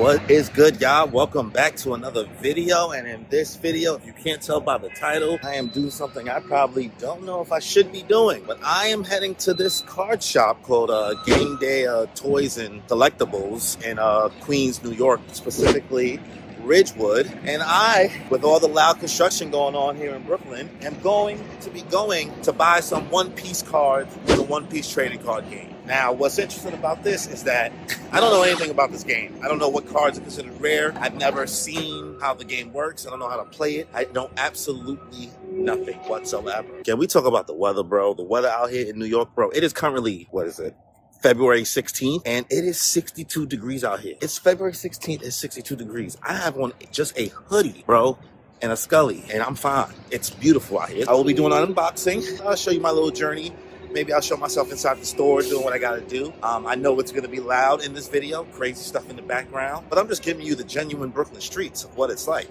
What is good, y'all? Welcome back to another video. And in this video, if you can't tell by the title, I am doing something I probably don't know if I should be doing, but I am heading to this card shop called Game Day Toys and Collectibles in Queens, New York, specifically Ridgewood. And I, with all the loud construction going on here in Brooklyn, am going to buy some One Piece cards for the One Piece trading card game. Now, what's interesting about this is that I don't know anything about this game. I don't know what cards are considered rare. I've never seen how the game works. I don't know how to play it. I know absolutely nothing whatsoever. Can we talk about the weather, bro? The weather out here in New York, bro. It is currently, what is it? February 16th, and it is 62 degrees out here. It's February 16th, it's 62 degrees. I have on just a hoodie, bro, and a Scully, and I'm fine. It's beautiful out here. I will be doing an unboxing. I'll show you my little journey. Maybe I'll show myself inside the store doing what I gotta do. I know it's gonna be loud in this video, crazy stuff in the background, but I'm just giving you the genuine Brooklyn streets of what it's like.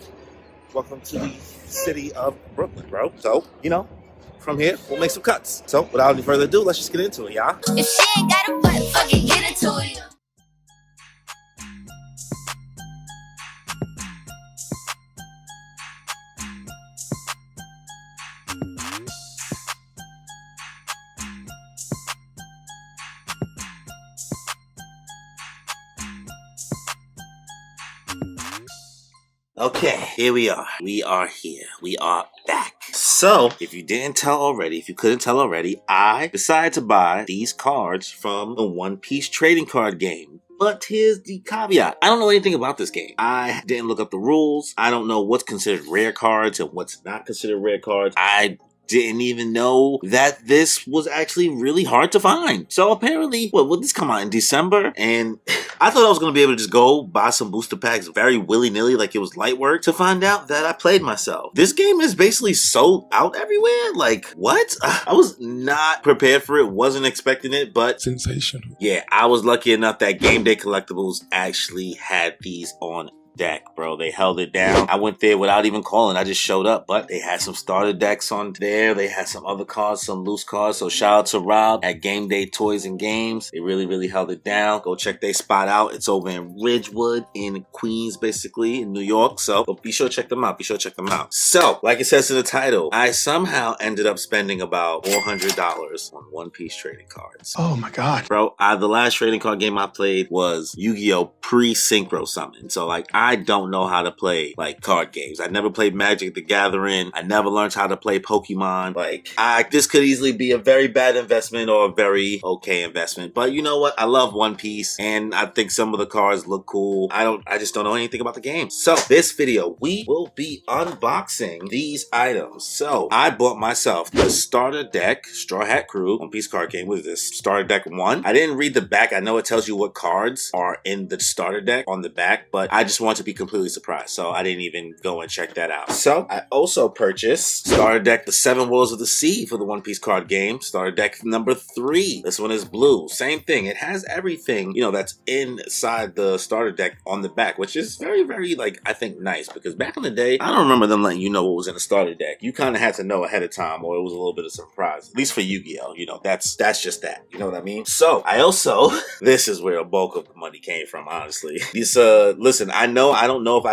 Welcome to the city of Brooklyn, bro. So, you know, from here, we'll make some cuts. So, without any further ado, let's just get into it, y'all. If she ain't got a butt, fucking get into it. Okay, here we are. We are here. We are back. So, if you couldn't tell already, I decided to buy these cards from the One Piece trading card game. But here's the caveat. I don't know anything about this game. I didn't look up the rules. I don't know what's considered rare cards and what's not considered rare cards. I didn't even know that this was actually really hard to find. So apparently, would this come out in December? And I thought I was going to be able to just go buy some booster packs very willy-nilly like it was light work, to find out that I played myself. This game is basically sold out everywhere? Like, what? I was not prepared for it, wasn't expecting it, but sensational. Yeah, I was lucky enough that Game Day Collectibles actually had these on deck, bro. They held it down. I went there without even calling. I just showed up, but they had some starter decks on there. They had some other cards, some loose cards. So shout out to Rob at Game Day Toys and Games. They really held it down. Go check their spot out. It's over in Ridgewood in Queens, basically in New York. So be sure to check them out. So like it says in the title, I somehow ended up spending about $400 on One Piece trading cards. Oh my God. Bro, the last trading card game I played was Yu-Gi-Oh! Pre-Synchro Summon. So like, I don't know how to play like card games. I never played Magic the Gathering. I never learned how to play Pokemon. Like, this could easily be a very bad investment or a very okay investment. But you know what? I love One Piece, and I think some of the cards look cool. I just don't know anything about the game. So this video, we will be unboxing these items. So I bought myself the starter deck, Straw Hat Crew, One Piece card game. What is this? Starter deck 1. I didn't read the back. I know it tells you what cards are in the starter deck on the back, but I just wanted to be completely surprised, so I didn't even go and check that out. So I also purchased starter deck the 7 Worlds of the Sea for the One Piece card game. Starter deck number 3. This one is blue. Same thing. It has everything, you know, that's inside the starter deck on the back, which is very, like, I think nice, because back in the day, I don't remember them letting you know what was in the starter deck. You kind of had to know ahead of time, or it was a little bit of surprise. At least for Yu-Gi-Oh, you know, that's just that. You know what I mean? So I also, this is where a bulk of the money came from, honestly. These, listen, I don't know if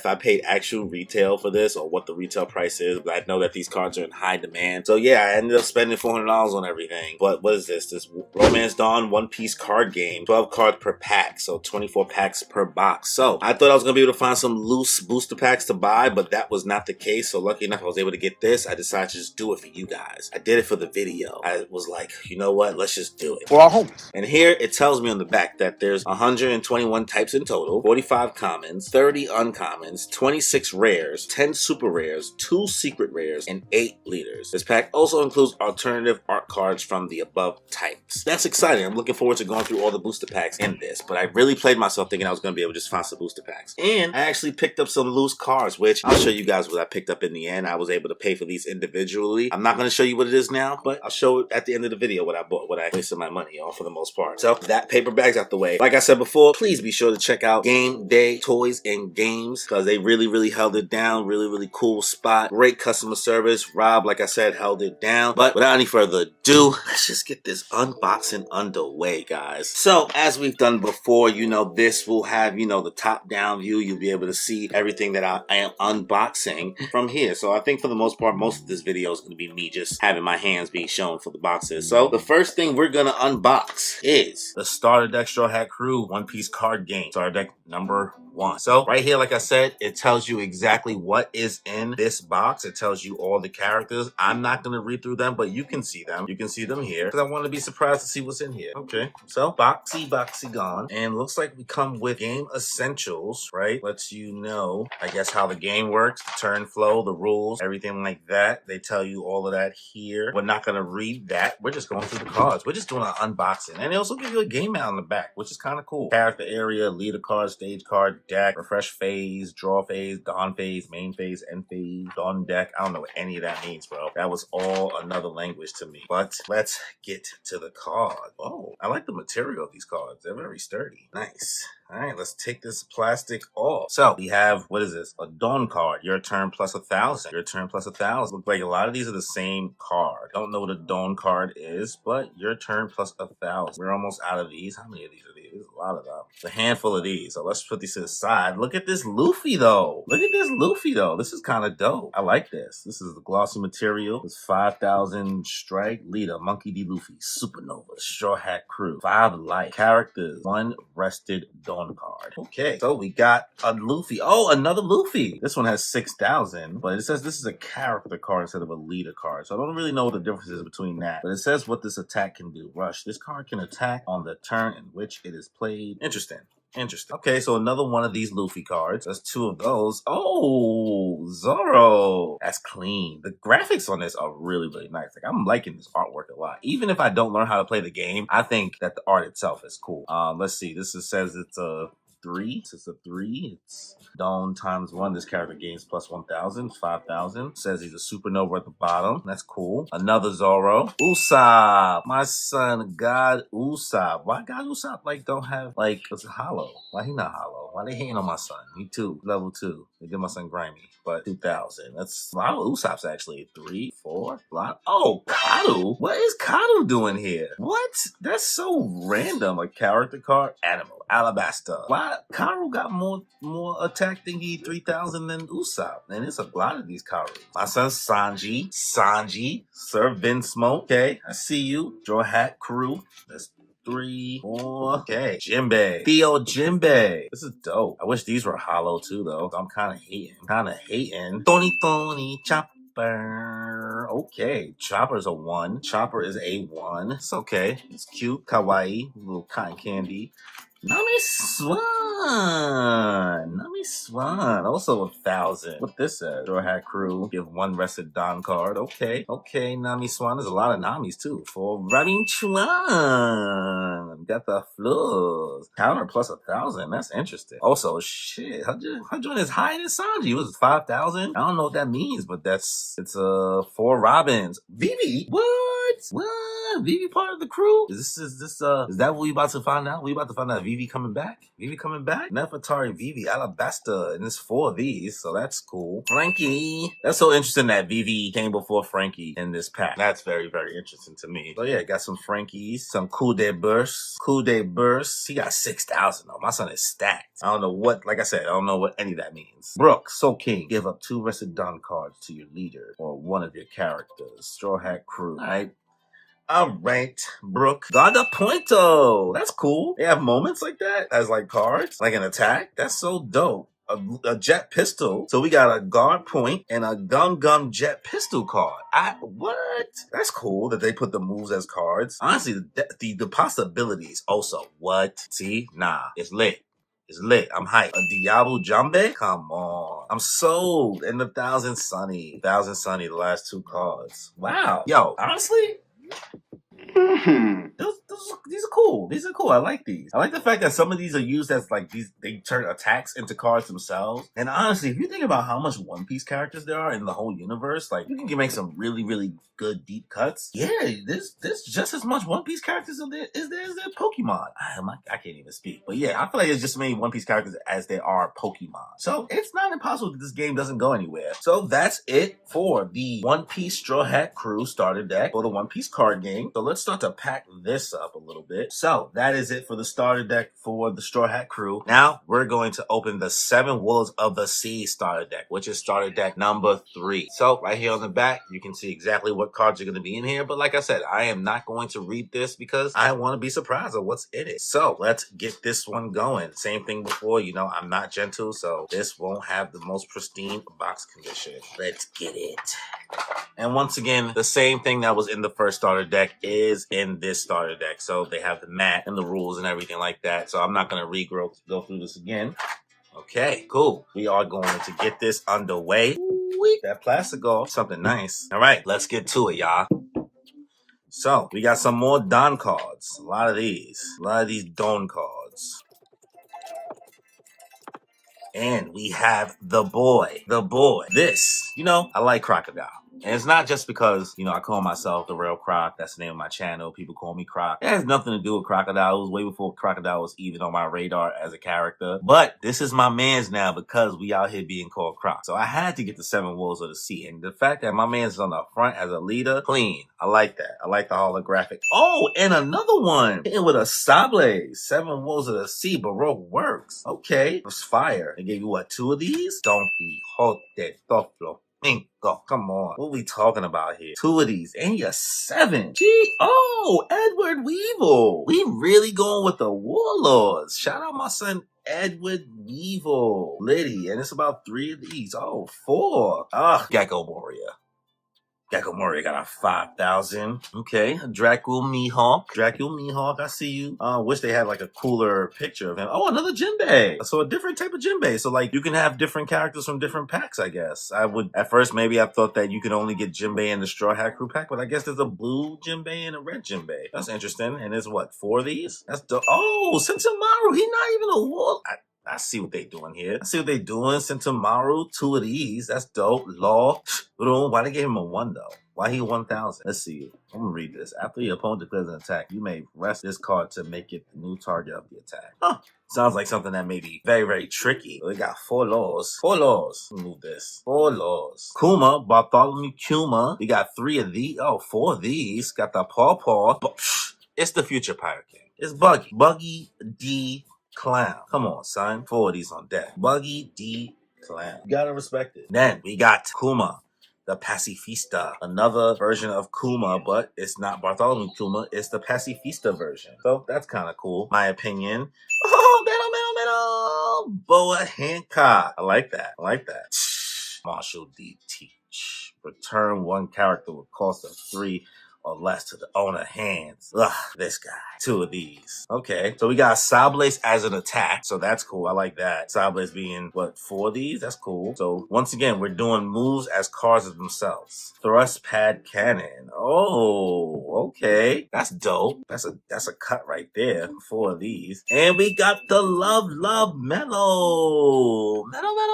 I paid actual retail for this or what the retail price is, but I know that these cards are in high demand. So yeah, I ended up spending $400 on everything. But what is this? This Romance Dawn One Piece card game. 12 cards per pack, so 24 packs per box. So I thought I was gonna be able to find some loose booster packs to buy, but that was not the case. So lucky enough, I was able to get this. I decided to just do it for you guys. I did it for the video. I was like, you know what? Let's just do it. For our homies. And here it tells me on the back that there's 121 types in total, 45 commons, 30 uncommons, 26 rares, 10 super rares, 2 secret rares, and 8 leaders. This pack also includes alternative art cards from the above types. That's exciting. I'm looking forward to going through all the booster packs in this, but I really played myself thinking I was going to be able to just find some booster packs. And I actually picked up some loose cards, which I'll show you guys what I picked up in the end. I was able to pay for these individually. I'm not going to show you what it is now, but I'll show it at the end of the video what I bought, what I wasted my money on for the most part. So that paper bag's out the way. Like I said before, please be sure to check out Game Day Toys toys and games because they really held it down. Really cool spot. Great customer service. Rob, like I said, held it down. But without any further ado, let's just get this unboxing underway, guys. So as we've done before, you know, this will have, you know, the top down view. You'll be able to see everything that I am unboxing from here. So I think for the most part, most of this video is going to be me just having my hands being shown for the boxes. So the first thing we're going to unbox is the Starter Deck Straw Hat Crew One Piece card game. Starter Deck number 1. So right here, like I said, it tells you exactly what is in this box. It tells you all the characters. I'm not going to read through them, but you can see them. You can see them here because I want to be surprised to see what's in here. Okay, so boxy gone. And looks like we come with game essentials, right? Lets you know, I guess, how the game works, the turn flow, the rules, everything like that. They tell you all of that here. We're not going to read that. We're just going through the cards. We're just doing an unboxing. And they also give you a game out in the back, which is kind of cool. Character area, leader card, stage card, deck, refresh phase, draw phase, dawn phase, main phase, end phase, dawn deck. I don't know what any of that means, bro. That was all another language to me. But let's get to the card. Oh, I like the material of these cards. They're very sturdy. Nice. All right, let's take this plastic off. So we have, what is this? A Dawn card. Your turn plus 1,000. Your turn plus 1,000. Looks like a lot of these are the same card. Don't know what a Dawn card is, but your turn plus 1,000. We're almost out of these. How many of these are these? There's a lot of them. A handful of these. So let's put these to the side. Look at this Luffy, though. Look at this Luffy, though. This is kind of dope. I like this. This is the glossy material. It's 5,000 strike. Leader, Monkey D. Luffy. Supernova. Straw Hat Crew. 5 life. Characters. 1 rested Dawn card. Okay, so we got a Luffy. Oh, another Luffy. This one has 6,000, but it says this is a character card instead of a leader card. So I don't really know what the difference is between that. But it says what this attack can do. Rush. This card can attack on the turn in which it is played. Interesting. Okay, so another one of these Luffy cards. That's 2 of those. Oh, Zoro. That's clean. The graphics on this are really nice. Like, I'm liking this artwork a lot. Even if I don't learn how to play the game, I think that the art itself is cool. Let's see. This says it's a 3. It's a 3. It's Dawn times 1. This character gains plus 1,000, 5,000. Says he's a supernova at the bottom. That's cool. Another Zoro. Usopp. My son, God Usopp. Why God Usopp, like, don't have, like, it's hollow? Why he not hollow? Why they hating on my son? He 2. Level 2. They did my son grimy. But 2,000. That's a lot of Usopp's actually. 3, 4. Lot. Oh, Kadu. What is Kadu doing here? What? That's so random. A character card. Animal. Alabasta. Why Karu got more attack thingy 3,000 than Usopp? And it's a lot of these Karus. My son Sanji, Sir Vinsmoke. Okay, I see you. Straw Hat Crew. That's 3, 4. Okay, Theo Jinbei. This is dope. I wish these were hollow too, though. I'm kind of hating. Tony Chopper. Okay, Chopper's a 1. Chopper is a 1. It's okay. It's cute, kawaii, little cotton candy. Nami Swan. Also 1,000. What this says? Straw Hat Crew. Give 1 rested Don card. Okay, Nami Swan. There's a lot of Namis too. For Robin Chuan. Got the floors. Counter plus 1,000. That's interesting. Also, shit. Her joint is higher than Sanji. It was 5,000. I don't know what that means, but it's 4 Robins. Vivi. What? Vivi part of the crew? Is that what we about to find out? We about to find out Vivi coming back? Nefertari, Vivi, Alabasta, and there's 4 of these, so that's cool. Frankie. That's so interesting that Vivi came before Frankie in this pack. That's very interesting to me. So yeah, got some Frankies, some Coup de Burst. He got 6,000 though. My son is stacked. I don't know what, like I said, I don't know what any of that means. Brooke, Soul King. Give up 2 rested Dawn cards to your leader or one of your characters. Straw Hat Crew. All right, Brooke. Garda Pointo. That's cool. They have moments like that as like cards, like an attack. That's so dope. A jet pistol. So we got a guard point and a gum jet pistol card. What? That's cool that they put the moves as cards. Honestly, the possibilities also. What? See? Nah, it's lit. I'm hyped. A Diablo Jambe? Come on. I'm sold. And the 1,000 Sunny. The last 2 cards. Wow. Yo, honestly, these are cool. cool. These are cool. I like these. I like the fact that some of these are used as like they turn attacks into cards themselves. And honestly, if you think about how much One Piece characters there are in the whole universe, like you can make some really, really good deep cuts. Yeah, there's just as much One Piece characters as there Pokemon. I can't even speak. But yeah, I feel like there's just as many One Piece characters as there are Pokemon. So it's not impossible that this game doesn't go anywhere. So that's it for the One Piece Straw Hat Crew starter deck for the One Piece card game. So let's start to pack this up a little bit. So that is it for the starter deck for the Straw Hat Crew. Now we're going to open the Seven Wolves of the Sea starter deck, which is starter deck number 3. So right here on the back, you can see exactly what cards are going to be in here. But like I said, I am not going to read this because I want to be surprised at what's in it. So let's get this one going. Same thing before, you know, I'm not gentle, so this won't have the most pristine box condition. Let's get it. And once again, the same thing that was in the first starter deck is in this starter deck. So they have the mat and the rules and everything like that. So I'm not going to go through this again. Okay, cool. We are going to get this underway. Ooh, that plastic off, something nice. All right, let's get to it, y'all. So we got some more Don cards. A lot of these Don cards. And we have the boy. This, you know, I like Crocodile. And it's not just because, you know, I call myself the Real Croc. That's the name of my channel. People call me Croc. It has nothing to do with Crocodile. It was way before Crocodile was even on my radar as a character. But this is my man's now because we out here being called Croc. So I had to get the Seven Wolves of the Sea. And the fact that my man's on the front as a leader, clean. I like that. I like the holographic. Oh, and another one. Hitting with a Sable. Seven Wolves of the Sea. Baroque works. Okay. It was fire. They gave you what, 2 of these? Don Quixote Toflo. Go, come on. What are we talking about here? 2 of these. And you're 7. Gee. Oh, Edward Weevil. We really going with the Warlords. Shout out my son Edward Weevil. Liddy. And it's about 3 of these. Oh, 4. Gecko Warrior. Gecko Murray got a 5,000. Okay, Dracul Mihawk, I see you. Wish they had like a cooler picture of him. Oh, another Jinbei. So a different type of Jinbei. So like you can have different characters from different packs, I guess. I would, at first maybe I thought that you could only get Jinbei in the Straw Hat Crew pack, but I guess there's a blue Jinbei and a red Jinbei. That's interesting. And there's what, 4 of these? That's dope. Oh, Sentomaru, he's not even a war. I see what they doing here. Sentomaru, 2 of these. That's dope. Law. Why they gave him a 1 though? Why he 1,000? Let's see. I'm gonna read this. After your opponent declares an attack, you may rest this card to make it the new target of the attack. Huh. Sounds like something that may be very, very tricky. We got 4 laws. Move this. 4 laws. Kuma, Bartholomew Kuma. We got 3 of these. Oh, 4 of these. Got the Paw. It's the future Pirate King. It's Buggy. Buggy D. Clown. Come on, son. 4 of these on deck. Buggy D. Clown. You gotta respect it. Then we got Kuma, the Pacifista. Another version of Kuma, but it's not Bartholomew Kuma. It's the Pacifista version. So that's kind of cool, my opinion. Oh, metal. Boa Hancock. I like that. Marshall D. Teach. Return 1 character with cost of 3 or less to the owner hands. Ugh, this guy. 2 of these. Okay, so we got Sables as an attack, so that's cool. I like that. Sables being, what, 4 of these? That's cool. So once again, we're doing moves as cards of themselves. Thrust Pad Cannon. Oh, okay. That's dope. That's a cut right there. 4 of these. And we got the Love Mellow. Mellow.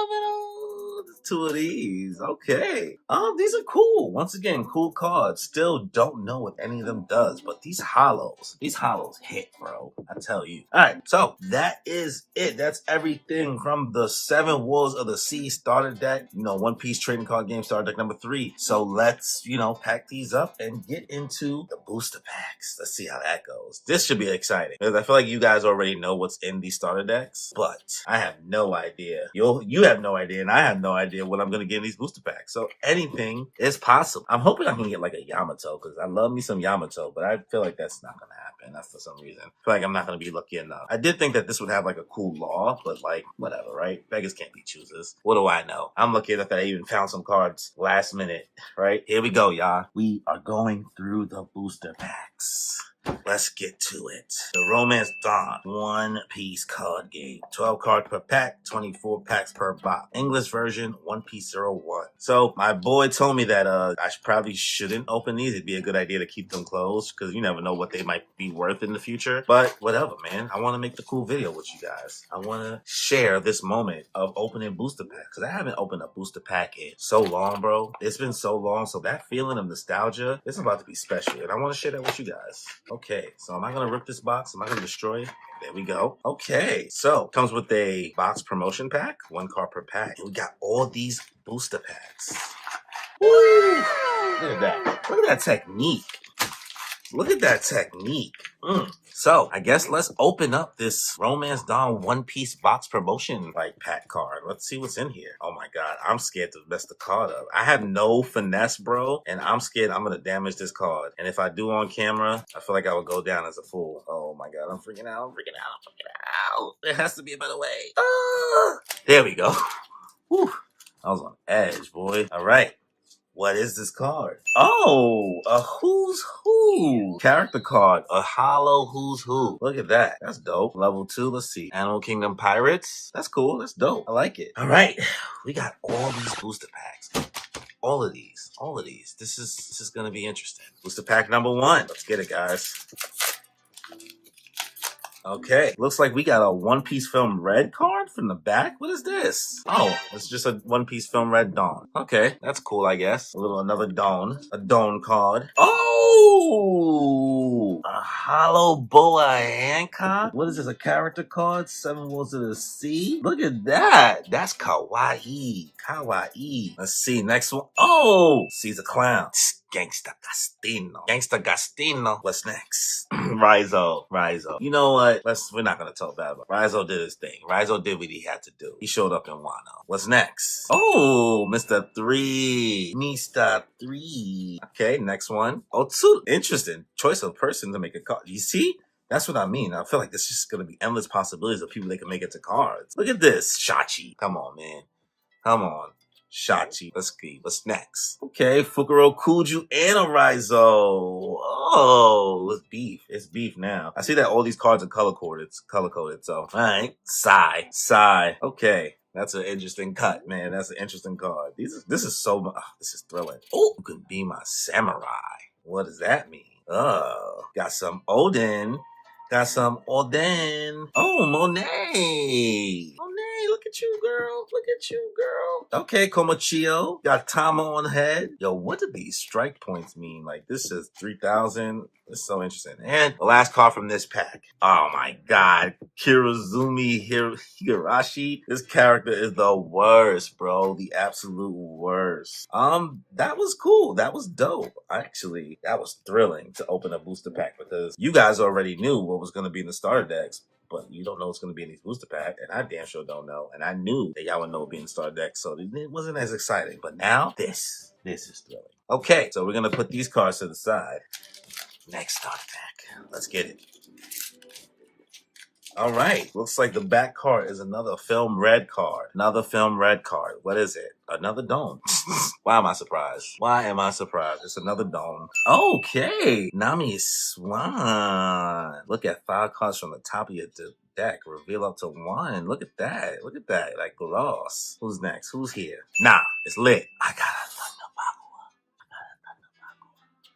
2 of these. Okay. These are cool. Once again, cool cards. Still don't know what any of them does, but these hollows hit, bro. I tell you. All right. So that is it. That's everything from the 7 Wolves of the Sea starter deck. You know, One Piece trading card game starter deck number 3. So let's, you know, pack these up and get into the booster packs. Let's see how that goes. This should be exciting because I feel like you guys already know what's in these starter decks, but I have no idea. You have no idea, and I have no idea what I'm going to get in these booster packs. So anything is possible. I'm hoping I can get like a Yamato because I love me some Yamato, but I feel like that's not going to happen. That's for some reason. I feel like I'm not going to be lucky enough. I did think that this would have like a cool law, but like, whatever, right? Beggars can't be choosers. What do I know? I'm lucky enough that I even found some cards last minute, right? Here we go, y'all. We are going through the booster packs. Let's get to it. The Romance Dawn One Piece card game. 12 cards per pack, 24 packs per box. English version, One Piece 01. So my boy told me that I probably shouldn't open these. It'd be a good idea to keep them closed because you never know what they might be worth in the future. But whatever, man. I want to make the cool video with you guys. I want to share this moment of opening booster packs because I haven't opened a booster pack in so long, bro. It's been so long. So that feeling of nostalgia is about to be special. And I want to share that with you guys. Okay, so am I going to rip this box? Am I going to destroy it? There we go. Okay, so comes with a box promotion pack, 1 card per pack. And we got all these booster packs. Woo! Look at that. Look at that technique. Look at that technique. So, I guess let's open up this Romance Dawn One Piece box promotion pack card. Let's see what's in here. Oh my god, I'm scared to mess the card up. I have no finesse, bro, and I'm scared I'm gonna damage this card. And if I do on camera, I feel like I would go down as a fool. Oh my god, I'm freaking out. There has to be a better way. There we go. Whew. I was on edge, boy. All right. What is this card? Oh, a Who's Who character card. A hollow Who's Who. Look at that. That's dope. Level 2. Let's see. Animal Kingdom Pirates. That's cool. That's dope. I like it. All right. We got all these booster packs. All of these. This is going to be interesting. Booster pack number 1. Let's get it, guys. Okay, looks like we got a One Piece Film Red card from the back. What is this? Oh, it's just a One Piece Film Red Dawn. Okay, that's cool, I guess. Another Dawn. A Dawn card. Oh! A Hollow Boa Hancock? What is this, a character card? 7 Worlds of the Sea? Look at that! That's kawaii. Kawaii. Let's see, next one. Oh! Caesar Clown. Gangsta Gastino. What's next? Raizo. You know what? We're not gonna talk bad about Raizo. Did his thing. Raizo did what he had to do. He showed up in Wano. What's next? Oh, Mr. 3. Okay, next one. Oh, two. Interesting choice of person to make a card. You see? That's what I mean. I feel like there's just gonna be endless possibilities of people they can make into cards. Look at this. Shachi. Come on, man. Come on. Shachi. Let's see. What's next? Okay, Fukuro Kuju and a Raizo. Oh, it's beef. It's beef now. I see that all these cards are color coded. So, all right. Sai. Okay. That's an interesting cut, man. That's an interesting card. This is this is thrilling. Oh, you can be my samurai. What does that mean? Oh, got some Odin. Oh, Monet, look at you, girl. Okay, Komochio. Got Tama on head. Yo, what do these strike points mean? Like, this is 3,000. It's so interesting. And the last card from this pack. Oh my god. Kirozumi Higurashi. This character is the worst, bro. The absolute worst. That was cool. That was dope. Actually, that was thrilling to open a booster pack because you guys already knew what was going to be in the starter decks. But you don't know what's going to be in these booster packs, and I damn sure don't know. And I knew that y'all would know what would be in the starter deck, so it wasn't as exciting. But now, this is thrilling. Okay, so we're going to put these cards to the side. Next starter pack. Let's get it. All right. Looks like the back card is another Film Red card. What is it? Another Dome. Why am I surprised? It's another Dome. Okay. Nami Swan. Look at 5 cards from the top of your deck. Reveal up to 1. Look at that. Like gloss. Who's next? Who's here? Nah, it's lit. I got a Thunder Bagua.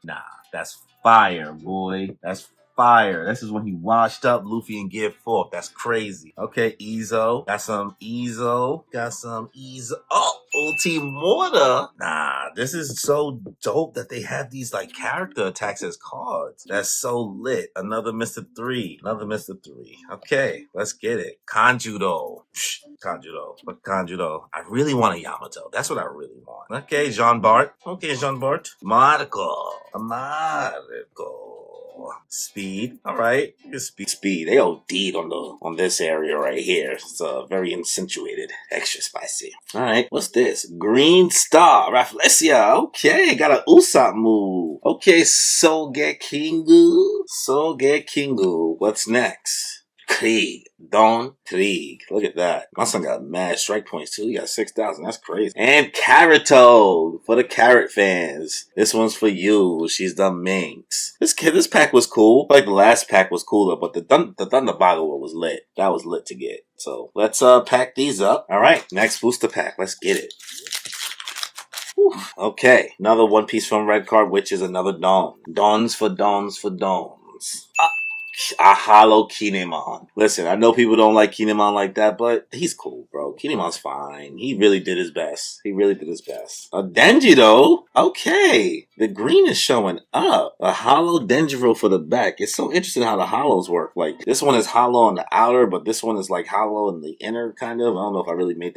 Nah, that's fire, boy. That's fire. This is when he washed up Luffy and Gear 4. That's crazy. Okay, Izo. Got some Izo. Oh, Ultimorta. Nah, this is so dope that they have these character attacks as cards. That's so lit. Another Mr. 3. Okay, let's get it. Kanjudo. I really want a Yamato. That's what I really want. Okay, Jean Bart. Marco. Speed. All right. Speed. They OD'd on this area right here. It's very insinuated. Extra spicy. All right. What's this? Green Star. Rafflesia. Okay. Got an Usopp move. Okay. Sogekingu. What's next? Krieg. Don Krieg. Look at that. My son got mad strike points too. He got 6,000. That's crazy. And Carrot for the Carrot fans. This one's for you. She's the Minx. This pack was cool. Like the last pack was cooler, but the Thunder Bagua was lit. That was lit to get. So let's pack these up. All right. Next booster pack. Let's get it. Whew. Okay. Another One Piece Film Red card, which is another Dawn. Dawns for Dawns. a hollow Kinemon. Listen, I know people don't like Kinemon like that, but he's cool, bro. Kinemon's fine. He really did his best. He really did his best. A Denji, though? Okay. The green is showing up. A hollow Denjiro for the back. It's so interesting how the hollows work. Like, this one is hollow on the outer, but this one is like hollow in the inner, kind of. I don't know if I really made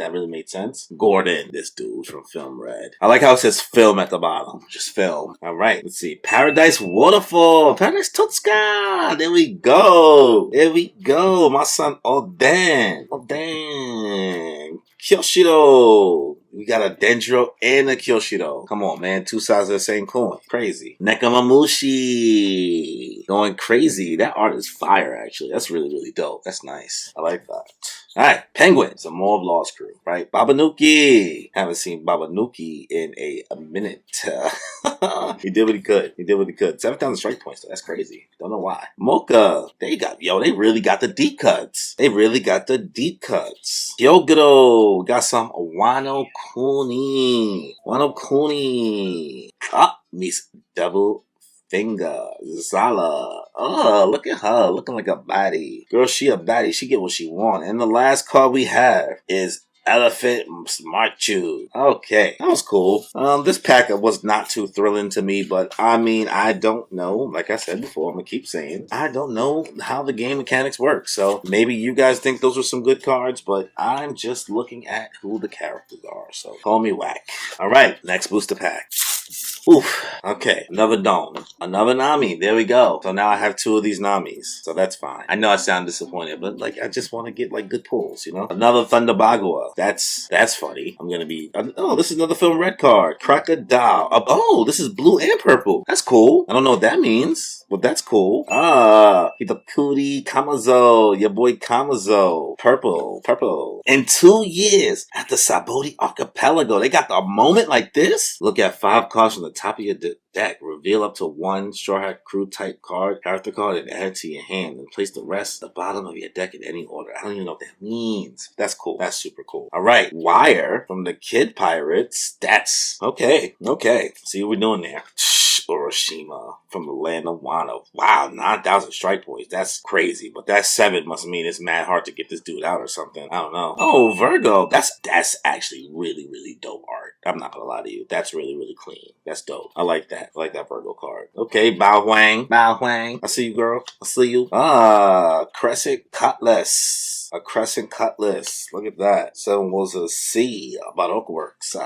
sense. Gordon, this dude from Film Red. I like how it says film at the bottom. Just film. All right, let's see. Paradise Waterfall. Paradise Tutsuka. There we go. There we go. My son Oden. Oden. Kyoshiro. We got a Dendro and a Kyoshiro. Come on, man. Two sides of the same coin. Crazy. Nekamamushi. Going crazy. That art is fire, actually. That's really, really dope. That's nice. I like that. Alright, Penguin. Some more of Lost Crew, right? Babanuki. Haven't seen Babanuki in a minute. He did what he could. 7,000 strike points, though. That's crazy. Don't know why. Mocha. They really got the deep cuts. Hyoguro. Got some Wano Kuni. Ah, Miss Double Finger. Zala. Oh, look at her. Looking like a baddie. Girl, she a baddie. She get what she want. And the last card we have is Elephant Smarchu. Okay, that was cool. This pack was not too thrilling to me, but I mean, I don't know. Like I said before, I'm gonna keep saying, I don't know how the game mechanics work. So maybe you guys think those are some good cards, but I'm just looking at who the characters are. So call me whack. All right, next booster pack. Oof. Okay, another Dome. Another Nami. There we go. So now I have two of these Namis. So that's fine. I know I sound disappointed, but like I just want to get like good pulls, you know? Another Thunder Bagua. That's funny. I'm gonna be oh, this is another Film Red card. Crocodile. Oh, this is blue and purple. That's cool. I don't know what that means, but that's cool. Hitokuri Kamazo. Your boy Kamazo. Purple. In 2 years after Saboti Archipelago, they got the moment like this? Look at 5 cards from the top of your deck. Reveal up to 1 Straw Hat Crew type character card, and add it to your hand. And place the rest at the bottom of your deck in any order. I don't even know what that means. That's cool. That's super cool. Alright, Wire from the Kid Pirates. That's okay. See what we're doing there. Oroshima from the land of Wano. Wow, 9,000 strike points. That's crazy. But that 7 must mean it's mad hard to get this dude out or something. I don't know. Oh, Virgo. That's actually really, really dope art. I'm not gonna lie to you. That's really, really clean. That's dope. I like that. I like that Virgo card. Okay, Bao Huang. I see you, girl. I see you. Crescent Cutlass. A Crescent Cutlass. Look at that. So was a C. Baroque Works.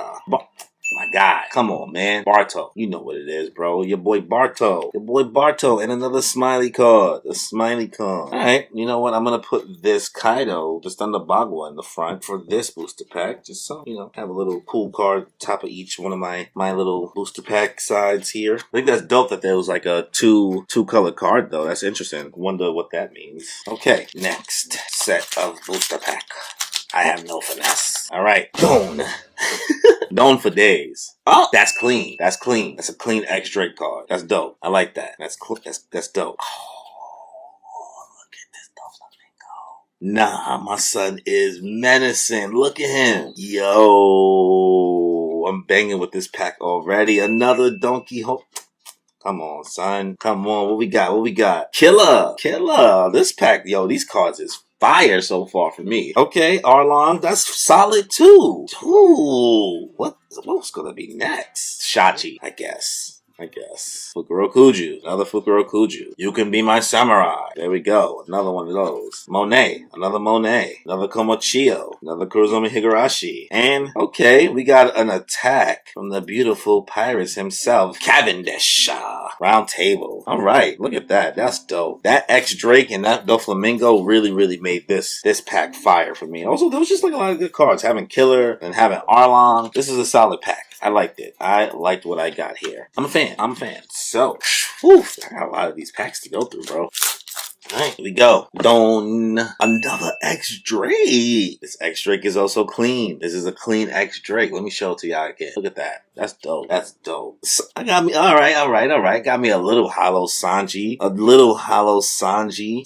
My God. Come on, man. Barto. You know what it is, bro. Your boy Barto. And another smiley card. A smiley card. Alright. You know what? I'm going to put this Kaido, this Thunder Bagua in the front for this booster pack. Just so, you know, have a little cool card top of each one of my little booster pack sides here. I think that's dope that there was like a two color card, though. That's interesting. Wonder what that means. Okay. Next set of booster pack. I have no finesse. Alright. Dawn. Known for days. Oh, that's clean. That's a clean X Drake card. That's dope. I like that. That's dope. Oh, look at this Doflamingo. Nah, my son is menacing. Look at him. Yo, I'm banging with this pack already. Another Donkey Kong. Come on, son. Come on. What we got? Killer. This pack, yo, these cards is fire so far for me. Okay, Arlong, that's solid too. Ooh, what's gonna be next? Shachi, I guess. Fukurokuju, another Fukurokuju. You Can Be My Samurai. There we go. Another one of those. Another Komochio, another Kurozumi Higurashi. And, okay, we got an attack from the beautiful pirates himself, Cavendish. Round table. Alright, look at that. That's dope. That X Drake and that Doflamingo really, really made this pack fire for me. Also, there was just like a lot of good cards. Having Killer and having Arlong. This is a solid pack. I liked it. I liked what I got here. I'm a fan. So, whew, I got a lot of these packs to go through, bro. Alright, here we go. Another X Drake. This X Drake is also clean. This is a clean X Drake. Let me show it to y'all again. Look at that. That's dope. So, alright. Got me a little hollow Sanji.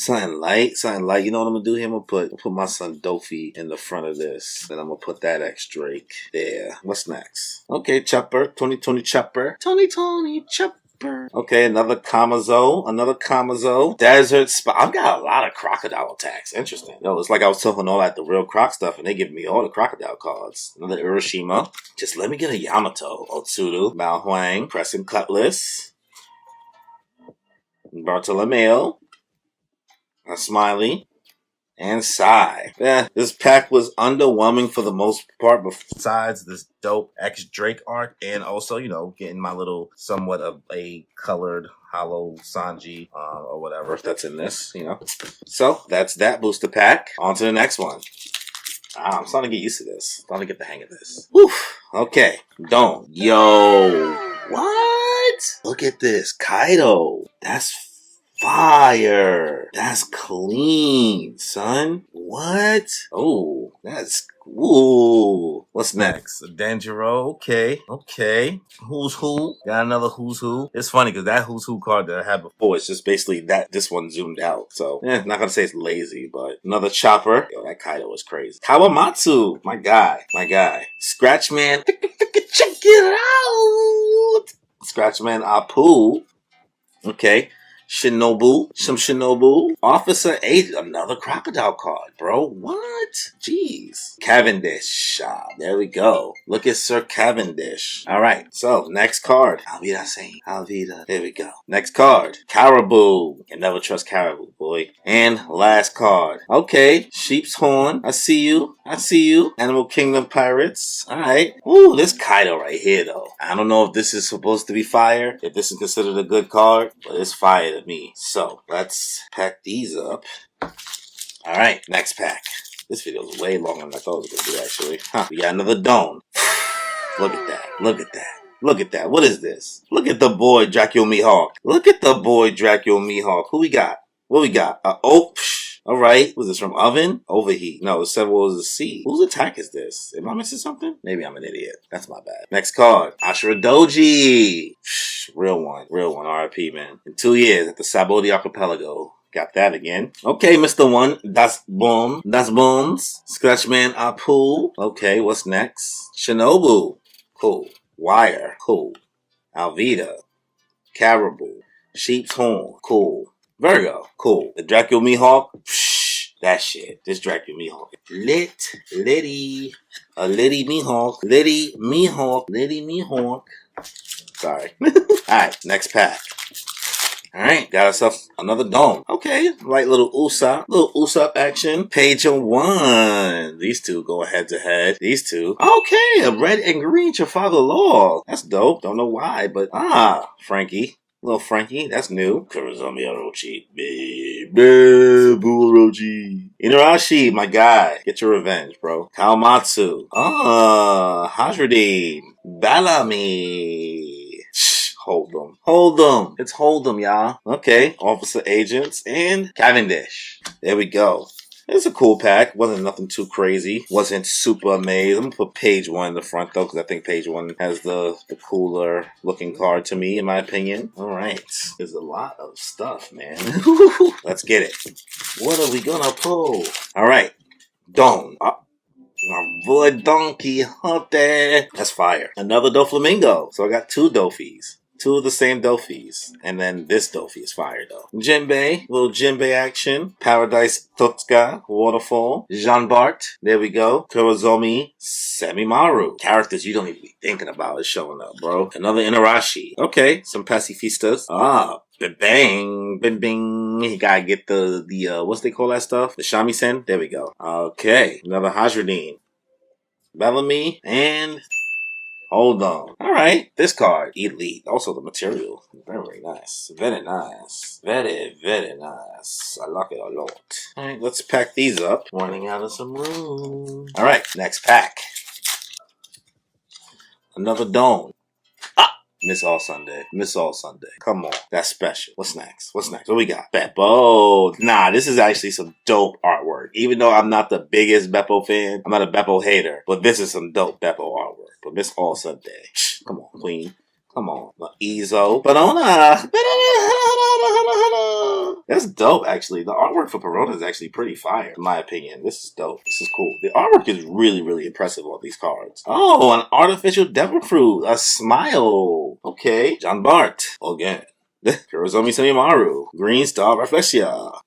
Something light. You know what I'm gonna do here? I'm gonna put my son Dofi in the front of this. Then I'm gonna put that X Drake there. What's next? Okay, Chopper. 2020 Chopper. Okay, another Kamazo. Another Kamazo. Desert Spot. I've got a lot of crocodile attacks. Interesting. Yo, it's like I was talking all that the real croc stuff, and they give me all the crocodile cards. Another Urashima. Just let me get a Yamato. Otsuru. Mao Huang. Crescent Cutlass. Bartolomeo. A Smiley. And Psy. Yeah, this pack was underwhelming for the most part, besides this dope X Drake art, and also, you know, getting my little somewhat of a colored hollow Sanji or whatever that's in this, you know. So that's that booster pack. On to the next one. I'm starting to get used to this. Starting to get the hang of this. Whew. Okay. Don't. Yo. What? Look at this. Kaido. That's fire. That's clean, son. What? Oh, that's... Ooh. What's next? Danjiro. Okay. Okay. Who's Who. Got another Who's Who. It's funny because that Who's Who card that I had before, it's just basically that this one zoomed out. So, not gonna say it's lazy, but another Chopper. Yo, that Kaido was crazy. Kawamatsu. My guy. My guy. Scratchman. Check it out. Scratchman Apu. Okay. Shinobu, some Shinobu. Officer Agent, another crocodile card, bro. What? Jeez. Cavendish. There we go. Look at Sir Cavendish. All right, so next card. Alvida saying, Alvida. There we go. Next card. Caribou. You can never trust Caribou, boy. And last card. Okay, Sheep's Horn. I see you. I see you. Animal Kingdom Pirates. All right. Ooh, this Kaido right here, though. I don't know if this is supposed to be fire, if this is considered a good card, but it's fire to me. So let's pack these up. All right, next pack. This video is way longer than I thought it was going to be, actually. We got another Dome. Look at that. Look at that. Look at that. What is this? Look at the boy, Dracula Mihawk. Look at the boy, Dracula Mihawk. Who we got? What we got? All right. Was this from Oven? Overheat. No, it said what was the C. Whose attack is this? Am I missing something? Maybe I'm an idiot. That's my bad. Next card. Ashura Doji. Real one. Real one. RIP, man. In 2 years at the Sabodi Archipelago. Got that again. Okay, Mr. One. Das Boom. Das Booms. Scratchman Apu. Okay, what's next? Shinobu. Cool. Wire. Cool. Alvida. Caribou. Sheep's Horn. Cool. Virgo. Cool. The Dracula Mihawk. That shit. This Dracula Mihawk. Liddy. A Liddy Mihawk. Liddy Mihawk. Liddy Mihawk. Sorry. Alright, next pack. Alright, got ourselves another Dome. Okay, like little Usopp action. Page 1. These two go head to head. These two. Okay, a red and green Trafalgar Law. That's dope. Don't know why, but Frankie. Little Frankie, that's new. Kurozumi Orochi. Baby, Orochi. Inarashi, my guy. Get your revenge, bro. Kawamatsu. Hajradine. Bellamy. Hold them. Hold them. It's hold them, y'all. Okay. Officer Agents and Cavendish. There we go. It's a cool pack. Wasn't nothing too crazy. Wasn't super amazing. I'm going to put page 1 in the front, though, because I think page 1 has the cooler looking card to me, in my opinion. All right. There's a lot of stuff, man. Let's get it. What are we going to pull? All right. Dome. My boy Don Quixote. That's fire. Another Doflamingo. So I got 2 Dofis. 2 of the same Dofis. And then this Dofi is fire, though. Jinbei. Little Jinbei action. Paradise Totsuka. Waterfall. Jean Bart. There we go. Kurozomi. Semimaru. Characters you don't even be thinking about is showing up, bro. Another Inarashi. Okay. Some pacifistas. Bing bang. Bing bing. You gotta get the what's they call that stuff? The shamisen? There we go. Okay. Another Hajradine. Bellamy. And... hold on. Alright, this card, Elite. Also the material. Very, very nice. Very nice. Very, very nice. I like it a lot. Alright, let's pack these up. Running out of some room. Alright, next pack. Another Dome. Miss All Sunday. Miss All Sunday. Come on. That's special. What's next? What's next? What we got? Beppo. Nah, this is actually some dope artwork. Even though I'm not the biggest Beppo fan, I'm not a Beppo hater, but this is some dope Beppo artwork. But Miss All Sunday. Come on, Queen. Come on. Ezo. Perona. That's dope, actually. The artwork for Perona is actually pretty fire, in my opinion. This is dope. This is cool. The artwork is really, really impressive on these cards. Oh, an artificial devil fruit. A smile. Okay. John Bart. Again. Kurozomi Semimaru. Green Star Rafflesia.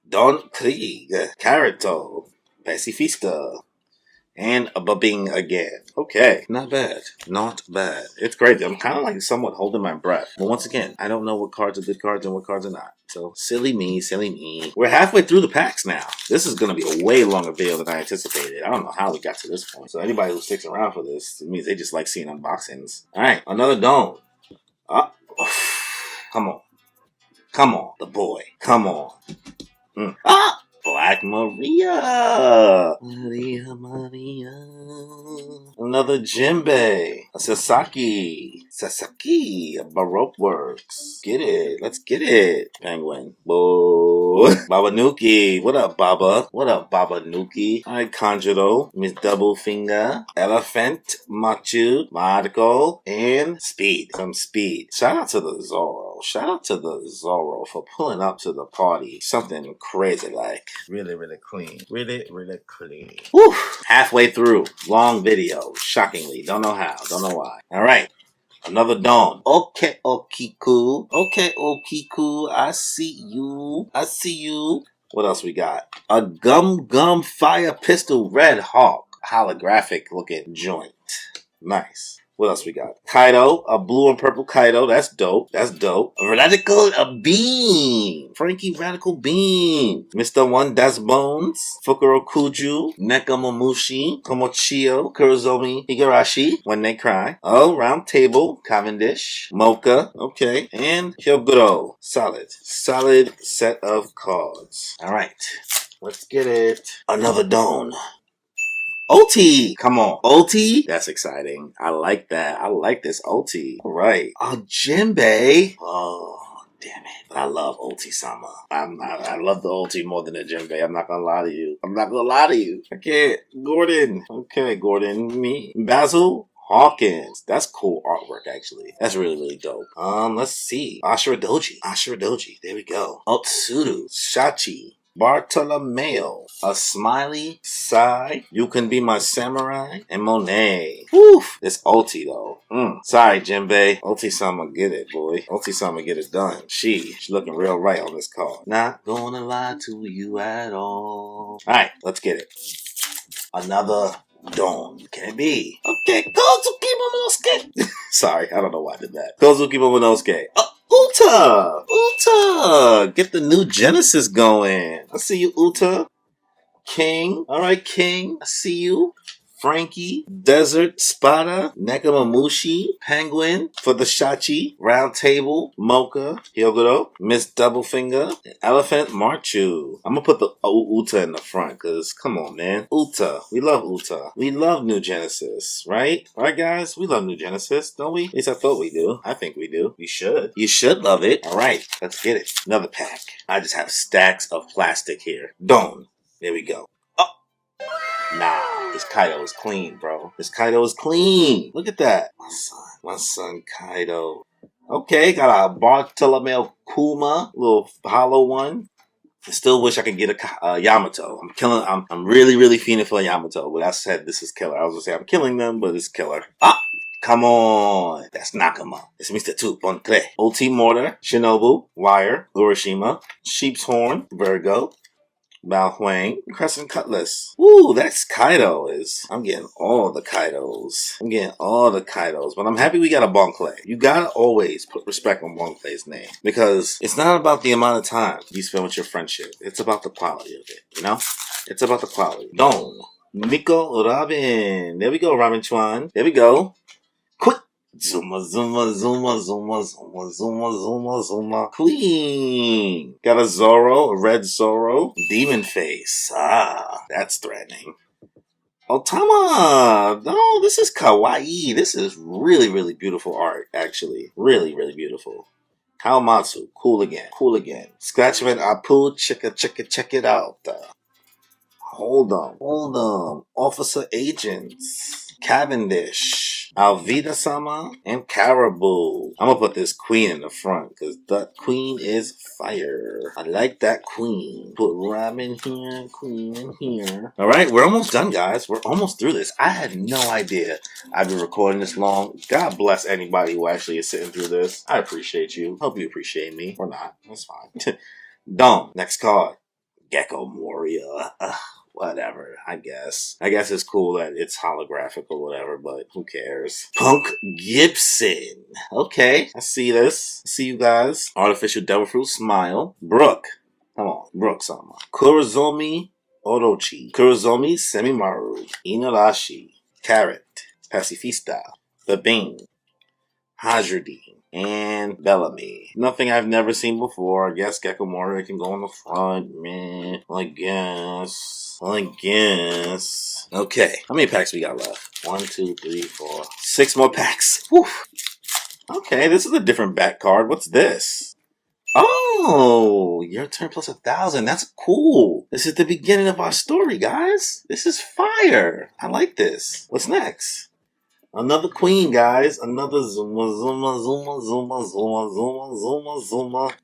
Don Krieg. Carito. Pacifista. And a Babing again. Okay. Not bad. Not bad. It's crazy. I'm kind of like somewhat holding my breath. But once again, I don't know what cards are good cards and what cards are not. So, silly me, silly me. We're halfway through the packs now. This is going to be a way longer video than I anticipated. I don't know how we got to this point. So, anybody who sticks around for this, it means they just like seeing unboxings. Alright, another dome. Oh. Come on. Come on, the boy. Come on. Ah! Black Maria. Maria. Another Jinbei. A Sasaki. A Baroque Works. Get it. Let's get it. Penguin. Boo. Baba Nuki. What up, Baba? What up, Baba Nuki? Hi, Conjuro. Miss Double Finger. Elephant. Machu. Marco. And Speed. Some Speed. Shout out to the Zorro. Shout out to the Zorro for pulling up to the party. Something crazy like. Really, really clean. Really, really clean. Whew. Halfway through. Long video. Shockingly. Don't know how. Don't know why. Alright. Another Dawn. Okay, Okiku. Okay, Okiku. I see you. I see you. What else we got? A Gum Fire Pistol Red Hawk. Holographic looking joint. Nice. What else we got? Kaido, a blue and purple Kaido. That's dope. That's dope. Radical Beam. Frankie Radical Beam. Mr. One Das Bones. Fukuro Kuju. Nekamamushi. Komochio. Kurozomi Higurashi. When They Cry. Oh, Round Table. Cavendish. Mocha. Okay. And Hyoguro. Solid. Solid set of cards. Alright. Let's get it. Another Dawn. OT! Come on. OT? That's exciting. I like that. I like this OT. Alright. Oh, Jinbei. Oh, damn it. But I love OT-sama. I love the OT more than the Jinbei. I'm not gonna lie to you. I'm not gonna lie to you. I can't. Gordon. Okay, Gordon. Me. Basil Hawkins. That's cool artwork, actually. That's really, really dope. Let's see. Ashura Doji. There we go. Otsuru. Shachi. Bartolomeo, a Smiley, Sai, You Can Be My Samurai, and Monet. Whew, this OT though. Sorry, Jinbei. OT-sama get it, boy. OT-sama get it done. She's looking real right on this card. Not gonna lie to you at all. Alright, let's get it. Another Dawn. Can it be? Okay, Kozuki Momonosuke. Sorry, I don't know why I did that. Kozuki Momonosuke. Uta! Get the new Genesis going. I see you, Uta. King. Alright, King. I see you. Frankie. Desert. Spada. Nekamamushi. Penguin. For the Shachi. Round Table. Mocha. Hyoguro. Miss Doublefinger. Elephant. Marchu. I'm gonna put the Uta in the front, because, come on, man. Uta. We love Uta. We love New Genesis, right? Right, guys? We love New Genesis, don't we? At least I thought we do. I think we do. We should. You should love it. Alright, let's get it. Another pack. I just have stacks of plastic here. Dawn. There we go. Oh! Nah, this Kaido is clean, bro. This Kaido is clean. Look at that. My son Kaido. Okay, got a Bartolomeo Kuma, little hollow one. I still wish I could get a Yamato. I'm really, really fiending for a Yamato, but I said this is killer. I was gonna say I'm killing them, but it's killer. Ah! Come on. That's Nakama. It's Mr. 2.3. OT Mortar, Shinobu, Wire, Urashima, Sheep's Horn, Virgo, Bao Huang, Crescent Cutlass. Ooh, that's Kaido. I'm getting all the Kaidos. But I'm happy we got a Bon Clay. You gotta always put respect on Bon Clay's name. Because it's not about the amount of time you spend with your friendship. It's about the quality of it, you know? It's about the quality. Don. Miko Robin. There we go, Robin Chuan. There we go. Quick. Zuma. Queen. Got a Zoro, a red Zoro. Demon face. Ah, that's threatening. Otama. No, this is kawaii. This is really, really beautiful art, actually. Really, really beautiful. Kawamatsu. Cool again. Scratchman Apu. Check it out. Hold on. Officer Agents. Cavendish. Alvida-sama, and Caribou. I'm gonna put this queen in the front because that queen is fire. I like that queen. Put Robin here, queen in here. All right, we're almost done, guys. We're almost through this. I had no idea I've been recording this long. God bless anybody who actually is sitting through this. I appreciate you. Hope you appreciate me. Or not. That's fine. Dom, next card. Gecko Moria. Whatever, I guess. I guess it's cool that it's holographic or whatever, but who cares? Punk Gibson. Okay, I see this. I see you guys. Artificial Devil Fruit Smile. Brooke. Come on, Brooke-sama. Kurozomi Orochi. Kurozomi Semimaru. Inarashi. Carrot. Pacifista. The Bing. Hajradine. And Bellamy. Nothing I've never seen before. I guess Gecko Moria can go in the front, man. I guess. Okay. How many packs we got left? 1, 2, 3, 4. 6 more packs. Whew. Okay, this is a different back card. What's this? Oh, your turn plus 1,000. That's cool. This is the beginning of our story, guys. This is fire. I like this. What's next? Another queen, guys. Another Zuma.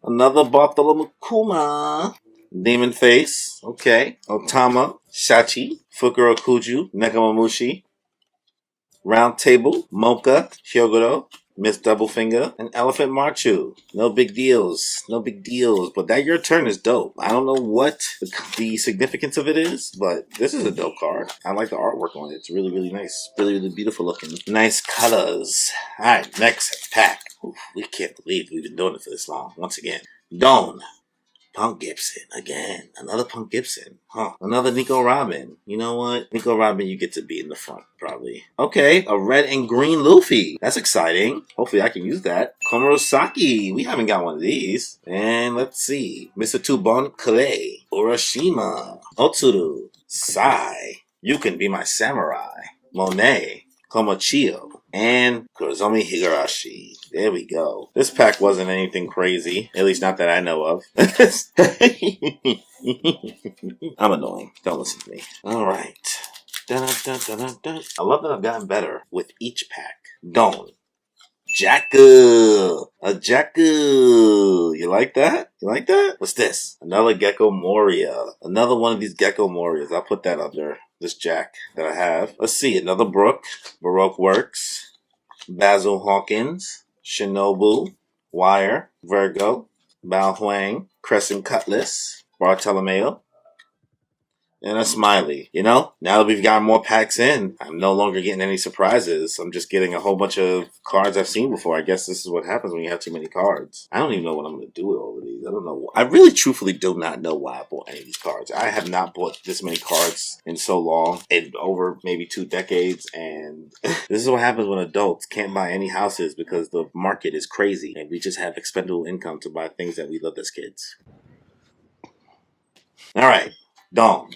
Another Bartholomew Kuma. Demon Face. Okay. Otama. Shachi. Fukuro Kuju. Nekamamushi. Round Table. Mocha. Hyogoro. Miss Doublefinger, and Elephant Marchu. No big deals. But that your turn is dope. I don't know what the significance of it is, but this is a dope card. I like the artwork on it. It's really, really nice. Really beautiful looking. Nice colors. Alright, next pack. Oof, we can't believe we've been doing it for this long. Once again. Dawn. Punk Gibson again. Another Punk Gibson. Another Nico Robin. You know what? Nico Robin, you get to be in the front, probably. Okay, a red and green Luffy. That's exciting. Hopefully I can use that. Komurosaki. We haven't got one of these. And let's see. Mr. Tubon Clay. Urashima. Otsuru. Sai. You Can Be My Samurai. Monet. Komochio. And Kurozomi Higurashi. There we go. This pack wasn't anything crazy. At least not that I know of. I'm annoying. Don't listen to me. Alright. I love that I've gotten better with each pack. Dawn. Jakku. A Jakku. You like that? What's this? Another Gecko Moria. Another one of these Gecko Morias. I'll put that under this Jack that I have. Let's see. Another Brooke. Baroque Works. Basil Hawkins. Shinobu. Wire. Virgo. Bao Huang. Crescent Cutlass. Bartolomeo. And a Smiley. You know, now that we've got more packs in, I'm no longer getting any surprises. I'm just getting a whole bunch of cards I've seen before. I guess this is what happens when you have too many cards. I don't even know what I'm going to do with all of these. I don't know. I really truthfully do not know why I bought any of these cards. I have not bought this many cards in so long, in over maybe 2 decades. And this is what happens when adults can't buy any houses because the market is crazy. And we just have expendable income to buy things that we loved as kids. All right. Dawn.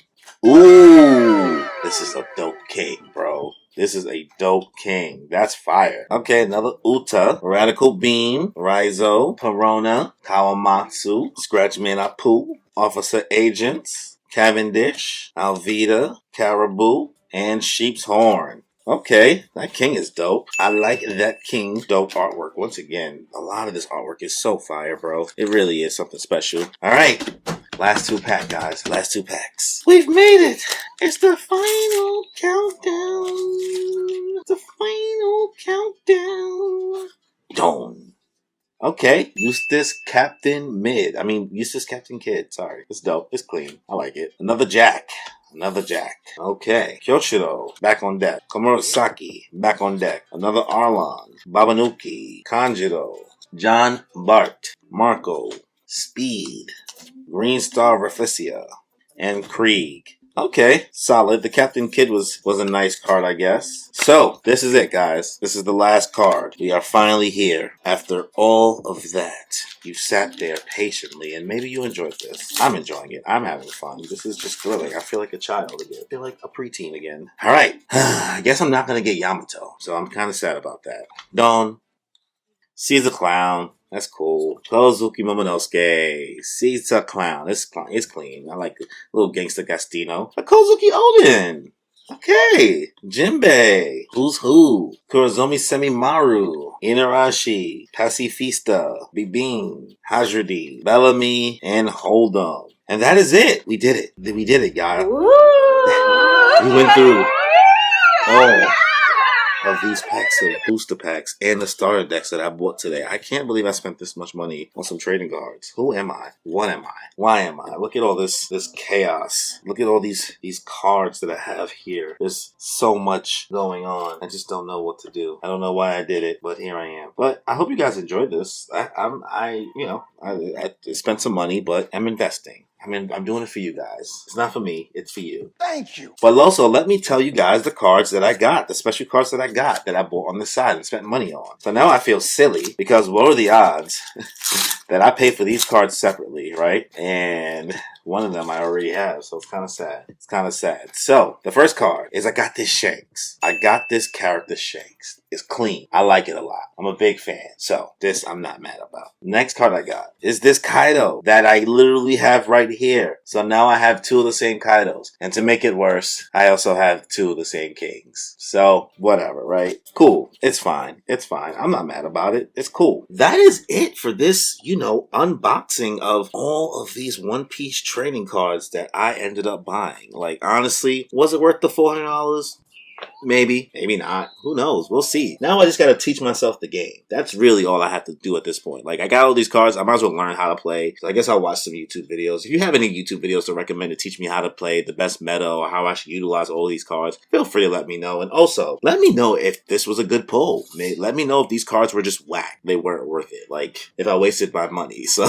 Ooh, this is a dope king, bro. This is a dope king. That's fire. Okay, another Uta, Radical Beam, Raizo, Perona, Kawamatsu, Scratchman Apu, Officer Agents, Cavendish, Alvida, Caribou, and Sheep's Horn. Okay, that king is dope. I like that king. Dope artwork. Once again, a lot of this artwork is so fire, bro. It really is something special. All right. Last 2 packs, guys. Last 2 packs. We've made it. It's the final countdown. The final countdown. Dawn. Okay. Eustace Captain Kid. Sorry. It's dope. It's clean. I like it. Another Jack. Okay. Kyoshiro, back on deck. Komurosaki, back on deck. Another Arlon. Babanuki. Kanjiro. John Bart. Marco. Speed. Green Star Rafflesia, and Krieg. Okay, solid. The Captain Kid was a nice card, I guess. So, this is it, guys. This is the last card. We are finally here. After all of that, you sat there patiently, and maybe you enjoyed this. I'm enjoying it. I'm having fun. This is just thrilling. I feel like a child again. I feel like a preteen again. All right. I guess I'm not going to get Yamato, so I'm kind of sad about that. Dawn. Caesar Clown. That's cool. Kozuki Momonosuke. Caesar Clown. It's clean. I like the little gangster Gastino. A Kozuki Odin. Okay, Jinbei, Who's Who, Kurozomi Semimaru, Inarashi, Pacifista, Bibing, Hajrudi, Bellamy, and Hold'em. And that is it. We did it. We did it, y'all. We went through all of these packs of booster packs and the starter decks that I bought today. I can't believe I spent this much money on some trading cards. Who am I? What am I? Why am I? Look at all this chaos. Look at all these cards that I have here. There's so much going on. I just don't know what to do. I don't know why I did it, but here I am. But I hope you guys enjoyed this. I spent some money, but I'm investing. I'm doing it for you guys. It's not for me. It's for you. Thank you. But also, let me tell you guys the cards that I got, the special cards that I got that I bought on the side and spent money on. So now I feel silly because what are the odds that I pay for these cards separately, right? And one of them I already have, so it's kind of sad. It's kind of sad. So the first card is I got this Shanks. I got this character Shanks. It's clean. I like it a lot. I'm a big fan. So this I'm not mad about. Next card I got is this Kaido that I literally have right here. So now I have two of the same Kaidos. And to make it worse, I also have two of the same Kings. So whatever, right? Cool. It's fine. It's fine. I'm not mad about it. It's cool. That is it for this, unboxing of all of these One Piece trading cards that I ended up buying. Like, honestly, was it worth the $400? Maybe, maybe not. Who knows? We'll see. Now I just gotta teach myself the game. That's really all I have to do at this point. Like, I got all these cards. I might as well learn how to play. So I guess I'll watch some YouTube videos. If you have any YouTube videos to recommend to teach me how to play the best meta or how I should utilize all these cards, feel free to let me know. And also, let me know if this was a good pull. Let me know if these cards were just whack. They weren't worth it. Like, if I wasted my money. So,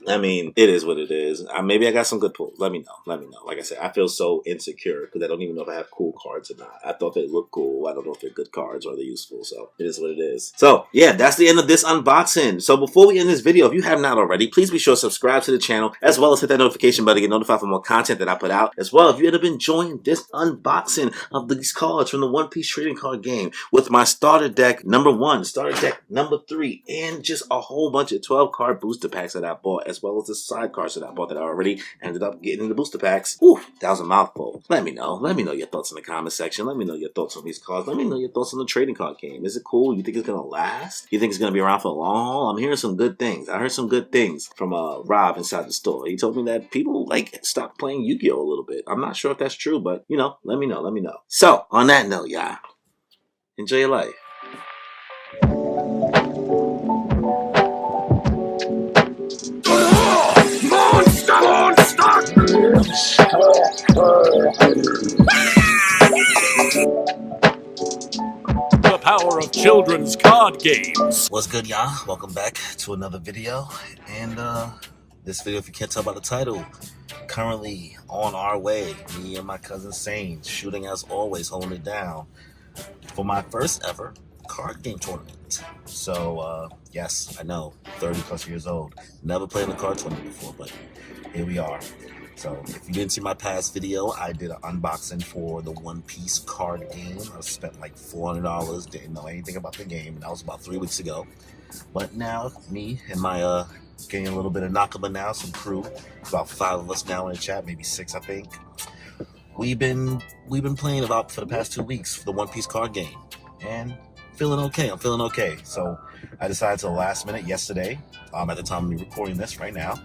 I mean, it is what it is. Maybe I got some good pulls. Let me know. Let me know. Like I said, I feel so insecure because I don't even know if I have cool cards or not. I thought they looked cool. I don't know if they're good cards or they're useful, so it is what it is. So yeah, that's the end of this unboxing. So before we end this video, if you have not already, please be sure to subscribe to the channel, as well as hit that notification button to get notified for more content that I put out. As well, if you end up enjoying this unboxing of these cards from the One Piece trading card game with my starter deck number 1, starter deck number 3, and just a whole bunch of 12 card booster packs that I bought, as well as the side cards that I bought that I already ended up getting in the booster packs. Whew, that was a mouthful. Let me know. Let me know your thoughts in the comment section. Let me know your thoughts on these cards. Let me know your thoughts on the trading card game. Is it cool? You think it's going to last? You think it's going to be around for a long haul? I'm hearing some good things. I heard some good things from Rob inside the store. He told me that people stopped playing Yu-Gi-Oh! A little bit. I'm not sure if that's true, but let me know. Let me know. So, on that note, y'all, enjoy your life. The power of children's card games. What's good, y'all? Welcome back to another video. And this video, if you can't tell by the title, currently on our way, me and my cousin Sane, shooting as always, holding it down for my first ever card game tournament. So yes, I know, 30 plus years old, never played in a card tournament before, but here we are. So if you didn't see my past video, I did an unboxing for the One Piece card game. I spent like $400, didn't know anything about the game, and that was about 3 weeks ago. But now, me and my getting a little bit of Nakama now, some crew, about 5 of us now in the chat, maybe 6 I think. We've been playing about for the past 2 weeks for the One Piece card game, and feeling okay. I'm feeling okay. So I decided to the last minute yesterday, at the time of me recording this right now,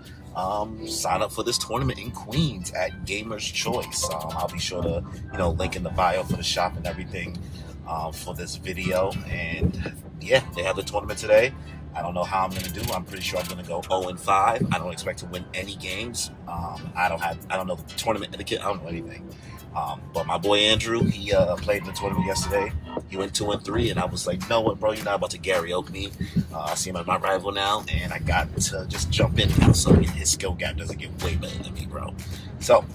sign up for this tournament in Queens at Gamer's Choice. I'll be sure to link in the bio for the shop and everything for this video. And yeah, they have the tournament today. I don't know how I'm gonna do. I'm pretty sure I'm gonna go 0-5. I don't expect to win any games. I don't know the tournament etiquette. I don't know anything. But my boy Andrew, he played in the tournament yesterday. He went 2-3, and I was like, "No, what, bro? You're not about to Gary Oak me. I see him as my rival now, and I got to just jump in now, so his skill gap doesn't get way better than me, bro." So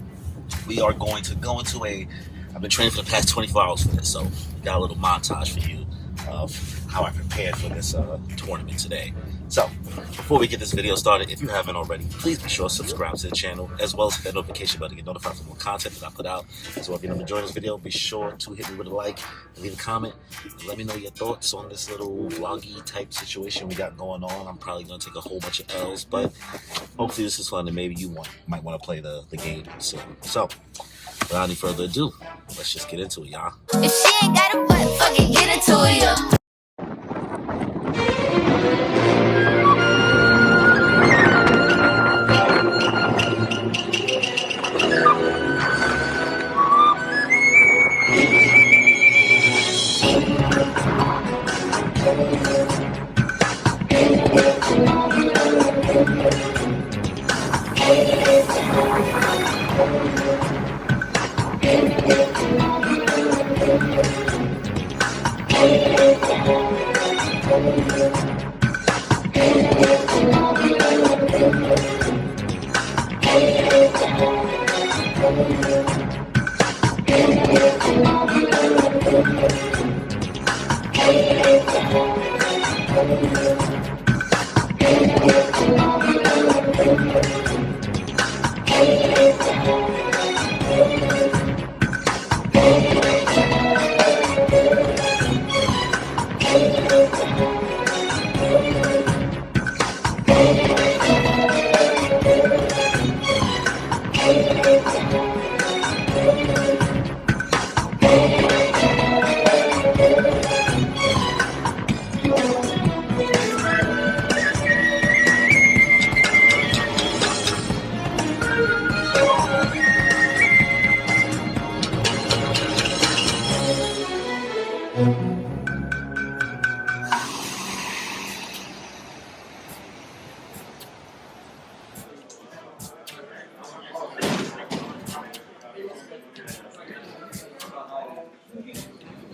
we are going to go into I've been training for the past 24 hours for this, so we got a little montage for you of how I prepared for this tournament today. So, before we get this video started, if you haven't already, please be sure to subscribe to the channel, as well as hit that notification button to get notified for more content that I put out. So if you're enjoying this video, be sure to hit me with a like, and leave a comment, and let me know your thoughts on this little vloggy type situation we got going on. I'm probably going to take a whole bunch of L's, but hopefully this is fun, and maybe you might want to play the game soon. So, Without any further ado, let's just get into it, y'all. If she ain't got a butt, fucking get into it, yo.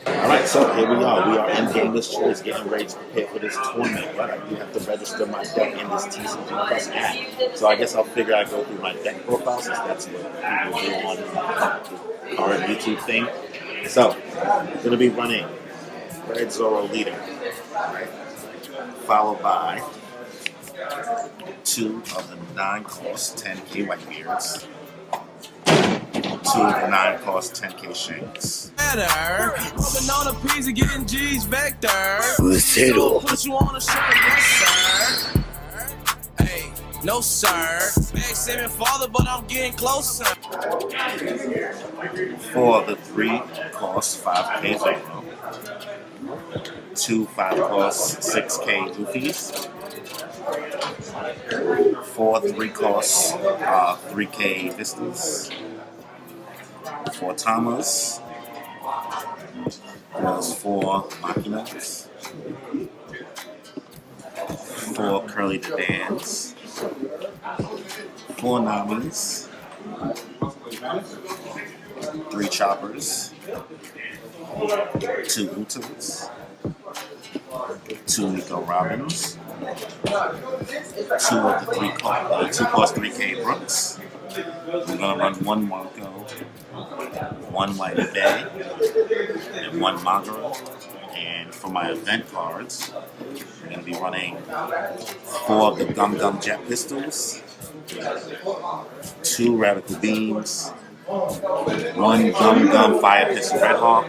Alright, so here we are. We are in Gameless Choice getting ready to prepare for this tournament, but I do have to register my deck in this TCG Plus app. So I guess I'll figure I'd go through my deck profile since that's what people do on the current YouTube thing. So, I'm going to be running Red Zoro Leader, right? Followed by 2 of the 9-cost 10k Whitebeards, 2 of the 9-cost 10k Shanks. Rolling on a piece of getting G's vector. Zero. Put you on a shirt, yes, sir. Hey, no, sir. Ex-7 father, but I'm getting closer. 4 of the 3-cost 5k Zoro, 2 5-cost 6k Goofies, 4 3-cost 3k Vistas, 4 Tamas, plus 4 Machinas, 4 Curly the Dans, 4 Namis, 3 Choppers, 2 Utas, 2 Nico Robbins, 2 of the 2-cost 3k Brooks. We're gonna run 1 Marco, 1 Whitey Bay, and 1 Magara. And for my event cards, I'm gonna be running 4 of the Gum Gum Jet Pistols, 2 Radical Beams, 1 Gum Gum Fire Pistol Red Hawk,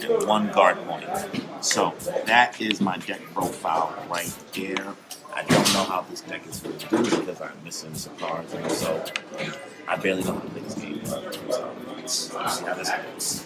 and 1 Guard Point. So that is my deck profile right there. I don't know how this deck is going to do because I'm missing some cards, and so I barely know how to play this game. So let's see how this goes.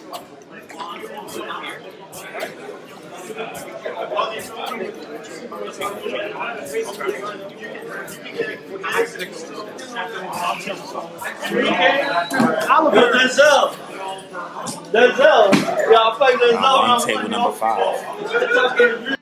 Denzel. Y'all play Denzel. I'm on table number 5.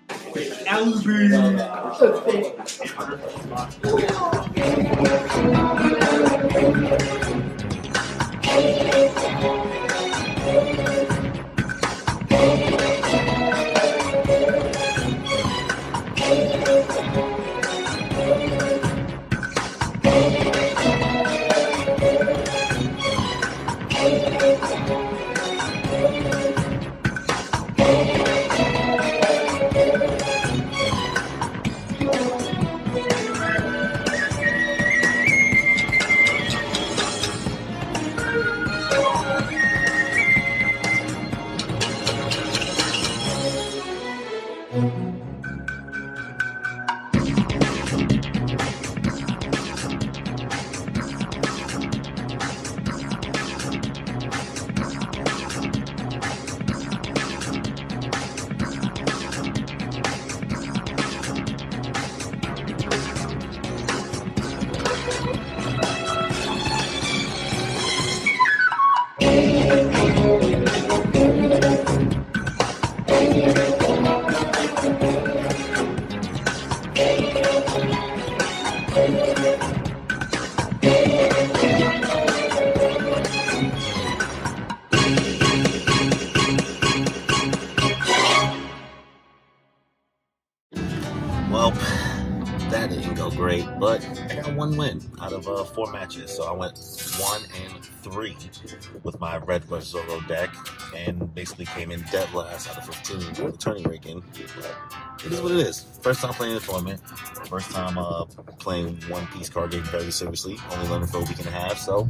Well, that didn't go great, but I got one win out of 4 matches. So I went 1-3 with my Red vs Zorro deck, and basically came in dead last out of 15 on the tourney ranking. But it is what it is. First time playing a tournament, first time playing One Piece card game very seriously. Only learning for a week and a half, so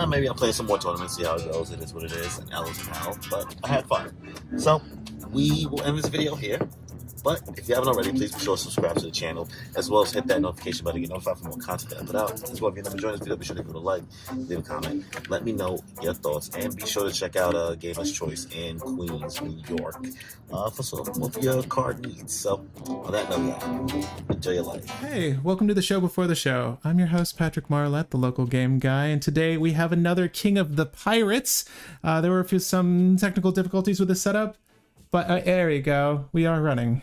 maybe I'll play some more tournaments, see how it goes. It is what it is, and L is an L, but I had fun. So we will end this video here. But if you haven't already, please be sure to subscribe to the channel, as well as hit that notification button to get notified for more content that I put out. As well, if you've never joined this video, be sure to give it a like, leave a comment, let me know your thoughts, and be sure to check out Gamer's Choice in Queens, New York, for some of your card needs. So, on that note, y'all, enjoy your life. Hey, welcome to the show before the show. I'm your host, Patrick Marlette, the local game guy, and today we have another King of the Pirates. There were some technical difficulties with the setup, but there we go. We are running.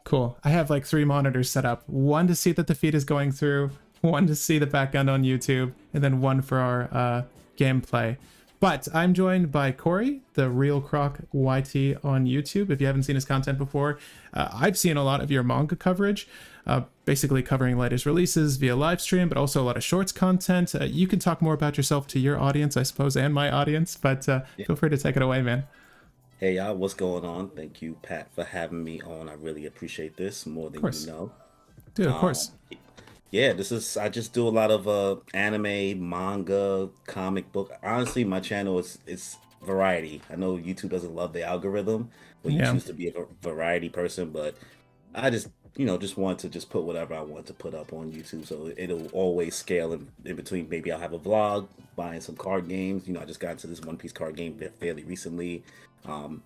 Cool. I have like 3 monitors set up. One to see that the feed is going through, one to see the background on YouTube, and then one for our gameplay. But I'm joined by Cory, the Real Croc YT on YouTube. If you haven't seen his content before, I've seen a lot of your manga coverage, basically covering latest releases via live stream, but also a lot of shorts content. You can talk more about yourself to your audience, I suppose, and my audience, but feel free to take it away, man. Hey y'all, what's going on? Thank you, Pat, for having me on. I really appreciate this more than you know. Dude, of course. Yeah, I just do a lot of anime, manga, comic book. Honestly, my channel is variety. I know YouTube doesn't love the algorithm when you choose to be a variety person, but I just want to just put whatever I want to put up on YouTube, so it'll always scale in between. Maybe I'll have a vlog buying some card games. I just got into this One Piece card game fairly recently.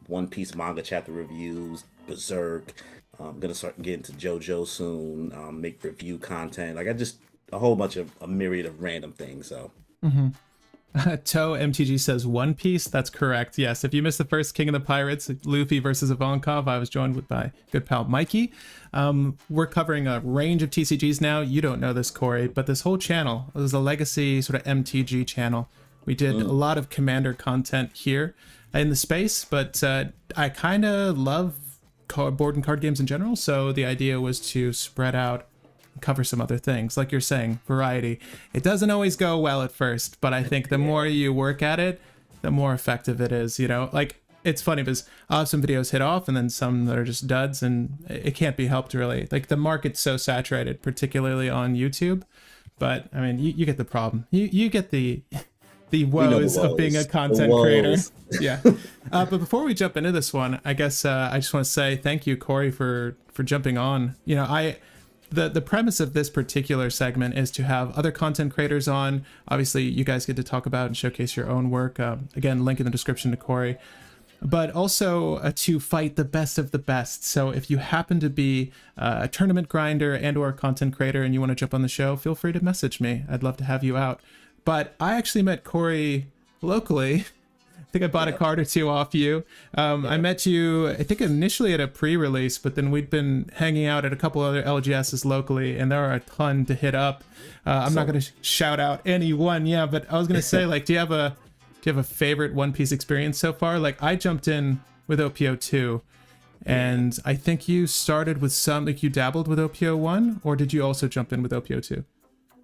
One Piece manga chapter reviews, Berserk. I'm gonna start getting to JoJo soon. Make review content. Like a whole bunch of a myriad of random things. So. Toe MTG says One Piece. That's correct. Yes. If you missed the first King of the Pirates, Luffy versus Ivankov, I was joined by good pal Mikey. We're covering a range of TCGs now. You don't know this, Cory, but this whole channel is a legacy sort of MTG channel. We did a lot of Commander content here in the space, but I kind of love board and card games in general, so the idea was to spread out, cover some other things. Like you're saying, variety. It doesn't always go well at first, but I think the more you work at it, the more effective it is, Like, it's funny because I'll have some videos hit off and then some that are just duds, and it can't be helped, really. Like, the market's so saturated, particularly on YouTube, but, I mean, you get the problem. You get the woes of being a content creator. Yeah. But before we jump into this one, I guess I just want to say thank you, Cory, for jumping on. The premise of this particular segment is to have other content creators on. Obviously, you guys get to talk about and showcase your own work. Again, link in the description to Cory. But also to fight the best of the best. So if you happen to be a tournament grinder and or a content creator and you want to jump on the show, feel free to message me. I'd love to have you out. But I actually met Cory locally. I think I bought a card or two off you. I met you, I think, initially at a pre-release, but then we'd been hanging out at a couple other LGSs locally, and there are a ton to hit up. I'm not going to shout out any one, but I was going to say, like, do you have a favorite One Piece experience so far? Like, I jumped in with OP-02, and I think you started with you dabbled with OP-01, or did you also jump in with OP-02?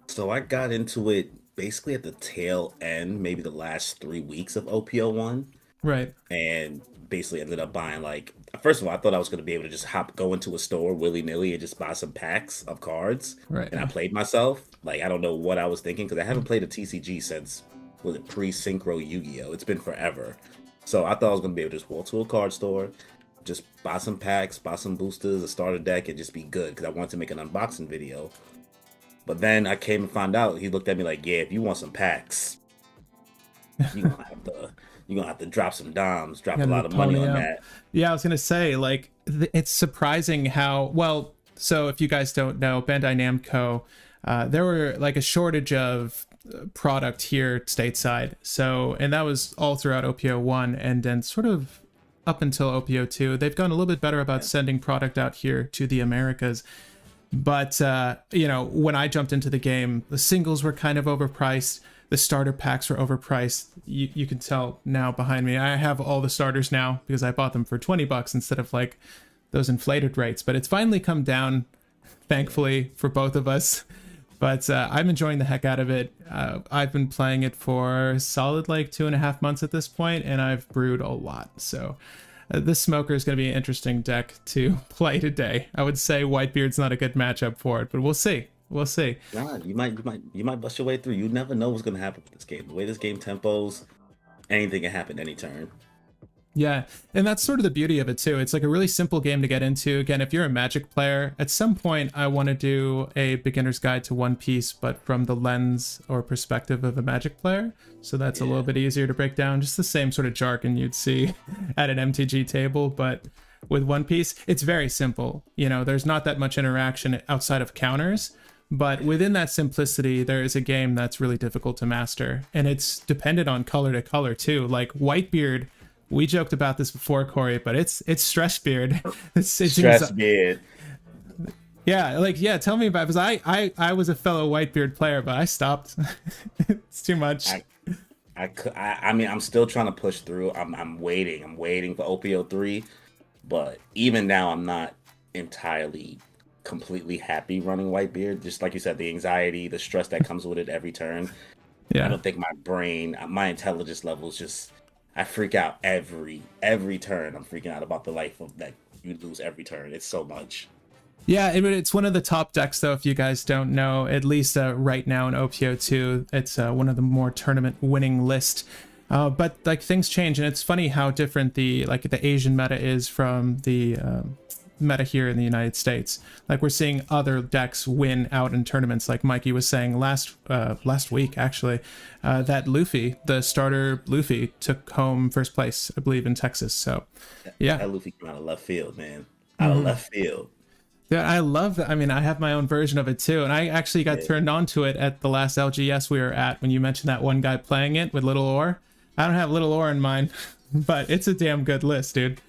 So I got into it basically at the tail end, maybe the last 3 weeks of OP-01. Right. And basically ended up buying, like, first of all, I thought I was going to be able to just go into a store willy-nilly and just buy some packs of cards. Right. And I played myself. Like, I don't know what I was thinking, because I haven't played a TCG since, was it pre-synchro Yu-Gi-Oh? It's been forever. So I thought I was going to be able to just walk to a card store, just buy some packs, buy some boosters, a starter deck, and just be good, because I wanted to make an unboxing video. But then I came and found out, he looked at me like, yeah, if you want some packs, you're gonna have to drop some dimes, drop a lot of money on that. Yeah, I was gonna say, like, it's surprising how so if you guys don't know, Bandai Namco, there were like a shortage of product here stateside. So, and that was all throughout OP-01, and then sort of up until OP-02, they've gone a little bit better about sending product out here to the Americas. But, you know, when I jumped into the game, the singles were kind of overpriced. The starter packs were overpriced. You can tell now behind me. I have all the starters now because I bought them for $20 instead of like those inflated rates. But it's finally come down, thankfully, for both of us. But I'm enjoying the heck out of it. I've been playing it for solid like 2.5 months at this point, and I've brewed a lot. So this Smoker is going to be an interesting deck to play today. I would say Whitebeard's not a good matchup for it, but we'll see. We'll see. Nah, you might bust your way through. You never know what's gonna happen with this game. The way this game tempos, anything can happen any turn. Yeah, and that's sort of the beauty of it too. It's like a really simple game to get into. Again, if you're a Magic player, at some point I want to do a beginner's guide to One Piece, but from the lens or perspective of a Magic player. So that's a little bit easier to break down. Just the same sort of jargon you'd see at an MTG table, but with One Piece, it's very simple. You know, there's not that much interaction outside of counters. But within that simplicity, there is a game that's really difficult to master. And it's dependent on color to color, too. Like Whitebeard, we joked about this before, Cory, but it's Stressbeard. It's Stressbeard. Yeah, tell me about it. Because I was a fellow Whitebeard player, but I stopped. It's too much. I mean, I'm still trying to push through. I'm waiting. I'm waiting for OP-03. But even now, I'm not entirely completely happy running Whitebeard. Just like you said, the anxiety, the stress that comes with it every turn. I don't think my brain, my intelligence levels just, I freak out every turn. I'm freaking out about the life of that you lose every turn. It's so much. Yeah, it's one of the top decks, though, if you guys don't know, at least right now in OP-02. It's one of the more tournament winning list. But like things change, and it's funny how different the Asian meta is from the meta here in the United States. Like we're seeing other decks win out in tournaments, like Mikey was saying last week actually, that Luffy, the starter Luffy, took home first place, I believe, in Texas. So yeah, that Luffy came out of left field, man. Out of left field. Yeah, I love that. I mean, I have my own version of it too, and I actually got turned on to it at the last LGS we were at when you mentioned that one guy playing it with Little Ore. I don't have Little Ore in mine, but it's a damn good list, dude.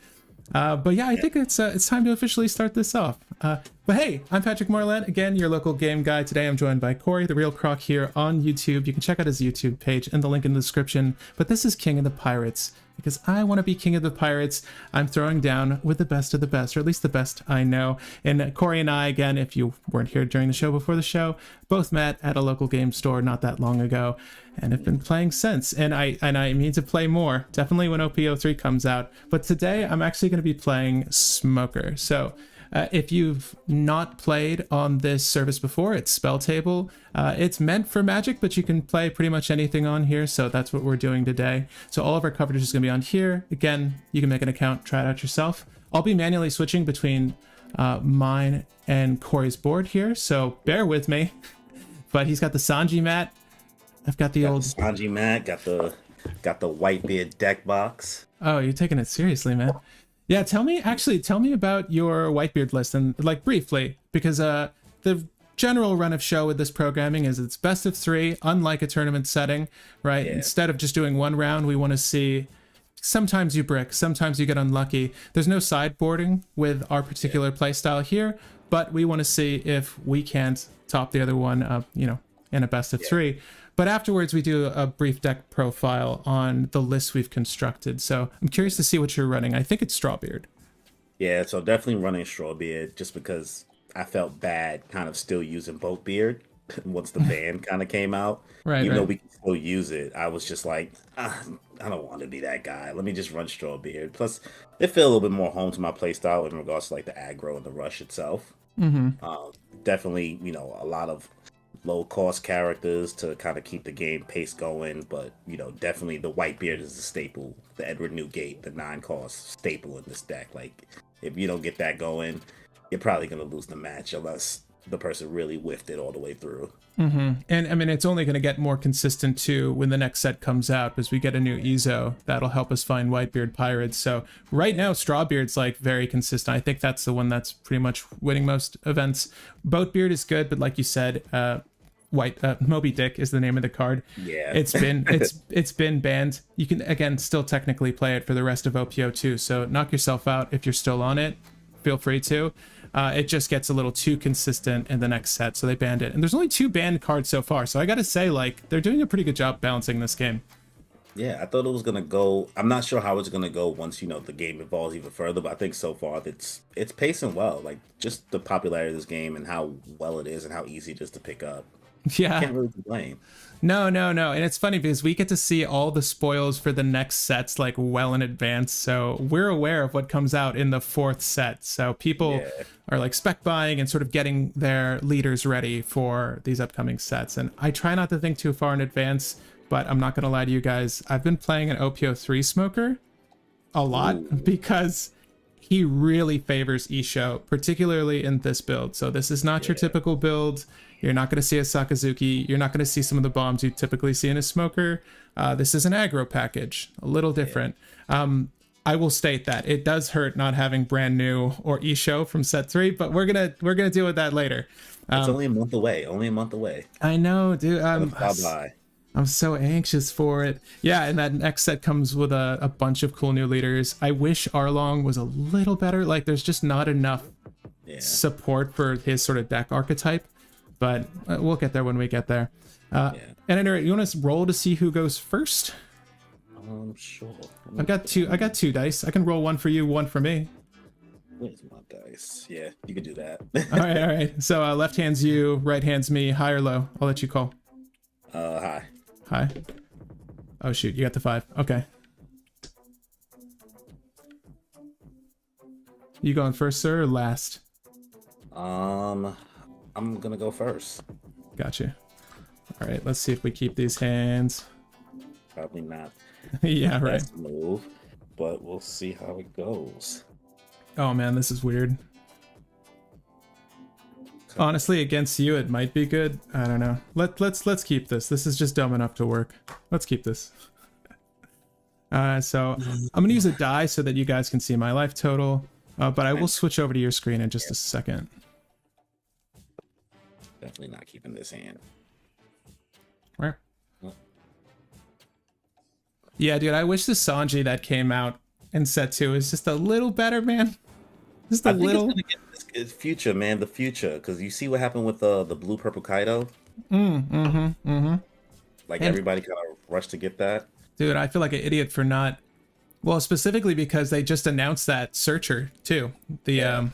But yeah, I think it's time to officially start this off. But hey, I'm Patrick Moreland, again, your local game guy. Today I'm joined by Cory, the Real Croc, here on YouTube. You can check out his YouTube page and the link in the description. But this is King of the Pirates, because I want to be King of the Pirates. I'm throwing down with the best of the best, or at least the best I know. And Cory and I, again, if you weren't here during the show before the show, both met at a local game store not that long ago, and have been playing since. And I mean to play more, definitely when OP-03 comes out. But today I'm actually going to be playing Smoker. So if you've not played on this service before, it's Spell Table. It's meant for Magic, but you can play pretty much anything on here, so that's what we're doing today. So all of our coverage is going to be on here. Again, you can make an account, try it out yourself. I'll be manually switching between mine and Cory's board here, so bear with me. But he's got the Sanji mat. I've got the old Sanji mat. Got the Whitebeard deck box. Oh, you're taking it seriously, man. Yeah, tell me about your Whitebeard list, and like briefly, because the general run of show with this programming is it's best of 3, unlike a tournament setting, right? Yeah. Instead of just doing one round, we want to see sometimes you brick, sometimes you get unlucky. There's no sideboarding with our particular playstyle here, but we want to see if we can't top the other one, in a best of 3. But afterwards, we do a brief deck profile on the list we've constructed. So I'm curious to see what you're running. I think it's Strawbeard. Yeah, so definitely running Strawbeard, just because I felt bad kind of still using Boatbeard once the ban kind of came out. Right, Even though we can still use it, I was just like, I don't want to be that guy. Let me just run Strawbeard. Plus, they feel a little bit more home to my playstyle in regards to like the aggro and the rush itself. Definitely, a lot of low-cost characters to kind of keep the game pace going, but definitely the Whitebeard is the staple. The Edward Newgate, the 9-cost staple in this deck. Like, if you don't get that going, you're probably gonna lose the match unless the person really whiffed it all the way through. And I mean, it's only going to get more consistent too when the next set comes out, because we get a new EZO that'll help us find Whitebeard pirates. So right now, Strawbeard's like very consistent. I think that's the one that's pretty much winning most events. Boatbeard is good, but like you said, Moby Dick is the name of the card. Yeah, it's been banned. You can again still technically play it for the rest of OP-02. So knock yourself out if you're still on it. Feel free to. it just gets a little too consistent in the next set, so they banned it. And there's only 2 banned cards so far, so I gotta say, like, they're doing a pretty good job balancing this game. Yeah, I thought it was gonna go. I'm not sure how it's gonna go once the game evolves even further, but I think so far it's pacing well. Like just the popularity of this game and how well it is and how easy it is to pick up. Yeah. Can't really complain. No. And it's funny because we get to see all the spoils for the next sets like well in advance. So we're aware of what comes out in the 4th set. So people are like spec buying and sort of getting their leaders ready for these upcoming sets. And I try not to think too far in advance, but I'm not going to lie to you guys. I've been playing an OP-03 Smoker a lot because he really favors Isho, particularly in this build. So this is not your typical build. You're not going to see a Sakazuki. You're not going to see some of the bombs you typically see in a Smoker. This is an aggro package, a little different. I will state that it does hurt not having brand new or Isho from set 3, but we're gonna deal with that later. It's only a month away. Only a month away. I know, dude. Bye-bye. I'm so anxious for it. Yeah, and that next set comes with a bunch of cool new leaders. I wish Arlong was a little better. Like, there's just not enough support for his sort of deck archetype. But we'll get there when we get there. And you want to roll to see who goes first? Sure. I got two dice. I can roll one for you, one for me. Where's my dice? Yeah, you can do that. All right. So left hand's you, right hand's me. High or low? I'll let you call. High. High. Oh shoot, you got the 5. Okay. You going first, sir, or last? I'm gonna go first. Gotcha. All right, let's see if we keep these hands. Probably not. Yeah, right. Best move, but we'll see how it goes. Oh man, this is weird. Honestly, against you, it might be good. I don't know. Let's keep this. This is just dumb enough to work. Let's keep this. So I'm gonna use a die so that you guys can see my life total. But I will switch over to your screen in just a second. Definitely not keeping this hand. Where? Yeah, dude, I wish the Sanji that came out in set 2 is just a little better, man. Just a little. It's gonna get this future, man. The future, because you see what happened with the blue purple Kaido. Like everybody kind of rushed to get that. Dude, I feel like an idiot for not. Well, specifically because they just announced that Searcher too. The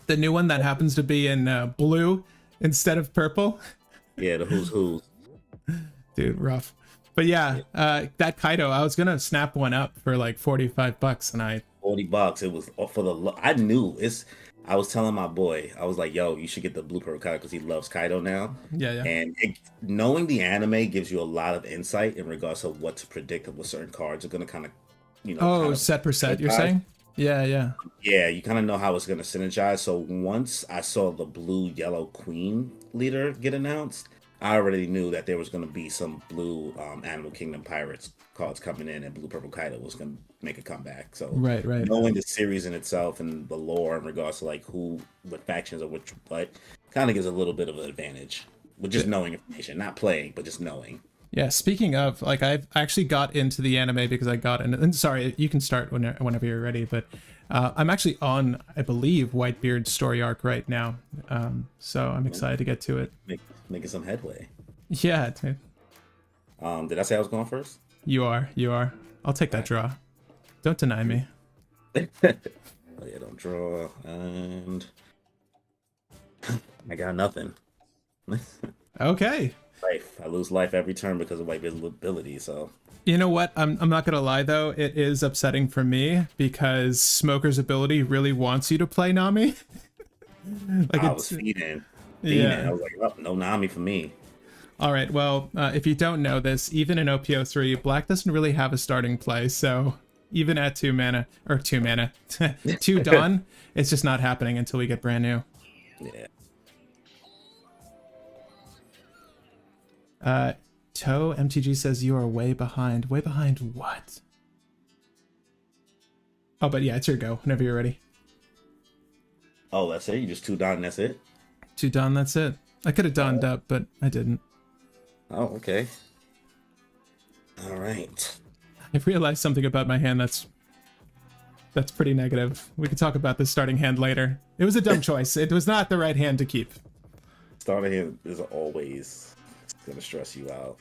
new one that happens to be in blue instead of purple. Yeah, the who's. Dude, rough. But yeah, that Kaido, I was gonna snap one up for like $45, and I. $40. It was for the. I knew it's. I was telling my boy, I was like, "Yo, you should get the blue purple Kaido because he loves Kaido now." Yeah. And knowing the anime gives you a lot of insight in regards to what to predict of what certain cards are going to kind of, kind of set per set, you're saying? Yeah. Yeah, you kind of know how it's going to synergize. So once I saw the blue yellow queen leader get announced, I already knew that there was going to be some blue Animal Kingdom Pirates cards coming in, and blue purple Kaido was going to make a comeback. So right. Knowing the series in itself and the lore in regards to like what factions or which, but kind of gives a little bit of an advantage with just knowing information, not playing, but just knowing. Yeah. Speaking of, like, I've actually got into the anime because I got in. And sorry, you can start whenever you're ready. But I'm actually on, I believe, Whitebeard's story arc right now. So I'm excited to get to it. Making some headway. Yeah, dude. Did I say I was going first? You are. I'll take that draw. Don't deny me. Oh yeah, don't draw. And I got nothing. Okay. Life. I lose life every turn because of Whitebeard's ability, so. You know what? I'm not gonna lie though, it is upsetting for me because Smoker's ability really wants you to play Nami. Like I was feeding. Yeah. I was like, oh, no Nami for me. All right, well, if you don't know this, even in OP-03, Black doesn't really have a starting play, so even at 2 Dawn, it's just not happening until we get brand new. Yeah. Toe MTG says you are way behind. Way behind what? Oh, but yeah, it's your go whenever you're ready. Oh, that's it? You just 2 Dawn and that's it? 2 Dawn, that's it. I could have donned up, but I didn't. Oh, okay. All right. I realized something about my hand that's That's pretty negative. We can talk about this starting hand later. It was a dumb choice. It was not the right hand to keep. Starting hand is always gonna stress you out.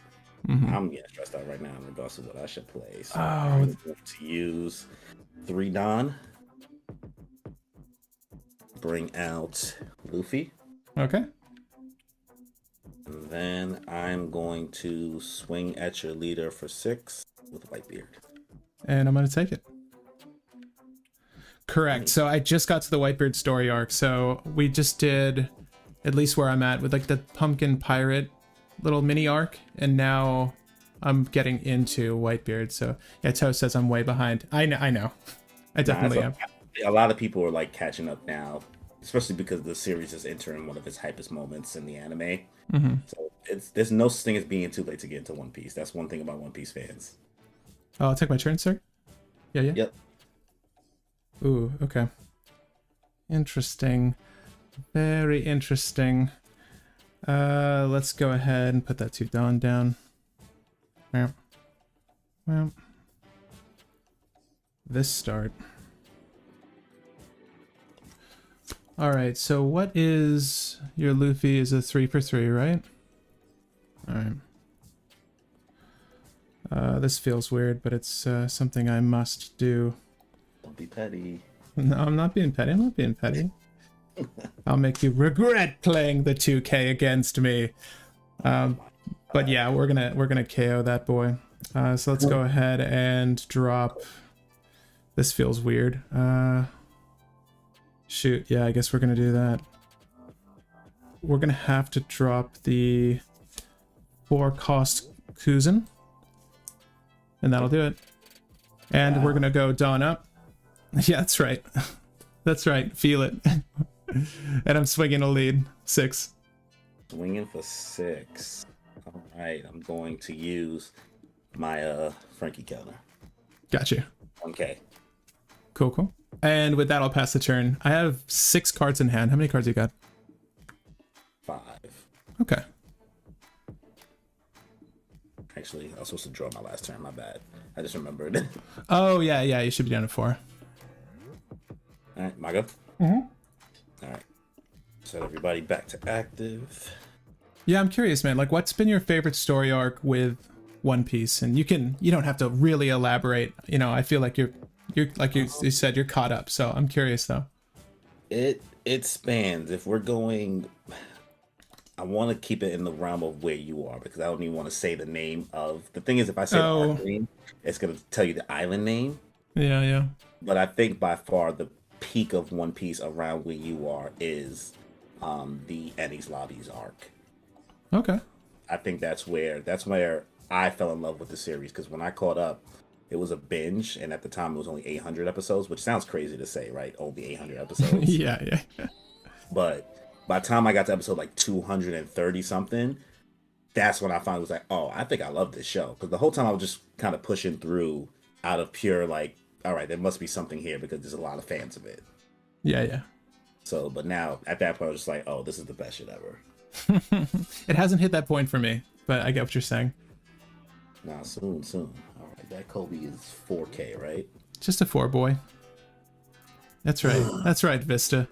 Mm-hmm. I'm getting stressed out right now in regards to what I should play. So Oh. I'm going to use 3 Don. Bring out Luffy. Okay. And then I'm going to swing at your leader for 6 with Whitebeard. And I'm going to take it. Correct. So I just got to the Whitebeard story arc. So we just did, at least where I'm at, with like the Pumpkin Pirate little mini arc. And now I'm getting into Whitebeard. So yeah, Toe says I'm way behind. I know. I definitely am. A lot of people are like catching up now, especially because the series is entering one of its hypest moments in the anime. Mm-hmm. So there's no such thing as being too late to get into One Piece. That's one thing about One Piece fans. Oh, I'll take my turn, sir. Yeah. Yep. Ooh, okay. Interesting. Very interesting. Let's go ahead and put that 2 Dawn down. Well, this start. Alright, so what is your Luffy is a 3 for 3, right? Alright. This feels weird, but it's something I must do. Don't be petty. No, I'm not being petty. I'm not being petty. I'll make you regret playing the 2K against me. But yeah, we're gonna KO that boy. So let's go ahead and drop. This feels weird. Shoot, yeah, I guess we're gonna do that. We're gonna have to drop the 4-cost Kuzan. And that'll do it. And we're gonna go Dawn up. Yeah, that's right. That's right. Feel it. And I'm swinging a lead. 6. Swinging for 6. All right, I'm going to use my Frankie counter. Got you. 1K. Cool. And with that, I'll pass the turn. I have 6 cards in hand. How many cards you got? 5. Okay. Actually, I was supposed to draw my last turn. My bad. I just remembered. Oh, yeah. You should be down to 4. All right, my go. Mm-hmm. All right. Set everybody back to active. Yeah, I'm curious, man. Like, what's been your favorite story arc with One Piece? And you don't have to really elaborate. You know, I feel like you're like you said, you're caught up. So I'm curious, though. It spans. If we're going, I want to keep it in the realm of where you are because I don't even want to say the name of. The thing is, if I say the arc name, it's gonna tell you the island name. Yeah. But I think by far the peak of One Piece around where you are is the Enies Lobbies arc. Okay. I think that's where I fell in love with the series because when I caught up, it was a binge, and at the time it was only 800 episodes, which sounds crazy to say, right? Only 800 episodes. Yeah. But by the time I got to episode like 230 something, that's when I finally was like, oh, I think I love this show. Because the whole time I was just kind of pushing through out of pure like, all right, there must be something here because there's a lot of fans of it. Yeah. So, but now at that point I was just like, oh, this is the best shit ever. It hasn't hit that point for me, but I get what you're saying. Nah, soon. All right, that Kobe is 4K, right? Just a 4 boy. That's right. That's right, Vista.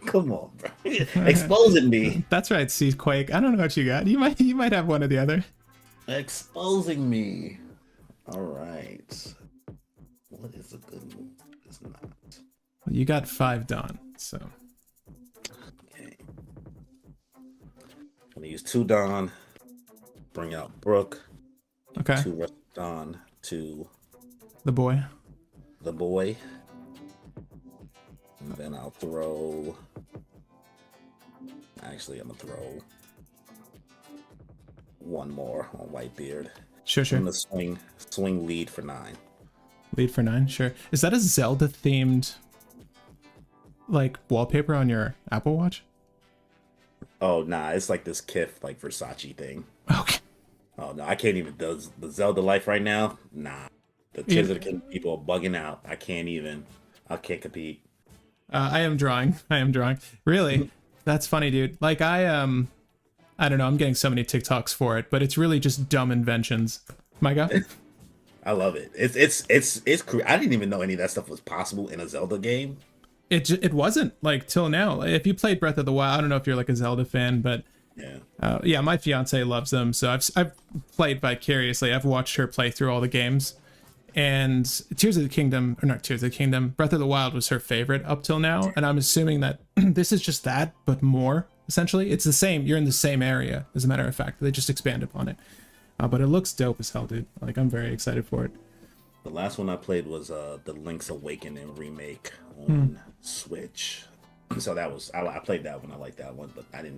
Come on, bro. Exposing me. That's right, Seaquake. I don't know what you got. You might have one or the other. Exposing me. All right. What is a good move? It's not. Well, you got 5 Dawn, so. Okay. I'm gonna use 2 Dawn. Bring out Brooke. Okay. 2 Rest Dawn to The boy. the boy. And then I'll throw. Actually, I'm gonna throw one more on Whitebeard. Sure. I'm gonna swing lead for 9. Lead for 9, sure. Is that a Zelda themed like wallpaper on your Apple Watch? Oh nah, it's like this Kith like Versace thing. Okay. Oh no, I can't even. The Zelda life right now, nah. The Tears of the Kingdom people are bugging out. I can't compete. I am drawing. Really? That's funny, dude. Like I don't know. I'm getting so many TikToks for it, but it's really just dumb inventions. My God. I love it. I didn't even know any of that stuff was possible in a Zelda game. It wasn't like till now. If you played Breath of the Wild, I don't know if you're like a Zelda fan, but yeah, my fiance loves them, so I've played vicariously. I've watched her play through all the games, and Tears of the Kingdom, or not Tears of the Kingdom, Breath of the Wild was her favorite up till now, and I'm assuming that this is just that, but more. Essentially, it's the same. You're in the same area, as a matter of fact. They just expand upon it, but it looks dope as hell, dude. Like I'm very excited for it. The last one I played was the Link's Awakening remake on Switch. So that was I played that one. I liked that one, but I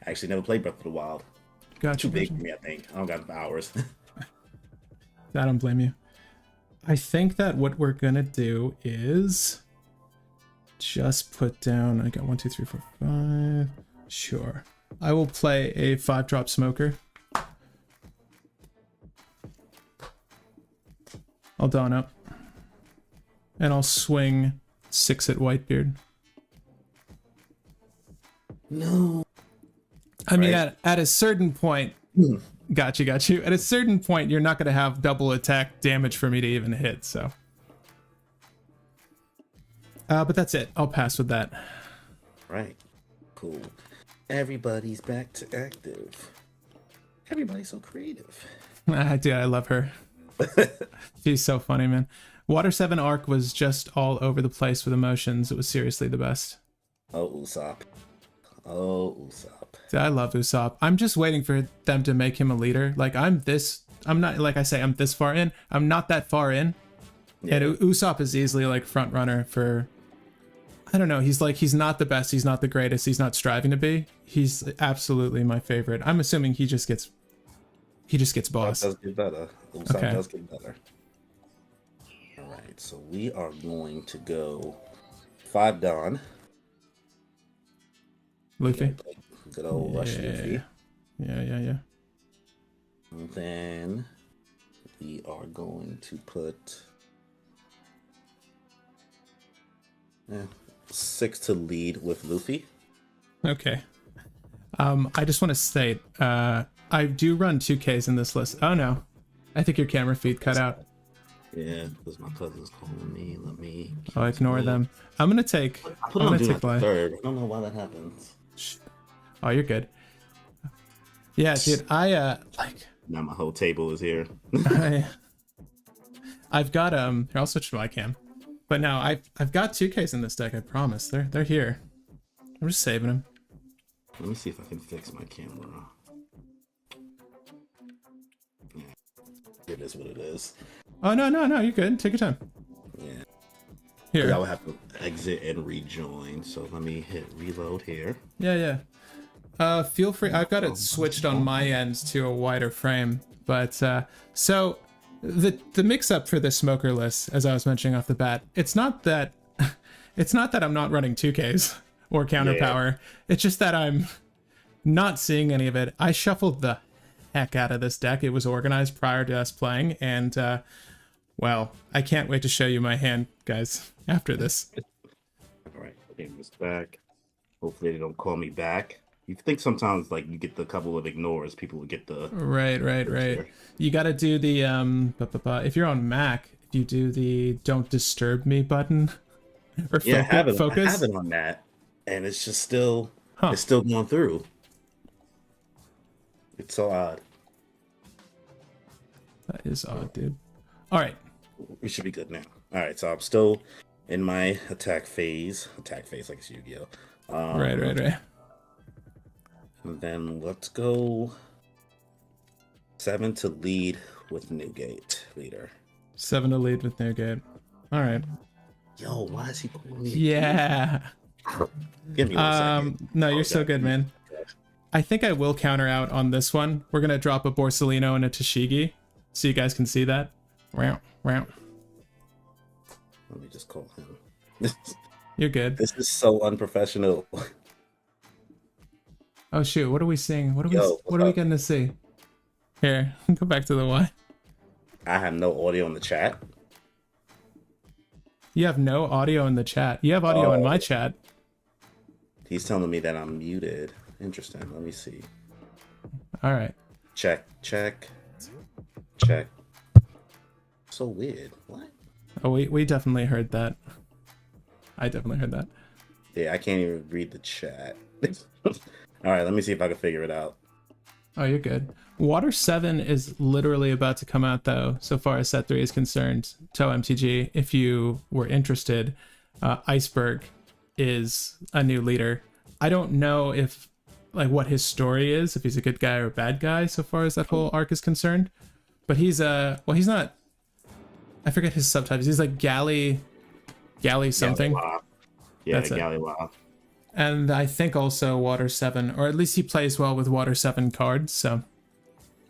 actually never played Breath of the Wild. Gotcha. Too big for me, I think. I don't got hours. I don't blame you. I think that what we're gonna do is just put down. I got 1, 2, 3, 4, 5. Sure. I will play a 5-drop smoker. I'll don up. And I'll swing 6 at Whitebeard. No. I mean, at a certain point, got you. At a certain point, you're not going to have double attack damage for me to even hit, so. But that's it. I'll pass with that. Right. Cool. Everybody's back to active. Everybody's so creative. Dude, I love her. She's so funny, man. Water 7 arc was just all over the place with emotions. It was seriously the best. Oh, Usopp. Oh, Usopp. Dude, I love Usopp. I'm just waiting for them to make him a leader. Like, I'm not, like I say, I'm this far in. I'm not that far in. Yeah. And Usopp is easily, like, front runner for... I don't know. He's not the best. He's not the greatest. He's not striving to be. He's absolutely my favorite. I'm assuming he just gets boss. Does get better. Usopp does get better. All right, so we are going to go 5 Dawn. Luffy. Good old Rush Luffy. Yeah. And then we are going to put 6 to lead with Luffy. Okay. I just want to state, I do run 2Ks in this list. Oh no. I think your camera feed cut out. Yeah, because my cousin's calling me. Let me. Oh, ignore them. I'm gonna take. I put on do not disturb. I don't know why that happens. Oh, you're good. Yeah, dude. I like. Now my whole table is here. I've got Here, I'll switch to my cam. But no, I've got 2Ks in this deck. I promise. They're here. I'm just saving them. Let me see if I can fix my camera. Yeah, it is what it is. Oh no, you're good. Take your time. Yeah. Here. I would have to exit and rejoin. So let me hit reload here. Yeah. Feel free. I've got it switched on my end to a wider frame. But so the mix-up for the smoker list, as I was mentioning off the bat, it's not that I'm not running 2Ks or counter power. It's just that I'm not seeing any of it. I shuffled the heck out of this deck. It was organized prior to us playing, and well, I can't wait to show you my hand, guys, after this. All right, game is back. Hopefully they don't call me back. You think sometimes, like, you get the couple of ignores, people would get the... Right. You gotta do the, if you're on Mac, if you do the don't disturb me button, or focus. I have it on that, and it's just still, it's still going through. It's so odd. That is odd, dude. All right. We should be good now. All right, so I'm still in my attack phase like it's Yu-Gi-Oh. Right. And then let's go 7 to lead with Newgate leader. 7 to lead with Newgate. All right. Yo, why is he calling me? Yeah. Give me 1 second. No, you're so good, man. I think I will counter out on this one. We're gonna drop a Borsalino and a Tashigi, so you guys can see that. Wow. Let me just call him. You're good. This is so unprofessional. Oh shoot! What are we seeing? What are we getting to see? Here, go back to the Y. I have no audio in the chat. You have no audio in the chat. You have audio in my chat. He's telling me that I'm muted. Interesting. Let me see. All right. Check. so weird. What? Oh, we definitely heard that. I definitely heard that. Yeah, I can't even read the chat. All right, let me see if I can figure it out. Oh, you're good. Water 7 is literally about to come out, though, so far as Set 3 is concerned. Toe MTG, if you were interested, Iceberg is a new leader. I don't know if, like, what his story is, if he's a good guy or a bad guy so far as that whole arc is concerned. But he's, well, he's not... I forget his subtitles. He's like Galley something. Yeah, That's it. Galley Wow. And I think also Water 7, or at least he plays well with Water 7 cards, so...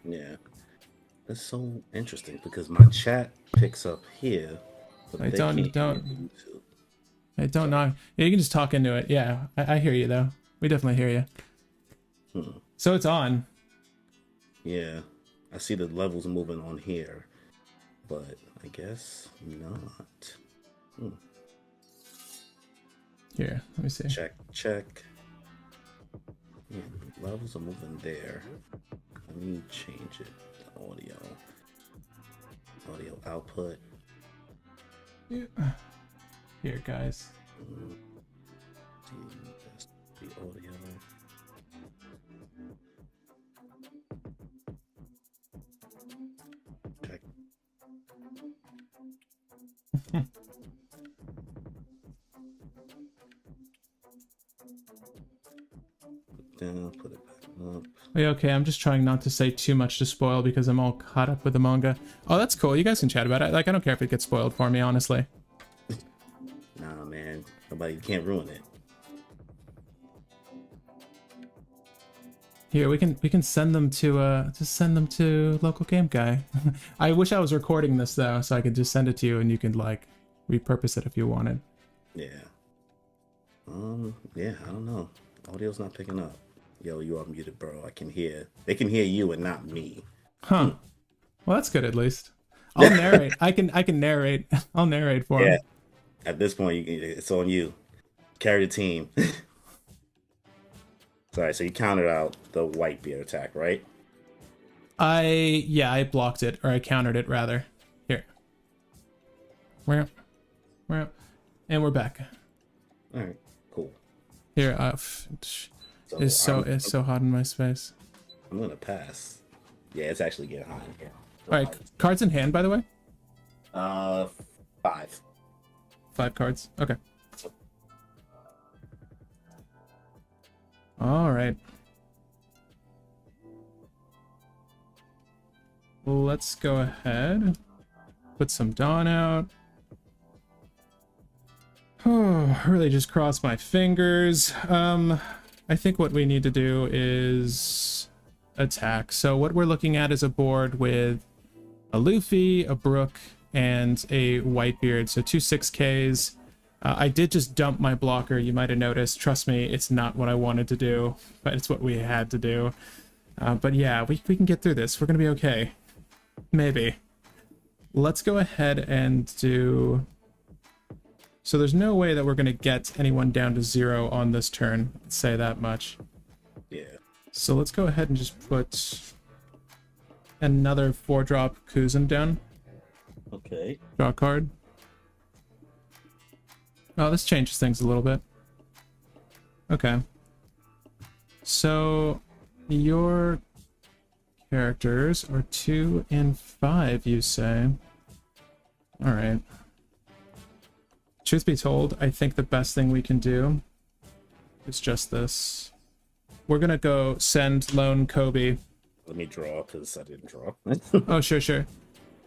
Yeah. That's so interesting because my chat picks up here. But I they don't can't know. Yeah, you can just talk into it. Yeah, I hear you, though. We definitely hear you. So it's on. Yeah. I see the levels moving on here. But I guess not. Here, let me see. Check. Yeah, levels are moving there. Let me change it. The audio output. Yeah. Here, guys. The audio. Check. Down, put it back up. Okay, I'm just trying not to say too much to spoil because I'm all caught up with the manga. Oh, that's cool. You guys can chat about it. Like, I don't care if it gets spoiled for me, honestly. Nah, man. You can't ruin it. Here, we can send them to just send them to local game guy. I wish I was recording this though, so I could just send it to you and you could like repurpose it if you wanted. Yeah. Yeah, I don't know. Audio's not picking up. Yo, you are muted, bro. I can hear. They can hear you and not me. Huh. Well, that's good at least. I'll narrate. I can narrate. I'll narrate for him. At this point, it's on you. Carry the team. Sorry, so you countered out the Whitebeard attack, right? I blocked it, or I countered it rather. Here. Where? And we're back. All right, cool. Here, it's so hot in my space. I'm gonna pass. Yeah, it's actually getting hot in here. All right, cards in hand, by the way. 5. 5 cards. Okay. All right. Let's go ahead. Put some Dawn out. Oh, really just cross my fingers. I think what we need to do is attack. So what we're looking at is a board with a Luffy, a Brook, and a Whitebeard. So 2 6Ks. I did just dump my blocker, you might have noticed. Trust me, it's not what I wanted to do, but it's what we had to do. But yeah, we can get through this. We're gonna be okay. Maybe. Let's go ahead and do... So there's no way that we're gonna get anyone down to 0 on this turn, let's say that much. Yeah. So let's go ahead and just put another 4-drop Kuzan down. Okay. Draw a card. Oh, this changes things a little bit. Okay. So, your characters are 2 and 5, you say? Alright. Truth be told, I think the best thing we can do is just this. We're gonna go send Lone Kobe. Let me draw, because I didn't draw. Oh, sure.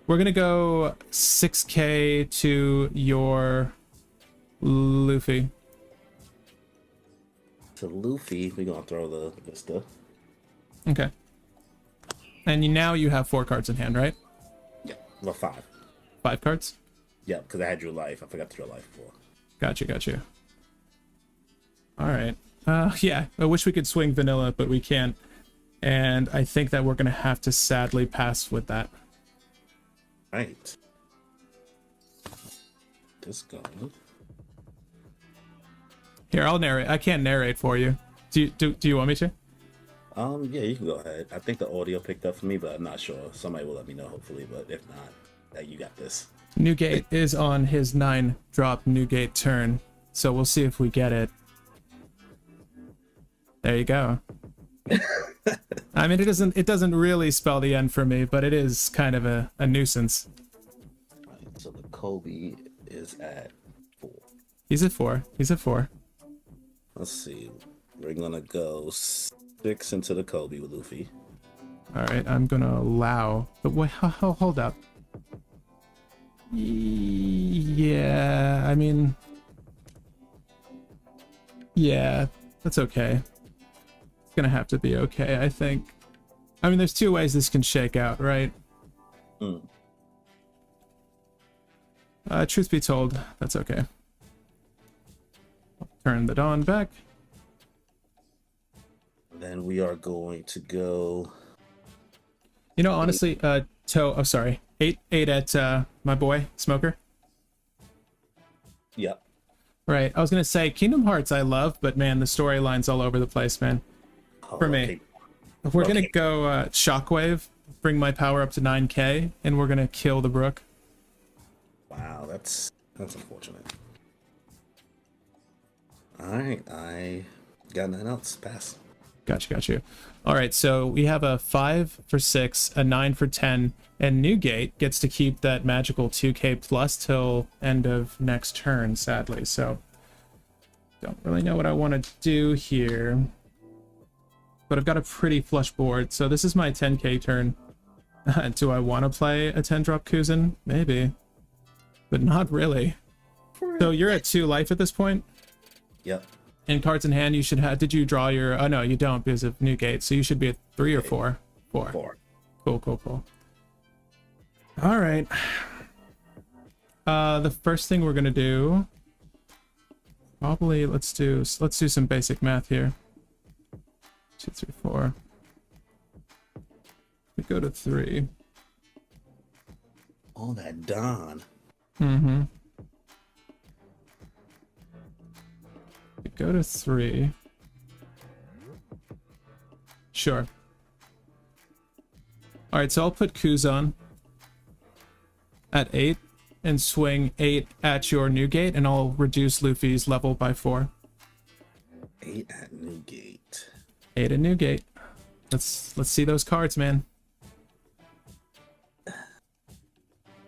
We're gonna go 6K to your... Luffy. To Luffy, we're gonna throw the Vista. Okay. And now you have 4 cards in hand, right? Yeah, well, 5. 5 cards? Yeah, because I had your life. I forgot to draw life before. Gotcha. Alright. Yeah, I wish we could swing vanilla, but we can't. And I think that we're gonna have to sadly pass with that. Right. This going. Here, I'll narrate. I can't narrate for you. Do you want me to? Yeah, you can go ahead. I think the audio picked up for me, but I'm not sure. Somebody will let me know, hopefully, but if not. You got this. Newgate is on his 9-drop Newgate turn, so we'll see if we get it. There you go. I mean, it doesn't really spell the end for me, but it is kind of a nuisance. Right, so the Kobe is at 4. He's at 4. He's at 4. Let's see. We're gonna go 6 into the Kobe with Luffy. All right, I'm gonna allow. But wait, hold up. Yeah, I mean, yeah, that's okay. It's gonna have to be okay, I think. I mean, there's 2 ways this can shake out, right? Truth be told, that's okay. I'll turn the Dawn back. Then we are going to go. You know, honestly, oh, sorry. 8 at my boy, Smoker. Yep. Right. I was going to say, Kingdom Hearts I love, but man, the storyline's all over the place, man. For me. Okay. If we're going to go Shockwave, bring my power up to 9k, and we're going to kill the Brook. Wow, that's unfortunate. Alright, I got nothing else. Pass. Got you. All right, so we have a 5 for 6, a 9 for 10, and Newgate gets to keep that magical 2k plus till end of next turn, sadly. So, don't really know what I want to do here. But I've got a pretty flush board, so this is my 10k turn. Do I want to play a 10-drop Kuzin? Maybe. But not really. So you're at 2 life at this point? Yep. In cards in hand, you should have. Did you draw your? Oh no, you don't because of Newgate. So you should be at 3 or 4. 4. Cool. All right. The first thing we're gonna do, probably let's do some basic math here. 2, 3, 4. We go to 3. All that Dawn. Mm-hmm. We go to 3. Sure. Alright, so I'll put Kuzan at 8 and swing 8 at your Newgate, and I'll reduce Luffy's level by 4. 8 at Newgate. 8 at Newgate. Let's see those cards, man.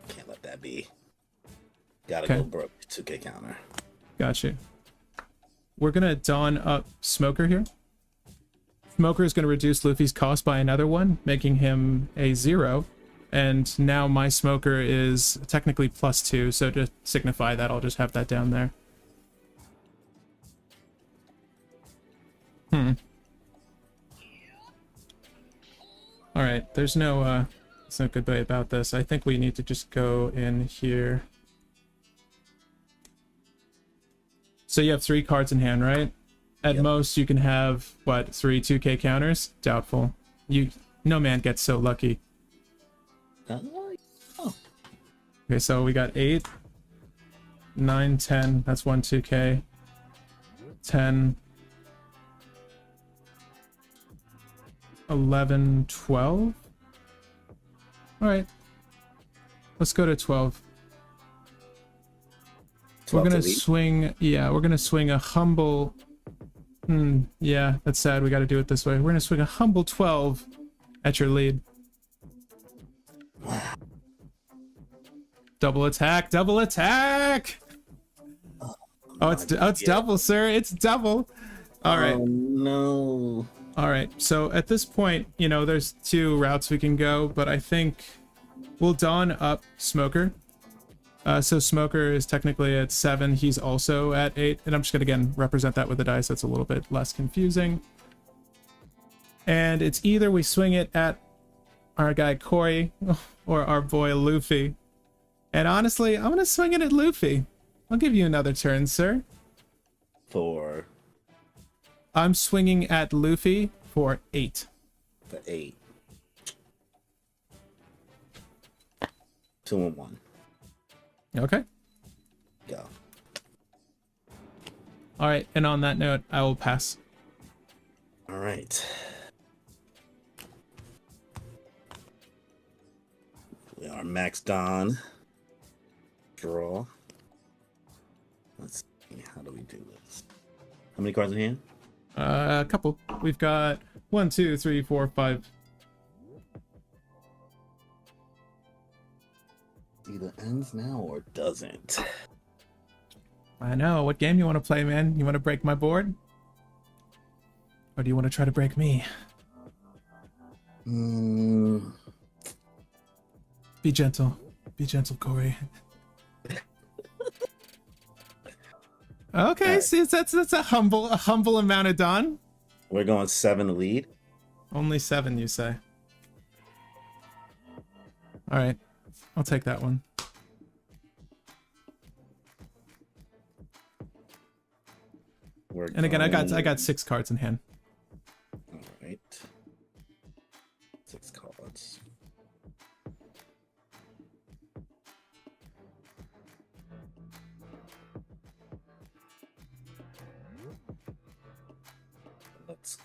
Can't let that be. Gotta Okay. go broke. 2k counter. Got you. We're gonna Dawn up Smoker here. Smoker is gonna reduce Luffy's cost by another 1, making him a 0. And now my Smoker is technically +2, so to signify that, I'll just have that down there. Alright, there's no good way about this. I think we need to just go in here. So you have 3 cards in hand, right? At most, you can have, what, 3 2k counters? Doubtful. No man gets so lucky. Okay, so we got 8, 9, 10. That's 1 2k. 10, 11, 12. Alright. Let's go to 12. We're gonna swing, we're gonna swing a humble. Yeah, that's sad. We gotta do it this way. We're gonna swing a humble 12 at your lead. Double attack! Double attack! Oh, it's double, sir. It's double. All right. Oh no. All right. So at this point, you know, there's 2 routes we can go, but I think we'll Dawn up Smoker. So Smoker is technically at 7. He's also at 8. And I'm just going to, again, represent that with the dice. That's a little bit less confusing. And it's either we swing it at our guy Cory or our boy Luffy. And honestly, I'm going to swing it at Luffy. I'll give you another turn, sir. For I'm swinging at Luffy for 8. the 8. 2 and 1. Okay. Go. All right. And on that note, I will pass. All right. We are maxed on. Draw. Let's see. How do we do this? How many cards in hand? A couple. We've got 1, 2, 3, 4, 5. Either ends now or doesn't. I know. What game you want to play, man? You want to break my board? Or do you want to try to break me? Be gentle. Be gentle, Cory. Okay, see, that's a humble amount of done. We're going 7 lead. Only 7, you say? All right, I'll take that one. And again, I got 6 cards in hand. All right, 6 cards. Let's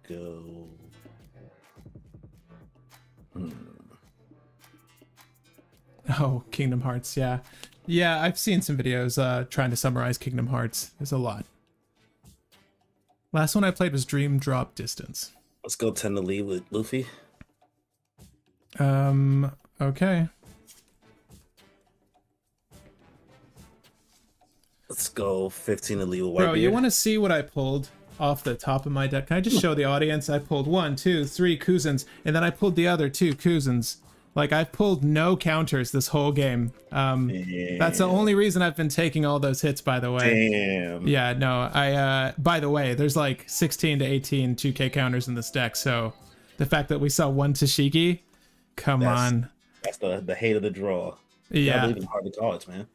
go. Oh, Kingdom Hearts, yeah. Yeah, I've seen some videos trying to summarize Kingdom Hearts. There's a lot. Last one I played was Dream Drop Distance. Let's go 10 to lead with Luffy. Okay. Let's go 15 to lead with Whitebeard. Bro, you want to see what I pulled off the top of my deck? Can I just show the audience? I pulled 1, 2, 3 Kuzins, and then I pulled the other 2 Kuzins. Like, I've pulled no counters this whole game. That's the only reason I've been taking all those hits, by the way. Damn. Yeah, no, by the way, there's like 16 to 18 2K counters in this deck, so the fact that we saw 1 Tashiki, come on. That's the hate of the draw. Yeah. I believe in hard cards, man.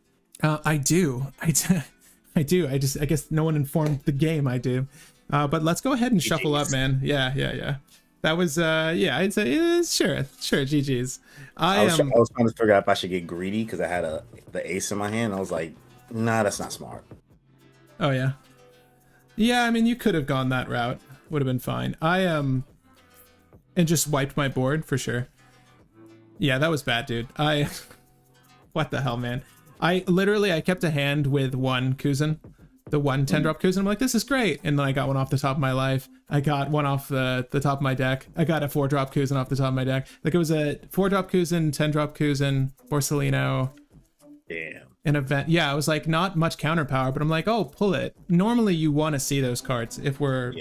I do. I do. I guess no one informed the game. I do. But let's go ahead and shuffle up, man. Yeah. That was, yeah, I'd say, sure, GG's. I was trying to figure out if I should get greedy because I had the ace in my hand. I was like, nah, that's not smart. Oh, yeah. Yeah, I mean, you could have gone that route. Would have been fine. And just wiped my board for sure. Yeah, that was bad, dude. What the hell, man? I kept a hand with 1 Kuzin. The 1 10-drop Kuzin. I'm like, this is great. And then I got one off the top of my life. I got one off the top of my deck. I got a 4-drop Kuzin off the top of my deck. Like, it was a 4-drop Kuzin, 10-drop Kuzin, Borsalino. Damn. An event. Yeah, it was like not much counter power, but I'm like, oh, pull it. Normally you want to see those cards if we're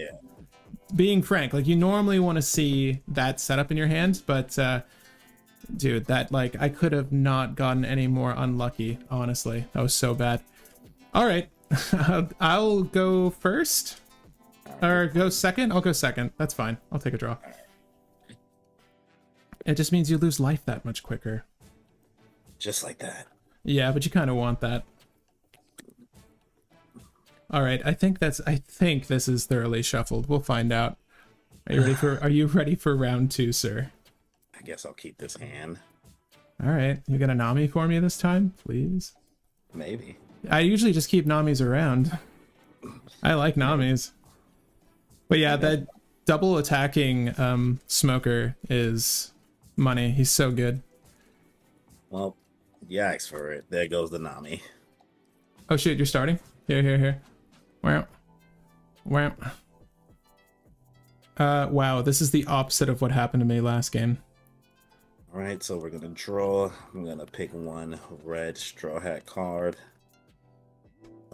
being frank. Like, you normally want to see that setup in your hand, but dude, that, like, I could have not gotten any more unlucky, honestly. That was so bad. All right. I'll go first. Or go second? I'll go second. That's fine. I'll take a draw. It just means you lose life that much quicker. Just like that. Yeah, but you kind of want that. All right, I think this is thoroughly shuffled. We'll find out. Are you ready for round 2, sir? I guess I'll keep this hand. All right, you gonna Nami for me this time, please? Maybe. I usually just keep Namis around. I like Namis. But yeah, that double attacking Smoker is money. He's so good. Well, you asked for it. There goes the Nami. Oh shoot, you're starting? Here. Wow. Wow, this is the opposite of what happened to me last game. Alright, so we're gonna draw. I'm gonna pick 1 red Straw Hat card.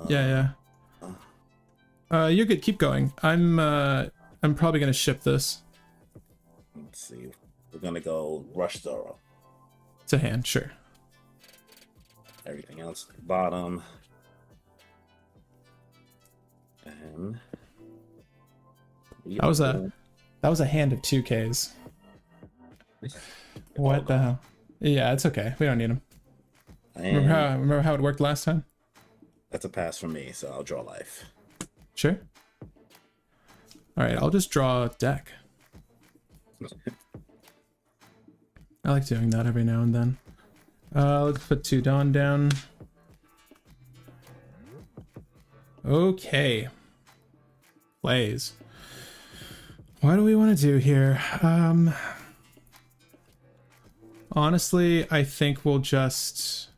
Yeah. You're good. Keep going. I'm probably gonna ship this. Let's see. We're gonna go Rush Zoro. It's a hand, sure. Everything else at the bottom. And that was a hand of 2Ks. What the hell? Yeah, it's okay. We don't need them. Remember how it worked last time? That's a pass from me, so I'll draw life. Sure. All right, I'll just draw a deck. I like doing that every now and then. Let's put 2 Dawn down. Okay. Plays. What do we want to do here? I'll Honestly, I think we'll just...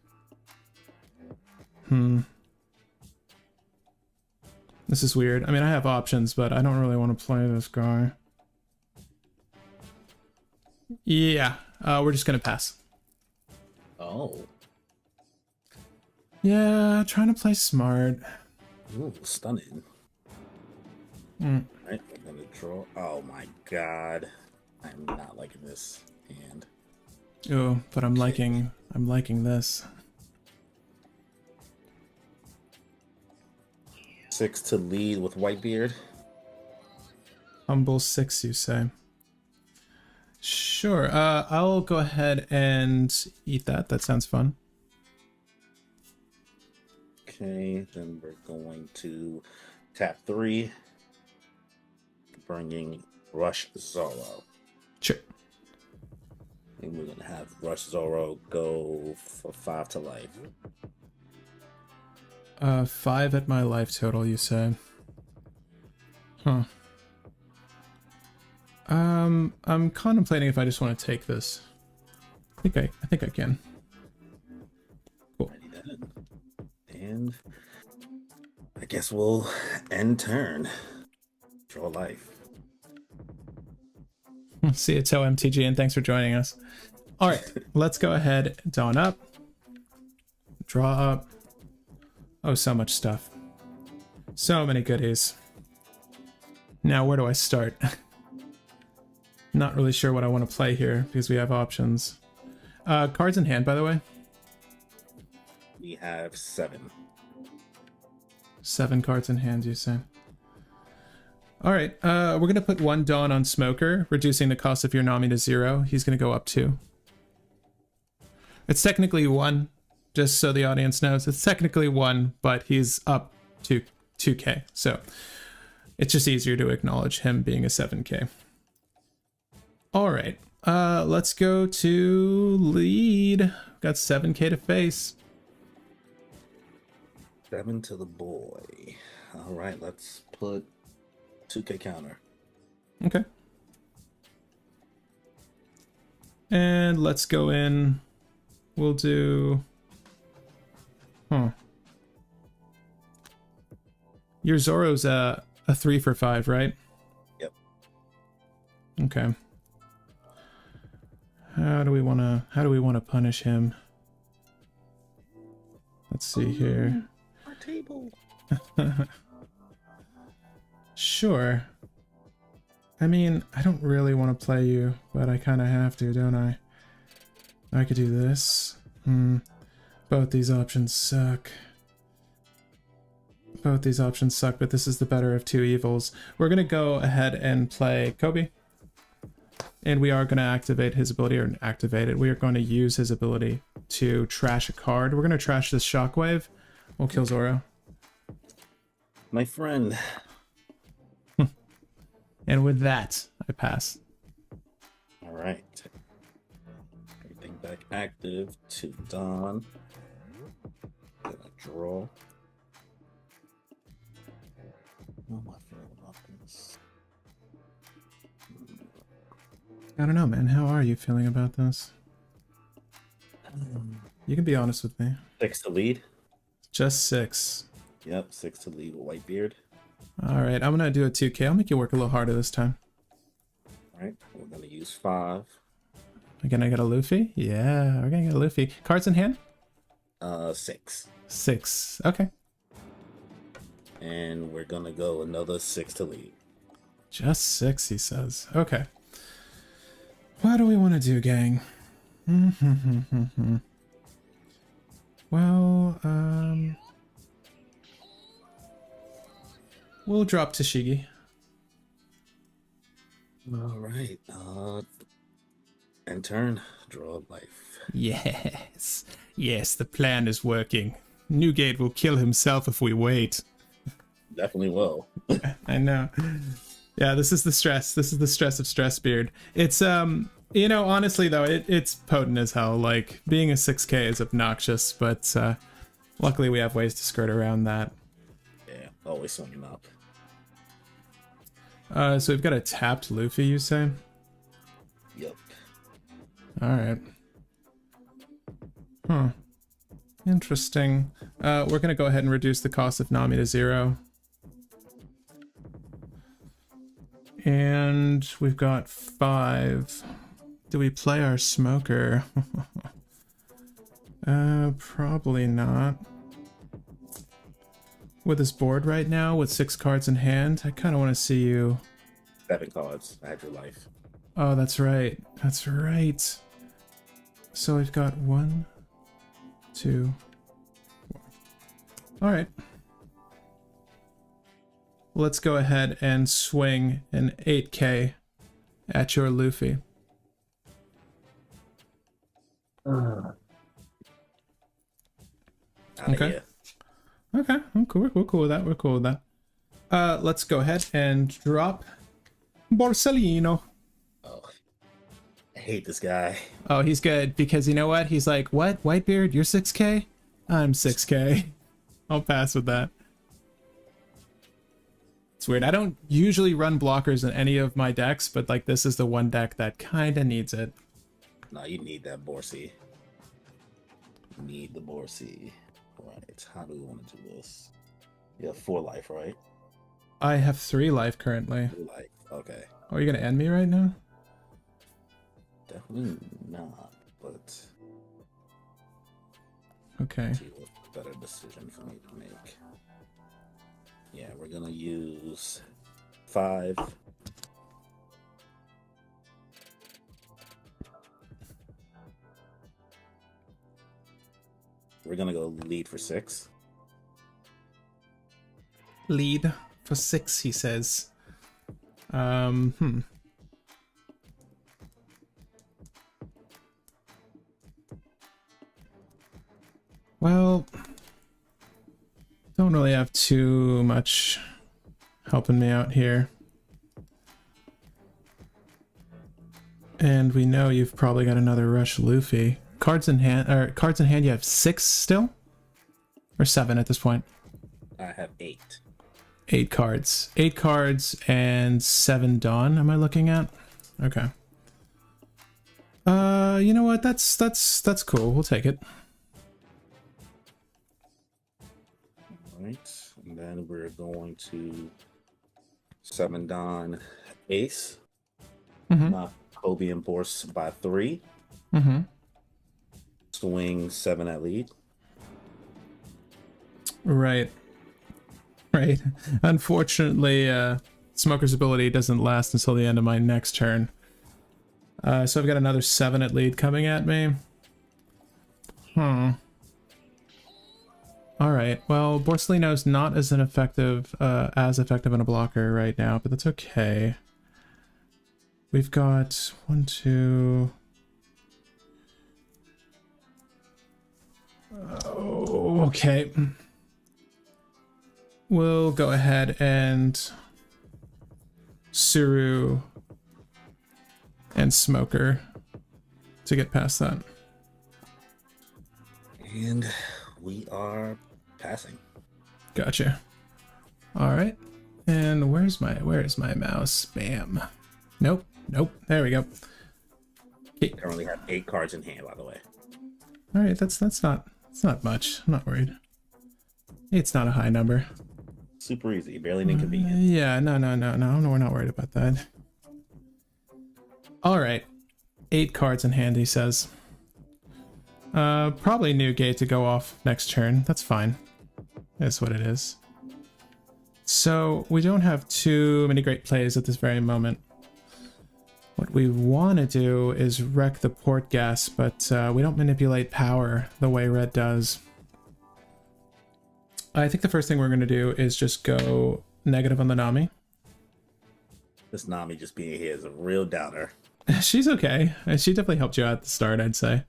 This is weird. I mean, I have options, but I don't really want to play this guy. Yeah, we're just gonna pass. Oh. Yeah, trying to play smart. Ooh, stunning. Mm. Alright, we're gonna draw. Oh my god. I'm not liking this hand. Oh, but I'm liking this. 6 to lead with Whitebeard. Humble 6, you say? Sure. I'll go ahead and eat that. That sounds fun. Okay, then we're going to tap 3, bringing Rush Zorro. Sure. And we're gonna have Rush Zorro go for 5 to life. 5 at my life total, you say? Huh. I'm contemplating if I just want to take this. I think I can. Cool. And I guess we'll end turn. Draw life. See you, Toe MTG, and thanks for joining us. All right, let's go ahead. Dawn up. Draw up. Oh, so much stuff. So many goodies. Now, where do I start? Not really sure what I want to play here because we have options. Cards in hand, by the way. We have 7. 7 cards in hand, you say? All right, we're going to put 1 Dawn on Smoker, reducing the cost of your Nami to 0. He's going to go up 2. It's technically 1, just so the audience knows. It's technically 1, but he's up to 2k. So it's just easier to acknowledge him being a 7k. All right, let's go to lead. Got 7k to face. 7 to the boy. All right, let's put 2k counter. Okay. And let's go in. We'll do... Huh. Your Zoro's a 3 for 5, right? Yep. Okay. How do we wanna punish him? Let's see here. Our table. Sure. I mean, I don't really want to play you, but I kind of have to, don't I? I could do this. Both these options suck. Both these options suck, but this is the better of 2 evils. We're going to go ahead and play Kobe. And we are going to activate his ability, or activate it. We are going to use his ability to trash a card. We're going to trash this Shockwave. We'll kill Zoro. My friend. And with that, I pass. All right. Everything back active to Dawn. Gonna draw. Oh, my favorite options. I don't know, man. How are you feeling about this? You can be honest with me. 6 to lead. Just 6. Yep, 6 to lead with Whitebeard. All right, I'm gonna do a 2k. I'll make you work a little harder this time. All right, we're gonna use 5. Again, I got a Luffy. Yeah, we're gonna get a Luffy. Cards in hand. 6. 6. Okay. And we're gonna go another 6 to lead. Just 6, he says. Okay. What do we want to do, gang? Well, we'll drop Tashigi. All right. And turn. Draw life. Yes. Yes, the plan is working. Newgate will kill himself if we wait. Definitely will. I know. Yeah, this is the stress. This is the stress of Stressbeard. It's, you know, honestly, though, it's potent as hell. Like, being a 6k is obnoxious, but luckily we have ways to skirt around that. Yeah, always swinging up. So we've got a tapped Luffy, you say? Yep. Alright. Huh. Interesting. We're gonna go ahead and reduce the cost of Nami to 0. And we've got 5. Do we play our smoker? Probably not. With this board right now, with 6 cards in hand, I kind of want to see you... 7 cards. I had your life. Oh, that's right. That's right. So we've got 1, 2, 4. All right. Let's go ahead and swing an 8K at your Luffy. Okay. Okay, I'm cool. We're cool with that. We're cool with that. Let's go ahead and drop Borsellino. Oh, I hate this guy. Oh, he's good because you know what? He's like, what? Whitebeard, you're 6K? I'm 6K. I'll pass with that. It's weird. I don't usually run blockers in any of my decks, but like this is the one deck that kind of needs it. No, you need that Borsey. You need the Borsey. Right. How do we want to do this? You have 4 life, right? I have 3 life currently. 3 life. Okay. Oh, are you gonna end me right now? Definitely not, but Okay. see what's a better decision for me to make. Yeah, we're gonna use 5. We're gonna go lead for 6. Lead for 6, he says. Well, don't really have too much helping me out here. And we know you've probably got another Rush Luffy. Cards in hand, you have 6 still? Or 7 at this point? I have 8. 8 cards. 8 cards and 7 Dawn, am I looking at? Okay. You know what? That's cool. We'll take it. Alright. And then we're going to summon Don Ace. Knock Kobe and Borse by 3. Swing 7 at lead. Right. Right. Unfortunately, Smoker's ability doesn't last until the end of my next turn. So I've got another 7 at lead coming at me. Alright, well, Borsellino's not as effective in a blocker right now, but that's okay. We've got 1, 2... Oh, okay. We'll go ahead and Suru and Smoker to get past that. And we are passing. Gotcha. All right. And where's my mouse? Bam. Nope. There we go. I currently have 8 cards in hand, by the way. All right. That's not much. I'm not worried. It's not a high number. Super easy, barely an inconvenience. Yeah. No. We're not worried about that. All right. 8 cards in hand, he says. Probably new gate to go off next turn. That's fine. That's what it is. So we don't have too many great plays at this very moment. What we want to do is wreck the port gas, but we don't manipulate power the way red does. I think the first thing we're going to do is just go negative on the Nami. This Nami just being here is a real doubter. She's okay. She definitely helped you out at the start, I'd say.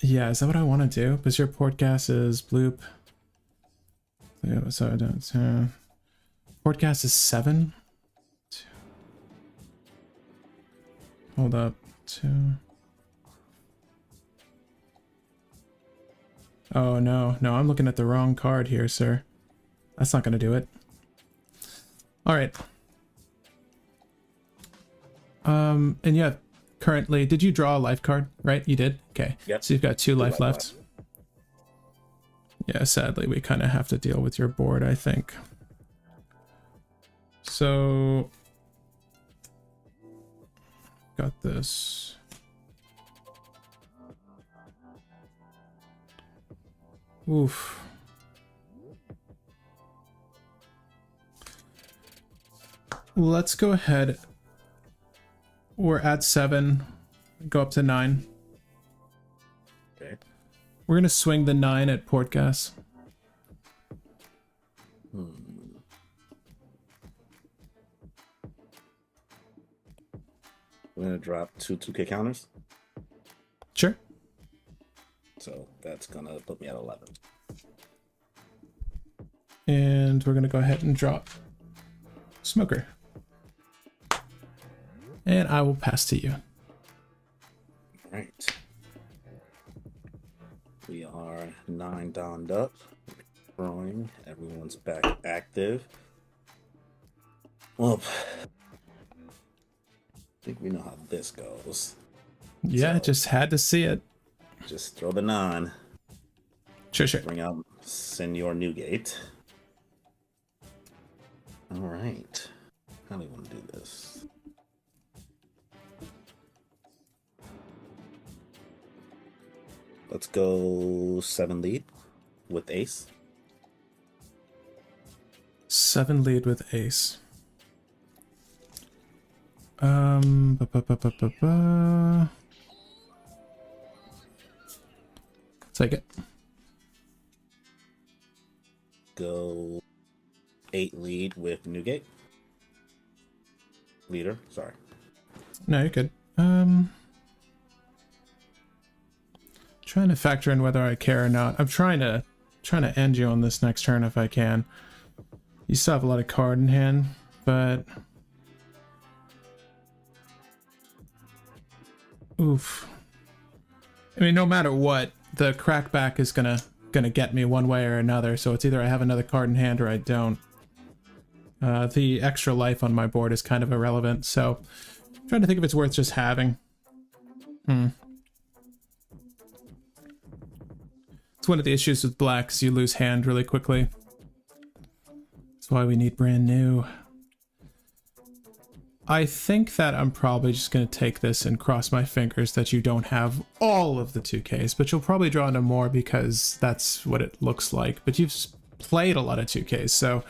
Yeah, is that what I want to do? Because your port gas is bloop. Yeah, so I don't. Port gas is 7. 2. Hold up. 2. Oh no, I'm looking at the wrong card here, sir. That's not gonna do it. All right. And yeah, currently, did you draw a life card, right? You did? Okay. Yep. So you've got two life life left. left. Yeah, sadly, we kind of have to deal with your board, I think. So, got this. Oof. Let's go ahead. We're at 7. Go up to 9. Okay. We're gonna swing the 9 at port gas. We're gonna drop 2 2K counters. Sure. So that's gonna put me at 11. And we're gonna go ahead and drop Smoker. And I will pass to you. Right. We are 9 donned up. Throwing. Everyone's back active. Well, I think we know how this goes. Yeah, So- just had to see it. Just throw the 9. Sure, sure. Bring out Senor Newgate. Alright. How do we want to do this? Let's go 7 lead with ace. 7 lead with ace. Take it. Go 8 lead with Newgate. Leader, sorry. No, you're good. Trying to factor in whether I care or not. I'm trying to end you on this next turn if I can. You still have a lot of card in hand, but oof. I mean, no matter what, the crackback is gonna get me one way or another. So it's either I have another card in hand or I don't. The extra life on my board is kind of irrelevant. So I'm trying to think if it's worth just having. It's one of the issues with blacks. You lose hand really quickly. That's why we need brand new. I think that I'm probably just going to take this and cross my fingers that you don't have all of the 2Ks, but you'll probably draw into more because that's what it looks like. But you've played a lot of 2Ks, so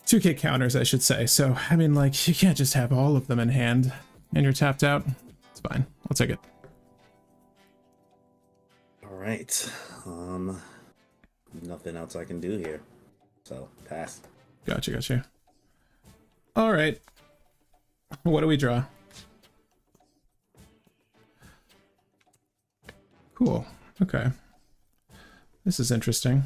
2K counters, I should say. So, I mean, like, you can't just have all of them in hand and you're tapped out. It's fine. I'll take it. Alright. Nothing else I can do here. So, pass. Gotcha. All right. What do we draw? Cool. Okay. This is interesting.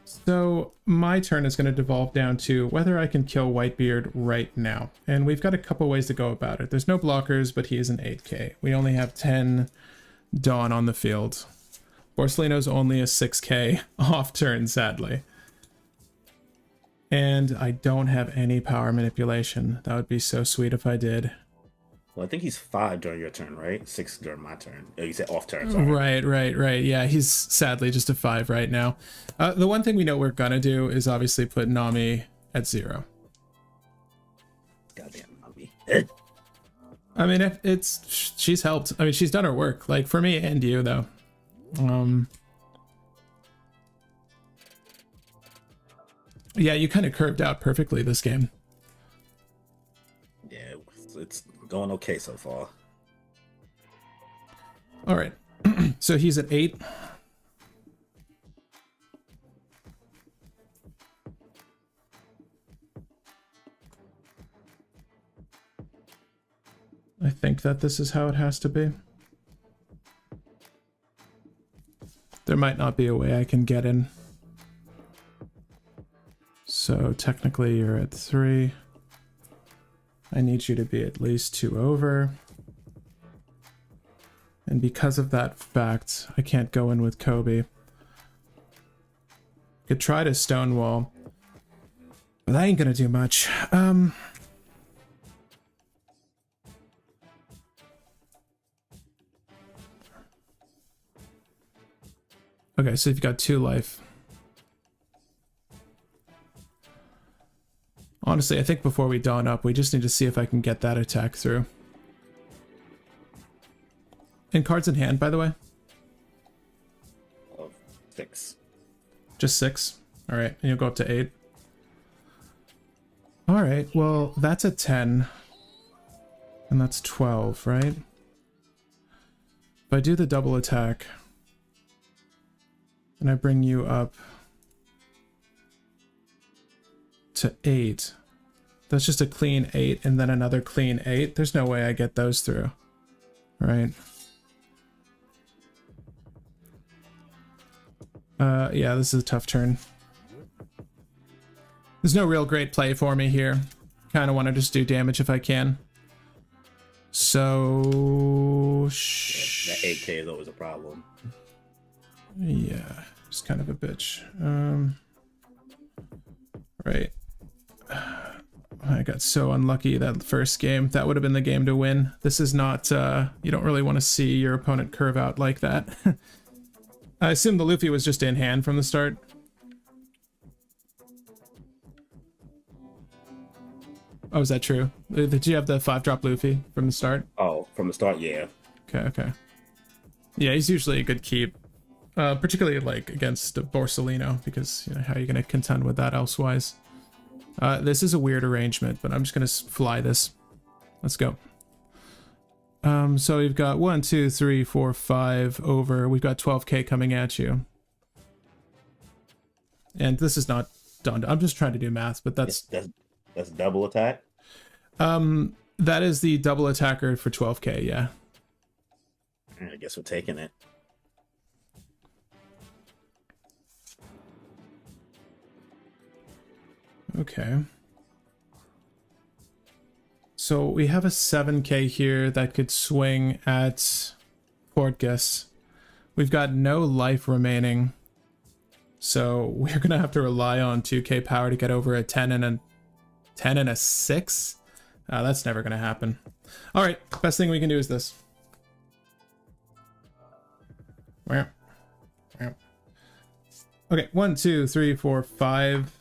So my turn is going to devolve down to whether I can kill Whitebeard right now. And we've got a couple ways to go about it. There's no blockers, but he is an 8K. We only have 10 Dawn on the field. Borsellino's only a 6K off turn, sadly. And I don't have any power manipulation. That would be so sweet if I did. Well, I think he's 5 during your turn, right? 6 during my turn. Oh, you said off turn, sorry. Right. Yeah, he's sadly just a 5 right now. The one thing we know we're gonna do is obviously put Nami at 0. Goddamn Nami. I mean, if she's helped. I mean, she's done her work. Like, for me and you, though. Yeah, you kind of curved out perfectly this game. Yeah, it's going okay so far. All right. So he's at 8. I think that this is how it has to be. There might not be a way I can get in. So technically you're at 3. I need you to be at least 2 over. And because of that fact, I can't go in with Kobe. Could try to stonewall, but that ain't gonna do much. Okay, so you've got 2 life. Honestly, I think before we dawn up, we just need to see if I can get that attack through. And cards in hand, by the way? 6. Just 6? Alright, and you'll go up to 8. Alright, well, that's a 10. And that's 12, right? If I do the double attack, and I bring you up to 8, that's just a clean 8 and then another clean 8. There's no way I get those through, right? Yeah, this is a tough turn. There's no real great play for me here. Kind of want to just do damage if I can. So... That 8k is always a problem. Yeah, it's kind of a bitch. Right. I got so unlucky that first game. That would have been the game to win. This is not, you don't really want to see your opponent curve out like that. I assume the Luffy was just in hand from the start. Oh, is that true? Did you have the 5-drop Luffy from the start? Oh, from the start, yeah. Okay. Yeah, he's usually a good keep. Particularly like against Borsalino, because you know, how are you going to contend with that elsewise? This is a weird arrangement, but I'm just going to fly this. Let's go. So we've got 1, 2, 3, 4, 5 over. We've got 12k coming at you. And this is not done. I'm just trying to do math, but that's double attack. That is the double attacker for 12k, yeah. I guess we're taking it. Okay. So we have a 7k here that could swing at Portgas. We've got no life remaining. So we're going to have to rely on 2k power to get over a 10 and a 6. That's never going to happen. All right, best thing we can do is this. Okay, 1, 2, 3, 4, 5.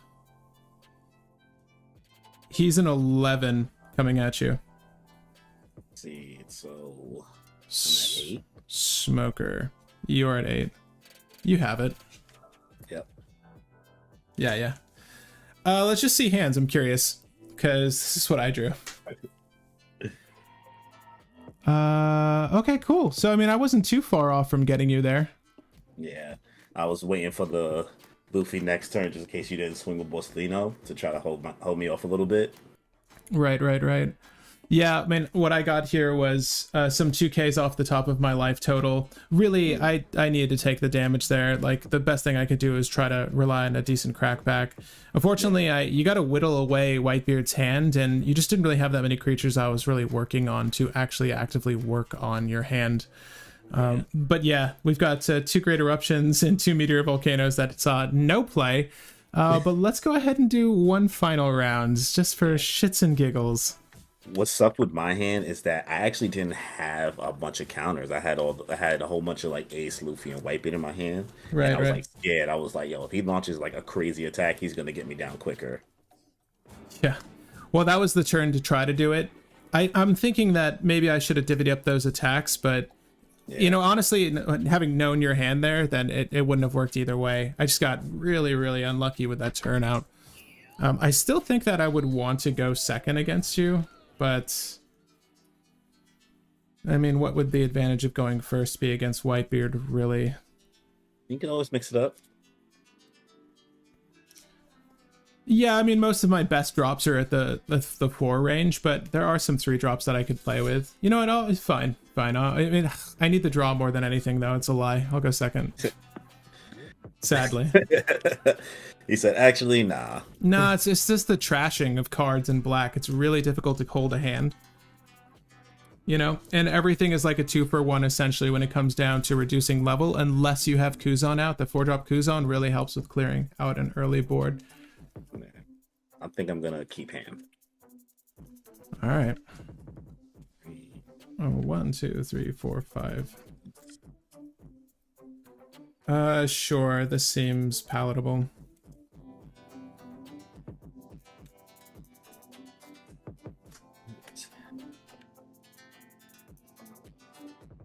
He's an 11 coming at you. Let's see, so I'm at 8. Smoker, you're at 8. You have it. Yep. Yeah. Let's just see hands. I'm curious, because this is what I drew. Okay, cool. So, I mean, I wasn't too far off from getting you there. Yeah, I was waiting for the Luffy next turn just in case you didn't swing with Borsalino to try to hold me off a little bit. Right. Yeah, I mean, what I got here was some 2Ks off the top of my life total. Really, I needed to take the damage there. Like, the best thing I could do is try to rely on a decent crackback. Unfortunately, you got to whittle away Whitebeard's hand, and you just didn't really have that many creatures I was really working on to actually actively work on your hand. But yeah, we've got 2 Great Eruptions and 2 Meteor Volcanoes that saw no play. But let's go ahead and do one final round, just for shits and giggles. What sucked with my hand is that I actually didn't have a bunch of counters. I had a whole bunch of like Ace, Luffy, and Whitebeard in my hand. Right, and I was right. like scared. I was like, yo, if he launches like a crazy attack, he's gonna get me down quicker. Yeah. Well, that was the turn to try to do it. I'm thinking that maybe I should have divvied up those attacks, but you know, honestly, having known your hand there, then it wouldn't have worked either way. I just got really, really unlucky with that turnout. I still think that I would want to go second against you, but I mean, what would the advantage of going first be against Whitebeard, really? You can always mix it up. Yeah, I mean, most of my best drops are at the 4 range, but there are some 3 drops that I could play with. You know what? It's fine. I mean, I need the draw more than anything, though. It's a lie. I'll go second. Sadly. He said, actually, nah. Nah, it's just the trashing of cards in black. It's really difficult to hold a hand. You know? And everything is like a 2-for-1, essentially, when it comes down to reducing level, unless you have Kuzan out. The 4-drop Kuzan really helps with clearing out an early board. I think I'm gonna keep hand. All right. Oh, 1, 2, 3, 4, 5. Sure. This seems palatable.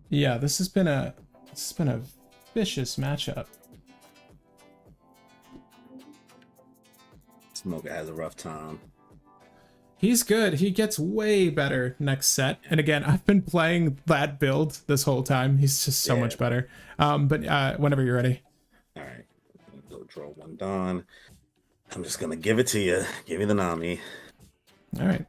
Yeah, this has been a vicious matchup. Smoker has a rough time. He's good. He gets way better next set. And again, I've been playing that build this whole time. He's just so much better. But whenever you're ready. All right, go draw one Dawn. I'm just gonna give it to you. Give me the Nami. All right.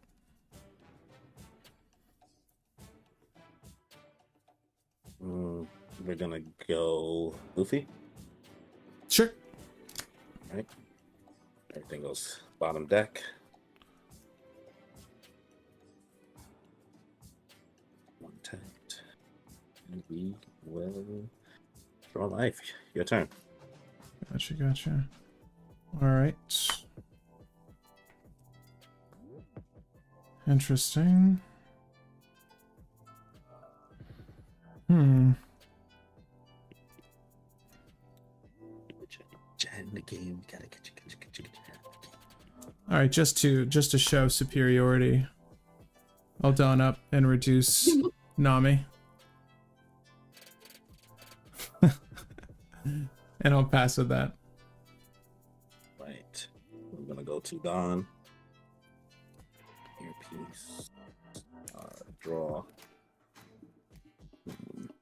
We're gonna go Luffy. Sure. All right. Everything goes bottom deck. One tapped. And we will draw life. Your turn. Gotcha. All right. Interesting. The game. Gotta get you. All right, just to show superiority, I'll Dawn up and reduce Nami. And I'll pass with that. Right. I'm gonna go to Dawn. Earpiece. Draw.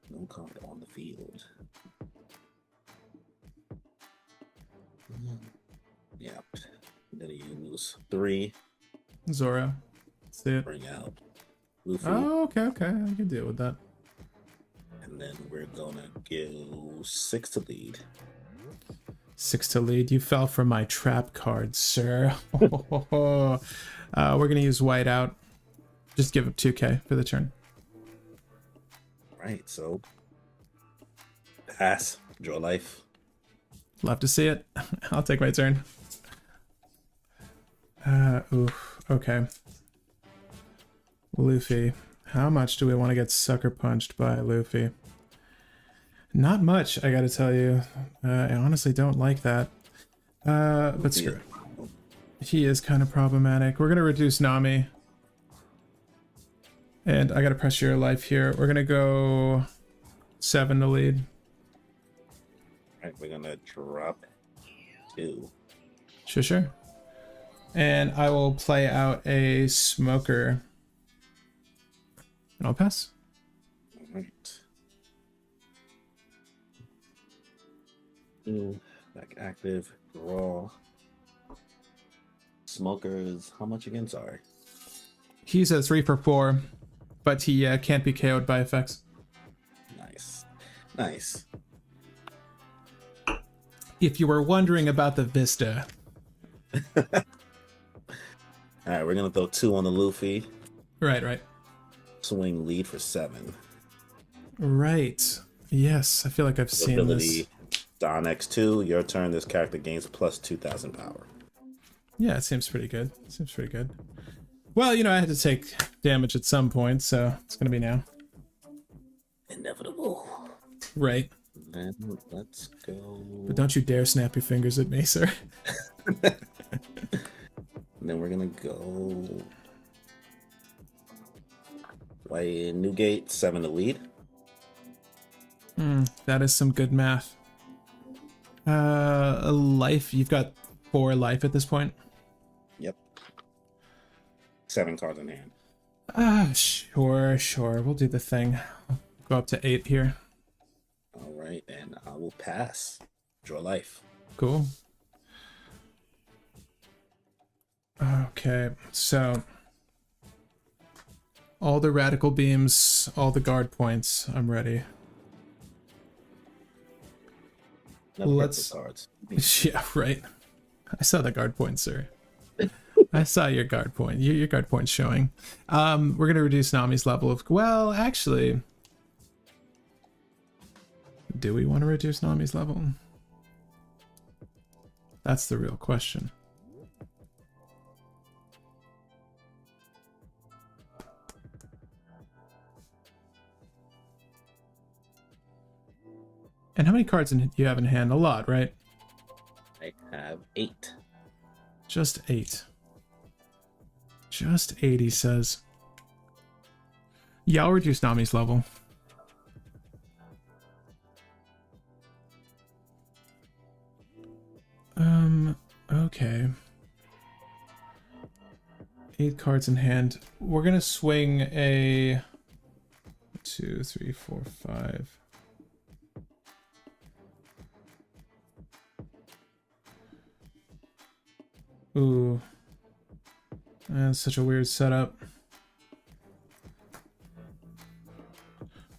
No card on the field. Yep. Then you use 3. Zora. See it. Bring out Luffy. Oh, okay. I can deal with that. And then we're gonna go 6 to lead. 6 to lead. You fell for my trap card, sir. We're gonna use white out. Just give up 2k for the turn. Right, so pass. Draw life. Love to see it. I'll take my turn. Oof. Okay. Luffy. How much do we want to get sucker punched by Luffy? Not much, I gotta tell you. I honestly don't like that. But screw it. He is kind of problematic. We're gonna reduce Nami. And I gotta press your life here. We're gonna go 7 to lead. Right, we're gonna drop 2. Sure. And I will play out a Smoker. And I'll pass. Alright. 2. Back active. Draw. Smokers. How much again? Sorry. He's a 3 for 4, but he can't be KO'd by effects. Nice. If you were wondering about the Vista. Alright, we're gonna throw 2 on the Luffy. Right. Swing lead for 7. Right. Yes, I feel like I've seen Ability, this. Don X2, your turn. This character gains plus 2,000 power. Yeah, it seems pretty good. Well, I had to take damage at some point, so it's gonna be now. Inevitable. Right. Then let's go. But don't you dare snap your fingers at me, sir. And then we're gonna go White Newgate, 7 to lead. That is some good math. A life. You've got 4 life at this point. Yep. 7 cards in hand. Sure. We'll do the thing. Go up to 8 here. All right, and I will pass. Draw life. Cool. Okay, so all the radical beams, all the guard points. I'm ready. Let's cards. Yeah, right. I saw the guard point, sir. I saw your guard point. Your guard point's showing. We're gonna reduce Nami's level of. Well, actually, do we want to reduce Nami's level? That's the real question. And how many cards you have in hand? A lot, right? I have 8. Just 8. Just 8, he says. Yeah, I'll reduce Nami's level. Okay. 8 cards in hand. We're gonna swing a 2, 3, 4, 5. Ooh. That's such a weird setup.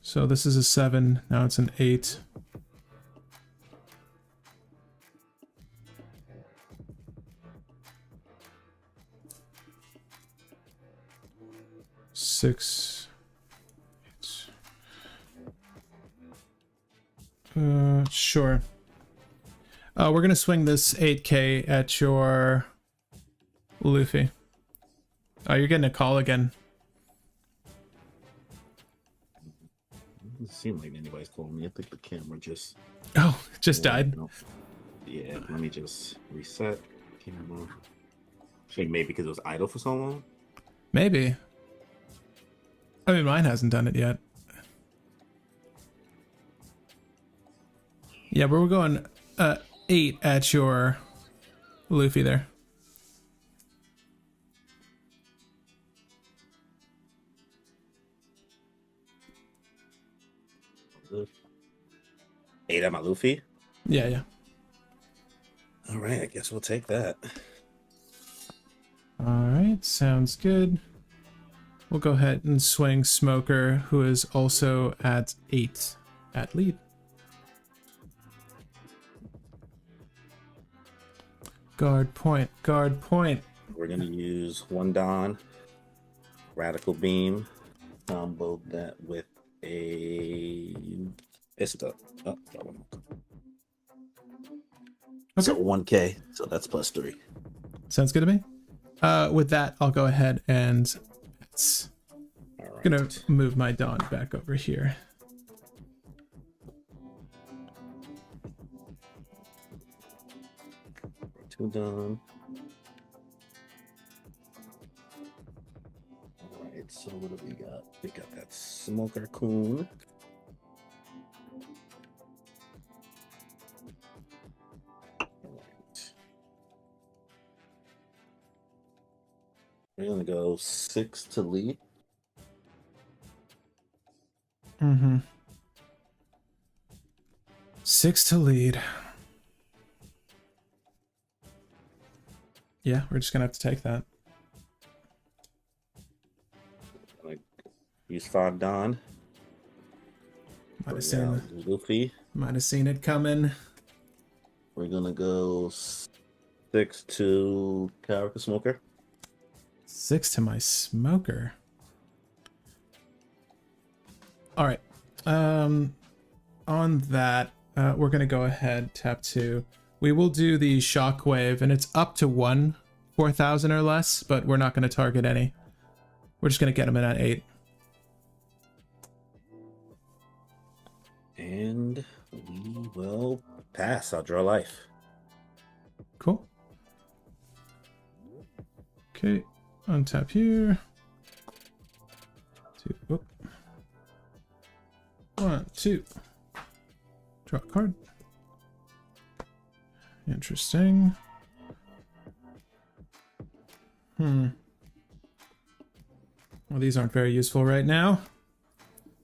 So this is a 7, now it's an 8. Six. Sure. We're gonna swing this 8K at your Luffy. Oh, you're getting a call again. Doesn't seem like anybody's calling me. I think the camera just... Oh, it just died. Yeah, let me just reset camera. I think maybe because it was idle for so long. Maybe. I mean, mine hasn't done it yet. Yeah, but we're going 8 at your Luffy there. Eight at my Luffy. Yeah, yeah. All right, I guess we'll take that. All right, sounds good. We'll go ahead and swing Smoker, who is also at 8 at lead. Guard point, guard point. We're gonna use 1 Don, Radical Beam, combo that with a Ista. Oh, that one. Okay. So 1K, so that's +3. Sounds good to me. With that, I'll go ahead and All right. gonna move my Dawn back over here. Two done. All right, so what do we got? We got that Smoker Coon. All right. We're gonna go 6 to lead. Mm-hmm. 6 to lead. Yeah, we're just gonna have to take that. Gonna use 5 Don. Luffy. Might have seen it coming. We're gonna go 6 to Character Smoker. 6 to my Smoker. All right. On that, we're gonna go ahead, tap 2. We will do the Shockwave, and it's up to 1 4,000 or less, but we're not gonna target any. We're just gonna get him in at 8. And we will pass. I'll draw life. Cool. Okay, untap here. 2. Oh. 1, 2. Draw a card. Interesting. Well, these aren't very useful right now.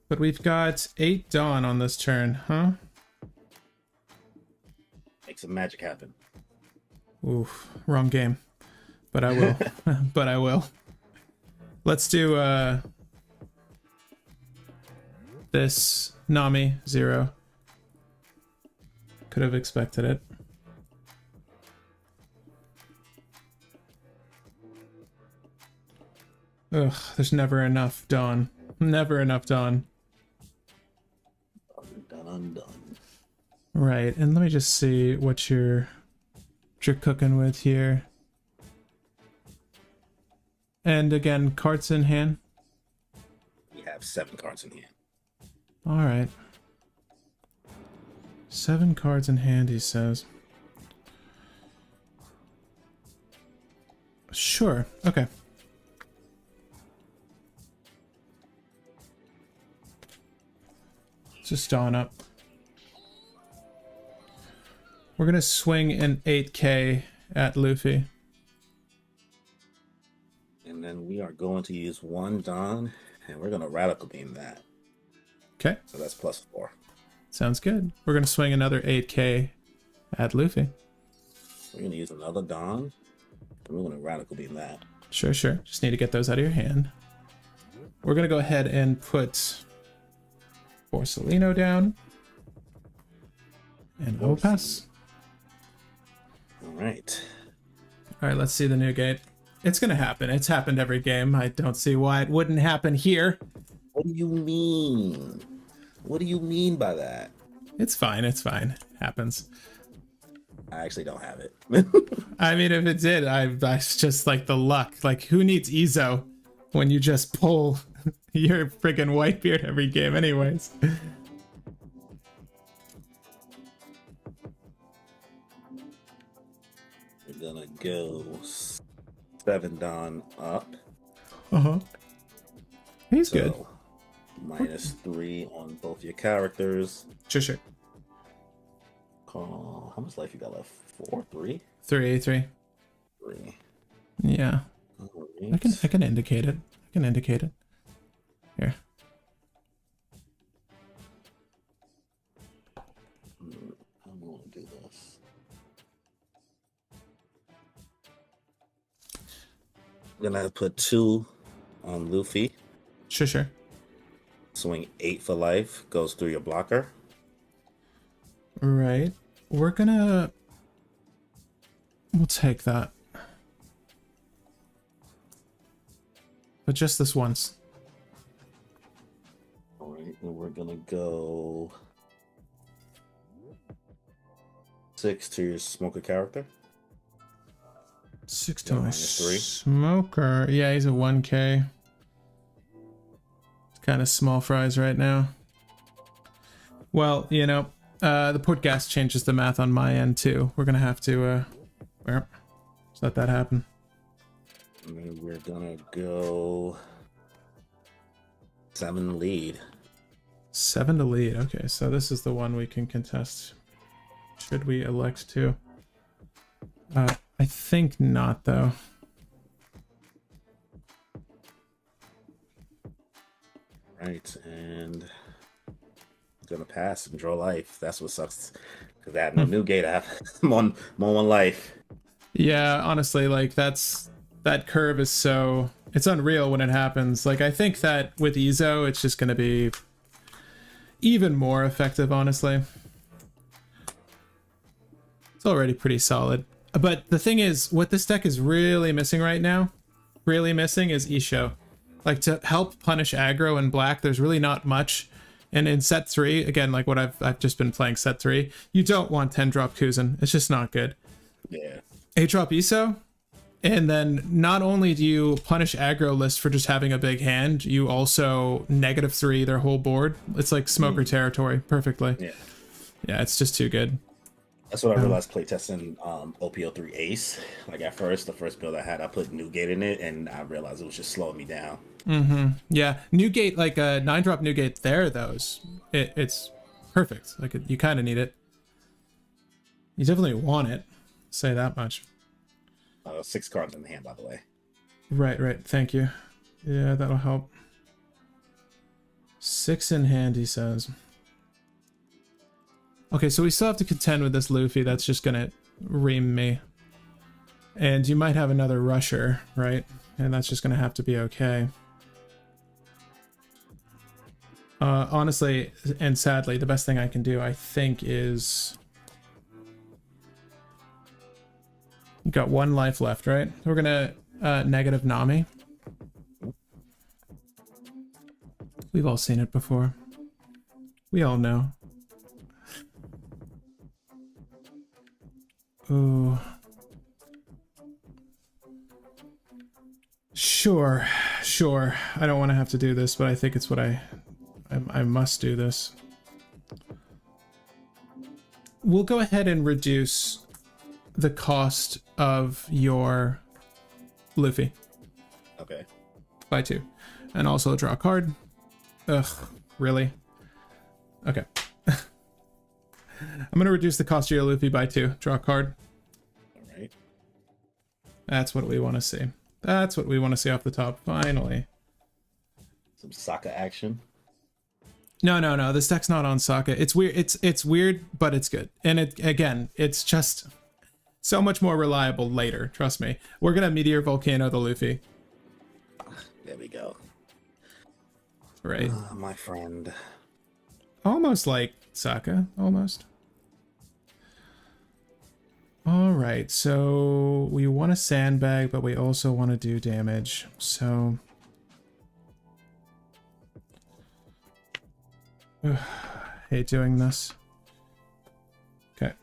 But we've got 8 Dawn on this turn, huh? Make some magic happen. Oof, wrong game. But I will. But I will. Let's do this Nami 0. Could have expected it. Ugh, there's never enough Dawn. Never enough Dawn. Undone. Right, and let me just see what you're cooking with here. And again, cards in hand. We have 7 cards in hand. All right. 7 cards in hand, he says. Sure, okay. Just dawn up. We're gonna swing an 8K at Luffy. And then we are going to use 1 Dawn, and we're going to Radical Beam that. Okay, So that's +4. sounds good. We're gonna swing another 8K at Luffy. We're going to use another Dawn, and we're going to Radical Beam that. Sure, sure. Just need to get those out of your hand. We're gonna go ahead and put Borsalino down. And we'll pass. All right. Alright, let's see the new gate. It's gonna happen. It's happened every game. I don't see why it wouldn't happen here. What do you mean? What do you mean by that? It's fine, it's fine. It happens. I actually don't have it. I mean, if it did, it's just like the luck. Like, who needs Ezo when you just pull your friggin' Whitebeard every game anyways? We're gonna go 7 Dawn up. Uh-huh. He's So, good. -3 on both your characters. Sure, sure. How much life you got left? 4, 3? 3, 3. 3. Yeah. Alright. I can indicate it. I can indicate it. Here. I'm gonna do this. I'm gonna put 2 on Luffy. Sure, sure. Swing 8 for life. Goes through your blocker. Right. We're gonna... We'll take that. But just this once. Alright, and we're gonna go 6 to your Smoker character. 6 to Yeah, my -3. Smoker. Yeah, he's a 1K. It's kind of small fries right now. Well, you know, the port gas changes the math on my end too. We're gonna have to, well, just let that happen. And then we're gonna go 7 lead. 7 to lead. Okay, so this is the one we can contest. Should we elect to? I think not, though. Right, and gonna pass and draw life. That's what sucks. Because I have no new gate. I have I'm on 1 life. Yeah, honestly, like that curve is so... It's unreal when it happens. Like, I think that with Ezo, it's just gonna be even more effective, honestly. It's already pretty solid. But the thing is, what this deck is really missing right now, is Isho. Like, to help punish aggro in black, there's really not much. And in set 3, again, like what I've just been playing set 3, you don't want 10-drop Kuzan. It's just not good. Yeah. 8-drop Iso, and then not only do you punish aggro list for just having a big hand, you also -3 their whole board. It's like Smoker territory, perfectly. Yeah. Yeah, it's just too good. That's what I realized playtesting OP-03 Ace. Like at first, the first build I had, I put Newgate in it, and I realized it was just slowing me down. Yeah, Newgate, like a 9-drop Newgate there, though, it's perfect. Like, you kind of need it. You definitely want it. Say that much. 6 cards in the hand, by the way. Right, right. Thank you. Yeah, that'll help. 6 in hand, he says. Okay, so we still have to contend with this Luffy that's just gonna ream me. And you might have another rusher, right? And that's just gonna have to be okay. Honestly, and sadly, the best thing I can do, I think, is... You got 1 life left, right? We're gonna negative Nami. We've all seen it before. We all know. Ooh. Sure, sure. I don't want to have to do this, but I think it's what I must do this. we'll go ahead and reduce the cost of your Luffy Okay. by 2. And also draw a card. Ugh, really? Okay. I'm going to reduce the cost of your Luffy by 2. Draw a card. All right. That's what we want to see. That's what we want to see off the top, finally. Some Sokka action. No. This deck's not on Sokka. It's weird. It's weird, but it's good. And it's just so much more reliable later. Trust me. We're gonna Meteor Volcano the Luffy. There we go. Right. My friend. Almost like Sokka. Almost. All right. So we want to sandbag, but we also want to do damage. So. Hate doing this. Okay.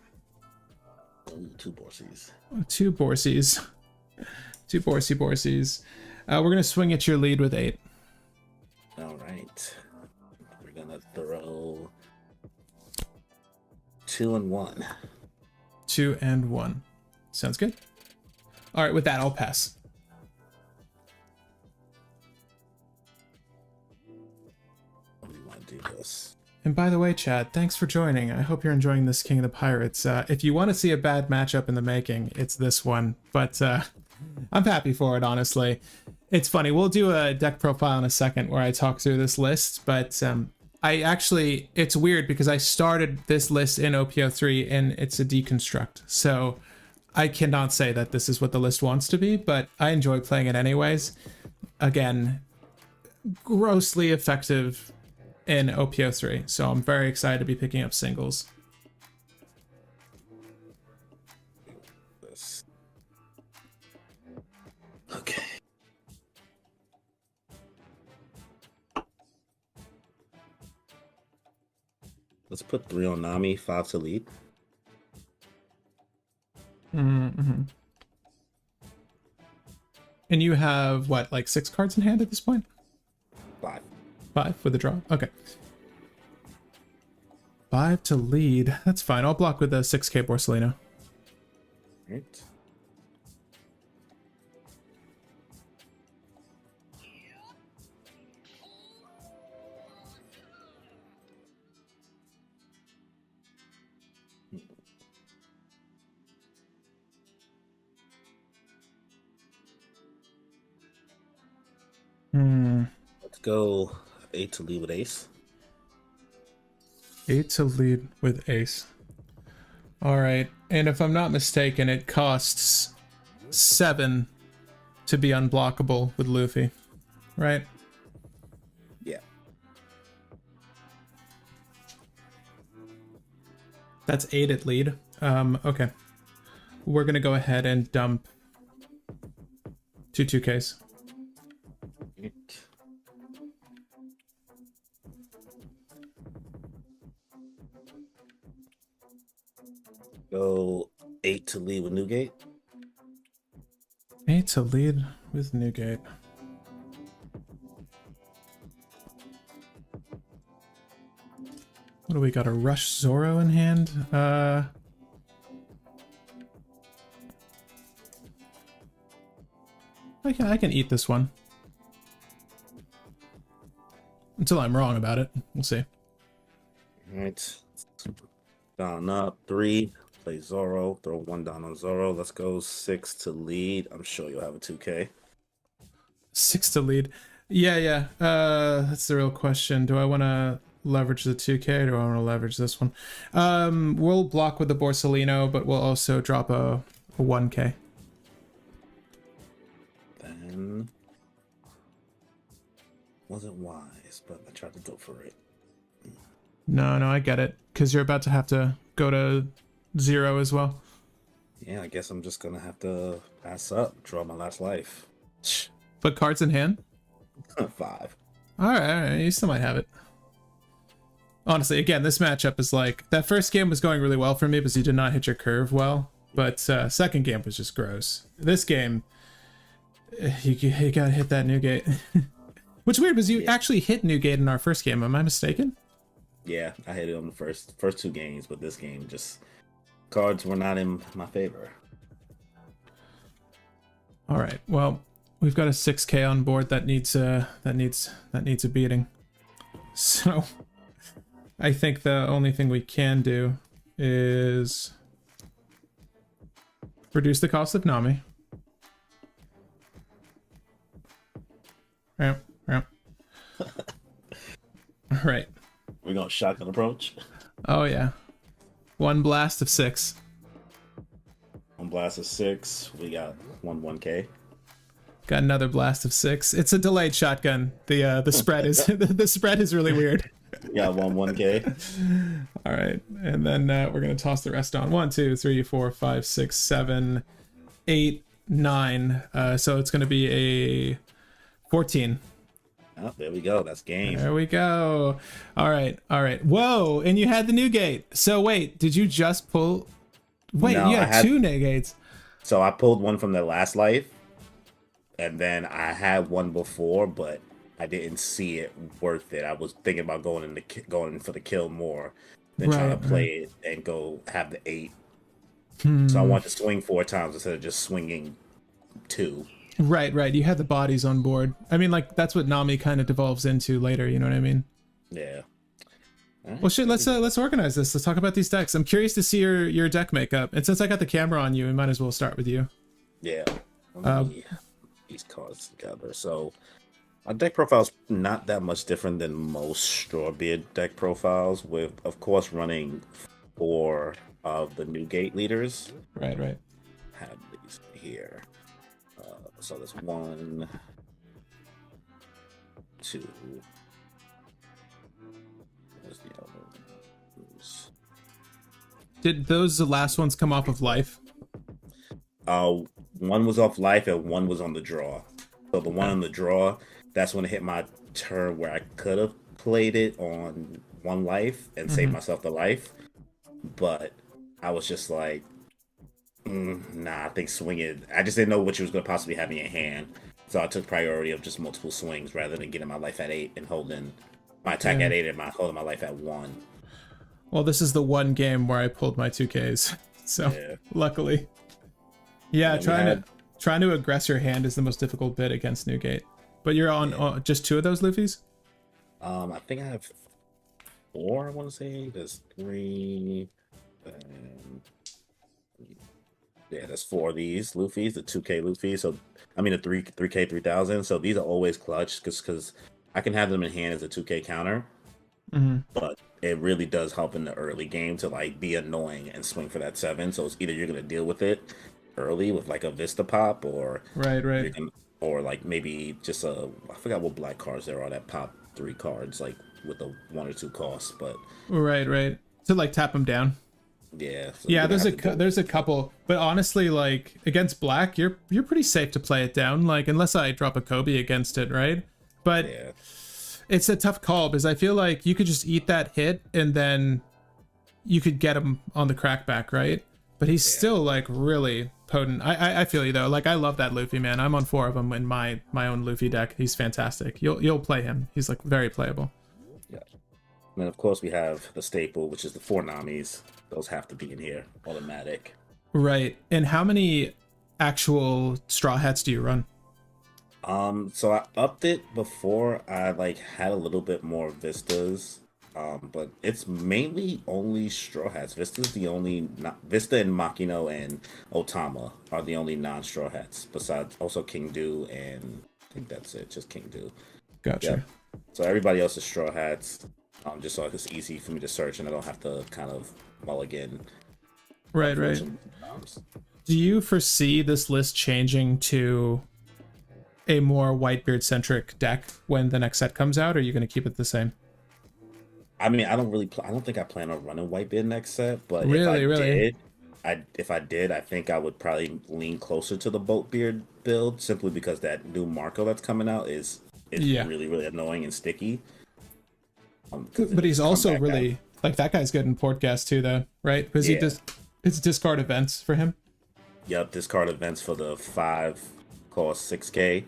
Ooh, 2 Borsies. 2 Borsies. 2 Borsies. We're going to swing at your lead with 8. All right. We're going to throw 2 and 1. 2 and 1. Sounds good. All right, with that, I'll pass. What do you want to do this? And by the way, Chad, thanks for joining. I hope you're enjoying this King of the Pirates. If you want to see a bad matchup in the making, it's this one. But I'm happy for it, honestly. It's funny. We'll do a deck profile in a second where I talk through this list. But it's weird because I started this list in OP-03 and it's a deconstruct. So I cannot say that this is what the list wants to be, but I enjoy playing it anyways. Again, grossly effective in OP-03, so I'm very excited to be picking up singles. This. Okay. Let's put 3 on Nami, 5 to lead. Mm-hmm. And you have, what, like 6 cards in hand at this point? 5. 5 with the draw? Okay. 5 to lead. That's fine. I'll block with a 6k Borsalino. Right. Let's go 8 to lead with ace. 8 to lead with ace. Alright, and if I'm not mistaken, it costs 7 to be unblockable with Luffy, right? Yeah. That's 8 at lead. Okay. We're gonna go ahead and dump 2 2Ks. Right. Go 8 to lead with Newgate. 8 to lead with Newgate. What do we got? A Rush Zoro in hand? I can eat this one. Until I'm wrong about it. We'll see. Alright. Down up 3. Play Zoro. Throw 1 down on Zoro. Let's go 6 to lead. I'm sure you'll have a 2K. 6 to lead. Yeah. That's the real question. Do I want to leverage the 2K or do I want to leverage this one? We'll block with the Borsalino, but we'll also drop a 1K. Then wasn't wise, but I tried to go for it. No, I get it. Because you're about to have to go to 0 as well. Yeah, I guess I'm just gonna have to pass up, draw my last life. Put cards in hand? 5. Alright, you still might have it. Honestly, again, this matchup is like... That first game was going really well for me because you did not hit your curve well. But second game was just gross. This game, you gotta hit that Newgate. Which is weird because you actually hit Newgate in our first game. Am I mistaken? Yeah, I hit it on the first 2 games, but this game just cards were not in my favor. All right. Well, we've got a 6K on board that needs a beating. So I think the only thing we can do is reduce the cost of Nami. Yep. All right. We're going shotgun approach. Oh yeah. One blast of 6. One blast of 6. We got 1K. Got another blast of 6. It's a delayed shotgun. The spread is the spread is really weird. We got 1K. All right, and then we're gonna toss the rest on. 1, 2, 3, 4, 5, 6, 7, 8, 9. So it's gonna be a 14. Oh, there we go. That's game. There we go. All right. Whoa! And you had the new gate. So wait, did you just pull? Wait, No, you I had had- 2 negates. So I pulled one from the last life, and then I had one before, but I didn't see it worth it. I was thinking about going in for the kill more than trying Right, to play it and go have the 8. Hmm. So I wanted to swing 4 times instead of just swinging 2. Right. You had the bodies on board. I mean, like that's what Nami kind of devolves into later. You know what I mean? Yeah. Well, shit. Let's organize this. Let's talk about these decks. I'm curious to see your deck makeup. And since I got the camera on you, we might as well start with you. Yeah. Let me these cards together. So our deck profile's not that much different than most Strawbeard deck profiles, with of course running 4 of the new gate leaders. Right. Have these here. So there's 1, 2. Where's the other ones? Did those the last ones come off of life? One was off life and one was on the draw. So the one on the draw, that's when it hit my turn where I could have played it on 1 life and saved myself the life, but I was just like, nah, I think swing it. I just didn't know what you was going to possibly have in your hand. So I took priority of just multiple swings rather than getting my life at 8 and holding my attack at 8 and holding my life at 1. Well, this is the one game where I pulled my 2Ks. So Yeah. luckily. Yeah, And trying to aggress your hand is the most difficult bit against Newgate. But you're on just 2 of those Luffys? I think I have 4, I want to say. There's 3. Yeah, there's 4 of these Luffys, the 2K Luffys. So, I mean, the 3K 3000. So these are always clutch because I can have them in hand as a 2K counter. But it really does help in the early game to like be annoying and swing for that 7. So it's either you're going to deal with it early with like a Vista pop or Right. or like maybe just I forgot what black cards there are that pop 3 cards like with a 1 or 2 costs, but Right. To like tap them down. yeah. So Yeah, you're gonna have to there's a couple, but honestly, like against black, you're pretty safe to play it down. Like unless I drop a Kobe against it, right? But yeah. it's a tough call because I feel like you could just eat that hit and then you could get him on the crackback, right? But he's still like really potent. I feel you though. Like I love that Luffy, man. I'm on 4 of them in my own Luffy deck. He's fantastic. You'll play him. He's like very playable. Yeah. And then of course we have the staple, which is the 4 Namis. Those have to be in here, automatic. Right. And how many actual straw hats do you run? So I upped it before. I like had a little bit more Vistas, but it's mainly only straw hats. Vista's the only Vista and Makino and Otama are the only non-straw hats. Besides also King Do and I think that's it, just King Do. Gotcha. Yep. So everybody else is straw hats. Just so it's easy for me to search and I don't have to kind of mulligan. Right. Do you foresee this list changing to a more Whitebeard centric deck when the next set comes out, or are you going to keep it the same? I mean, I don't really. I don't think I plan on running Whitebeard next set, but Really? if I did, I think I would probably lean closer to the Boatbeard build simply because that new Marco that's coming out is really annoying and sticky. But he's also really like that guy's good in Portgas too, though, right? Because it's discard events for him. Yep, discard events for the 5 cost 6K,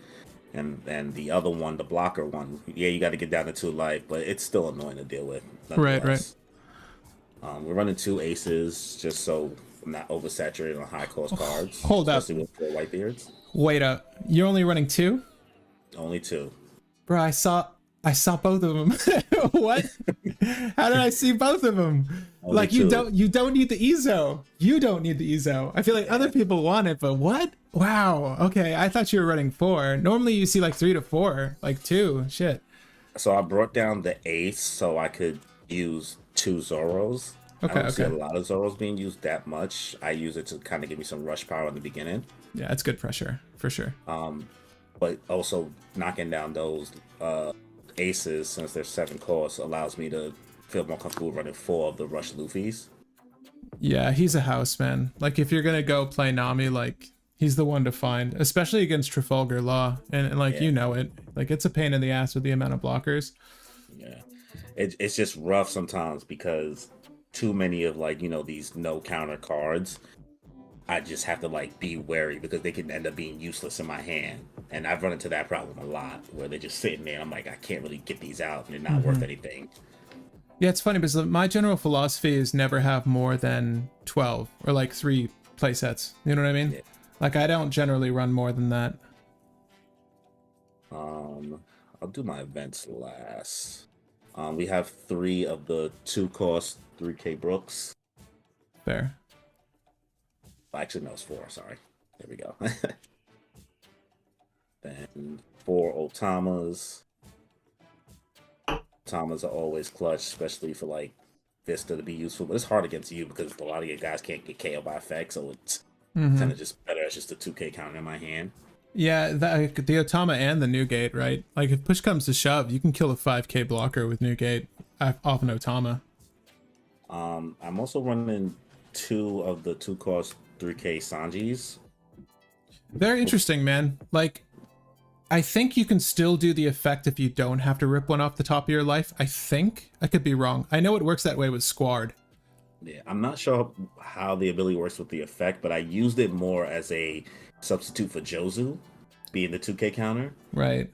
and the other one, the blocker one, yeah, you got to get down to 2 life, but it's still annoying to deal with. Right. We're running 2 aces just so I'm not oversaturated on high cost cards. Hold up. Especially with 4 Whitebeards. Wait up. You're only running 2? Only 2. Bro, I saw both of them. What? How did I see both of them? Only Like 2. you don't need the EZO. You don't need the EZO. I feel like other people want it, but what? Wow. Okay, I thought you were running 4. Normally you see like 3 to 4, like 2. Shit. So I brought down the Ace so I could use 2 Zoros. Okay, I don't see a okay. lot of Zoros being used that much. I use it to kind of give me some rush power in the beginning. Yeah, it's good pressure for sure. But also knocking down those aces, since they're 7 costs, allows me to feel more comfortable running 4 of the rush Luffys. Yeah, he's a house man. Like if you're gonna go play Nami, like he's the one to find, especially against Trafalgar Law, and like you know it. Like it's a pain in the ass with the amount of blockers. Yeah, it's just rough sometimes because too many of like these no counter cards. I just have to like be wary because they can end up being useless in my hand, and I've run into that problem a lot where they're just sitting there. And I'm like, I can't really get these out, and they're not worth anything. Yeah, it's funny because my general philosophy is never have more than 12 or like 3 play sets. You know what I mean? Yeah. Like I don't generally run more than that. I'll do my events last. We have 3 of the 2 cost 3K Brooks. Fair. Actually, no, it's 4. Sorry. There we go. Then 4 Otamas. Otamas are always clutch, especially for like Vista to be useful. But it's hard against you because a lot of your guys can't get KO by effect, so it's kind of just better as just a 2K counter in my hand. Yeah, the Otama and the Newgate, right? Like if push comes to shove, you can kill a 5K blocker with Newgate off an Otama. I'm also running 2 of the 2 cost 3K Sanjis. They're interesting, man. Like, I think you can still do the effect if you don't have to rip one off the top of your life. I think. I could be wrong. I know it works that way with Squad. Yeah, I'm not sure how the ability works with the effect, but I used it more as a substitute for Jozu being the 2K counter. Right.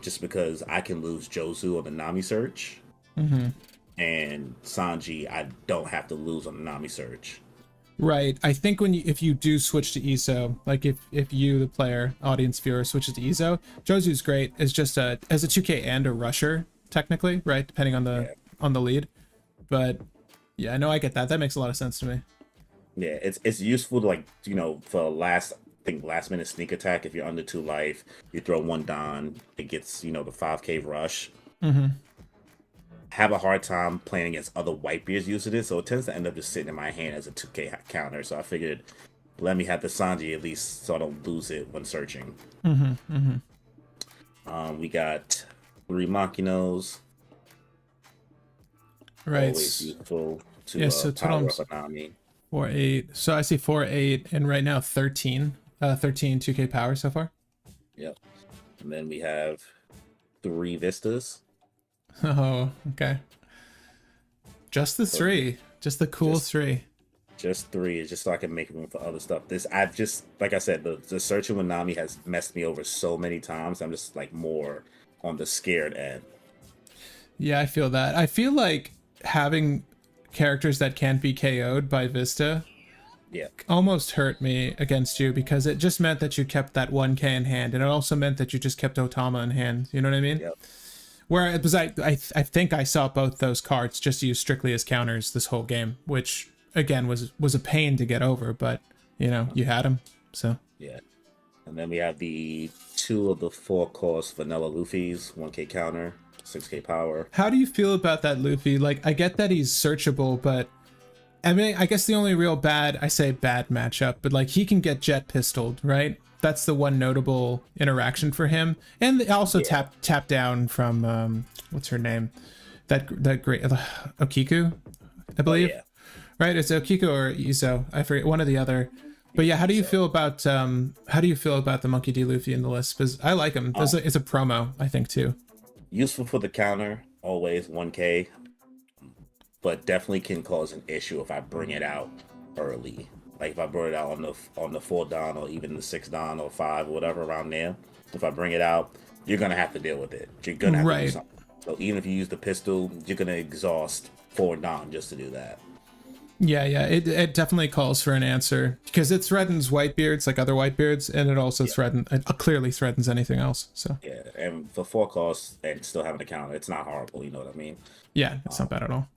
Just because I can lose Jozu on the Nami search. And Sanji, I don't have to lose on the Nami search. Right. I think if you do switch to ESO, like if you, the player, audience viewer, switches to ESO, Jozu's great as just as a 2K and a rusher, technically, right? Depending on the lead. But yeah, I know I get that. That makes a lot of sense to me. Yeah, it's useful to like, for last minute sneak attack. If you're under 2 life, you throw 1 Don, it gets, the 5K rush. Have a hard time playing against other Whitebeards using it, so it tends to end up just sitting in my hand as a 2K counter. So I figured, let me have the Sanji at least so I don't lose it when searching. We got 3 Makinos. Right. Always useful to so power up a Nami. 4, 8. So I see 4, 8, and right now 13. 13 2K power so far. Yep. And then we have 3 Vistas. Oh, okay. Just the 3. Just the cool 3. Just 3 is just so I can make room for other stuff. I've just, like I said, the searching with Nami has messed me over so many times. I'm just like more on the scared end. Yeah, I feel that. I feel like having characters that can't be KO'd by Vista almost hurt me against you because it just meant that you kept that 1K in hand, and it also meant that you just kept Otama in hand. You know what I mean? Yep. Whereas I think I saw both those cards just used strictly as counters this whole game, which again was a pain to get over, but you had them. So yeah. And then we have the 2 of the 4 cost vanilla Luffy's, 1K counter, 6K power. how do you feel about that Luffy? Like I get that he's searchable, but I mean I guess the only real bad matchup, but like he can get jet pistoled, right? That's the one notable interaction for him, and also tap down from what's her name, that great Okiku, I believe. Right, it's Okiku or Izo, I forget, one or the other. But yeah, how do you feel about the Monkey D Luffy in the list? Because I like him. It's a promo, I think, too. Useful for the counter, always 1K, but definitely can cause an issue if I bring it out early. Like if I brought it out on the 4 Don or even the 6 Don or 5 or whatever around there, if I bring it out, you're gonna have to deal with it. You're gonna have to do something. So even if you use the pistol, you're gonna exhaust 4 Don just to do that. Yeah, it definitely calls for an answer because it threatens Whitebeards like other Whitebeards, and it also clearly threatens anything else. So Yeah, and for 4 costs and still having a counter, it's not horrible. You know what I mean? yeah, it's not bad at all.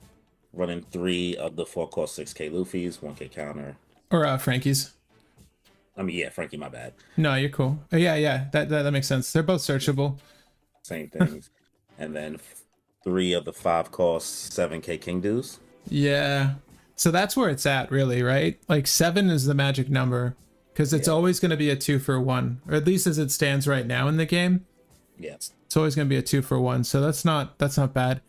Running 3 of the 4 cost 6K Luffy's, 1K counter. Or Frankie's. I mean, yeah, Frankie, my bad. No, you're cool. Yeah, that makes sense. They're both searchable. Same things. And then 3 of the 5 cost 7K King Dues. Yeah. So that's where it's at, really, right? Like 7 is the magic number because it's always going to be a 2 for 1, or at least as it stands right now in the game. Yeah. It's always going to be a 2 for 1, so that's not bad.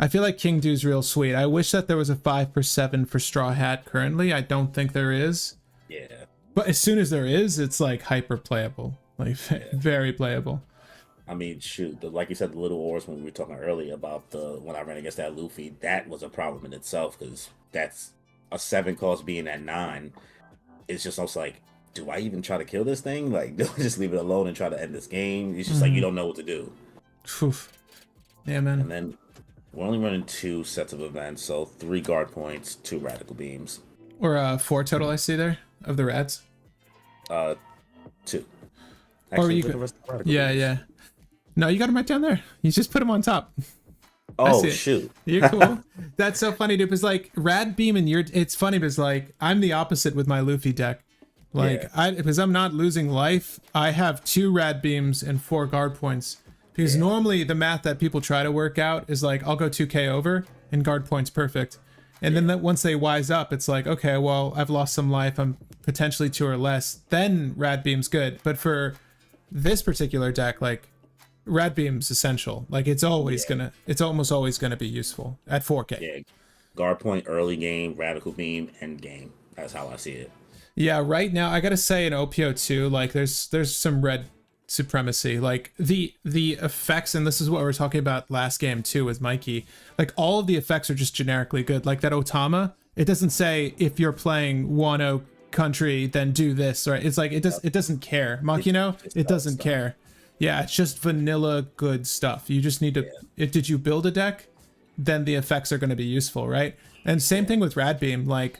I feel like King Dew's real sweet. I wish that there was a 5 for 7 for Straw Hat currently. I don't think there is. Yeah. But as soon as there is, it's like hyper playable, like very playable. I mean, shoot, like you said, the little ores when we were talking earlier about when I ran against that Luffy, that was a problem in itself because that's a 7 cost being at 9. It's just almost like, do I even try to kill this thing? Like, do I just leave it alone and try to end this game? It's just like you don't know what to do. Oof. Yeah, man. And then we're only running 2 sets of events, so 3 guard points, 2 radical beams. Or 4 total I see there of the rads. 2. Or Actually, you with could, the rest of the radical yeah, beams. yeah. No, you got them right down there. You just put them on top. Oh, see it. shoot. You're cool. That's so funny, dude. Because like Rad Beam and it's funny because like I'm the opposite with my Luffy deck. Like because I'm not losing life, I have 2 Rad Beams and 4 guard points. Because normally the math that people try to work out is like I'll go 2k over and guard points perfect. And then once they wise up, it's like, okay, well, I've lost some life. I'm potentially 2 or less. Then Rad Beam's good. But for this particular deck, like Rad Beam's essential. Like it's almost always gonna be useful at 4k. Yeah. Guard point early game, radical beam, end game. That's how I see it. Yeah, right now I gotta say in OP-02, like there's some red supremacy. Like the effects, and this is what we were talking about last game too with Mikey. Like all of the effects are just generically good. Like that Otama, it doesn't say if you're playing Wano country, then do this, right? It's like it doesn't care. Makino, it doesn't care. Yeah, it's just vanilla good stuff. You just need to did you build a deck? Then the effects are going to be useful, right? And same thing with Rad Beam, like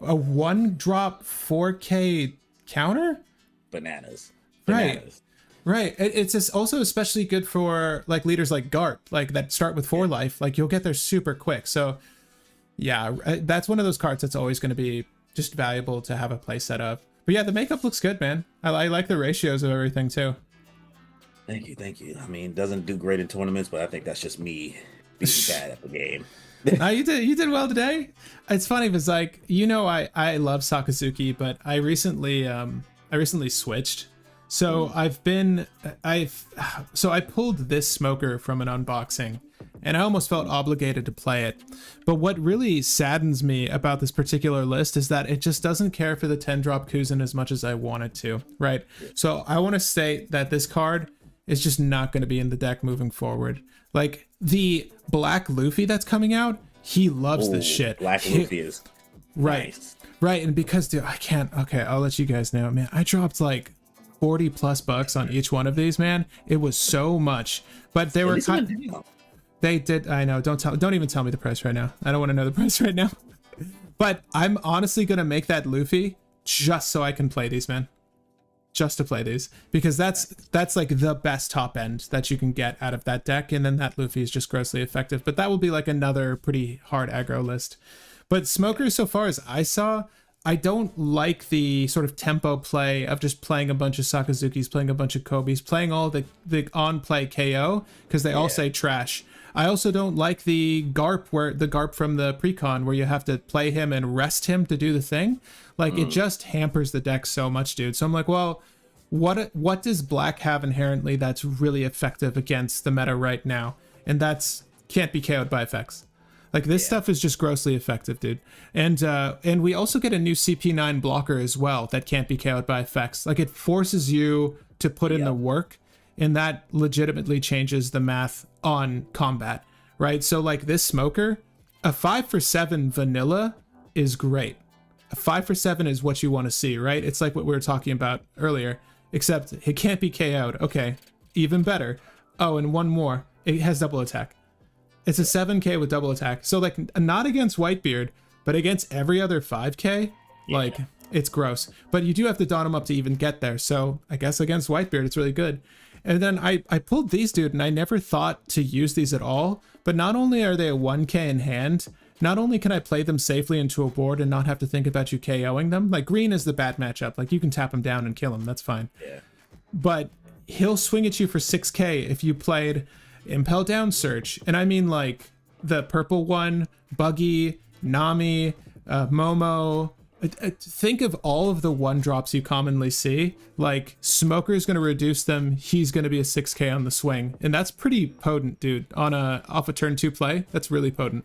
a 1-drop 4k counter? Bananas. Right. It's just also especially good for like leaders like Garp, like that start with 4 life. Like you'll get there super quick. So yeah, that's one of those cards that's always going to be just valuable to have a play set of. But yeah, the makeup looks good, man. I like the ratios of everything too. Thank you. I mean, it doesn't do great in tournaments, but I think that's just me being bad at the game. You did well today. It's funny because like I love Sakazuki, but I recently switched. So I pulled this smoker from an unboxing and I almost felt obligated to play it. But what really saddens me about this particular list is that it just doesn't care for the 10-drop Kuzin as much as I want it to, right? So I want to state that this card is just not going to be in the deck moving forward. Like the Black Luffy that's coming out, he loves this shit. Black Luffy is nice. Right, and because dude, I can't. Okay, I'll let you guys know, man. I dropped like $40+ on each one of these, man. It was so much, but they were they did. I know. Don't even tell me the price right now. I don't want to know the price right now. But I'm honestly gonna make that Luffy just so I can play these, man. Just to play these, because that's like the best top end that you can get out of that deck, and then that Luffy is just grossly effective. But that will be like another pretty hard aggro list. But smokers, so far as I saw, I don't like the sort of tempo play of just playing a bunch of Sakazukis, playing a bunch of Kobis, playing all the on play KO because they all say trash. I also don't like the Garp from the precon where you have to play him and rest him to do the thing. Like it just hampers the deck so much, dude. So I'm like, well, what does black have inherently that's really effective against the meta right now? And that's can't be KO'd by effects. Like this stuff is just grossly effective, dude. And we also get a new CP9 blocker as well that can't be KO'd by effects. Like it forces you to put in the work, and that legitimately changes the math on combat, right? So like this smoker, a 5 for 7 vanilla is great. A 5 for 7 is what you want to see, right? It's like what we were talking about earlier, except it can't be KO'd. Okay, even better. Oh, and one more. It has double attack. It's a 7k with double attack. So like not against Whitebeard, but against every other 5k, like it's gross. But you do have to don him up to even get there. So I guess against Whitebeard, it's really good. And then I pulled these, dude, and I never thought to use these at all. But not only are they a 1k in hand, not only can I play them safely into a board and not have to think about you KOing them. Like, green is the bad matchup. Like, you can tap him down and kill him. That's fine. Yeah. But he'll swing at you for 6k if you played Impel Down Search. And I mean, like, the purple one, Buggy, Nami, Momo. Think of all of the 1-drops you commonly see. Like, Smoker is going to reduce them. He's going to be a 6k on the swing. And that's pretty potent, dude. Off a turn 2 play, that's really potent.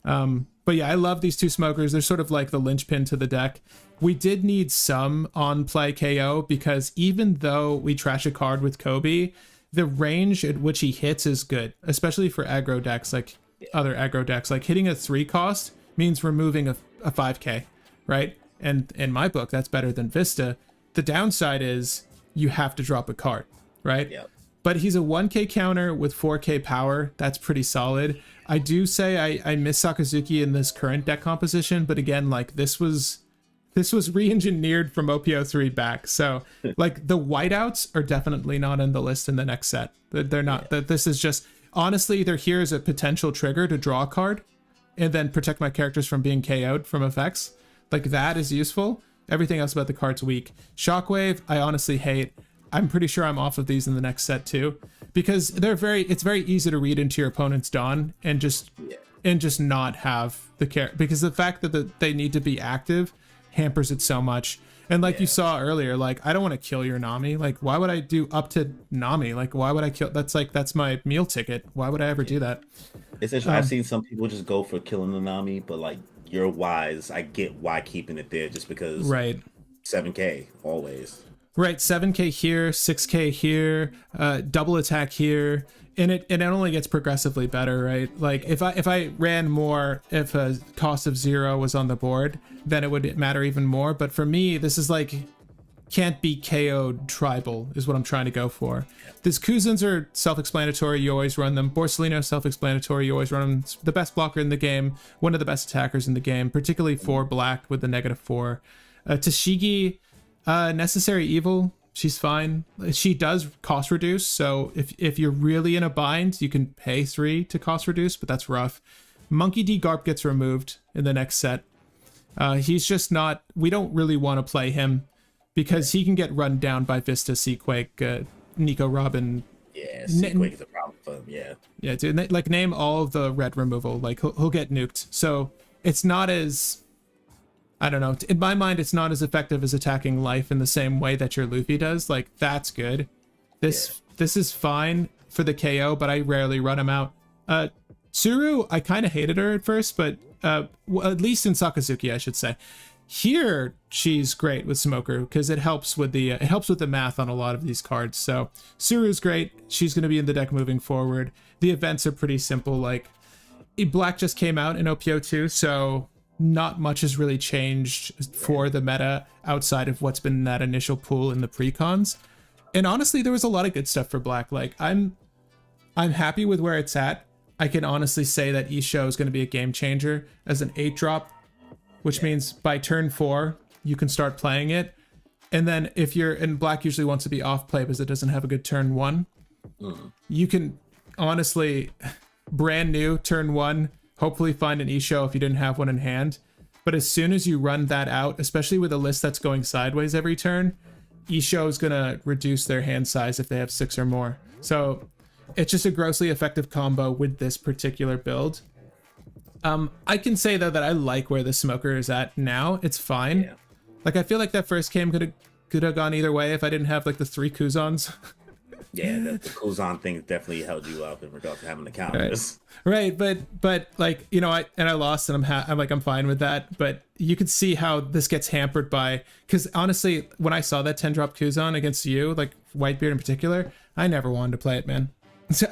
But yeah, I love these 2 Smokers. They're sort of like the linchpin to the deck. We did need some on-play KO because even though we trash a card with Kobe, the range at which he hits is good, especially for aggro decks, like other aggro decks. Like, hitting a 3 cost means removing a 5k. Right? And in my book, that's better than Vista. The downside is you have to drop a card, right? Yep. But he's a 1k counter with 4k power. That's pretty solid. I do say I miss Sakazuki in this current deck composition, but again, like, this was re-engineered from OP-03 back. So, like, the whiteouts are definitely not in the list in the next set. They're not. That This is just, honestly, they're here as a potential trigger to draw a card and then protect my characters from being KO'd from effects. Like, that is useful. Everything else about the card's weak. Shockwave, I honestly hate. I'm pretty sure I'm off of these in the next set too, because it's very easy to read into your opponent's Dawn and just not have the care, because the fact that they need to be active hampers it so much. And like you saw earlier, like, I don't want to kill your Nami. Like, why would I do up to Nami? Like, why would I kill? That's my meal ticket. Why would I ever do that? Essentially, I've seen some people just go for killing the Nami, but like, you're wise. I get why keeping it there, just because. Right. 7k always. Right, 7k here, 6k here, double attack here, and it only gets progressively better, right? Like, if I ran more, if a cost of 0 was on the board, then it would matter even more. But for me, this is like, can't be KO'd tribal is what I'm trying to go for. These Kuzins are self-explanatory, you always run them. Borsalino, self-explanatory, you always run them. It's the best blocker in the game, one of the best attackers in the game, particularly for black with the -4. Tashigi, necessary evil, she's fine. She does cost reduce, so if you're really in a bind, you can pay 3 to cost reduce, but that's rough. Monkey D. Garp gets removed in the next set. He's just not, we don't really want to play him because he can get run down by Vista, Seaquake, Nico Robin. Yeah, Seaquake is a problem for him, yeah. Yeah, dude, like, name all of the red removal, like, he'll get nuked. So it's not as, I don't know, in my mind, it's not as effective as attacking life in the same way that your Luffy does. Like, that's good. This is fine for the KO, but I rarely run him out. Tsuru, I kind of hated her at first, but well, at least in Sakazuki, I should say. Here, she's great with Smoker because it helps with the math on a lot of these cards. So Tsuru's great. She's going to be in the deck moving forward. The events are pretty simple. Like, Black just came out in OP-02, so not much has really changed for the meta outside of what's been in that initial pool in the precons. And honestly, there was a lot of good stuff for Black. Like, I'm happy with where it's at. I can honestly say that Isho is going to be a game changer as an 8-drop, which means by turn 4, you can start playing it. And then if you're, and Black usually wants to be off play because it doesn't have a good turn 1, you can honestly, brand new turn 1, hopefully find an Isho if you didn't have one in hand. But as soon as you run that out, especially with a list that's going sideways every turn, Isho is going to reduce their hand size if they have 6 or more. So it's just a grossly effective combo with this particular build. I can say, though, that I like where the Smoker is at now. It's fine. Yeah. Like, I feel like that first game could have gone either way if I didn't have, like, the 3 Kuzons. Yeah, the Kuzan thing definitely held you up in regards to having the counters. Right, but like, you know, I lost, and I'm fine with that. But you could see how this gets hampered by, because honestly, when I saw that 10-drop Kuzan against you, like Whitebeard in particular, I never wanted to play it, man. So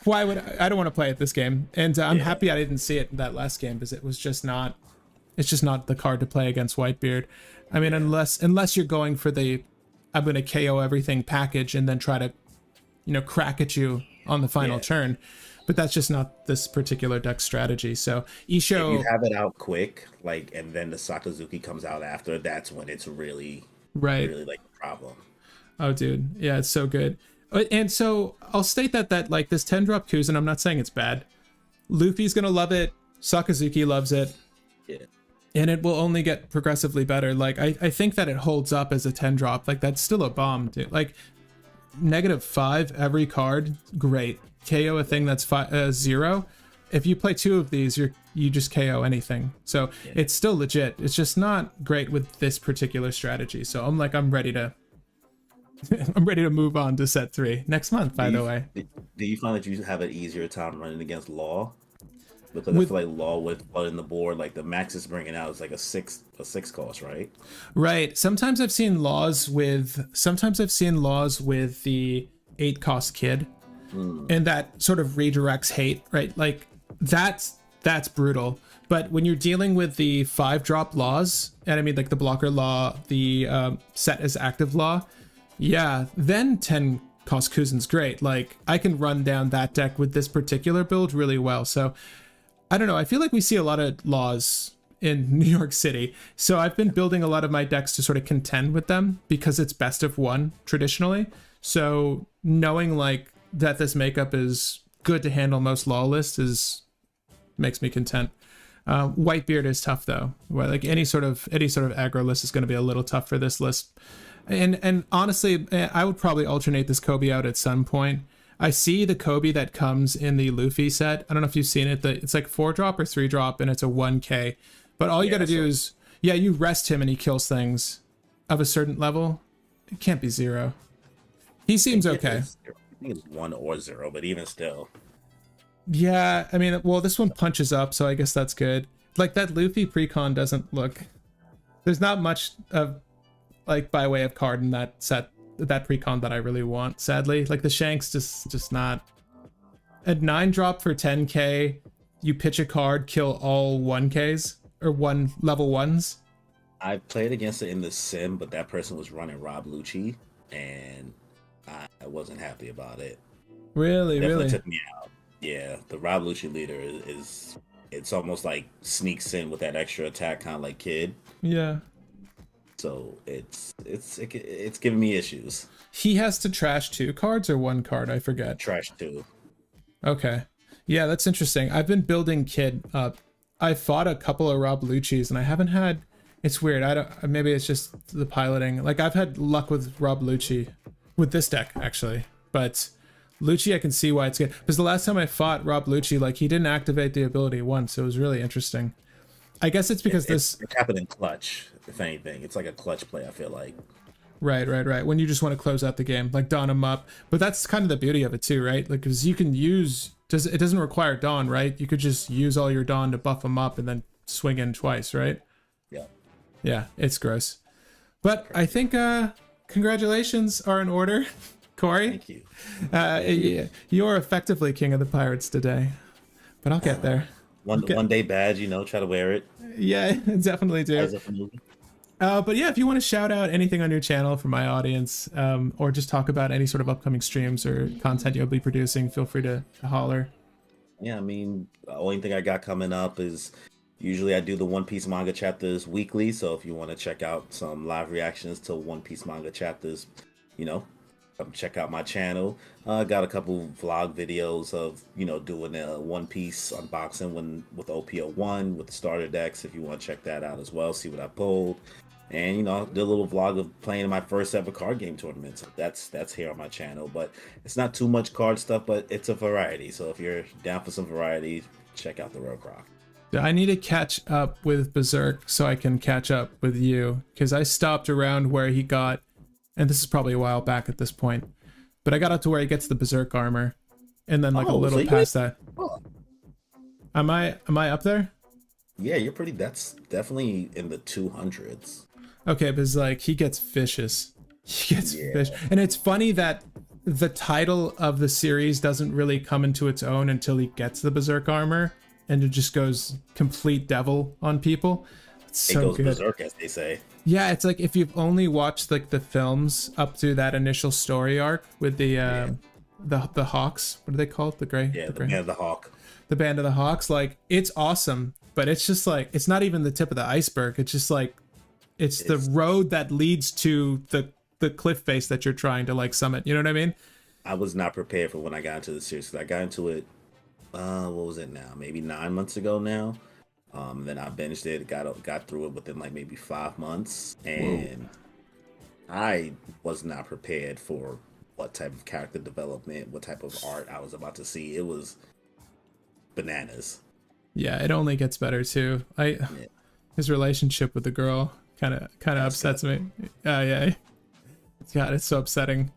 why would I don't want to play it this game, and I'm happy I didn't see it in that last game because it's just not the card to play against Whitebeard. I mean, unless you're going for the I'm going to KO everything package and then try to, you know, crack at you on the final Yeah. turn. But that's just not this particular deck strategy. So If you Isho, have it out quick, like, and then the Sakazuki comes out after, that's when it's really, right? really like a problem. Oh, dude, yeah, it's so good. And so I'll state that like this 10-drop Kuzan, I'm not saying it's bad. Luffy's gonna love it. Sakazuki loves it. Yeah. And it will only get progressively better. Like, I think that it holds up as a 10-drop. Like, that's still a bomb, dude. Like, -5 every card, great. KO a thing that's 0. If you play 2 of these, you just KO anything. So it's still legit. It's just not great with this particular strategy. So I'm ready to I'm ready to move on to set 3 next month, by the way. Do you find that you have an easier time running against Law? Because I feel like Law with flood in the board, like the max is bringing out is like a six cost, right? Right. Sometimes I've seen laws with the 8 cost kid. And that sort of redirects hate, right? Like that's brutal. But when you're dealing with the 5-drop laws, and I mean like the blocker law, the set as active law, yeah, then 10 cost Kuzan's great. Like I can run down that deck with this particular build really well. So I don't know. I feel like we see a lot of laws in New York City. So I've been building a lot of my decks to sort of contend with them because it's best of 1 traditionally. So knowing like that this makeup is good to handle most law lists makes me content. Whitebeard is tough though. Where like any sort of aggro list is going to be a little tough for this list. And honestly, I would probably alternate this Kobe out at some point. I see the Kobe that comes in the Luffy set. I don't know if you've seen it. It's like 4-drop or 3-drop, and it's a 1K. But all you got to do is, you rest him and he kills things of a certain level. It can't be 0. He seems okay. I think it's 1 or 0, but even still. Yeah, I mean, well, this one punches up, so I guess that's good. Like, that Luffy precon doesn't look... There's not much of, like, by way of card in that set, that precon that I really want, sadly. Like, the Shanks just not... At 9-drop for 10k, you pitch a card, kill all 1ks, or 1 level 1s. I played against it in the sim, but that person was running Rob Lucci, and I wasn't happy about it. Really, Definitely really? took me out. Yeah, the Rob Lucci leader is it's almost like sneaks in with that extra attack, kind of like Kid. Yeah. So it's giving me issues. He has to trash 2 cards or 1 card, I forget. Trash 2. Okay. Yeah, that's interesting. I've been building Kid up. I fought a couple of Rob Lucci's and I haven't had... It's weird. I don't... Maybe it's just the piloting. Like, I've had luck with Rob Lucci. With this deck, actually. But Lucci, I can see why it's good. Because the last time I fought Rob Lucci, like, he didn't activate the ability once. So it was really interesting. I guess it's because It's happened in clutch, if anything. It's like a clutch play, I feel like. Right. When you just want to close out the game, like dawn him up. But that's kind of the beauty of it too, right? Like, because you can use... It doesn't require dawn, right? You could just use all your dawn to buff him up and then swing in twice, right? Yeah. Yeah, it's gross. But I think congratulations are in order, Cory. Thank you. You are effectively king of the pirates today. But I'll get there. One day badge, try to wear it. Yeah, definitely do. As a movie. But yeah, if you want to shout out anything on your channel for my audience, or just talk about any sort of upcoming streams or content you'll be producing, feel free to holler. Yeah, I mean, the only thing I got coming up is usually I do the One Piece manga chapters weekly. So if you want to check out some live reactions to One Piece manga chapters, come check out my channel. I got a couple vlog videos of, doing a One Piece unboxing with OP-01 with the starter decks. If you want to check that out as well, see what I pulled. And, I did a little vlog of playing in my first ever card game tournament. So that's here on my channel. But it's not too much card stuff, but it's a variety. So if you're down for some variety, check out the Rogue Rock. I need to catch up with Berserk so I can catch up with you. Because I stopped around where he got, and this is probably a while back at this point, but I got up to where he gets the Berserk armor. And then like a little so past that. Oh. Am I up there? Yeah, you're pretty, that's definitely in the 200s. Okay, because like he gets vicious. He gets vicious. And it's funny that the title of the series doesn't really come into its own until he gets the Berserk armor, and it just goes complete devil on people. It's so it goes good. berserk, as they say. Yeah, it's like if you've only watched like the films up to that initial story arc with the the Hawks. What are they called? The gray. Yeah, the the gray. Band of the Hawk. The Band of the Hawks. Like, it's awesome, but it's just like, it's not even the tip of the iceberg. It's just like, it's the road that leads to the cliff face that you're trying to like summit. You know what I mean? I was not prepared for when I got into the series. 'Cause I got into it, what was it now? Maybe 9 months ago now. Then I binged it, got through it within like maybe 5 months, and I was not prepared for what type of character development, what type of art I was about to see. It was bananas. Yeah, it only gets better too. His relationship with the girl kind of upsets me. Yeah. God, it's so upsetting.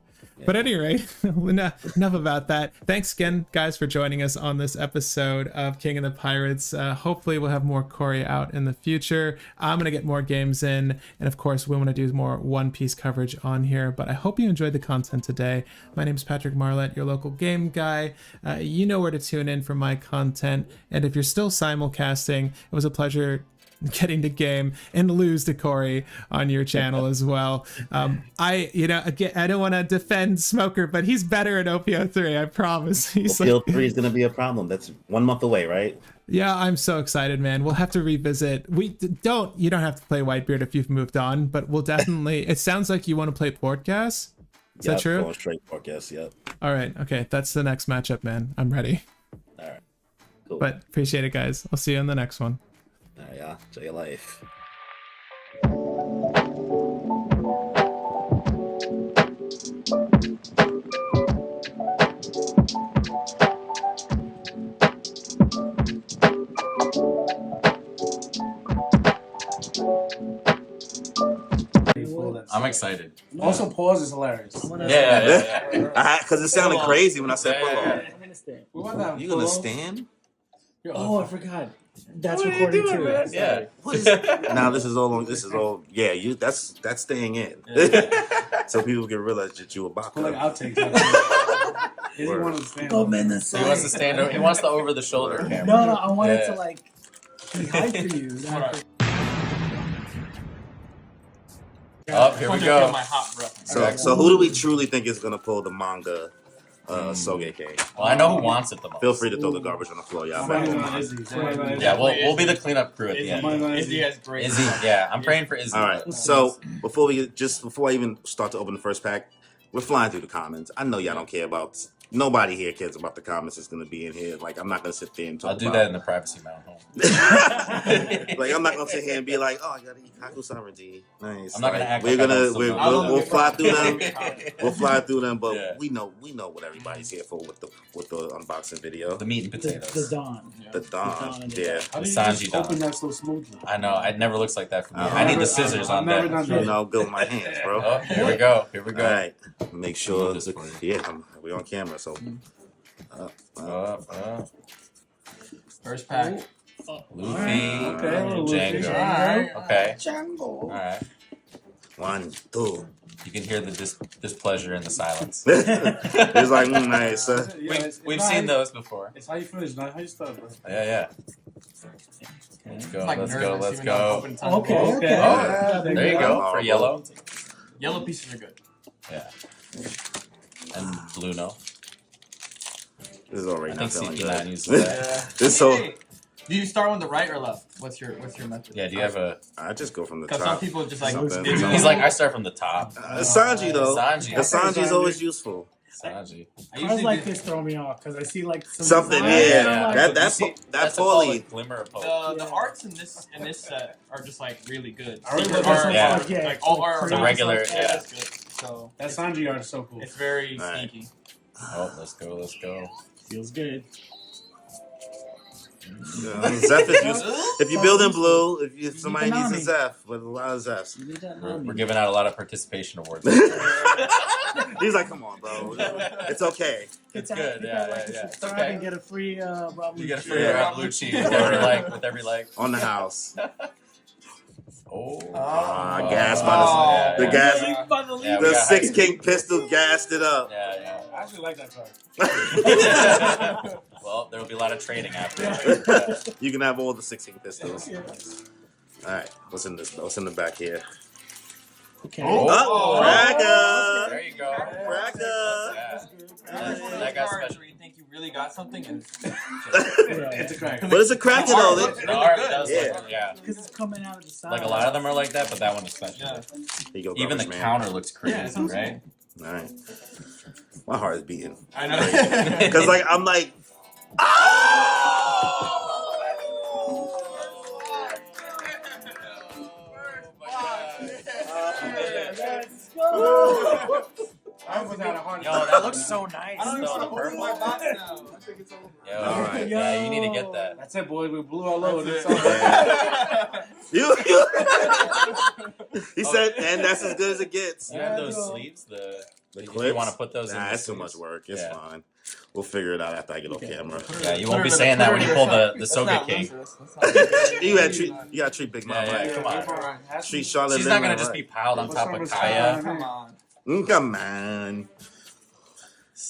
But at any rate, enough about that. Thanks again, guys, for joining us on this episode of King of the Pirates. Hopefully, we'll have more Cory out in the future. I'm going to get more games in. And of course, we want to do more One Piece coverage on here. But I hope you enjoyed the content today. My name is Patrick Marlett, your local game guy. You know where to tune in for my content. And if you're still simulcasting, it was a pleasure getting to game and lose to Cory on your channel as well. I don't want to defend Smoker, but he's better at OP-03, I promise. He's OP-03 is going to be a problem. That's 1 month away, right? Yeah, I'm so excited, man. We'll have to revisit. You don't have to play Whitebeard if you've moved on, but we'll definitely, it sounds like you want to play Portgas. Is that true? Going straight Portgas, yep. All right, okay, that's the next matchup, man. I'm ready. All right, cool. But appreciate it, guys. I'll see you in the next one. All right, yeah, enjoy your life. I'm excited. Also, pause is hilarious. Yeah. Because it sounded crazy when I said pull off. I'm gonna stand. We want that. You gonna stand? Oh, I forgot. That's recording too. Man? Yeah. Now this is all. Yeah, that's staying in. So people can realize that you a baka. Like outtakes. He wants to stand. He wants to stand over. He wants the over the shoulder camera. No, I wanted to like be hype for you. Oh, here we go. So who do we truly think is gonna pull the manga Sogeki? Well, I know who wants it the most. Feel free to throw the garbage on the floor, y'all. Yeah, we'll be the cleanup crew at the end. Izzy has great. Izzy, yeah, I'm praying for Izzy. All right. So before I even start to open the first pack, we're flying through the comments. I know y'all don't care about. Nobody here cares about the comments that's going to be in here. Like, I'm not going to sit there and talk I'll do that in the privacy of my own home. Like, I'm not going to sit here and be like, oh, I got to eat Kaku sovereignty. Nice. I'm not going to act we're like gonna, we'll fly through them. them. We'll fly through them, but Yeah. we know what everybody's here for with the unboxing video. The meat and potatoes. The Dawn. The Dawn. Yeah. How do you Sanji just Dawn. open that so smoothly? I know. It never looks like that for me. I need the scissors on that. You know, go with my hands, bro. Oh, here we go. Here we All go. right. Make sure. This for you. Yeah, we're on camera, so. First pack. Luffy. Okay. Django. Okay. Django. All right. 1, 2. You can hear the displeasure in the silence. It's like nice. We've seen those before. It's how you finish, not how you start, bro. Yeah. Let's go. Let's go. Okay. Oh, there you go for yellow. Yellow pieces are good. Yeah. And blue, no. This is already I not think feeling CP9 good. uses that. This so. Do you start on the right or left? What's your method? Yeah, do you have a... I just go from the Because top. some people just like... Something. He's like, I start from the top. Sanji though. Sanji. The Sanji's always useful. Sanji. Cars like this throw me off because I see like Something, designs, yeah. and I'm like, That That's poorly. a glimmer of hope. The arts in this set are just like really good. I really Secret like art, yeah. yeah. like all art. It's a regular, That's yeah. good. So That Sanji art is so cool. it's very Alright. sneaky. Oh, let's go. Feels good. Zeph is useful. If you build in blue, if somebody needs a Konami. Zeph, with a lot of Zephs. You need that We're Nami. giving out a lot of participation awards. He's like, come on, bro. It's okay. It's Get good, that, yeah. like, It's subscribe okay. and get a free Rob You get a Lucci. free Yeah. blue cheese with every like. On the house. Oh. Gas yeah, the yeah. gas. Yeah, we The got 6 hyped. King pistol gassed it up. Yeah. I actually like that card. Well, there will be a lot of trading after. You can have all the 6 King pistols. All right, what's in the back here? Okay. Oh, Cracker! There you go. Cracker! Yeah. That guy's Cards special. where you think you really got something and It's a crack. But it's a cracker though. The art does look, yeah. Because it's coming out of the side. Like a lot of them are like that, but that one especially. Yeah. Here you go, Even the garbage man. counter looks crazy, Yeah, sounds right? All right. My heart is beating. I know. Because, like, I'm like, Let's go. Yo, that looks so nice. I don't though, even the want to purple. my box now. Yo, All right. yeah, you need to get that. That's it, boys. We blew our load. That's It's it. all right. he said, and that's as good as it gets. You have those sleeves, The if clips? you want to put those in. Nah, the that's too much sleeves. work. It's Yeah. fine. We'll figure it out after I get off camera. Yeah, you won't be saying that when you pull the Soga cake. You gotta treat Big Mama Yeah, right. come on. Treat Charlotte. She's not Lemon gonna just be right. piled on What's top up of with Kaya. Come on. Come on.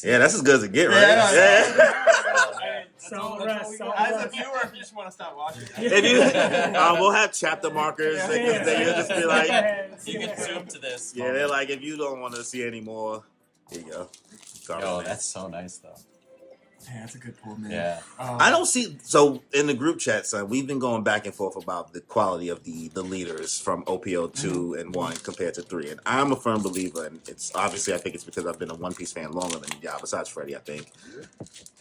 Yeah, that's as good as it get, right? Yeah. Yeah. So rest. As a viewer, if you just want to stop watching. If you, we'll have chapter markers. Because then you'll just be like, You can zoom to this. yeah, they're like, if you don't want to see any more, here you go. Yo, that's so nice though. Yeah, that's a good pull, man. Yeah. I don't see. So in the group chat, son, we've been going back and forth about the quality of the leaders from OP-02 and 1 compared to 3, and I'm a firm believer. And it's obviously, I think it's because I've been a One Piece fan longer than y'all, besides Freddy. I think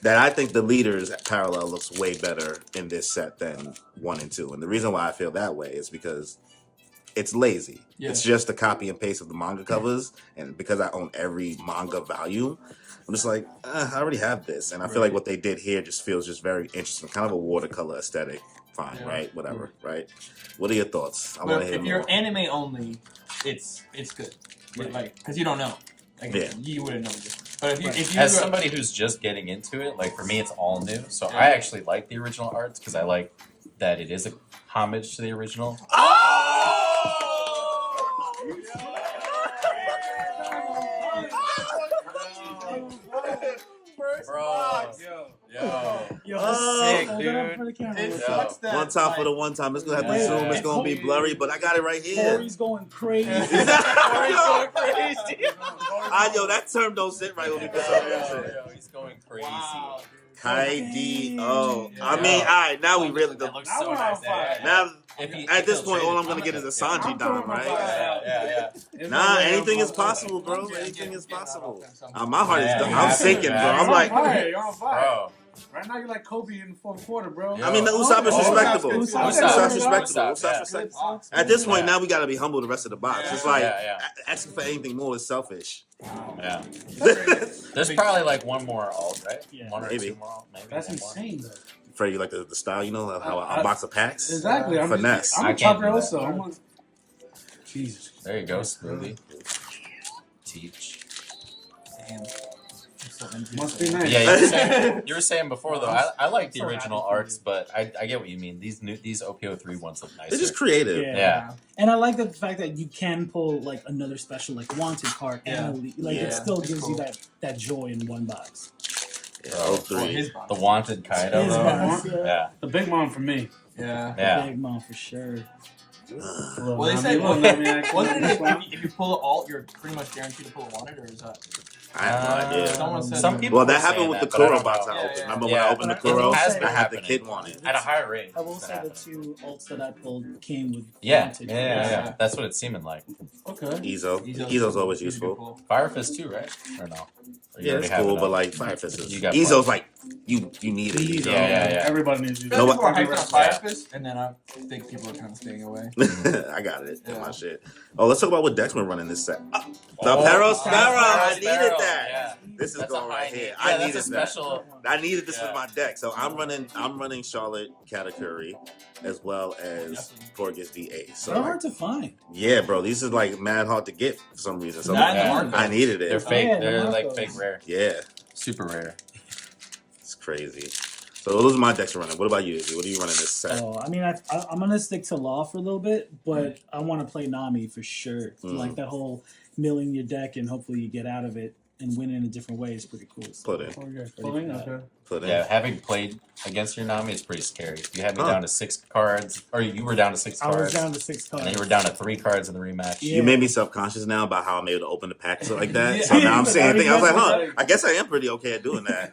the leaders parallel looks way better in this set than 1 and 2, and the reason why I feel that way is because it's lazy. Yeah. It's just a copy and paste of the manga covers, and because I own every manga volume, I'm just like, I already have this, and I feel like what they did here just feels just very interesting, kind of a watercolor aesthetic. Fine, Yeah. right? Whatever, right? What are your thoughts? I want But to hear if you're more. anime only, it's good. Like, because you don't know. Like, Yeah. you wouldn't know the difference. But if you As somebody who's just getting into it, like for me, it's all new. So I actually like the original arts because I like that it is a homage to the original. Bro, yo, sick, Hold it up dude. for the camera. It Yeah. sucks that One time for the like, one time. It's gonna have to Yeah. zoom. It's gonna be blurry, but I got it right here. Cory's going crazy. Cory's going crazy. Yo, that term don't sit right with me for some reason. Yo, he's going crazy. Wow, dude. Kai-D-O. I mean, all right, now we really That looks Now so we're on nice. fire. now. If he- At if this he'll point, trade all it, I'm gonna get is a I'm Sanji throwing dime, my right? fire. Yeah. Nah, anything is possible, bro. Yeah, Anything yeah, is yeah, possible. yeah. My heart is Yeah, done. you I'm have to, sinking, bro. man. I'm You're on like, fire. You're on fire. Bro. Right now, you're like Kobe in the fourth quarter, bro. Yeah. I mean, the Usopp is Oh, respectable. Usopp's good. Usopp's Usopp. respectable. Usopp, Usopp's yeah. respectable. At this point, Yeah. now we gotta be humble the rest of the box. Yeah. It's like Yeah. asking for anything more is selfish. Yeah. There's probably like one more alt, right? Yeah. One or Maybe. two more alt. Maybe That's one more. insane, though. Freddie, you like the style, you know, how a box of packs? Exactly. I'm Finesse. I'm I a can't chopper do also. that. I'm a... Jesus. There you go, Smoothie. Teach. Damn. Must be nice. Yeah, you were saying before though. I like the So original happy for arts, but I get what you mean. These OP-03 ones look nicer. They're just creative. Yeah. And I like the fact that you can pull like another special, like Wanted card, Yeah. and like Yeah. it still It's gives you cool. that joy in one box. Yeah, Or 03. his box. The Wanted Kaido His though. box, Yeah, The big mom for me. Yeah. yeah. Big mom for sure. Well, they said wasn't it if you pull an alt, you're pretty much guaranteed to pull a wanted, or is that? I have no idea. Someone said Some that. people. Well, that were happened saying with that, the but I Kuro don't box know. I Yeah, opened. yeah. Remember when Yeah, I opened the but it Kuro? has I been had the happening. kid wanted. At a higher rate. I will It's say been the happening. two alts that I pulled came with Yeah, Wanted. yeah. That's what it's seeming like. Okay. Ezo. Ezo's always He's a good useful. pull. Fire Fist too, right? Or no? Or you Yeah, already it's have cool, enough? but like Fire Fist is You got Ezo's plenty. like you need it. Ezo. Yeah. Everybody needs to do People No, are that. hyped on Fire Fist, and then I think people are kind of staying away. I got it. Yeah. My shit. Oh, let's talk about what Dex been running this set. The Oh, Pero Sparrow Sparrow. I needed Sparrow, that. yeah. This is That's going a right high here. need. I Yeah, needed that's a that. special. I needed this Yeah. with my deck. So I'm running Charlotte Katakuri as well as Gorgas VA. So They're like, hard to find. yeah, bro, these are like mad hard to get for some reason. So Not in the Yeah. market. I needed They're it. fake. yeah, They're the like Marcos. fake rare. Yeah, Super rare. it's crazy. So those are my decks running. What about you, Izzy? What are you running this set? Oh, I mean, I'm gonna stick to Law for a little bit, but I want to play Nami for sure. Mm. Like that whole milling your deck and hopefully you get out of it. and win in a different way is pretty cool. So Put in. pulling, okay. Put in. Yeah, having played against your Nami is pretty scary. You had me down to 6 cards, or you were down to 6 cards. I was down to 6 cards. And then you were down to 3 cards in the rematch. You made me self-conscious now about how I'm able to open the packets like that. Yeah. So now I'm saying things. I was like, huh, I guess I am pretty okay at doing that.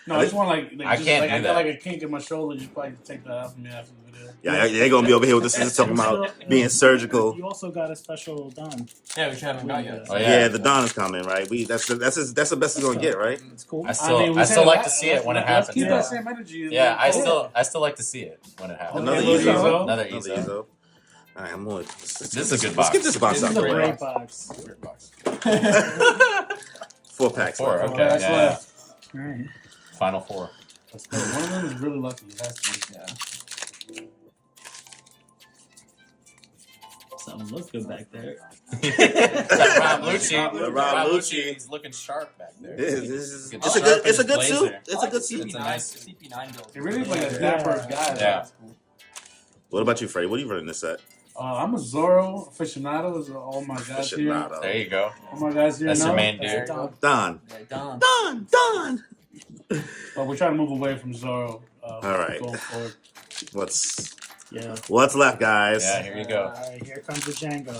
No, I just want I can't do I that. got like a kink in my shoulder. Just probably take that out from me after the video. Yeah, they're going to be over here with this is talking about being surgical. You also got a special Don. Yeah, which I haven't got yet. Oh, Yeah, the Don is coming, right? That's the best it's going to get, right? It's cool. I still like to see it when it Let's happens. keep that same energy. Yeah, I still like to see it when it happens. Another Okay, Ezo. Another Another Ezo. Ezo. All right, I'm going to... This is a good Let's box. get this box This out is a the way. great box. Weird box. 4 packs. 4, left. okay. That's Yeah. left. All right. Final 4. Let's go. One of them is really lucky. It has to be. Yeah. Something looks good back there. Rob Lucci. The Rob Lucci. He's looking sharp back there. It's It's a good blazer. suit. It's a good It's suit. a nice- CP9 build. It really is like a dapper guy. Yeah. What about you, Freddie? What are you running this at? I'm a Zoro aficionado. Those are all my guys here. Aficionado. There you go. All my guys here. That's your know. main That's dude. Don. Don. Yeah, Don. Don. But we're trying to move away from Zoro. All right. Going forward. What's left, guys? Yeah, here you go. All right, here comes the Django.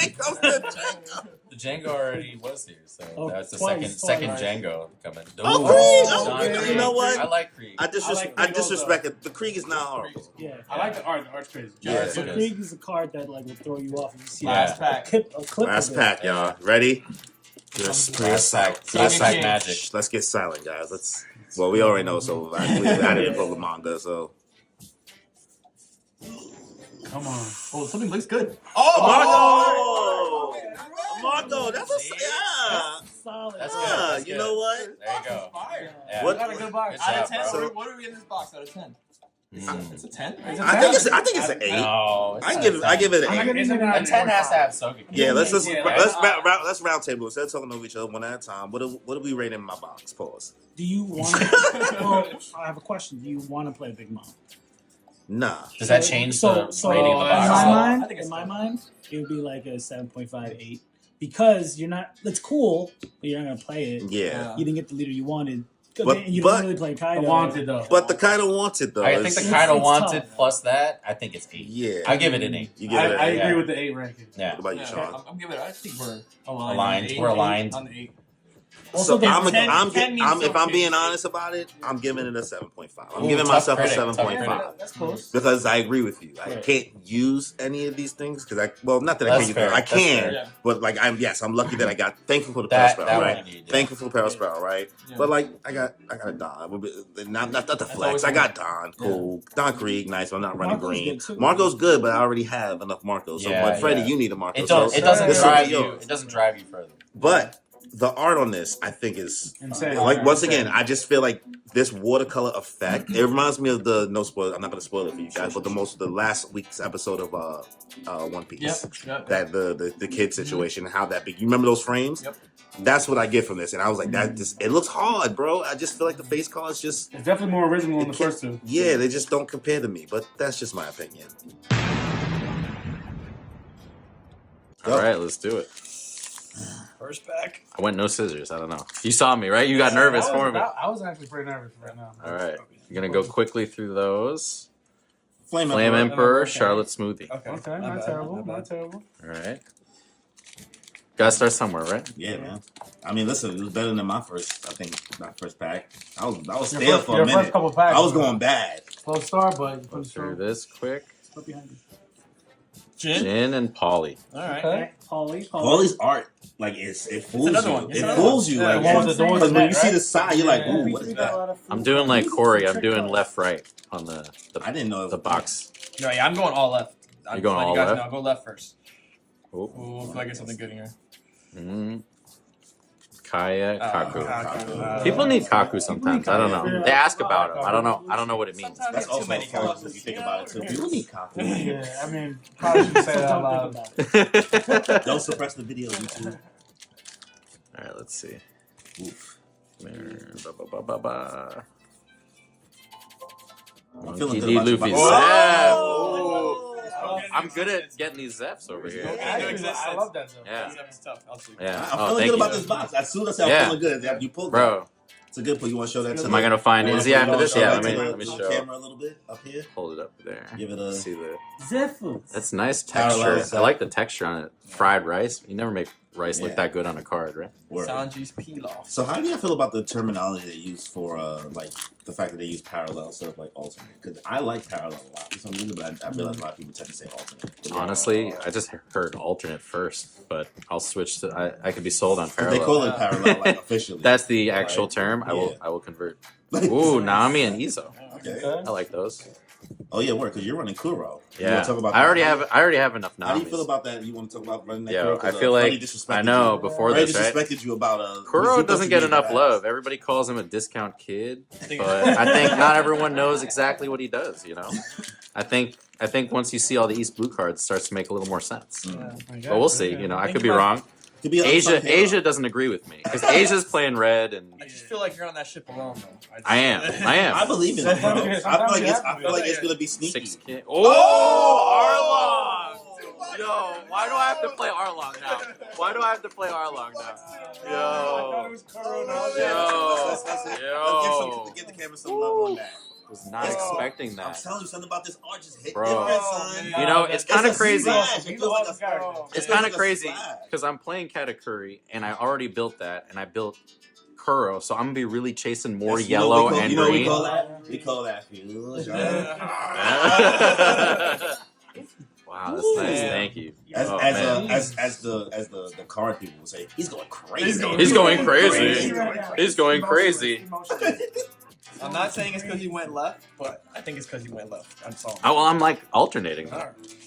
Here comes the Django. The Django already was here, so Oh, that's the twice. second Django coming. Oh, Ooh, Krieg! John Oh, Krieg. you know what? I like Krieg. I Krieg disrespect it. The Krieg is not horrible. Yeah, I like the art. The art's crazy. Yeah. So It is. Krieg is a card that like will throw you off if you see Last pack. a clip Last of it. pack, y'all. Ready? Last pack magic. Let's get silent, guys. Well, we already know, so we've added it for the manga, so. Come on. Oh, something looks good. Oh, Marco! That's yeah. Solid. That's Yeah, good. That's you good. know what? There you go. Fire. Yeah. What- Got a good box. Good Out job, of 10, bro. what are we in this box out of 10? It's a 10? I think it's an 8. No, it's I not give it an I'm 8. gonna give it A 10 has to have Soga. Yeah, let's Yeah. let's round table. Instead of talking over each other one at a time. What are we rating in my box? Pause. Do you want to... Well, I have a question. Do you want to play Big Mom? Nah. Does that change the rating of the in box? I think it's in my fine. mind, it would be like a 7.58 because you're not. That's cool, but you're not gonna play it. Yeah. You didn't get the leader you wanted. But- And you but- don't really play Kaido. Wanted though. But the kind of wanted though. I think the is- kind of it's wanted tough. plus that, I think it's 8. Yeah. I give it an 8. You give it. I an 8. agree with the 8 ranking. Yeah. What about you, Yeah, Sean? I'm giving it. I think we're Aligned. aligned. We're aligned. On the 8. Also, So I'm, there's 10 if I'm being honest about it, I'm giving it a 7.5. I'm Ooh, giving tough myself critic, a tough 7.5 That's close. because I agree with you. I Right. can't use any of these things because not that I That's can't use fair. them. I That's can, fair. Yeah. but like I'm lucky that I got thankful for the That Paraspell, right? one you need, yeah. Thankful for the Paraspell, right? Yeah. But like I got a Don, not the flex. always I got Don, cool. Don Krieg, nice. But I'm not running Marco's green. good, too. Marco's good, but I already have enough Marcos. So, Yeah, but Freddie, yeah. you need a Marco. It doesn't this will be drive you. yours. It doesn't drive you further. But the art on this, I think, is Insane. like once again, I just feel like this watercolor effect. It reminds me of the no spoiler. I'm not going to spoil it for you guys, but the last week's episode of One Piece. Yep. That the kid situation, how that big. You remember those frames? Yep. That's what I get from this, and I was like, that just it looks hard, bro. I just feel like the face cards just It's definitely more original than the first two. yeah, they just don't compare to me. But that's just my opinion. All right, let's do it. First pack. I went no scissors. I don't know. You saw me, right? You got nervous for me. I was actually pretty nervous right now. All right. You're going to go quickly through those. Flame Flame Emperor, Okay. Charlotte Smoothie. Okay. Okay, Not not bad, terrible, not not bad. terrible. All right. Gotta start somewhere, right? Yeah, man. I mean, listen, it was better than my first pack. I was Your stale first- for a your minute. first couple packs. I was going bad. Slow start, but you Go put through through. this quick. Up behind you. Gin. Jin and Polly. All right. Okay. Polly. All art, like it fools another you. one. It's It another fools you, one. like Yeah, because the one with when you that, see right? the side, you're like, Yeah, ooh, we what is got a that? lot of food. I'm doing like These are Cory. some I'm doing trick left, right on the I didn't know the box. No, yeah, I'm going all left. You're going letting all you guys left? know, I'll go left first. Oh. Ooh, I feel like it's something good in here. Mm. Kaya, Kaku. Kaku. People need Kaku sometimes. I don't know. They ask about him. I don't know. I don't know what it means. Sometimes That's it's too also many a point colors. if you think about it too. People need copy. Yeah, I mean, probably shouldn't say that Don't out think loud. about it. Don't suppress the video, YouTube. All right, let's see. Oof. I'm Monkey feeling good D. about your Luffy. box. Snap. Oh! I'm good at getting these Zephs over here. I love that zone. Yeah. That was tough. I'll see. Yeah. I'm Oh, feeling thank good you. about this box. As soon as I'm Yeah. feeling good, you pulled Bro. that. It's a good pull. You want to show that to Am I gonna find Izzy after this? Yeah, let me the show. camera a little bit up here. Hold it up there. Give it a See the. Zephyr. That's nice Parallel texture. set. I like the texture on it. Fried rice. You never make rice look that good on a card, right? Sanji's pilaf. So how do you feel about the terminology they use for like the fact that they use parallel instead of like alternate? Because I like parallel a lot for some reason, but I realize a lot of people tend to say alternate. Honestly, I just heard alternate first, but I'll switch to. I could be sold on parallel. They call it parallel, like officially. That's the actual term. I will convert. Ooh, Nami and Izo. Okay. I like those. Oh yeah, work because you're running Kuro. You Yeah, wanna talk about I already have enough How do you Namis. feel about that? You want to talk about running that? Yeah, Kuro? I feel like I know before Ray this, right? disrespected you about Kuro doesn't get enough love. Everybody calls him a discount kid, but I think not everyone knows exactly what he does. You know, I think once you see all the East Blue cards, it starts to make a little more sense. But we'll see. You know, I could be wrong. Could be Asia doesn't agree with me because Asia's playing red, and I just feel like you're on that ship alone, though. I am. I believe in it, bro. I feel like it's gonna be sneaky. Oh, Arlong! Yo, why do I have to play Arlong now? Why do I have to play Arlong now? Yo, Let's give the camera some love on that. Was not expecting I'm that. telling you something about this art just hit Bro. different, son. You know, it's kind of crazy. It's It's kind of crazy because I'm playing Katakuri and I already built that and I built Kuro, so I'm gonna be really chasing more yellow and green. We call that fusion. Wow, that's nice. Thank you. As the card people will say, he's going crazy. He's going crazy. He's going crazy. I'm not saying it's because he went left, but I think it's because he went left. I'm sorry. Oh, well, I'm like alternating.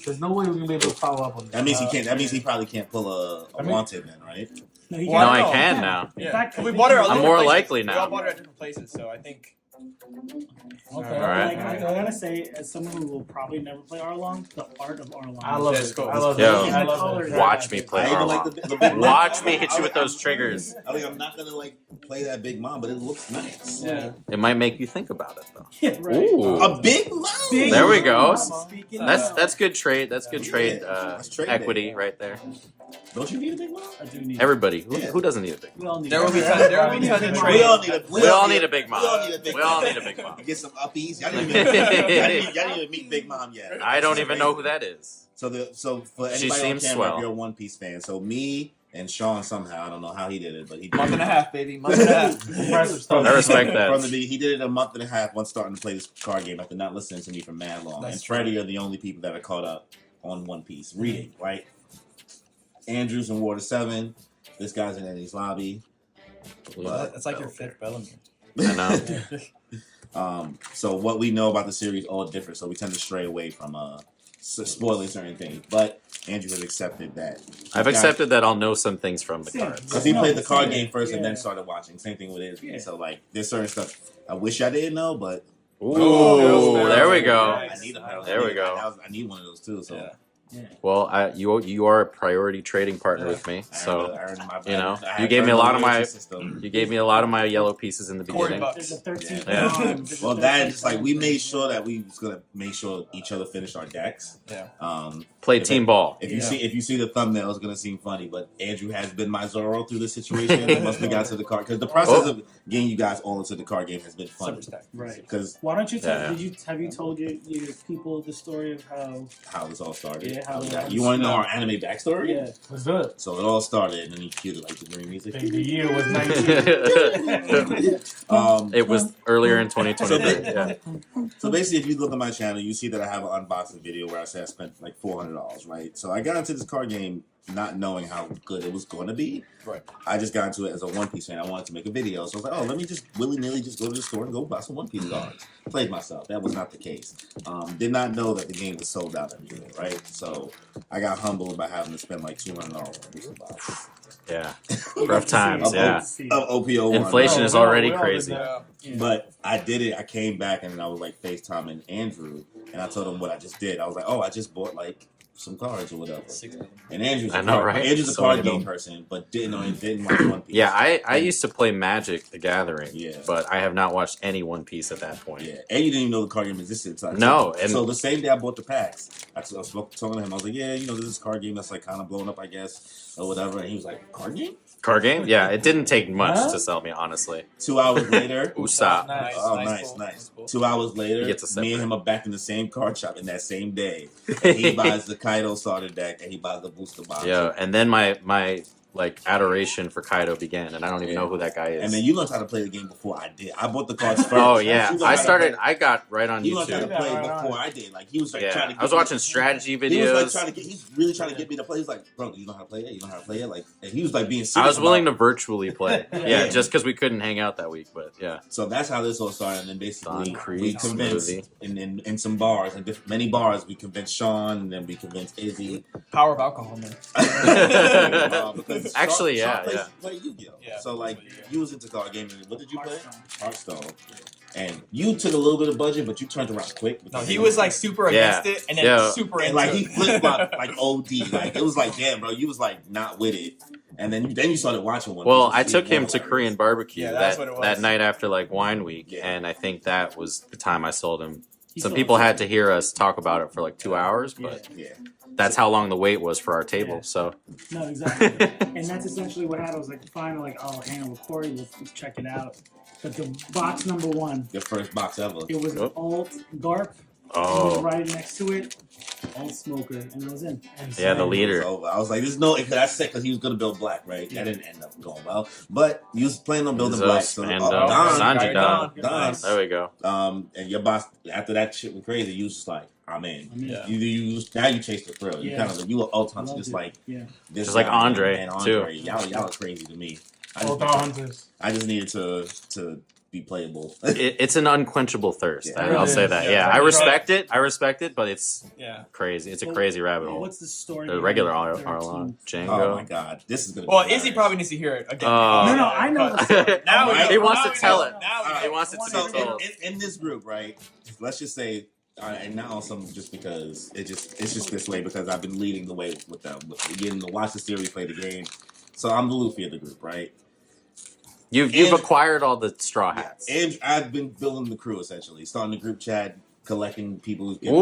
There's no way we're gonna be able to follow up on That means he can't. That means he probably can't pull a wanted then, right? No, he No, can't. I can now. Yeah. We bought it. I'm more likely We now. all bought it at different places, so I think. Okay. Alright. Like, I gotta say, as someone who will probably never play Arlong, the art of Arlong. I love Let's it. go. I love Yo, it. I love it. watch me play I even like Arlong. the big Watch me hit you with those triggers. I mean, I'm not gonna like play that big mom, but it looks nice. Yeah. It might make you think about it though. Yeah, right. Ooh. A big mom. There we go. Speaking That's good trade. That's good trade. That's trade Equity bait. right there. Don't you need a big mom? I do need. Everybody. Who doesn't need a big We all need. There will be tons of trades. We all need a. We all need a big mom. We all need a big We all mom. need a big mom. Get some uppies. Y'all didn't even meet Big Mom yet. I don't even know who that is. So for She anybody on seems camera, swell. if you're a One Piece fan, so me and Sean somehow, I don't know how he did it, but he did Month it. and a half, baby. Month and a half. Impressive stuff. I respect that. From the beginning, he did it a month and a half once starting to play this card game after not listening to me for mad long. That's and Freddie are the only people that are caught up on One Piece reading, right? Andrew's in Water 7. This guy's in Eddie's lobby. That's like your fifth Bellamy. I know. So what we know about the series all different. So we tend to stray away from spoiling certain things. But Andrew has accepted that. I've accepted that I'll know some things from the cards. Because he played the card game first and then started watching. Same thing with Izzy. So like, there's certain stuff I wish I didn't know, but Ooh, there we go. I need a There we go. I need one of those too. So Well, you are a priority trading partner with me, so I earned my- you know I you gave me a lot of my system. yellow pieces in the Cory beginning. Bucks. There's a 13th Yeah. one. Well, that is like we made sure that we was gonna make sure each other finished our decks. Yeah. Play team ball. If you see the thumbnail, it's gonna seem funny, but Andrew has been my Zoro through this situation. Once we got to the card, because the process of getting you guys all into the card game has been fun. Right. Because Why don't you tell? Yeah. Have you told your people the story of how? this all started. Yeah, how you want to know our anime backstory? Yeah. It's good. So it all started, and then he cued it like the green music. The year was 19. It was earlier in 2023. Yeah. So basically, if you look at my channel, you see that I have an unboxing video where I said I spent like $400, right? So I got into this card game not knowing how good it was going to be. Right. I just got into it as a One Piece fan. I wanted to make a video. So I was like, oh, let me just willy-nilly just go to the store and go buy some One Piece cards. Played myself. That was not the case. Did not know that the game was sold out everywhere, right? So I got humbled by having to spend like $200 on this box. Yeah. Rough times. Yeah. Of OPO1. Inflation is already crazy. But I did it. I came back and I was like FaceTiming Andrew, and I told him what I just did. I was like, oh, I just bought like some cards or whatever. And Andrew's I know, right? Andrew's a So card many of game them. person, but didn't like One Piece. Yeah, I used to play Magic the Gathering, Yeah. but I have not watched any One Piece at that point. Yeah, and you didn't even know the card game existed. So No, and so the same day I bought the packs, I was talking to him. I was like, yeah, you know, this is a card game that's like kind of blowing up, I guess, or whatever. And he was like, card game? Card game? Yeah, it didn't take much to sell me, honestly. 2 hours later, Usopp. oh, nice. 2 hours later, He gets a me and him are back in the same card shop in that same day. And he buys the Kaido starter deck and he buys the booster box. Yeah, and then my like adoration for Kaido began, and I don't even know who that guy is. And then you learned how to play the game before I did. I bought the cards first. Oh yeah, You learned I how to started. play- I got right on You learned how to YouTube. play before I did. Like he was like trying to Yeah, get I was me- watching strategy videos. He was like trying to get. He's really trying to get me to play. He's like, bro, do you know how to play it? You know how to play it? Like, and he was like being. I was willing to about- virtually play. Yeah, just because we couldn't hang out that week, but yeah. So that's how this all started, and then basically Don Creed we convinced smoothie. in some bars, in many bars, we convinced Sean, and then we convinced Izzy. Power of alcohol, man. Because Actually, Sean yeah. Play Yu-Gi-Oh. Yeah. So like, you was into card gaming. What did you play? Hearthstone. And you took a little bit of budget, but you turned around quick. No, he was like super against it, and then super and into like he it. flip flopped like OD. Like it was like, damn, bro, you was like not with it. And then you started watching one. Well, I took him to Korean barbecue Yeah, that's what it was. that night after like wine week, and I think that was the time I sold him. Some sold people it. had to hear us talk about it for like 2 hours, but yeah. that's how long the wait was for our table. So No, exactly. And that's essentially what happened. I was like, fine, like, I'll hang out with Cory, let's check it out. But the box number one, Your first box ever. it was an alt Garp. Oh. It was right next to it, alt Smoker, and it was in. yeah, the It leader. was over. I was like, there's no, because I said because he was going to build black, right? That didn't end up going well. But he was planning on building black. So, and Don, Sanji Don. Don. There we go. And your boss, after that shit went crazy, you was just like, I'm in. Yeah. Now you chased the thrill. You Yeah. kind of like, you were ultimate Loved just it. like Yeah. this Just like guy, Andre, and too. Andre. Y'all are crazy to me. I All just, hunters. I just needed to be playable. It's an unquenchable thirst. Yeah. I'll say that. Yeah. Yeah, I respect it. I respect it, but it's Yeah. crazy. It's a crazy rabbit hole. What's the story? The behind regular 13? Arlon, Oh Django. my god, this is gonna. Well, be Izzy probably needs to hear it again. No, I know the story. Now we He wants now to we tell know. it. Now we All know. He wants it to So be told. in this group, right? Let's just say, and not on some just because it's just this way because I've been leading the way with them, with getting to watch the series, play the game. So I'm the Luffy of the group, right? You've And- acquired all the straw hats. And I've been building the crew essentially, starting the group chat, collecting people who's Ooh. getting.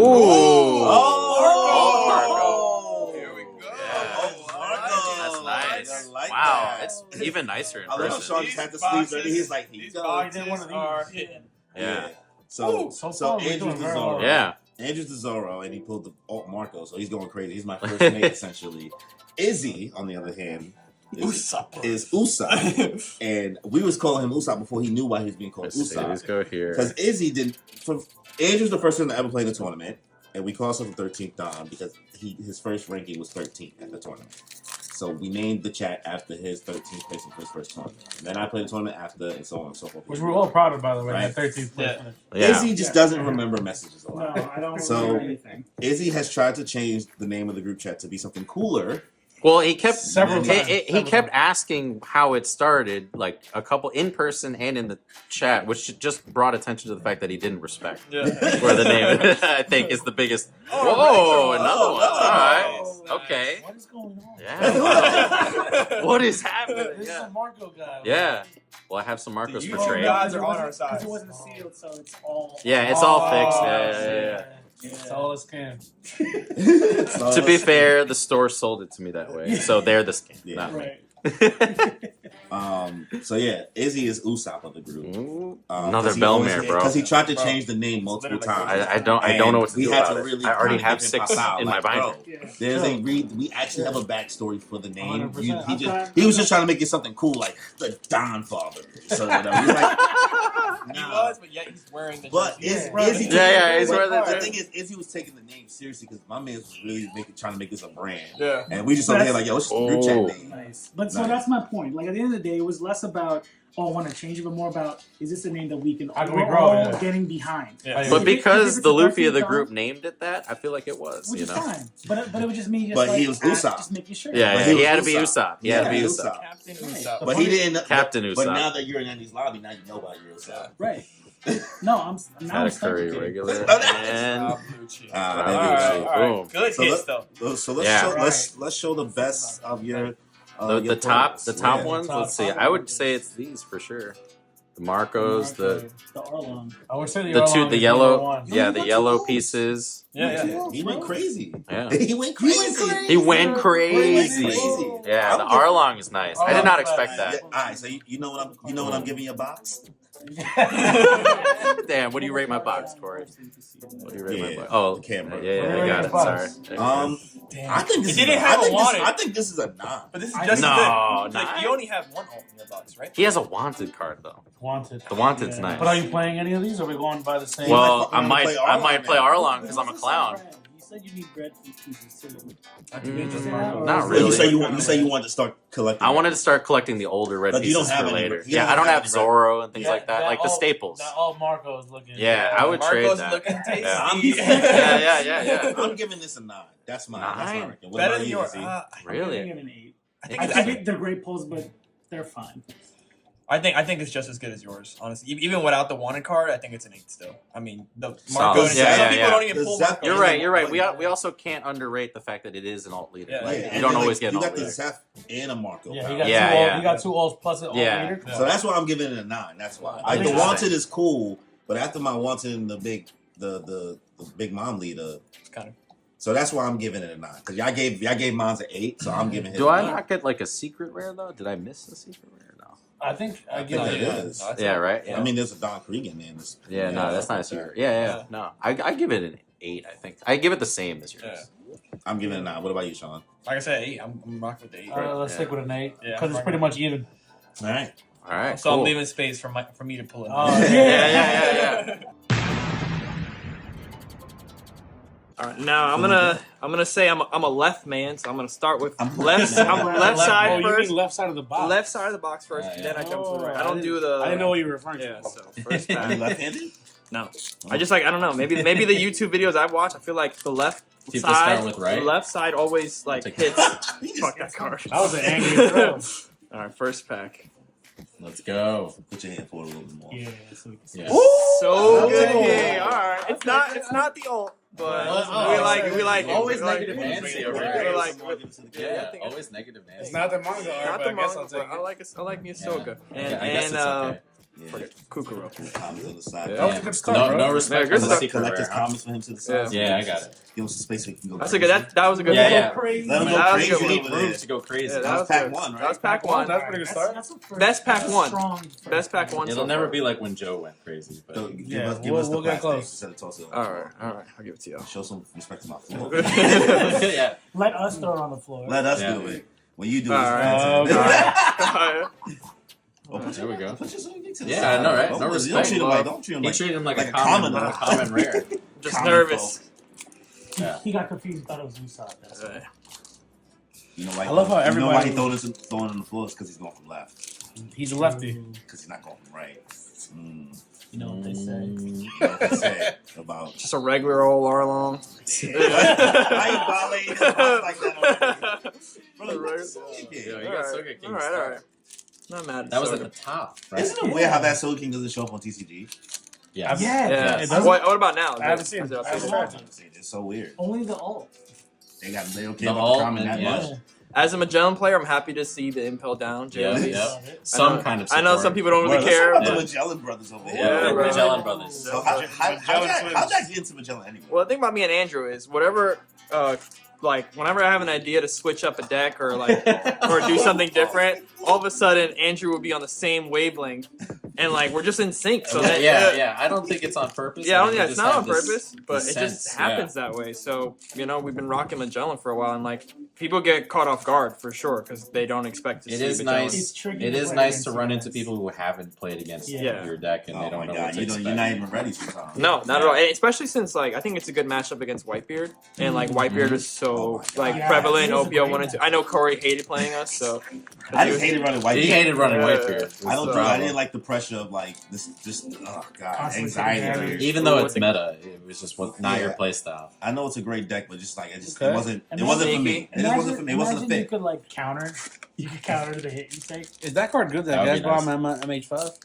Oh, Here we go. That's nice. I like Wow, that. it's even nicer in I love how person. Sean just had the sleeves ready. He's like, here you These go. boxes one of these. are hidden. Yeah. So So so far, we're Andrew's doing the very Zorro. well. Yeah. Andrew's the Zorro, and he pulled the alt Marco, so he's going crazy. He's my first mate essentially. Izzy, on the other hand, is Usopp, and we was calling him Usopp before he knew why he was being called Let's see. Let's Usopp. go here. Because Izzy didn't. Andrew's the first one to ever play in the tournament, and we call ourselves the 13th Dom because his first ranking was 13th at the tournament. So we named the chat after his 13th place for his first tournament. And then I played the tournament after, and so on and so forth. Which we're all proud of, by the way. Right. That 13th place. Yeah. Yeah. Izzy just doesn't remember messages a No, lot. I don't So- remember anything. Izzy has tried to change the name of the group chat to be something cooler. Well, he kept Several times. he Several kept times. asking how it started, like a couple in person and in the chat, which just brought attention to the fact that he didn't respect Yeah. where the name I think is the biggest. Oh, Whoa, retro. another one. All right, Nice. okay, What is going on? yeah. What is happening? This is Yeah. a Marco guy. Yeah. Well, I have some Marcos You for two trade. guys are on our side. Because it wasn't sealed, so it's all. Yeah, it's all fixed. Oh, Yeah. It's all a scam. To be fair, the store sold it to me that way, so they're the scam. Yeah. not me. Right. So yeah, Izzy is Usopp of the group. Ooh, 'Cause another he Bellmare, always- bro. Because he tried to change the name multiple Literally. times. I don't know what to We do had about to it. really I already kinda have give him 6 pop out, in my like, binder. bro, Yeah. There's we actually have a backstory for the name. 100%. He was just trying to make it something cool, like the Don Father. So whatever. He's like, He nah. was, but yet he's wearing the But jersey. Izzy, Yeah, he's wearing the the jersey. thing is, Izzy was taking the name seriously because my man was really trying to make this a brand. Yeah. And we just over here like, yo, it's just a group chat Oh. name. Nice. But so Nice. that's my point. Like at the end of the day, it was less about I want to change it, but more about is this a name that we can How can we we're grow, all yeah. getting behind. Yeah. But If because it's the a Luffy of the 13th group Dom, named it that, I feel like it was, which you is know? fine. But it was just me just But like he was ah, Usopp. just making sure. Yeah, But he he had to was be Usopp. Usopp. He had to be Yeah, Usopp. Captain Right. Usopp. But he didn't. Captain But Usopp. now that you're in Andy's lobby, now you know about your Usopp. Right. No, I'm now I'm Had a curry stuck. regular and boom. Good hits though. So let's Yeah. show let's show the best of your The top Yeah. ones. Top Let's see. five I would ones. say it's these for sure. The Marcos, the Arlong. I would say the two, Arlong the is yellow, number one. yeah, the yellow pieces. Yeah. He went crazy. Yeah. He went crazy. He went crazy. Crazy. Yeah, the Arlong is nice. I did not expect Yeah, that. all right, so you know what I'm giving you a box? Damn, what do you rate my box, Cory? What do you rate my Yeah, box? Oh, the camera. Yeah, I got it. Sorry. I think this It didn't have a wanted. I think this is a 9. But this is just No, good. Like, nah. you only have one alt in your box, right? He has a wanted card though. Wanted. The wanted's nice. But are you playing any of these? Or are we going by the same? Well, I I'm might gonna play play Arlong Arlong because I'm a clown. You said you need bread pieces too. Not So really. you say you wanted to start collecting. I wanted to start collecting the older red But you pieces don't have for any- later. you Yeah, don't I don't have have any red- Zorro and things like that, like the staples. That all Marco is looking. Yeah, I would trade Marco's that. looking tasty. Yeah. Yeah. I'm giving this a 9. That's my 9? ranking. What Better about than you, your. Z? I'm Really? giving it an 8. think I it's- think they're great pulls, but they're fine. I think it's just as good as yours, honestly. Even without the wanted card, I think it's an 8 still. I mean, the Solid. Marco. Yeah, Some people don't The even pull Zep- Marco. You're right. We also can't underrate the fact that it is an alt leader. Yeah. Like, Yeah. you don't always get an You alt got the leader. Zeph and a Marco. Yeah, power. he got Yeah, two. yeah. He got 2 alts plus an alt Yeah. leader. So that's why I'm giving it a 9. That's why. Like, the Interesting. wanted is cool, but after my wanted and the big mom leader, It's kind of. so that's why I'm giving it a 9. Because y'all gave mine an 8, so I'm giving it. Do a I 9. not get like a secret rare though? Did I miss a secret rare? No. I think I I give think it. it a- is. Yeah, right. I mean, there's a Don Krieg in there. In this, Yeah, no, that's not a secret. Yeah. No, I give it an 8. I think I give it the same as yours. Yeah. I'm giving it a 9. What about you, Sean? Like I said, 8. I'm rocking with the 8. Let's Yeah. stick with an 8 Yeah. because it's pretty much even. All right. All right. So cool. I'm leaving space for me to pull it. Oh, Yeah. All right, now I'm gonna say I'm a left man, so I'm gonna start with I'm left. left man. I'm left Oh, side you mean first. left side of the box. Left side of the box first, Yeah, then I jump to the right. Oh, I don't do the. I didn't know what you were referring to. Yeah, so first Are you pack. left-handed? No, I just I don't know. Maybe the YouTube videos I watch, I feel like the left People side, start with right? the left side always like Take hits. You just- Fuck that card. That was an angry throw. All right, first pack. Let's go. Put your hand forward a little bit more. Yeah, so we can see. Yeah. So Oh. good game. All right, it's not the ult, but Oh, we like it. Always We like negative it. Nancy over We here. like it. Yeah, I think always negative Nancy. It's not the manga art, Not but the I guess manga, I'll take but it. I like Misoga Yeah, I guess it's okay. Yeah. Kukuro. Comments on the side. Yeah. That was a good start, bro. No respect Yeah, for good the start. secret Collect his rare. Huh? comments for him to the side. Yeah, I got it. Give him some space so he can go. That's a crazy. good. That was a good. Yeah, one. yeah. Crazy. Let him go That was crazy a good over Room there. to go crazy. Yeah, That was pack 1, That right? was pack one. That's a pretty good start. Best pack one. Strong Best pack one. It'll so never far. be like when Joe went crazy. But So give Yeah, us, give we'll- us the we'll get plastic close. instead of tossing it. All right, I'll give it to you. Show some respect to my floor. yeah. Let us throw it on the floor. Let us Yeah. do it. When you do it, All it's right. fancy. Oh, There we go. Put your thing to the Yeah, side. I know, right? Don't- No don't respect. treat him like, don't treat him He like, treated him like like a common common. rare. Just common nervous. Yeah. He got confused, thought it was Usopp. That's Uh, You know why? I love how You know why everybody- he throwing on the floor? It's because he's going from left. He's a lefty. Because he's not going from right. You know what they say. You know what they say about. just a regular old Arlong. Why you violating the box like that already? Brother, Right. what's the Soul King? Yeah, you All got right. Soga King. All right. Not mad. That was Soga. at the top, right? Isn't it weird how that Soul King doesn't show up on TCG? Yeah. Yeah. Yeah. It doesn't- What about now? I haven't seen it. Is it I haven't updated? tried it. It's so weird. Only the alt. They don't care The about alt, the comment that yeah. much. As a Magellan player, I'm happy to see the Impel down. Yeah, JLBs. yeah. Some kind of I know support. some people don't really Bro, let's care. talk about Yeah. the Magellan brothers over here. Yeah, Yeah, bro. Magellan Brothers. So how'd y'all get into Magellan anyway? Well, the thing about me and Andrew is whatever, like whenever I have an idea to switch up a deck or like or do something different, all of a sudden Andrew will be on the same wavelength, and like we're just in sync. So that, yeah. I don't think it's on purpose. Yeah, I think we it's just not have on this- purpose, but this it just sense, happens that way. So we've been rocking Magellan for a while, and like people get caught off guard for sure because they don't expect to It see is Magellan. nice. It's tricky It to is play nice against to you run guys. into people who haven't played against Yeah. your deck and Oh they don't my know god, what to expect. you're not even ready sometimes. No, not at all. And especially since like I think it's a good matchup against Whitebeard, and like Whitebeard is so Oh my God. like Yeah, prevalent in it is a OPO great 1 and 2. I know Cory hated playing us, so I just hated running white. He hated running Yeah. Whitebeard. I don't. So- I didn't like the pressure of like this. Just oh god, Constantly anxiety. taking Even though it's meta, it was just not your play style. I know it's a great deck, but just like it Okay. wasn't. It Imagine- wasn't for me. And it wasn't for me. It wasn't a Imagine you fit. could like counter. You could counter the hit you take. Is that card good that That would guys be bought nice. on MH5?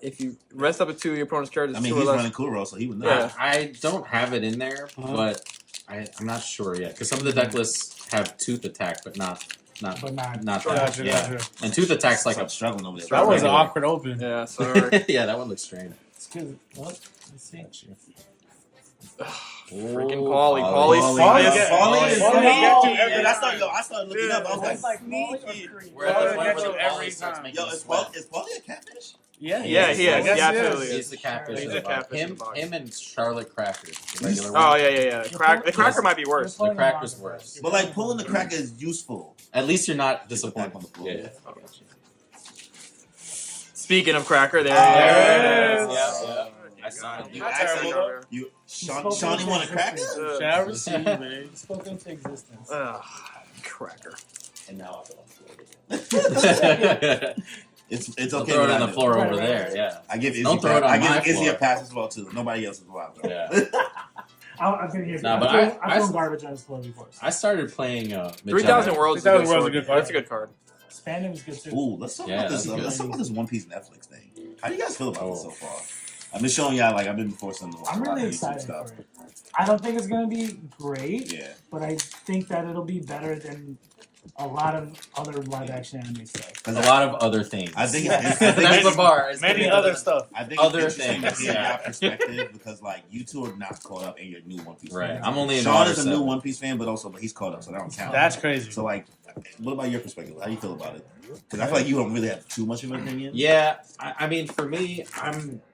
If you rest up a 2, your opponent's character is I mean, 2 or he's less. running Kuro, so he would know. Yeah. I don't have it in there, but I'm not sure yet because some of the deck lists have tooth attack, but not But not- that. Gotcha, Yeah. gotcha. And tooth attack's like I'm struggling over there. That was an regular. awkward open. Yeah, sorry. Yeah, that one looks strange. It's 'cause- what? Let's see. Freaking Pauly. Pauly. Pauly's Pauly is Pauly sneaky. get you. I started looking up. I was like, sneaky. Yo, is Pauly a catfish? Yeah, Yeah, he is. Yeah, absolutely is. He's the catfish. He's of the the box. catfish of the box. Him and Charlotte Cracker. The regular Oh, one. yeah. The cracker might be worse. The Cracker's worse. But like pulling the cracker is useful. At least you're not disappointed. On the floor. Yeah. Speaking of cracker, there There it it is. is. Yeah. I saw it. You Not actually, terrible. Shawnee want a cracker? Shall receive, man. Spoke into existence. Cracker. And now I feel It's Don't okay. throw it when on I the do. floor over there. Yeah. I give Izzy Don't throw it on I my give Izzy floor. a pass as well too. Nobody else is allowed. Though. Yeah. I'm gonna hear. Nah, but I've I- thrown garbage on his floor before. So. I started playing 3000 Worlds is a 3000 good Worlds is a sword. good card. That's a good card. Spandam is good too. Ooh, let's talk about this. that's good. Let's talk about this One Piece Netflix thing. How do you guys feel about this so far? I've been showing y'all I've been forcing them to watch I'm a lot really of YouTube excited stuff. for it. I don't think it's gonna be great. Yeah. But I think that it'll be better than a lot of other live action anime stuff. A lot of other things. I think That's the bar. It's Many gonna be other stuff. I think Other it's interesting to things, hear yeah. your perspective because you two are not caught up in your new One Piece. Right. Fans. I'm only in Sean Water is a new 7. One Piece fan, but he's caught up, so that don't count. That's crazy. So what about your perspective? How do you feel about it? Because I feel like you don't really have too much of an opinion. Yeah, I mean, for me,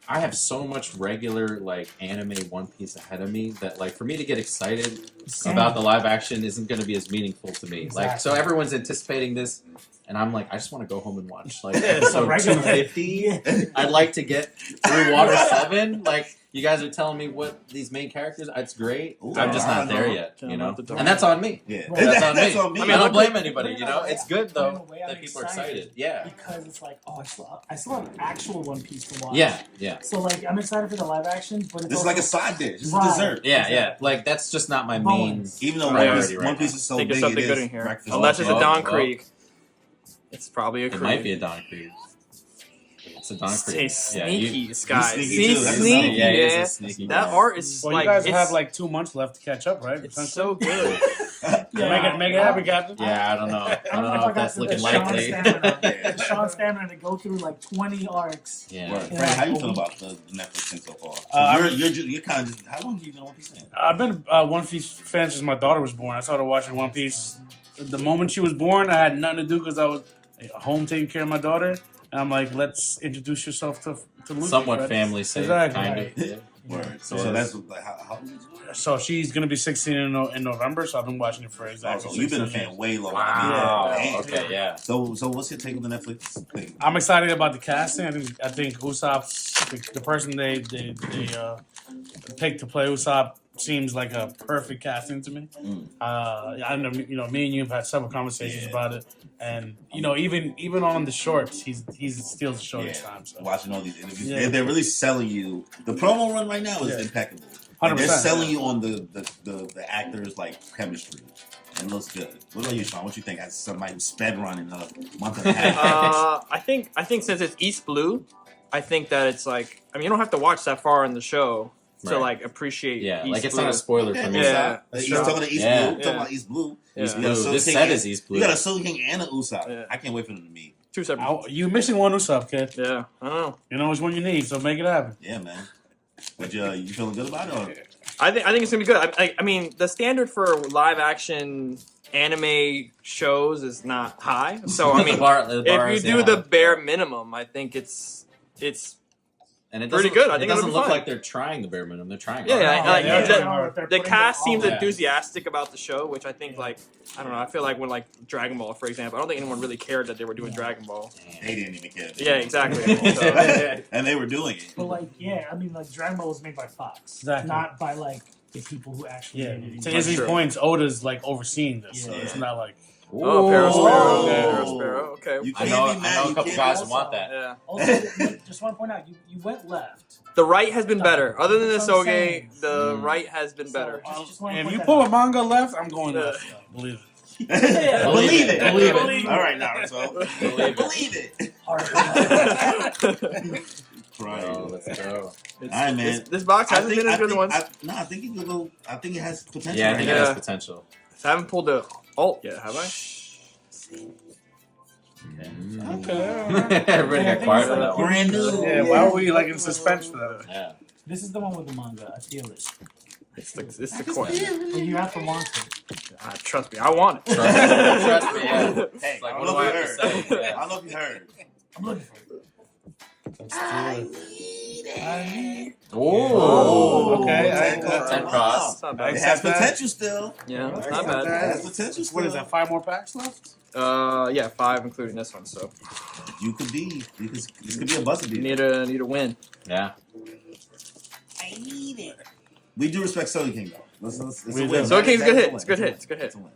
I have so much regular anime One Piece ahead of me that for me to get excited about the live action isn't going to be as meaningful to me. Exactly. So everyone's anticipating this, and I'm I just want to go home and watch episode regular. 250. I'd like to get through Water 7. You guys are telling me what these main characters. It's great. Ooh, I'm just not there yet. Tell You them know, what to talk and that's on me. Yeah, That's on me. That's on me. I mean, don't blame look- anybody. You know, it's good In though a way, I'm that people are excited. excited. Yeah. Because it's I still have actual One Piece to watch. Yeah. So I'm excited for the live action, but it's This is also, like a side dish. This is Right. dessert. Yeah. That's just not my main. Bonus. Even though Priority One right Piece now. is so I think big, there's something it good is in here. breakfast. Unless it's a Oh, Don well. Creek. It's probably a It Creek. might be a Don Creek. It's a Don Creek. Stay Yeah, sneaky, this guy. sneaky See, too. That's sneaky, Yeah, he is a yeah. sneaky That guy. art is Well, you guys it's, have 2 months left to catch up, right? it's so good. Make it happen, Captain. Yeah, I don't know. I don't know if that's looking likely. Sean Stamina to go through 20 arcs. Yeah. Word. Yeah. Frank, how you feel about the Netflix thing so far? You're kind of just. How long have you been a One Piece fan? I've been a One Piece fan since my daughter was born. I started watching One Piece the moment she was born. I had nothing to do because I was home taking care of my daughter. And I'm like, let's introduce yourself to Luffy. Somewhat right? family safe, Exactly. kind of. Yeah. Word. So that's how old is it? So she's gonna be 16 in November. So I've been watching it for Oh, exactly. so you've been a 16 fan years. way longer. Wow. Than me. Okay. Yeah. So what's your take on the Netflix thing? I'm excited about the casting. I think Usopp, the person they picked to play Usopp, seems like a perfect casting to me. I know, me and you have had several conversations about it, and even on the shorts, he steals the show this time. So. Watching all these interviews, Yeah. they're really selling you. The promo run right now is impeccable. Like, they're 100%. selling you on the actors chemistry. And it looks good. What about you, Sean? What you think? As somebody who sped run in a month and a half. I think since it's East Blue, I think that it's you don't have to watch that far in the show to Right. appreciate. Yeah. East It's Blue. not a spoiler for me. Yeah. He's talking to East Yeah. Blue. Talking about East Blue. Yeah. East You got a Blue. Soul This King set and- is East Blue. You got a Soul King and a Usopp. Yeah. I can't wait for them to meet. Two separate. You missing one Usopp, kid. Yeah, I don't know. You know which one you need, so make it happen. Yeah, man. But you feeling good about it? Or? I think it's gonna be good. I mean, the standard for live action anime shows is not high. So I mean, The bar if you do is, the bare minimum, I think it's and it pretty doesn't- good. I think it it'll doesn't be look fine. like they're trying the bare minimum. They're trying. Yeah, hard. the cast seems Yeah. enthusiastic about the show, which I think I don't know. I feel like when Dragon Ball, for example, I don't think anyone really cared that they were doing Dragon Ball. They didn't even care. Yeah, exactly. So, And they were doing it. But Dragon Ball was made by Fox, Exactly. not by the people who actually made it. To Izzy's true. points, Oda's overseeing this, so Yeah. it's not like. oh, Parasparrow. Ooh. Okay, Parasparrow. Okay. You I can't know. be I mad. know a You couple can't guys be- who want that. Yeah. Also, just want to point out, you went left. The right has been better. Other than the That's what I'm Soge, saying. the right has been better. Just wanna If point you that pull a out. manga left, I'm going left. Believe it. Believe it. Believe it. All right, Naruto. Believe it. Believe it. Right. Oh, let's go. All right, man. This box hasn't been as good as once. I think it will. I think it has potential. Yeah, I think it Yeah. has potential. So I haven't pulled the alt yet, have I? Okay. Everybody got quiet on that one. Brand new. Yeah, why are we like in suspense for that? Yeah. This is the one with the manga. I feel it. It's the question. Well, you have to want it. Trust me, I want it. Trust me, yeah. Hey, It's like, I what don't do I know have if to you say? heard. Yeah. I don't know if you heard. I'm looking for it. Oh. Okay, 10 cross. It's not It bad. has potential still. Yeah, it's not It bad. has potential still. What is that? 5 more packs left? Yeah, 5 including this one. So You could be. This could be a buzzer you beater. need a win. Yeah. I need it. We do respect Soda King though. It's We a do. win. So King's a good hit. That's It's a good win. hit. It's a good hit. It's a win.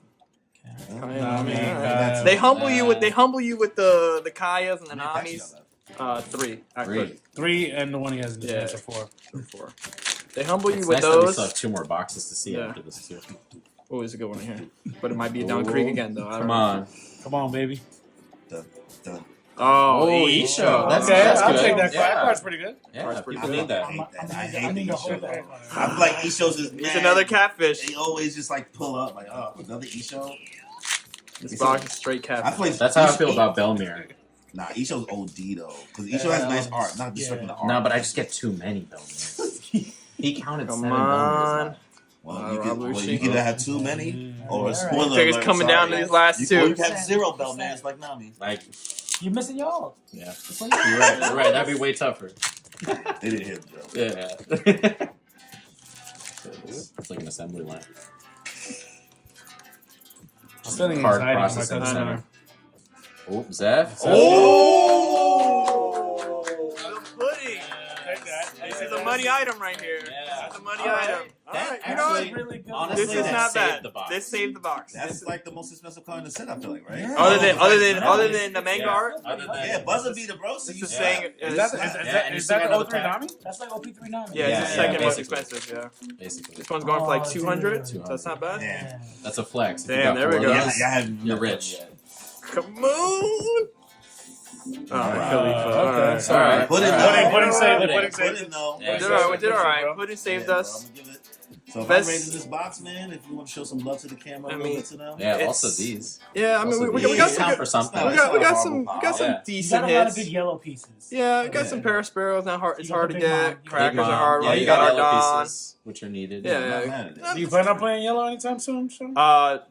I mean, that's- they humble you with the Kayas and the How many packs Namis. you got 3. Great. 3 and the one he has in his Yeah. hands are 4. 4. They humble you It's with nice that we those. still have 2 more boxes to see Yeah. after this too. Oh, there's a good one in here, but it might be a down creek again though. I don't Come know. on. Come on, baby. Done. Oh, Isho. That's Okay, that's I'll good. take that card. Yeah. That card's pretty good. Yeah, pretty people good. need that. I hate that. I I hate need the to hold Isho. that. I feel like Isho's is It's mad. another catfish. They always just like pull up like, oh, another Isho. This box is straight I catfish. feel like That's how I feel about Belmir. Nah, Isho's OD though, because Isho has nice art, not disrespecting the art. No, but I just get too many Belmirs. He counted Come 7 on. Belmirs. Well, you can either have too many or a spoiler I think it's alert, coming down to sorry. these last You 2. can have 0 Belmans like Nami. Like, You're missing your alt. yeah. You're right. You're right. That'd be way tougher. They didn't hit bro. Yeah. It's like an assembly line. I'm feeling Card anxiety. processing Like, center. Oh, Zeph. Oh! The pudding. This is a money item right here. That's a money item. All right, you know Actually, what? Really good. honestly, This is that not saved bad. the box. This saved the box. That's like the most expensive card in the set, I feel like, right? Other than the manga art. Other than Yeah, buzzer beater, bro. So It's you the saying. Is that and you is still that got the another 03 pack. Nami? That's like OP39. Yeah, it's the Yeah, second most basically. expensive. Yeah. basically. This one's going for like Oh, 200. dude. That's not bad. Damn. That's a flex. If you Damn, got there we 4 go. of Yeah, those, yeah, you're rich. Come on. Alright. Alright. All right. Put it Pudding save. Pudding. Pudding Put save. it though. Yeah. We did alright. Pudding saved Yeah, bro, us. I'ma give it- So if Best- I rated this box, man, if you want to show some love to the camera, I a mean, little bit to them. Yeah. It's- Also these. Yeah, I mean, Also we these got some count good, for something. we got some Yeah. You decent got a lot of hits. good yellow pieces. Yeah, we got some Yeah. Parasparrows. Not hard. It's You got hard the to big get. mom. Crackers Big are Mom. hard. Yeah, You you got got our yellow Dawn. pieces, which are needed. Yeah, I'm not yeah. mad at it. Do you plan on playing yellow anytime soon? Sean?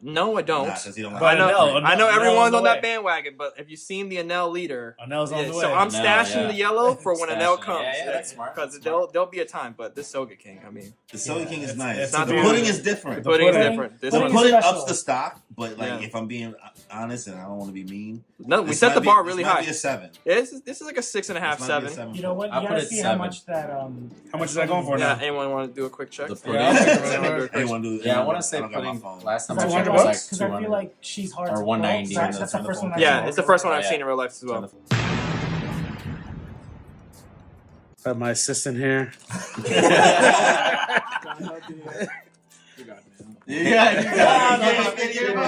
No, I don't. Nah, 'cause he don't But like I know, Anel- I know Anel's everyone's on the on that way. bandwagon, but have you seen the Anel leader? Anel's on Yeah, the way. so I'm Anel, stashing yeah. the yellow for when Stashing Anel it. comes. Yeah, that's smart. Because That's there'll be a time, but this Soga King, I mean, The Soda King is It's nice. not The the pudding pudding. is different. the pudding is pudding- different. This The pudding one, is pudding special. ups the stock, but like Yeah. if I'm being honest and I don't want to be mean, no, we this set might the be- bar this really might high. Be a 7. Yeah, this is like a 6.5, This might be a 7. You know what? I'll You put gotta it see how 7. much that How much is that going for Yeah, now? anyone want to do a quick check? The Yeah, pudding. Anyone do? Yeah, I want to say don't got my putting phone. last time I Is that checked it 200 was like bucks? because I 200. feel like she's hard Or to 190 pull. on That's the the first one. Yeah, it's the first one I've Yeah. seen in real life as well. Got my assistant here.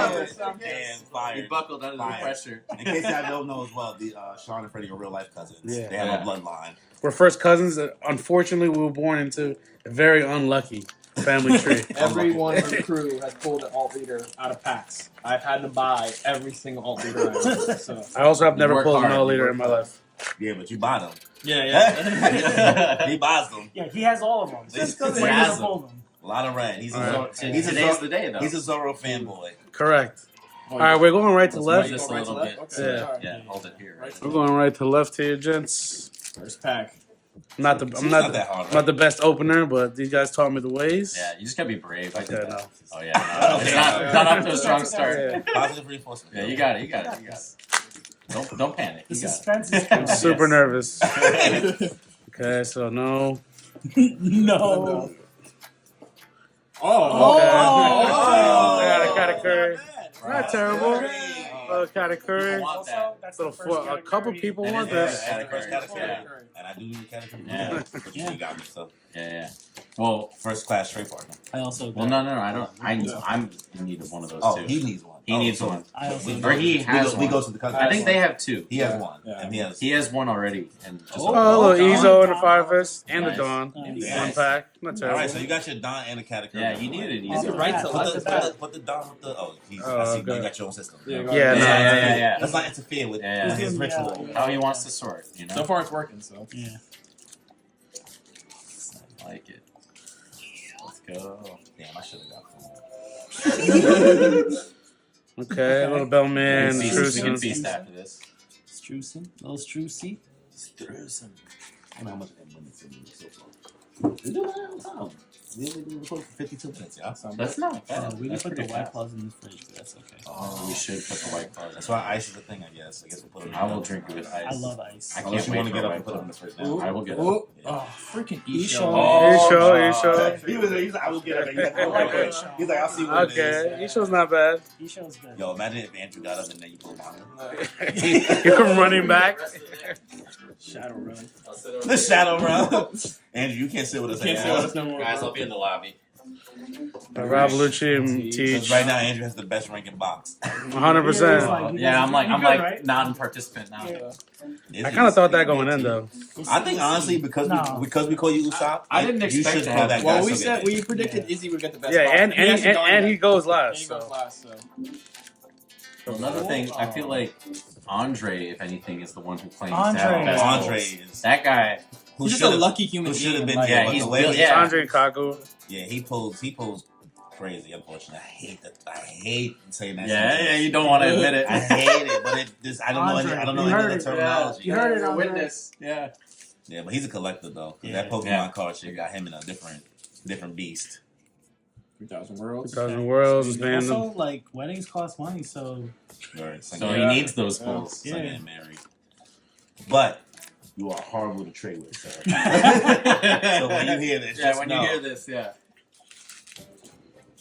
And fired. You buckled under the Fired. pressure. In case I don't know as well, the Sean and Freddie are real life cousins. Yeah. They have Yeah. a bloodline. We're first cousins. Unfortunately, we were born into a very unlucky family tree. Everyone in the crew has pulled an alt leader out of packs. I've had to buy every single alt leader. So I also have never work pulled hard, an all you leader work in my life. Yeah, but you buy them. yeah. He buys them. Yeah, he has all of them. Just But he has doesn't them. pull them. A lot of red. He's a All Zorro. So He's a today's Zorro, the day, though. he's a Zorro fanboy. Correct. All right, we're going right to Let's left. move this a little bit. Okay. Yeah. Alright. Yeah, hold it here. Right? We're going right to left here, gents. First pack. I'm not that hard, right? not the best opener, but these guys taught me the ways. Yeah, you just gotta be brave. I did Yeah, that. no. Oh yeah, no, it's not up to a strong start. Yeah. Positive reinforcement. Yeah, you got it. You got it. You got it. Don't panic. The You got it. suspense is I'm killing. super nervous. Okay, so no. No. I got a Curry. Not terrible. Got a Curry. Want that. That's So the first a couple people And want it's- this. yeah. And I do need a category. Yeah. But you got me, so. Yeah. Well, First class straight partner. I also no. I don't. I'm in need of one of those Oh, too. he needs one. He needs one. I also Or he has we one. go to the country. I think they have two. He has one. Yeah. And He has one already. And just Oh, look, Ezo and the Fire Fist and the Nice. Dawn. Nice. One pack. Not All terrible. right, so you got your Don and the Katakuri. Yeah, he needed Is it Ezo. right to Put left the, to back? put the Don with the. Oh, he's, Oh, I see. okay. You got your own system. Yeah, Yeah, no. Yeah. Let's not interfere with Yeah. his Yeah. ritual. How he wants to sort, you know? So far it's working, so. Yeah. I like it. Let's go. Damn, I should have got food. Okay, a little Bellman. We can feast Truson. after this. Strucin? Little Strucy? Strusen. I don't know how much that minutes in so far. We do it all the time. We only do record for 52 minutes, y'all. That's not bad. We That's can put the pretty white fast. claws in the fridge, but that's okay. Oh, we should put the white claws. That's why ice is a thing, I guess. I guess we'll put it in. I will drink it with ice. I love ice. I Unless can't you wait want to for get a up and white put it claw. in the fridge now. I will get Oh, up. oh, freaking Esho. Esho. He's like, I will get up. He's like, I'll see what it Okay, is. Esho's not bad. Esho's good. Yo, imagine if Andrew got up and then you put him on him. You're running back. Shadow Run. The shadow run. Andrew, you can't sit with us. Can't say what it's no more. Guys, I'll be in the lobby. Rob Lucci and Because Teach. right now, Andrew has the best ranking box. 100%. Yeah, I'm like right? non-participant now. I kind of thought that going in though. I think honestly, because we call you Usopp, I didn't you expect should to pull have that Well, guy we so said good. we predicted Izzy would get the best. Yeah, box. and actually got he it. goes And last. he goes So last, so. Well, another thing, I feel like Andre, if anything, is the one who claims to Andre. have the best Andre goals. is That guy. who He's just a should've- lucky human who should have being. been Like, there. Yeah, but he's the way built- he- yeah. Andre and Kaku. Yeah, he pulls crazy. Unfortunately, I hate saying that. Yeah, sentence. yeah, you don't want to admit it. I hate it, but it just I don't know Andre, any you of heard the it. terminology. You heard it, a Andre. witness. Yeah. Yeah, but he's a collector though. 'Cause Yeah. that Pokemon Yeah. card shit got him in a different beast. 3,000 worlds. 2000 Worlds is banned. Also, like, weddings cost money, so Right, So he needs those pulls. Son Yeah. getting married. But you are horrible to trade with, sir. So when you hear this, Yeah, just when know. you hear this, yeah.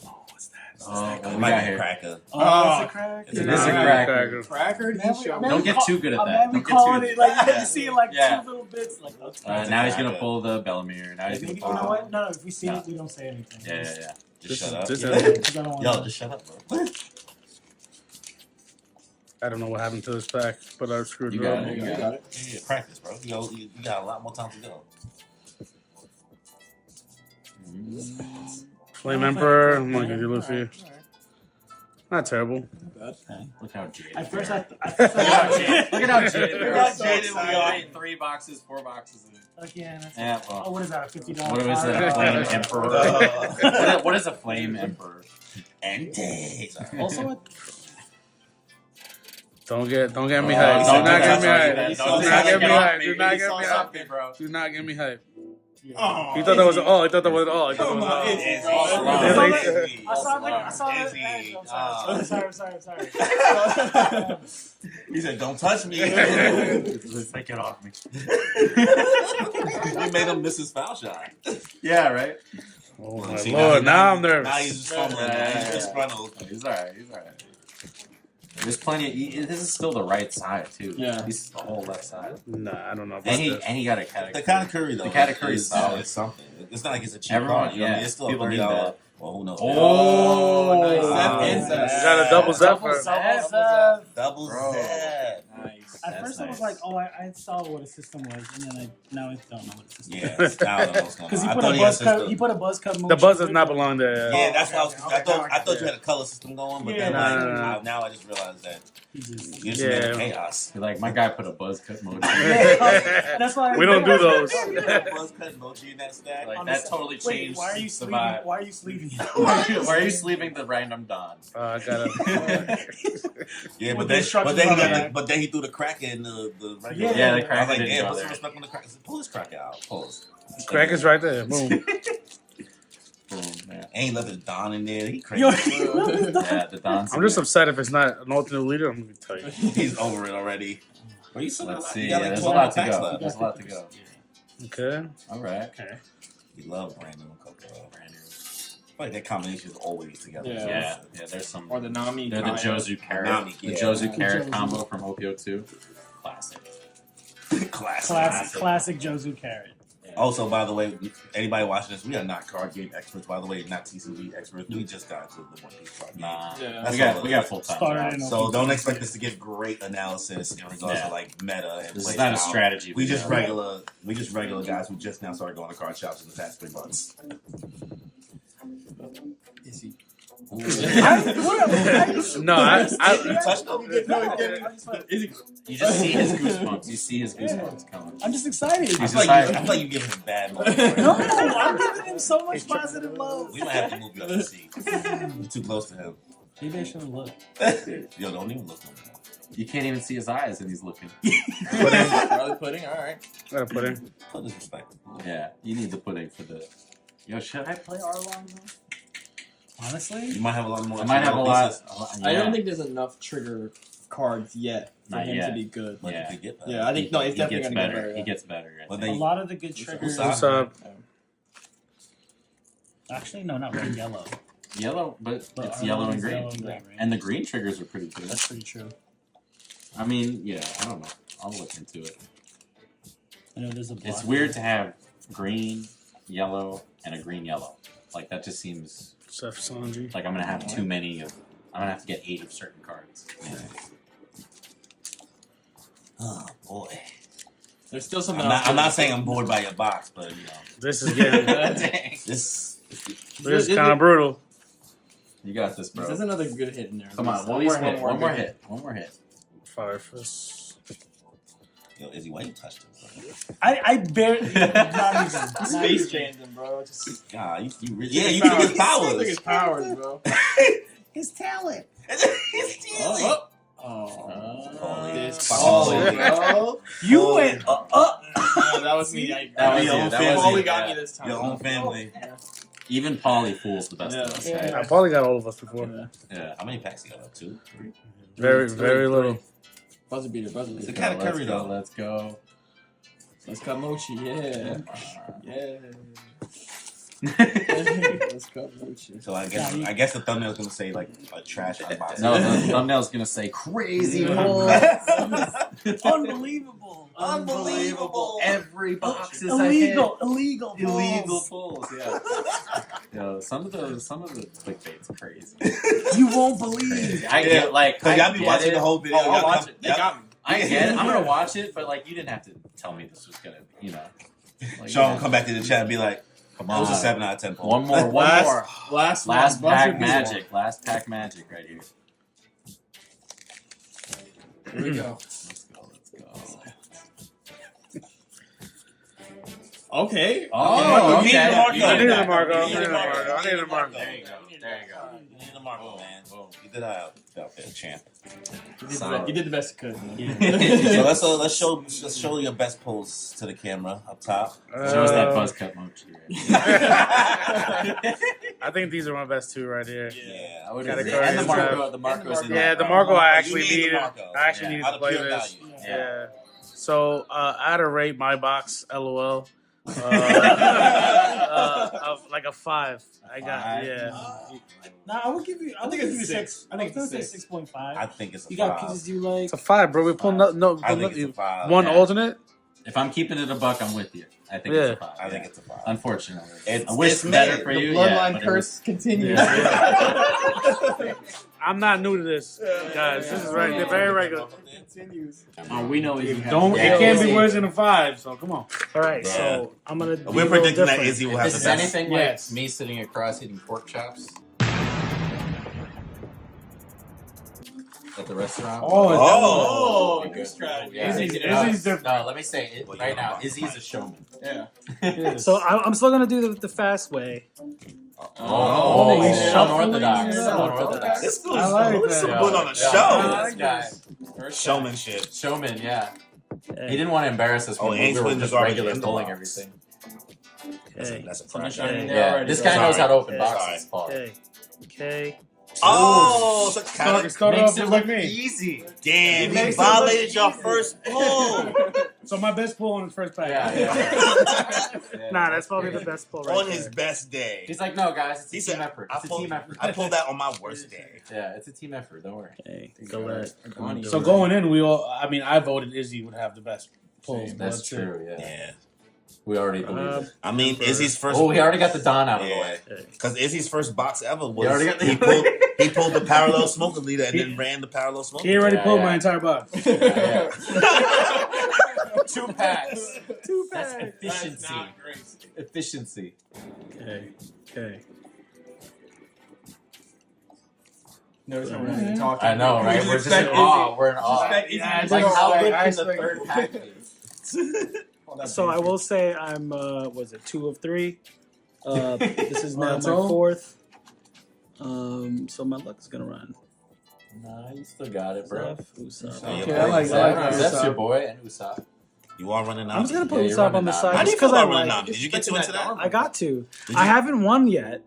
Oh, what's that? Oh, It what we might got be here? Cracker. it's a crack. It's It a is a crack. cracker. Cracker, Man, he showed. man, Don't we get call- too good at man, that. we Don't get calling too it like you see it like Yeah. two little bits. Like, okay. Now he's gonna cracker. pull the Bellamere. Now he's Maybe, gonna you know pull. what? No, if we see it, we don't say anything. Yeah, yeah, yeah. Just shut up. This Yo, is- Because I don't want just shut up, bro. I don't know what happened to this pack, but I screwed You it got up. it. You You got got it. it. Yeah, practice, bro. You got a lot more time to go. Flame Emperor. I'm gonna give you Luffy. Not terrible. Look how jaded. At first, I Look at how jaded. Look how jaded we are. 3 boxes, 4 boxes. again. That's Yeah, oh, well. what is that? A $50? What is that? A flame emperor? What is a flame emperor? Also, what? Don't get me Oh, hyped. don't Do not do get that, me don't hyped. do that. Do Don't not get me get off hyped. me. Do not He get saw me something, hyped. bro. Do not get me hyped. Oh, He thought that was all. He thought that was all. He thought Come that on, was it's all. easy. I saw it. I saw Izzy. it. I'm sorry. He said, "Don't touch me." Take it off me. We made him miss his foul shot. Yeah, right? Oh my See, lord! Now I'm nervous. Now he's just fumbling. Yeah. He's disgruntled. He's alright. He's alright. There's plenty of. This is still the right side, too. Yeah. This is the whole left side. Nah, I don't know about And this. he got a Katakuri. The Katakuri though. The Katakuri is is solid. It's something. It's not like it's a cheap Everyone, card. You know what I yeah. mean? It's still People a need $30. that. Well, who knows? Oh, nice. Wow. And Zeph. You got a double Zephyr. Double Bro. Zep. Nice. At That's first, I was nice. like, "Oh, I saw what a system was," and then now I don't know what a system Yeah, is. I don't know what's going Because on. he I put thought a he had buzz cut. system. He put a buzz cut. The buzz does not belong there. Yeah, that's what I was. Okay, I thought you had a color system going, but then Yeah. like now I just realized that He just, you just made Yeah. a chaos. You're like, my guy put a buzz cut mode. that's why We don't do those. Buzz cut emoji in that stack. Like, On that the- totally Wait, changed why are you the sleeving? vibe. Why are you sleeving? Why are you sleeving the random Don? I gotta. Yeah, With but then, instructions but then, on he the got the, back. but then he threw the cracker in the regular. Yeah, the I cracker was like, didn't damn, go put some there. respect on the cracker. Pull his cracker out. Pause. Crack is right there. Boom. Boom, man. Ain't left the Don in there. He crazy. Yo, Yeah, the Don's I'm just upset if it's not an alternate leader. I'm gonna tell you. He's over it already. But you still got, Let's you see. got Yeah, like there's a 12 lot to attacks go. left. There's a lot to go. Okay. All right. Okay. He loves Brandon and Coco. Brandon. I feel like that combination is always together. Yeah. Yeah, there's some. Or the Nami. They're the Kaya. Jozu carrot. Nami, The yeah. Jozu carrot Jozu. combo from OP-02. Classic. Classic. Classic Jozu carrot. Yeah. Also, by the way, anybody watching this, we are not card game experts. By the way, not TCG experts. We just got into the One Piece card game. Yeah, we got full time. So don't expect us to give great analysis in regards to like meta and This play is not a style. strategy. We just regular guys who just now started going to card shops in the past 3 months. Is he? No, I You just see his goosebumps. You see his goosebumps coming. I'm just excited. I feel like you giving him bad love. No, I'm giving him so much positive love. We might have to move you up the seat. You're too close to him. Maybe I shouldn't look. Yo, don't even look no more. You can't even see his eyes, and he's looking. Pudding. All right. gotta put in. Put this respect. Yeah, you need the pudding for the. Yo, should I play Arlong though? Honestly, You might have a lot more. I might have a lot. I don't think there's enough trigger cards yet for Not him yet. to be good. But Yeah. you could get that. Yeah, I think no, it's He definitely gets gonna better. get better. He gets better. I But think. A lot of the good triggers. What's up? Actually, no, not red, yellow. Yellow, but But it's yellow and Arlong's green. yellow and green, right? And the green triggers are pretty good. That's pretty true. I mean, yeah, I don't know. I'll look into it. I know there's a block. It's weird to have green, yellow, and a green yellow. Like that just seems Seth Sanji. like I'm gonna have too many of. I'm gonna have to get 8 of certain cards. Oh boy. There's still something. I'm not saying I'm bored by your box, but you know, This is getting. this. This is kind of brutal. You got this, bro. There's another good hit in there. Come on, one more hit. One more hit. One more hit. Firefist. Yo, Izzy, why you touched him? I barely. Not even. Space changed him, bro. Just God, you really. Yeah, you took his powers. took his powers, bro. His talent. You went No, that was me. That was your you. own That family. was Paulie you. got Yeah. me this time. Your own family. Even Paulie fools the best of us. Yeah. I probably got all of us before. Yeah. How many packs you got? 2, 3. Very little. Buzzer beater. It's a kind of curry though. Let's go. Let's cut Mochi. Yeah. Yeah. Let's cut Mochi. So I guess the thumbnail's gonna say like a trash unboxing. No, the thumbnail's gonna say crazy pulls. Unbelievable. Unbelievable. Every box is Illegal. a hit. Illegal. Illegal pulls. Yeah. Yo, some of the clickbait's crazy. You won't believe. I get like. Cause y'all be I watching get the it. whole video. Oh, I'll y'all watch come- it. They got me. I get it. I'm gonna watch it, but like you didn't have to tell me this was gonna, you know. Like, Sean will come back to the chat and be like, come "It on, was a 7 out of 10 pull." One more. Last Last buzzer pack beater. magic. Last pack magic right here. Here we go. Let's go. Okay. Oh, you need okay. the Marco. You I need need that. a Marco. You need a Marco. I need a Marco. There you go. There you go. You need the Marco, man. You did out there, champ. You did the best you could. So let's show your best pulls to the camera up top. Show us that buzz cut mochi. I think these are my best 2 right here. Yeah, I would Gotta agree. go And the ahead and Marco. The Marco's in Yeah, there. the Marco I You actually need the needed. Marco. I actually needed Out to of play pure this. value. Yeah. So I had to rate my box, LOL. Of like a 5. I got 5? Nah, I would give you. I think it's 6. I think it's 6. 6.5. I think it's a You 5. got pieces you like. It's a 5, bro. We pulled no I think it's a 5. one Yeah. alternate. If I'm keeping it a buck, I'm with you. I think Yeah. it's a 5. I think it's a 5. Unfortunately, It's- I wish it's better mid. for The you. bloodline but it curse continues. I'm not new to this, guys. This is right. Very regular. Continues. Oh, we know Izzy has Don't. it. It can't be Izzy. worse than a 5. So come on. All right. Yeah. So I'm gonna. We're predicting that Izzy will have This the is best. anything Yes. like me sitting across eating pork chops at the restaurant. Oh. Good strategy. Yeah. Izzy's different. No, let me say it right now. Izzy's a showman. Yeah. So I'm still gonna do the fast way. Oh, he's unorthodox. shuffling. Unorthodox. This I like that. some good on the Yeah. show. This guy. Showmanship. Showman, yeah. He didn't want to embarrass us Oh, when Ainge we were Twins just is already regular in the pulling box. everything. Okay. That's a Sun project. shining there Yeah, already. this guy knows how to open Okay. boxes, Paul. Okay. Okay. Oh, so kind of Start Makes off it just look like me. easy. damn. It He makes it violated look your easy. first pull So my best pull on his first pack. Yeah. Nah, that's probably the best pull right on there. his best day. He's like, no, guys, it's He a said, team effort. I It's a pulled, team effort. I pulled that on my worst day. Yeah, it's a team effort. Don't worry. Okay. Go ahead. So going in, we all. I mean, I voted Izzy would have the best pulls. That's true. Yeah. Yeah. We already believe it. I mean, Izzy's first. Oh, we already got the Don out of the way. Because Izzy's first box ever was already got the- he pulled the parallel smoker leader and then ran the parallel smoker. He already pulled my entire box. 2 packs. 2 That's packs. efficiency. Efficiency. Okay. Notice how we're not even talking. I know, right? We're just in awe. We're in awe. Yeah, Like, how good I can the expect- third pack be? So I will say I'm was it 2 of 3. This is now That's my all? 4th. So my luck is gonna run. Nah, you still got it, bro. Usopp. Okay, I like that. That's your boy and Usopp. You are running out. I'm just gonna put Yeah, you're Usopp on running the out. side How do you just feel because I about running like. out? Did you get too into that? I got to. Did I you? haven't won yet.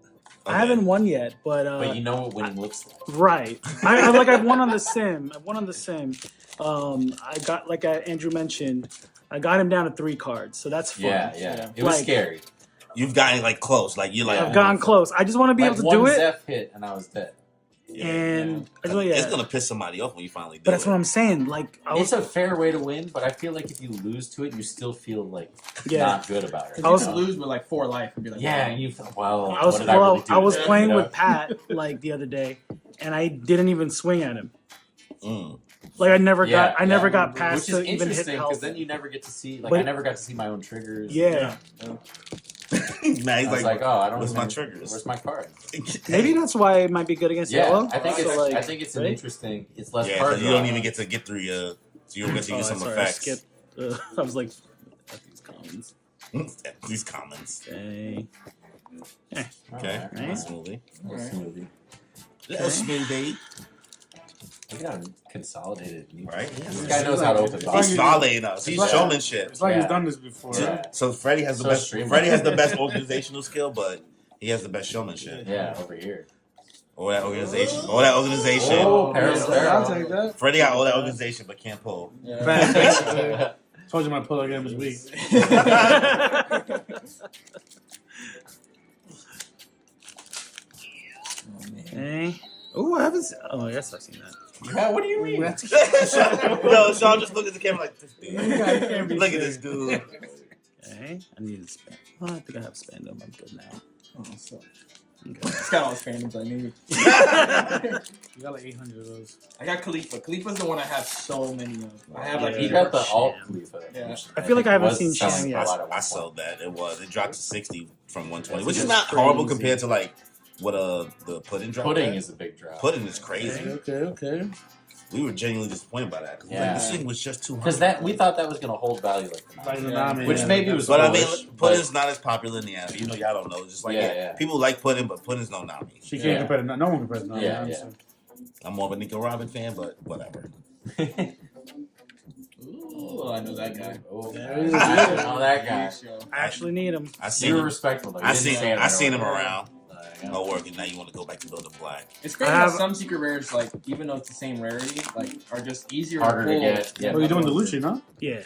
Okay. I haven't won yet, but But you know what winning looks like. right. I've won on the sim. I've won on the sim. I got like Andrew mentioned. I got him down to 3 cards, so that's fun. Yeah. It was Like, scary. You've gotten like close. Like you're like. I've gotten close. I just want to be Like able to one do it, Zeph hit and I was dead. and I just, It's gonna piss somebody off when you finally do But that's it. what I'm saying. Like I It's was, a fair way to win, but I feel like if you lose to it, you still feel like Yeah. not good about it. Because I you was- could lose with like 4 life and be like, Yeah, wow. and you feel, well, I was, what did I really do I was today? playing You know? with Pat like the other day, and I didn't even swing at him. Mm. Like I never Yeah, got past which is to even hit interesting because health. then you never get to see. Like But- I never got to see my own triggers. Yeah. Now I he's was like, oh, I don't. where's my even- triggers? Where's my card? Maybe that's why it might be good against Yeah, yellow. I think So, it's. like, I think it's an right? interesting. It's less Yeah, card. so you don't draw. even get to get through your. So you don't get to use some sorry, effects. I skipped. I was like, F these commons. These comments. Okay. Okay. Alright. Nice movie. Little smoothie. Little smoothie. Look at how consolidated. Right? This guy knows how to open He's boxes. violating us. He's showmanship. It's like he's Yeah. done this before. Yeah. So Freddie has the So best. streamlined. Freddie has the best organizational skill, but he has the best showmanship. Yeah, over here. All that organization. All that organization. Oh, I'll take that. Freddie got all that organization, but can't pull. Basically. Told you my pull-up game was weak. Okay. Oh, I haven't. Oh, yes, I've seen that. Yeah, what do you mean? No, Sean just looked at the camera like this dude. Look at this dude. Okay. I need to spend. Oh, I think I have spend them. I'm good now. Oh, so. Okay. It's got all the fandoms I need. You got like 800 of those. I got Khalifa. Khalifa's the one I have so many of. I have like He 8 got the Sham. alt Khalifa. Yeah. which I feel like think I haven't was seen selling Sham for a yet. lot at one I saw point. that. It dropped to 60 from 120, which That's is not crazy. horrible compared to like what the pudding drop. Pudding at. is a big drop. Pudding is crazy. Okay. We were genuinely disappointed by that. Yeah. This thing was just 200. Because that we thought that was going to hold value like the Like the Nami. Nami, Which yeah. maybe was But I mean, foolish, pudding's not as popular in the anime. You know, y'all don't know. It's just like Yeah. people like pudding, but pudding's no Nami. She can't compare to no one compares to Nami. Yeah, honestly. I'm more of a Nico Robin fan, but whatever. Ooh, I know that guy. Oh, Yeah, I he's know that guy. I actually need him. I You seen were him. respectful though. You I didn't seen say it I seen him right away. around. Yeah. No work, and now you want to go back to building black. It's crazy I how have- some secret rares, like even though it's the same rarity, like are just easier Harder to to pull. get. Yeah. Well, you're doing the Lucci, no? Yeah.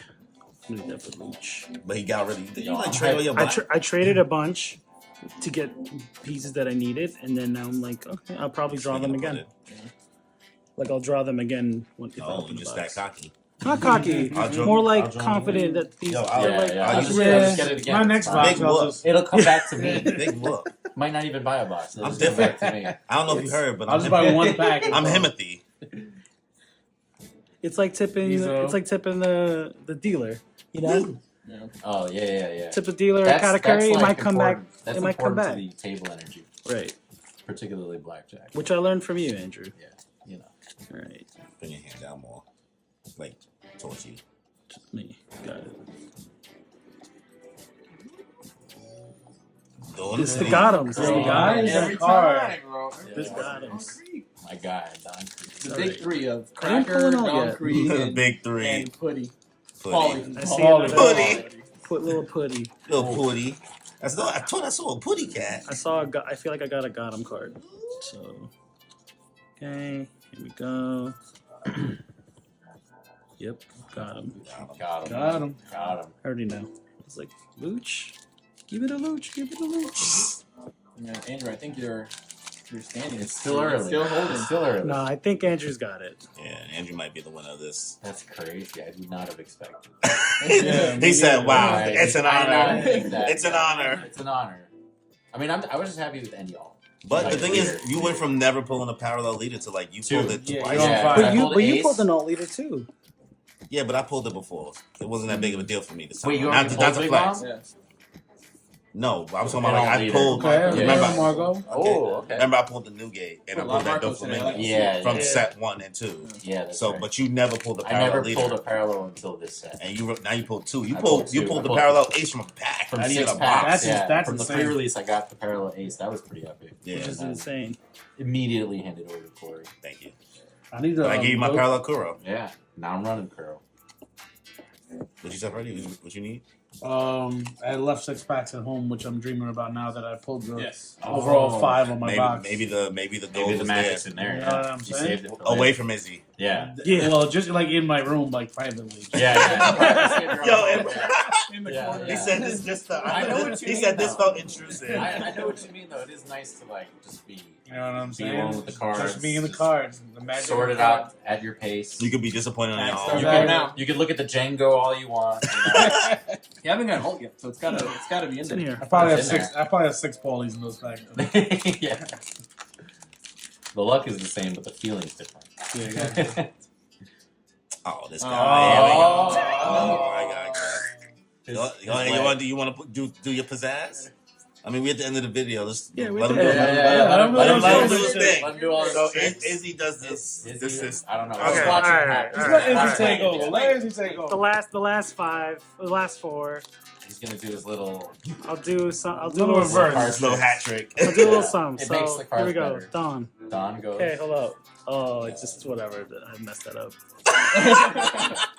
I need that for Leech. But he got rid of you. No, Like I'm trade all your I, black. I traded a bunch to get pieces that I needed, and then now I'm like, okay, I'll probably draw them Speaking of again. Like I'll draw them again when if I Oh, open you the just box. that cocky. Not cocky, I'll draw- more I'll like draw confident that these. Yo, they're I'll- like, I'll just Yeah. get it again. My It's next fine. box, Big I'll whoop. just, It'll come back to me. Big look. Might not even buy a box. It'll I'm just come different. back to me. I don't know if you heard, but I'll I'm just buy one pack. I'm Himothy. it's like tipping. These are- It's like tipping the dealer. You know, Oh yeah. tip the dealer a Katakuri, it might come back. important. That's It might come important back. to the table energy, Right, particularly blackjack. which I learned from you, Andrew. Yeah, you know. All right, Bring your hand down more. Like, towards you. just me. Got it. This is the Gothams. This is the Yeah. Gothams. Every Card. time, bro. This Gothams. My guy, Don. The big three of I didn't pull Cracker, it all Don yet. Creek, and, Big three. and Putty. Putty. I see All it. of Putty. Put little putty. Little putty. I thought I saw a putty cat. I saw. I feel like I got a Gotham card. So, okay, here we go. Yep, got him. Got him. Got him. Got him. I already know. It's like Looch. Give it a Looch. Give it a Looch. Yeah, Andrew, I think you're You're standing. It's still early. Still holding. It's still early. No, I think Andrew's got it. Yeah, Andrew might be the winner of this. That's crazy. I would not have expected. He said, "Wow, Right. it's an I did not honor. think that. It's an honor." It's an honor. I mean, I was just happy with any all. But Like, the thing is, you went from never pulling a parallel leader to like you pulled it Yeah, twice. you're on fire. But you ace. pulled an alt leader too. Yeah, but I pulled it before. It wasn't that big of a deal for me this time. Wait, you not, already not pulled to Big flex. Mom? Yeah. No, I was talking An about like alt I leader. pulled. Okay, Remember, Margot. Oh, okay. remember I pulled the Newgate and I Put a lot pulled of that Marcos in there, Doflamingo like- Yeah, from yeah. set 1 and 2. Yeah, that's So, right. but you never pulled the I parallel never leader. pulled a parallel until this set. And now you pulled 2. You I pulled two. the I pulled parallel ace from a pack. From I needed 6 a packs. box. That's From the insane. pre-release, I got the parallel ace. That was pretty epic. Yeah, Which is And insane. immediately handed over to Cory. thank you. I need But I gave you my parallel Kuro. Yeah, now I'm running Curl. What you said, Freddie? What you need? I left 6 packs at home, which I'm dreaming about now that I pulled the Yes. overall 5 on my box. Maybe the gold Maybe the was magic's there. in there. You know Yeah. what I'm You saying? saved it for Away later. from Izzy. Yeah. Yeah. Well, just like in my room, like privately. Yeah. Yo, In the Yeah, corner. he said this just. I know what you He mean, said this though. felt intrusive. I know what you mean, though. It is nice to like just be You know what I'm Be saying? alone with the cards. Just being in the cards. The magic sort of it the out at your pace. You could be disappointed on your Start own. You that can, now. you can look at the Django all you want. You know? You haven't got Hulk yet, so it's gotta be in It's there. in here. I probably have It's in 6. I probably have 6 Paulies in those packs. Yeah. The luck is the same, but the feeling's different. Yeah, Oh, this guy. Oh. Oh my God. You want to do your pizzazz? I mean, we're at the end of the video. Let's Yeah, let him we're do there. it. Let him do his thing. Let him do all his So tricks. Izzy does this. This is. I don't know. Okay, Let's watch it alright, happen. alright. Let's Let watch Izzy it take happen. over. Let Izzy take over. The last 5, the last 4. He's gonna do his little. I'll do some. I'll do a Little little. reverse. This little hat trick. I'll do a little some. It So makes the here cards we go. better. Don. Don goes. Okay, hold up. Oh, it's just whatever. I messed that up.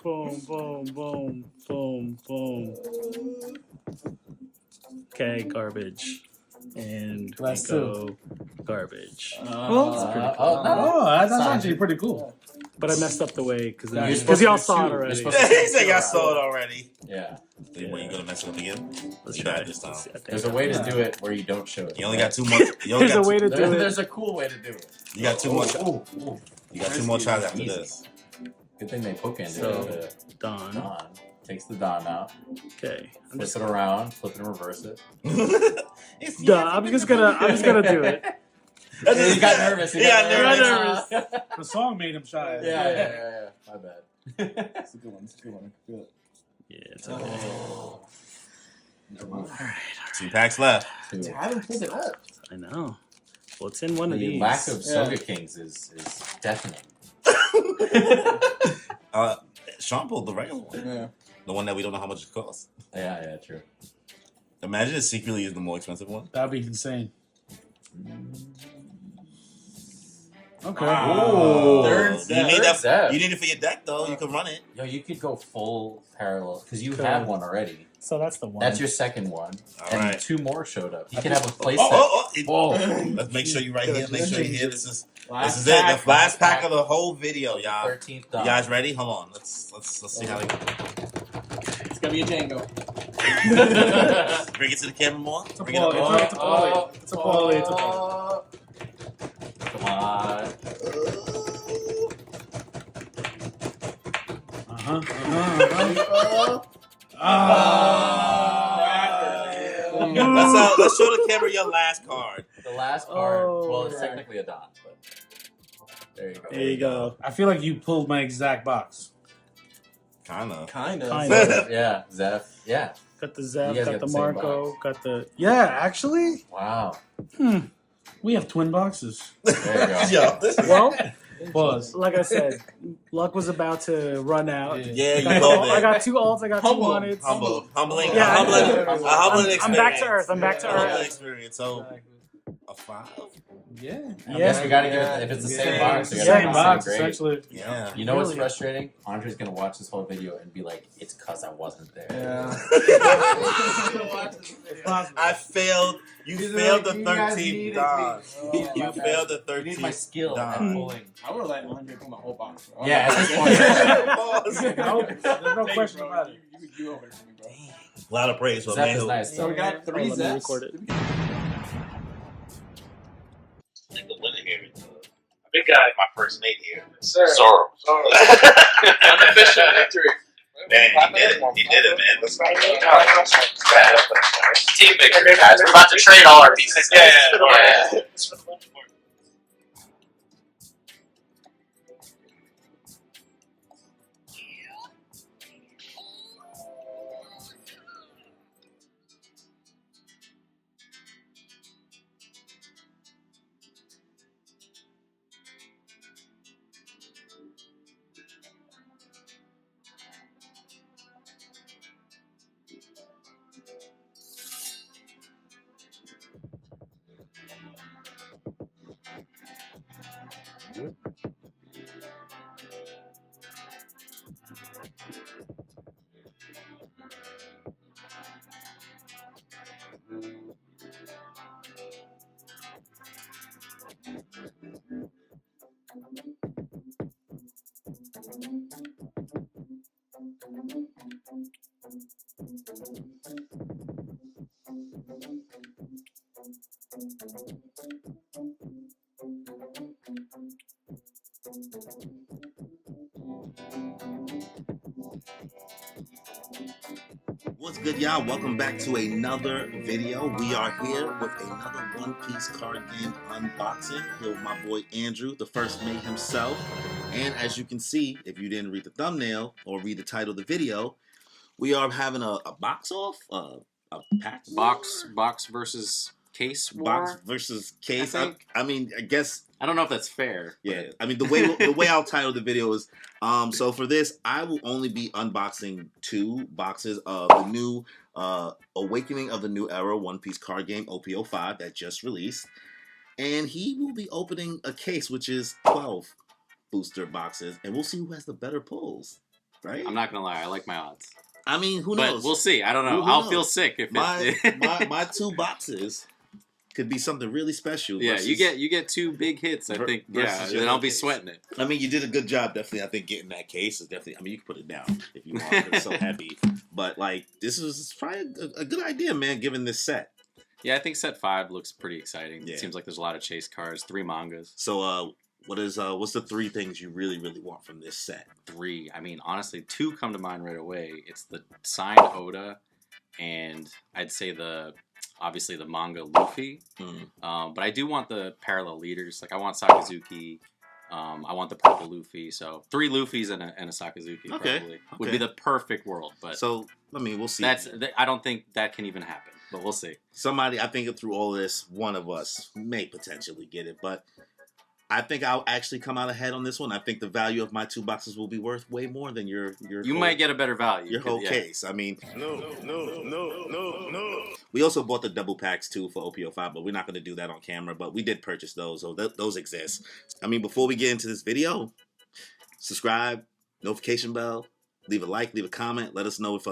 Boom, boom, boom, boom, boom. Okay, garbage. And we Last go garbage. Oh, That's pretty cool. Oh, that's Sorry. actually pretty cool. But I messed up the way because You're supposed y'all to do saw it two. already. You're supposed He said I saw it already. Yeah. What, you gonna mess it up again? Let's You try got it this time. There's a way to do it where you don't show it. You only got 2 more. You only There's a got way two, to do it. There's a cool way to do it. you got 2 more. Ooh. You got 2 more tries after Easy. this. Good thing they bookended So- it. Don. Don takes the Don out, Okay. I'm flips just, it around, flip it and reverse it. I'm just gonna do it. He got nervous. He got nervous. The song made him shy. Yeah. My bad. It's a good one. It's a good one. I feel it. Yeah, it's okay. All right. 2 packs left. I haven't pulled it up. I know. Well, it's in one of The these. lack of Soga Kings is deafening. Sean pulled the regular one. Yeah. The one that we don't know how much it costs. Yeah, true. Imagine it secretly is the more expensive one. That'd be insane. Okay. Wow. Third You set. need that. set. You need it for your deck though. You can run it. Yo, you could go full parallel because you Could. have one already. So that's the one. That's your second one, All and right. 2 more showed up. You could have a place Whoa. Whoa. Let's make sure you right here. Make sure you here. This is Last it. pack. The last pack of the whole video, y'all. 13th You Don. guys ready? Hold on. Let's see how they It's gonna be a Django. bring it to the camera more. It's a Bring it up. Paulie. It's a Paulie. It's a Paulie. It's a Paulie. Come on. Let's show the camera your last card. The last card. Oh, well, it's right. technically a Don, but there you go. There you go. I feel like you pulled my exact box. Kinda. Kind of. Kinda. Yeah, Zeph. Yeah. Got the You Zep, guys got got the the same Marco, got the. Yeah, actually. Wow. We have twin boxes. There you go. Yo, this is Well, Pause. like I said, luck was about to run out. yeah, you I love got, I it. got 2 alts. I got 2 Humble. wannets. Humbling. Yeah, humbling experience. I'm back to earth. I'm back to A humbling earth. experience. So a 5. Yeah. I guess we gotta give it. If it's the same box, we gotta Same give it box, grade. essentially. Yeah. You know what's Really? frustrating? Andre's gonna watch this whole video and be like, "It's cause I wasn't there." Yeah. I failed. You He's failed like, the "You guys 13th needed Don. me." You Oh, failed the You need my 13th skill at Don. pulling. I would have let 100 pull my whole box. Bro. Yeah, at this point. There's no Take question bro. about it. You over it for me, bro. A lot of praise for a Zeph man is who. nice. So we got 3 Let me Zeps. record it. Big guy. My first mate here. Sir. Sorrow. Unofficial victory. Man, he did it, man. Let's not Team victory, guys. We're about to trade all our pieces. Yeah. What's good, y'all? Welcome back to another video. We are here with another One Piece card game unboxing. Here with my boy Andrew, the first mate himself. And as you can see, if you didn't read the thumbnail or read the title of the video, we are having a box off, a pack Box versus case war. box versus case. I mean, I guess I don't know if that's fair. Yeah, I mean the way I'll title the video is so for this I will only be unboxing 2 boxes of the new Awakening of the New Era One Piece card game OP-05 that just released, and he will be opening a case which is 12 booster boxes, and we'll see who has the better pulls. Right? I'm not gonna lie, I like my odds. I mean, who knows? But we'll see. I don't know. Who I'll knows? feel sick if my 2 boxes could be something really special. Yeah, versus, you get 2 big hits. I think. Yeah, then I'll be sweating it. I mean, you did a good job. Definitely, I think getting that case is definitely. I mean, you can put it down if you want. It's so heavy, but like this is probably a good idea, man. Given this set. Yeah, I think set 5 looks pretty exciting. Yeah. It seems like there's a lot of chase cards, 3 mangas. So, what's the 3 things you really want from this set? 3. I mean, honestly, 2 come to mind right away. It's the signed Oda, and I'd say obviously the manga Luffy. But I do want the parallel leaders. Like I want Sakazuki. I want the purple Luffy. So 3 Luffys and a Sakazuki probably would be the perfect world. But so I mean, we'll see. I don't think that can even happen. But we'll see. Somebody, I think through all of this, one of us may potentially get it, but I think I'll actually come out ahead on this one. I think the value of my 2 boxes will be worth way more than your. You might get a better value. Your whole case. I mean, no. We also bought the double packs too for OP-05, but we're not going to do that on camera. But we did purchase those, so those exist. I mean, before we get into this video, subscribe, notification bell, leave a like, leave a comment. Let us know if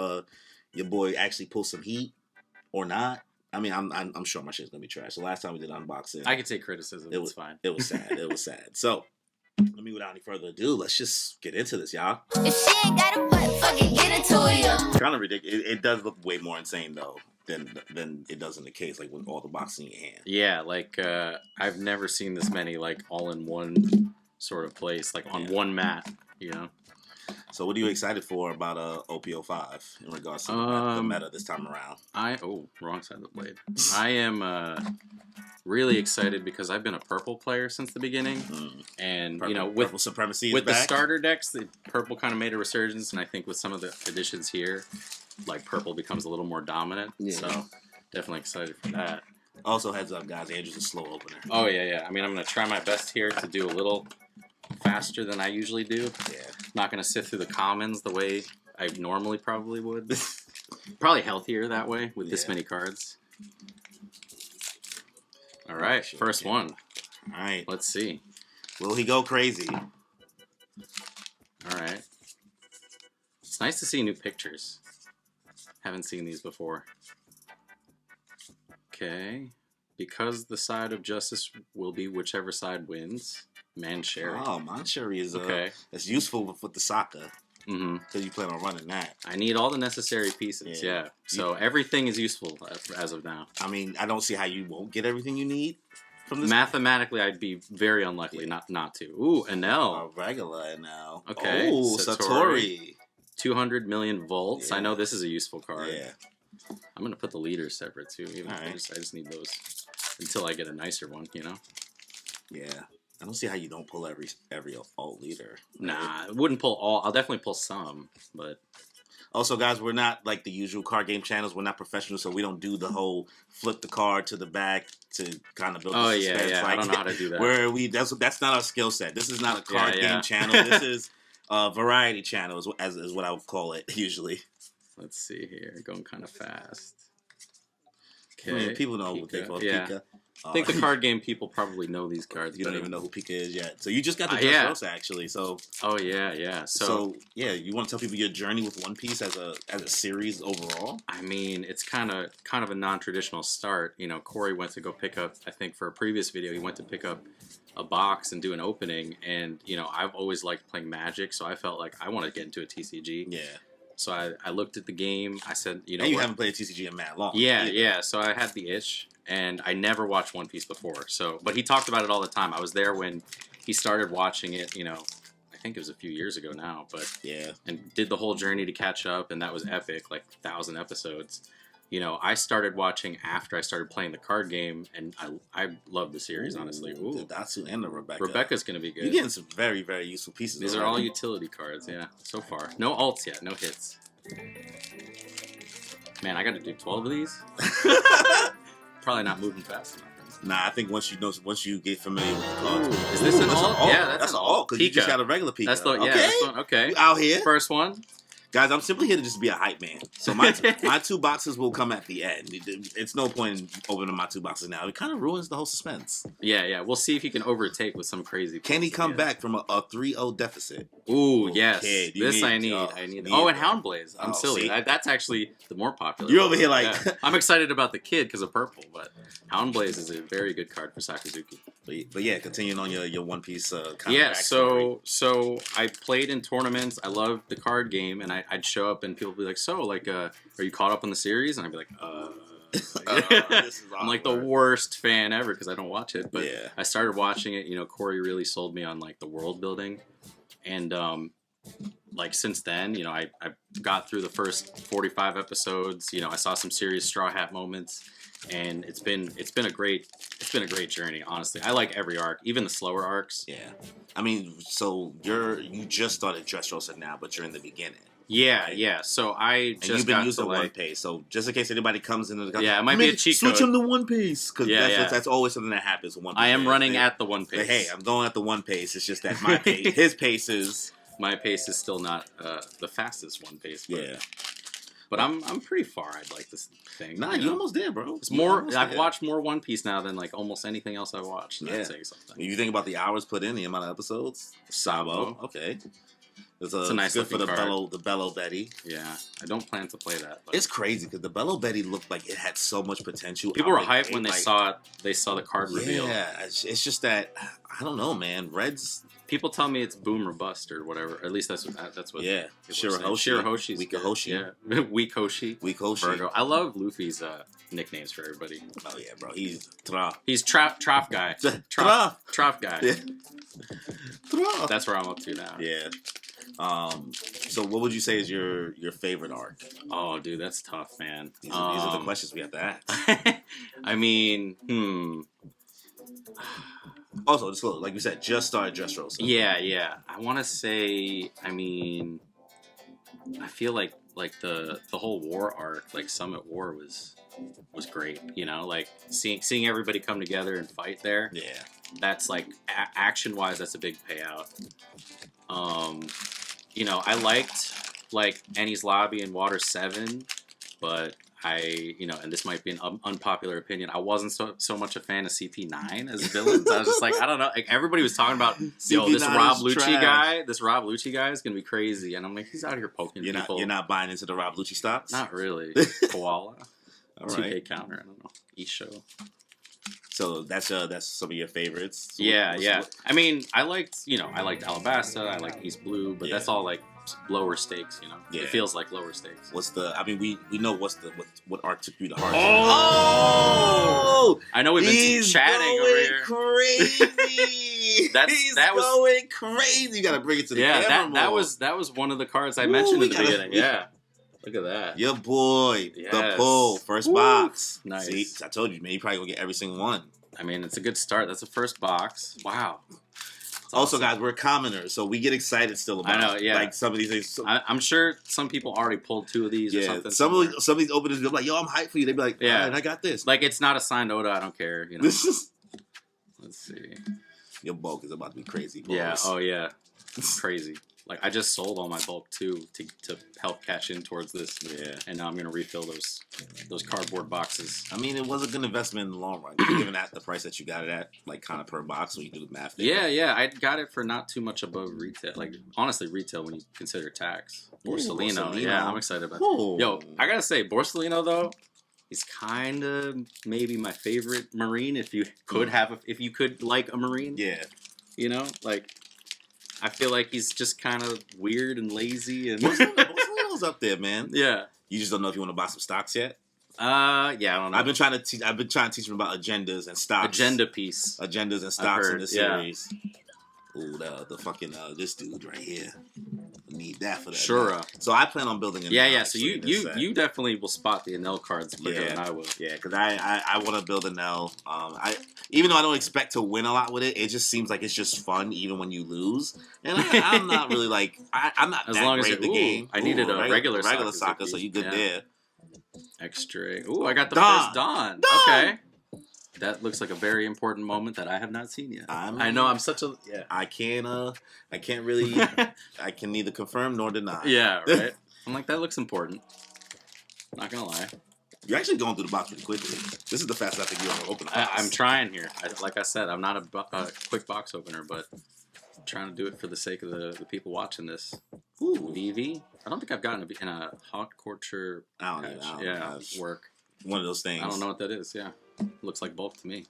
your boy actually pulls some heat or not. I mean, I'm sure my shit's gonna be trash. The last time we did unboxing, I could take criticism. It's fine. It was sad. It was sad. So, let me, without any further ado, let's just get into this, y'all. If she ain't got a butt, fucking get into it. Kind of ridiculous. It does look way more insane though than it does in the case, like with all the boxes in your hand. Yeah, like I've never seen this many like all in one sort of place, like on one mat. You know. So what are you excited for about OP-05 in regards to the meta this time around? Wrong side of the blade. I am really excited because I've been a purple player since the beginning, and purple, with purple supremacy with the starter decks, the purple kind of made a resurgence, and I think with some of the additions here, like purple becomes a little more dominant. Yeah. So definitely excited for that. Also, heads up, guys, Andrew's a slow opener. Oh yeah. I mean, I'm gonna try my best here to do a little faster than I usually do. Yeah. Not gonna sift through the commons the way I normally probably would. Probably healthier that way with this many cards. All right, first one. All right. Let's see. Will he go crazy? All right. It's nice to see new pictures. Haven't seen these before. Okay. Because the side of justice will be whichever side wins. Mancherry. Oh, Mancherry is that's useful with the Sokka. Because you plan on running that. I need all the necessary pieces. Yeah. So everything is useful as of now. I mean, I don't see how you won't get everything you need. from this? Mathematically, I'd be very unlikely not to. Ooh, Enel. A regular now. Okay. Oh, Satori. 200 million volts. I know Yeah. this is a useful card. Yeah. I'm gonna put the leaders separate too. Even All right. I just need those until I get a nicer one. You know. Yeah. I don't see how you don't pull every alt leader. Nah, I wouldn't pull all. I'll definitely pull some, but Also, guys, we're not like the usual card game channels. We're not professionals, so we don't do the whole flip the card to the back to kind of build. oh the yeah, suspense. yeah. Like, I don't know how to do that. Where that's not our skill set. This is not a card game channel. This is a variety channel, is what I would call it usually. Let's see here, going kind of fast. I mean, people know what they call Pika. I think the card game people probably know these cards. You don't even know who Pika is yet. So you just got the yeah. Dressrosa actually. So oh yeah. So yeah, you want to tell people your journey with One Piece as a series overall? I mean, it's kind of a non-traditional start. You know, Cory went to go pick up. I think for a previous video, he went to pick up a box and do an opening. And you know, I've always liked playing Magic, so I felt like I want to get into a TCG. Yeah. So I looked at the game. I said, you know, and you haven't played a TCG in mad long. Yeah. So I had the itch, and I never watched One Piece before. So, but he talked about it all the time. I was there when he started watching it. You know, I think it was a few years ago now. But yeah, and did the whole journey to catch up, and that was epic, like 1,000 episodes. You know, I started watching after I started playing the card game, and I love the series, honestly. Ooh. The Datsu and the Rebecca. Rebecca's going to be good. You're getting some very, very useful pieces. These are all utility cards, yeah, so far. No alts yet, no hits. Man, I got to do 12 of these? Probably not moving fast enough. Nah, I think once you get familiar with the cards. Ooh, is this an alt? Yeah, that's an alt, because you just got a regular Pika. That's the, okay. That's the one, okay. You out here. First one. Guys, I'm simply here to just be a hype man. So my two boxes will come at the end. It's no point in opening my two boxes now. It kind of ruins the whole suspense. Yeah. We'll see if he can overtake with some crazy. Can he come back from a 3-0 deficit? Ooh, yes. Okay, I need. Oh, and Houndblaze. I'm silly. That's actually the more popular. You're over here like... Yeah. I'm excited about the kid because of purple, but Houndblaze is a very good card for Sakazuki. But yeah, continuing on your One Piece so I played in tournaments. I loved the card game, and I'd show up and people would be like, so, like, are you caught up on the series? And I'd be like, I'm like the worst fan ever because I don't watch it. But I started watching it. You know, Cory really sold me on, like, the world building. And, like, since then, you know, I got through the first 45 episodes. You know, I saw some serious Straw Hat moments. And it's been a great journey, honestly. I like every arc, even the slower arcs. Yeah. I mean, so you just started Dressrosa now, but you're in the beginning. Yeah, yeah. So I just you've been got using to, like, One Piece. So just in case anybody comes into the it might be a cheat switch code. him to One Piece because that's always something that happens. With One Piece. I am running at the One Piece. But hey, I'm going at the One Piece. It's just that my pace, his pace is my pace is still not the fastest One Piece. But, yeah. But I'm pretty far. I'd like this thing. Nah, you're almost there, bro. It's more. I've watched more One Piece now than like almost anything else I've watched. And that's saying something. You think about the hours put in, the amount of episodes. Sabo, okay. It's a nice good for the card. The Bello Betty. Yeah, I don't plan to play that. But it's crazy because the Bello Betty looked like it had so much potential. People were hyped when they saw it. They saw the card reveal. Yeah, it's just that I don't know, man. Reds. People tell me it's boom or bust or whatever. At least that's what. Yeah, Shirahoshi's Weak Hoshi. Yeah, Weak Hoshi. Virgo. I love Luffy's nicknames for everybody. Oh yeah, bro. He's Trough. He's Trough guy. Trough guy. Yeah. Trough. That's where I'm up to now. Yeah. So what would you say is your favorite arc? Oh, dude, that's tough, man. These are the questions we have to ask. I mean, Also, just like we said, just started Dressrosa. Yeah. I want to say, I mean, I feel like the whole war arc, like Summit War, was great. You know, like seeing everybody come together and fight there. Yeah, that's like action wise, that's a big payout. You know, I liked like Enies Lobby and Water 7, but and this might be an unpopular opinion, I wasn't so much a fan of CP9 as villains. I was just like, I don't know. Like, everybody was talking about, yo, this Rob Lucci guy is gonna be crazy, and I'm like, he's out here poking people. You're not buying into the Rob Lucci stocks? Not really. Koala. All 2K right. counter. I don't know. Isho. So that's some of your favorites. So yeah. I mean, I liked Alabasta. I liked East Blue, but that's all like lower stakes. You know, Yeah. it feels like lower stakes. What's the? I mean, we know what art took you the hardest. Oh! I know we've been He's chatting over here. Crazy. that was going crazy. You gotta bring it to the camera. that was one of the cards I mentioned in the beginning. Yeah, look at that. Your boy, the Yes. pull, first box. Nice. See, I told you, man. You probably gonna get every single one. I mean, it's a good start. That's the first box. Wow. That's Also, awesome. guys, we're commoners, so we get excited still about. I know, yeah. Like some of these things. I'm sure some people already pulled 2 of these or something. Some of these openers, they're like, "Yo, I'm hyped for you." They be like, "Yeah, all right, I got this." Like it's not a signed Oda. I don't care. You know. Let's see. Your bulk is about to be crazy. Boys. Yeah. Oh yeah. Crazy. Like I just sold all my bulk too to help cash in towards this. Yeah. And now I'm gonna refill those cardboard boxes. I mean, it was a good investment in the long run, given at the price that you got it at, like kind of per box when you do the math. Yeah. I got it for not too much above retail. Like honestly, retail when you consider tax. Borsellino. Yeah, I'm excited about it. Yo, I gotta say, Borsellino though, is kind of maybe my favorite Marine. If you could if you could like a Marine. Yeah. You know, like. I feel like he's just kind of weird and lazy and. Borsellino's up there, man. Yeah. You just don't know if you want to buy some stocks yet. Yeah, I don't know. I've been trying to teach him about agendas and stocks. Agenda piece. Agendas and stocks in this yeah. series. Ooh, the fucking this dude right here. Need that for that. Sure. So I plan on building. Yeah. So you definitely will spot the Enel cards quicker than I will. Yeah, because I want to build Enel. Even though I don't expect to win a lot with it, it just seems like it's just fun even when you lose. And I'm not really like I'm not as that long great as at the game. I needed a regular soccer, so you good there. Extra. Ooh, I got the Dawn. first Dawn. Okay. That looks like a very important moment that I have not seen yet. I know I'm such a I can't really I can neither confirm nor deny. Yeah, right. I'm like that looks important. Not gonna lie. You're actually going through the box pretty quickly. This is the fastest I think you ever open a box. I'm trying here. Like I said, I'm not a quick box opener, but I'm trying to do it for the sake of the people watching this. Ooh, VV. I don't think I've gotten in a hot culture. I don't know. Work. One of those things. I don't know what that is. Yeah, looks like bulk to me.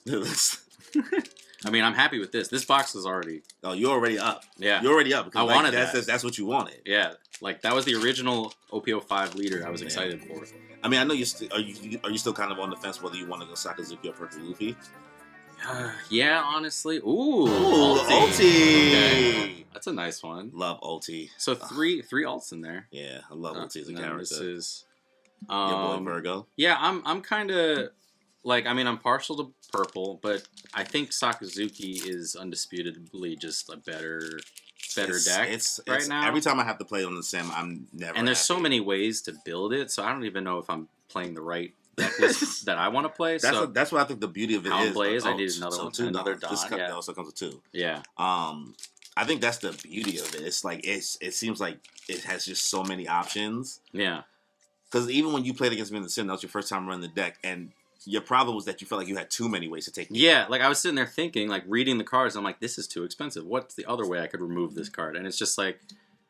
I mean, I'm happy with this. This box is already. Oh, you're already up. Yeah, you're already up. I wanted that. That's what you wanted. Yeah, like that was the original OP-05 leader. I was excited for. I mean, I know you are you still kind of on the fence whether you want to go Sakazuki or Purple Luffy? Yeah, honestly. Ooh, Ulti. Okay. That's a nice one. Love Ulti. So three alts in there. Yeah, I love Ulti as a character. This is your boy Virgo. Yeah, I'm kind of like, I mean, I'm partial to purple, but I think Sakazuki is undisputedly just a better deck right now. Every time I have to play on the sim, I'm never. And there's so many ways to build it, so I don't even know if I'm playing the right deck list that I want to play. That's what I think the beauty of it is. Blaze, I need another one. Another Dawn. This also comes with 2. Yeah. I think that's the beauty of it. It's like it seems like it has just so many options. Yeah. Because even when you played against me in the sim, that was your first time running the deck, and your problem was that you felt like you had too many ways to take it. Yeah, like I was sitting there thinking, like reading the cards, I'm like, this is too expensive. What's the other way I could remove this card? And it's just like,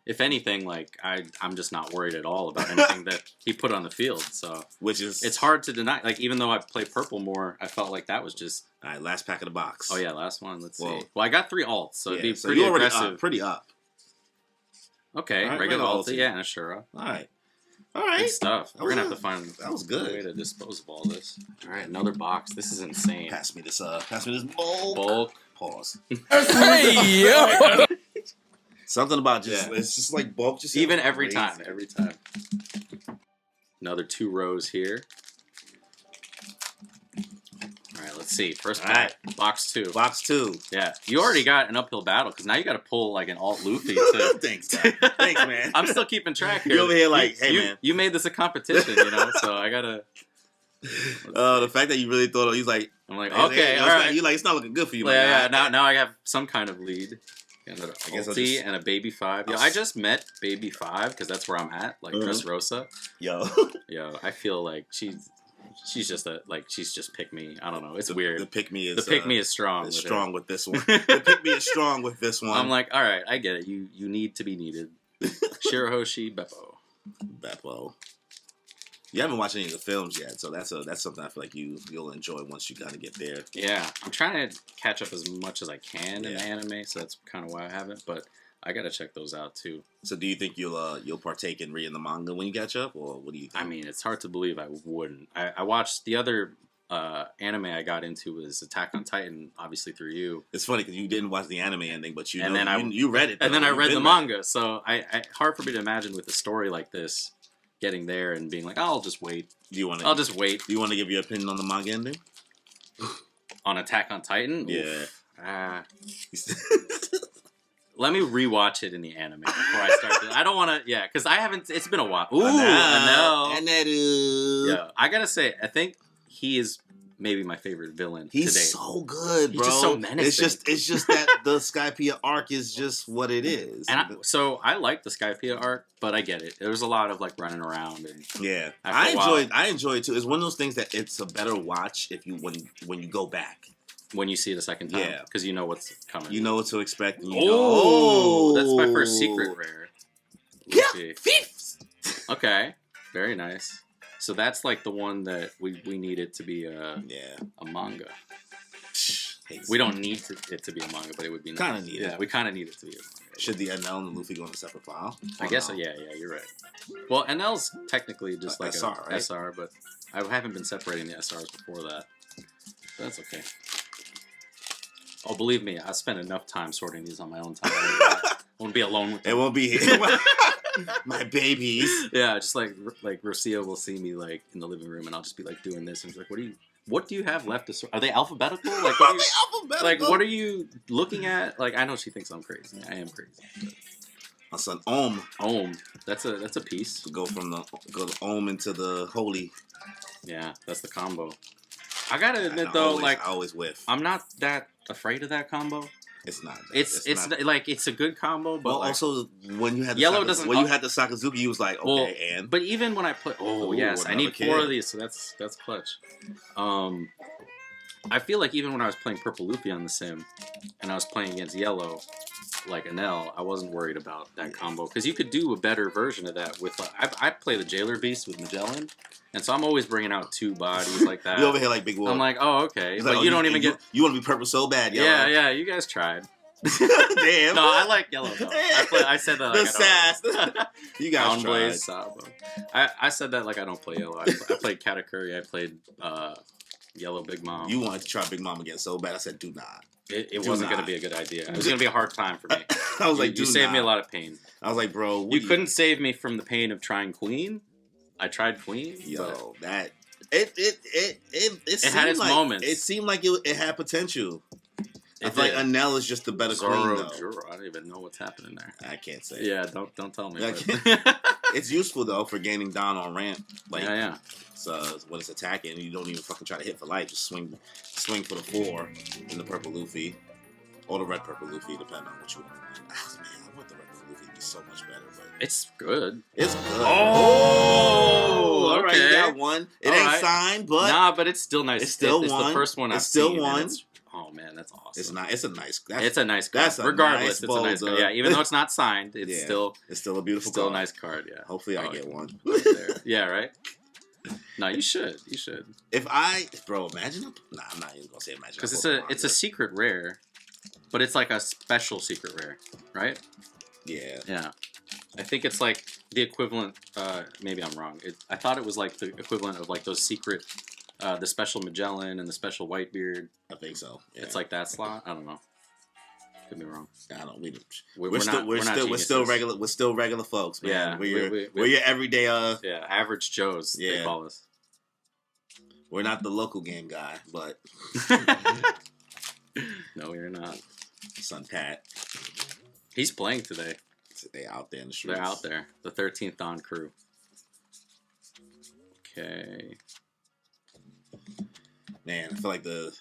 if anything, like I'm just not worried at all about anything that he put on the field. So it's hard to deny. Like even though I play purple more, I felt like that was just all right. Last pack of the box. Oh yeah, last one. Let's see. Well, I got 3 alts, so it'd be so pretty you're already aggressive. Up, pretty up. Okay, right, regular ulti, yeah, and Ashura. All right. All right. Good stuff. We're gonna have to find that was good. a way to dispose of all this. All right, another box. This is insane. Pass me this bulk. Bulk. Pause. Hey yo. Something about just it's just like bulk. Just even every time. Another 2 rows here. All right, let's see. First pack, box 2. Box 2. Yeah, you already got an uphill battle because now you got to pull like an alt Luffy too. Thanks, man. I'm still keeping track here. You're over here like, hey, man. You made this a competition, you know, so I gotta. The fact that you really thought he's like, I'm like, okay, all right. You're like, it's not looking good for you. Yeah, now I have some kind of lead. And an I guess ulti and a baby 5. Yo, I just met baby 5 because that's where I'm at, like Dressrosa. Yo, I feel like she's just she's just pick me. I don't know. It's weird. The pick me is strong. It's strong with this one. The pick me is strong with this one. I'm like, all right, I get it. You need to be needed. Shirahoshi Beppo. You haven't watched any of the films yet, so that's something I feel like you'll enjoy once you gotta get there. Yeah, I'm trying to catch up as much as I can in the anime, so that's kind of why I haven't. But I gotta check those out too. So do you think you'll partake in reading the manga when you catch up, or what do you think? I mean, it's hard to believe I wouldn't. I watched the other anime I got into was Attack on Titan, obviously through you. It's funny because you didn't watch the anime ending, but you read it. And then I read the manga, so I hard for me to imagine with a story like this getting there and being like, oh, I'll just wait. I'll just wait. Do you want to give your opinion on the manga ending? On Attack on Titan? Yeah. Let me rewatch it in the anime before I start. I don't want to, because I haven't. It's been a while. Ooh, I know. Yeah, I gotta say, I think he is maybe my favorite villain. He's today. So good, bro. He's just so menacing. It's just that the Skypiea arc is just what it is. And so I like the Skypiea arc, but I get it. There was a lot of like running around and I enjoy it too. It's one of those things that it's a better watch if you when you go back. When you see it a second time, because you know what's coming. You know what to expect. And that's my first secret rare. Fifths. Okay, very nice. So that's like the one that we needed to be a manga. We don't need it to be a manga, but it would be nice. Kind of need it. Yeah, we kind of need it to be a manga. Should the NL and the Luffy go in a separate file? I guess so. Yeah, you're right. Well, NL's technically just like SR, a SR, but I haven't been separating the SRs before that. But that's okay. Oh, believe me, I spent enough time sorting these on my own time. I won't be alone with them. It won't be my babies. Yeah, just like Rocio will see me like in the living room, and I'll just be like doing this, and she's like, "What do you have left to sort? Are they alphabetical? Like, what are you, alphabetical? Like, what are you looking at? Like, I know she thinks I'm crazy. I am crazy. But. My son, Om. That's a piece. Go to Om into the holy. Yeah, that's the combo. I gotta admit though, I always whiff. I'm not that afraid of that combo. It's not. It's like it's a good combo, but like, also when you had the yellow doesn't. When you had the Sakazuki, you was like, okay, but even when I play, yes, I need 4 of these, so that's clutch. I feel like even when I was playing Purple Luffy on the sim, and I was playing against yellow, like Anel, I wasn't worried about that combo because you could do a better version of that with. I play the Jailer Beast with Magellan. And so I'm always bringing out 2 bodies like that. You over here like Big Wolf. I'm like, oh, okay. But like, you don't even get... You want to be purple so bad, yellow. Yeah, you guys tried. Damn. No, I like yellow, though. I said that like sass. You guys tried. Sabo. I said that like I don't play yellow. I played Katakuri. I played Yellow Big Mom. You wanted to try Big Mom again so bad. I said, do not. It wasn't going to be a good idea. It was going to be a hard time for me. I was like, you saved me a lot of pain. I was like, bro. You couldn't save me from the pain of trying Queen. I tried Queen. Yo, that... It had its like, moments. It seemed like it had potential. I feel like Anel is just the better queen, though. I don't even know what's happening there. I can't say. Yeah, don't tell me. It's useful though for gaining down on ramp. Like, yeah. So when it's attacking, you don't even fucking try to hit for life. Just swing for the 4 in the purple Luffy or the red purple Luffy, depending on what you want. Man, I want the red purple Luffy to be so much better. But it's good. It's good. Oh, all right, you got one. It ain't signed, but but it's still nice. It's still it's one. the first one I've still seen, one. Oh man, that's awesome. It's not. It's a nice. It's a nice card. Regardless, it's a nice card. Yeah, even though it's not signed, it's still a beautiful, still a nice card. Yeah. Hopefully, I get one. Right there. Yeah. Right. No, you should. You should. Imagine. I'm not even gonna say imagine. Because it's a secret rare, but it's like a special secret rare, right? Yeah. Yeah. I think it's like the equivalent. Maybe I'm wrong. I thought it was like the equivalent of like those secret. The special Magellan and the special Whitebeard. I think so. Yeah. It's like that slot. I don't know. Could be wrong. I don't. We're still regular. We're still regular folks, man. Yeah, we're your everyday. Average Joes. They call us. We're not the local game guy, but no, you're not. Son Pat. He's playing today. They out there in the streets. They're out there. The 13th Dawn crew. Okay. Man, I feel like the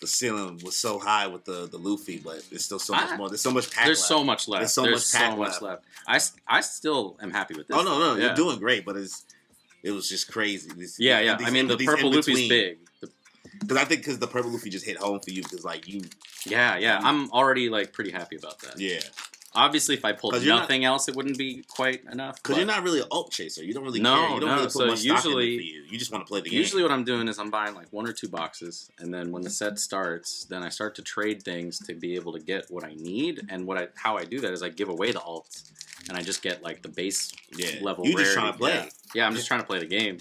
ceiling was so high with the Luffy, but there's still so much more. There's so much pack There's left. So much left. There's so much pack left. I still am happy with this. Oh no, you're doing great, but it was just crazy. I mean, the purple Luffy's big. Because the purple Luffy just hit home for you because like you. Yeah. I'm already like pretty happy about that. Yeah. Obviously, if I pulled 'Cause you're nothing else, it wouldn't be quite enough. Because but- you're not really an alt chaser. You don't really No, care. You don't no, really put so much stock in it usually- for you. You just want to play the game. Usually what I'm doing is I'm buying like 1 or 2 boxes, and then when the set starts, then I start to trade things to be able to get what I need. And how I do that is I give away the alts, and I just get like the base level You just rarity. trying to play. Yeah, I'm just trying to play the game.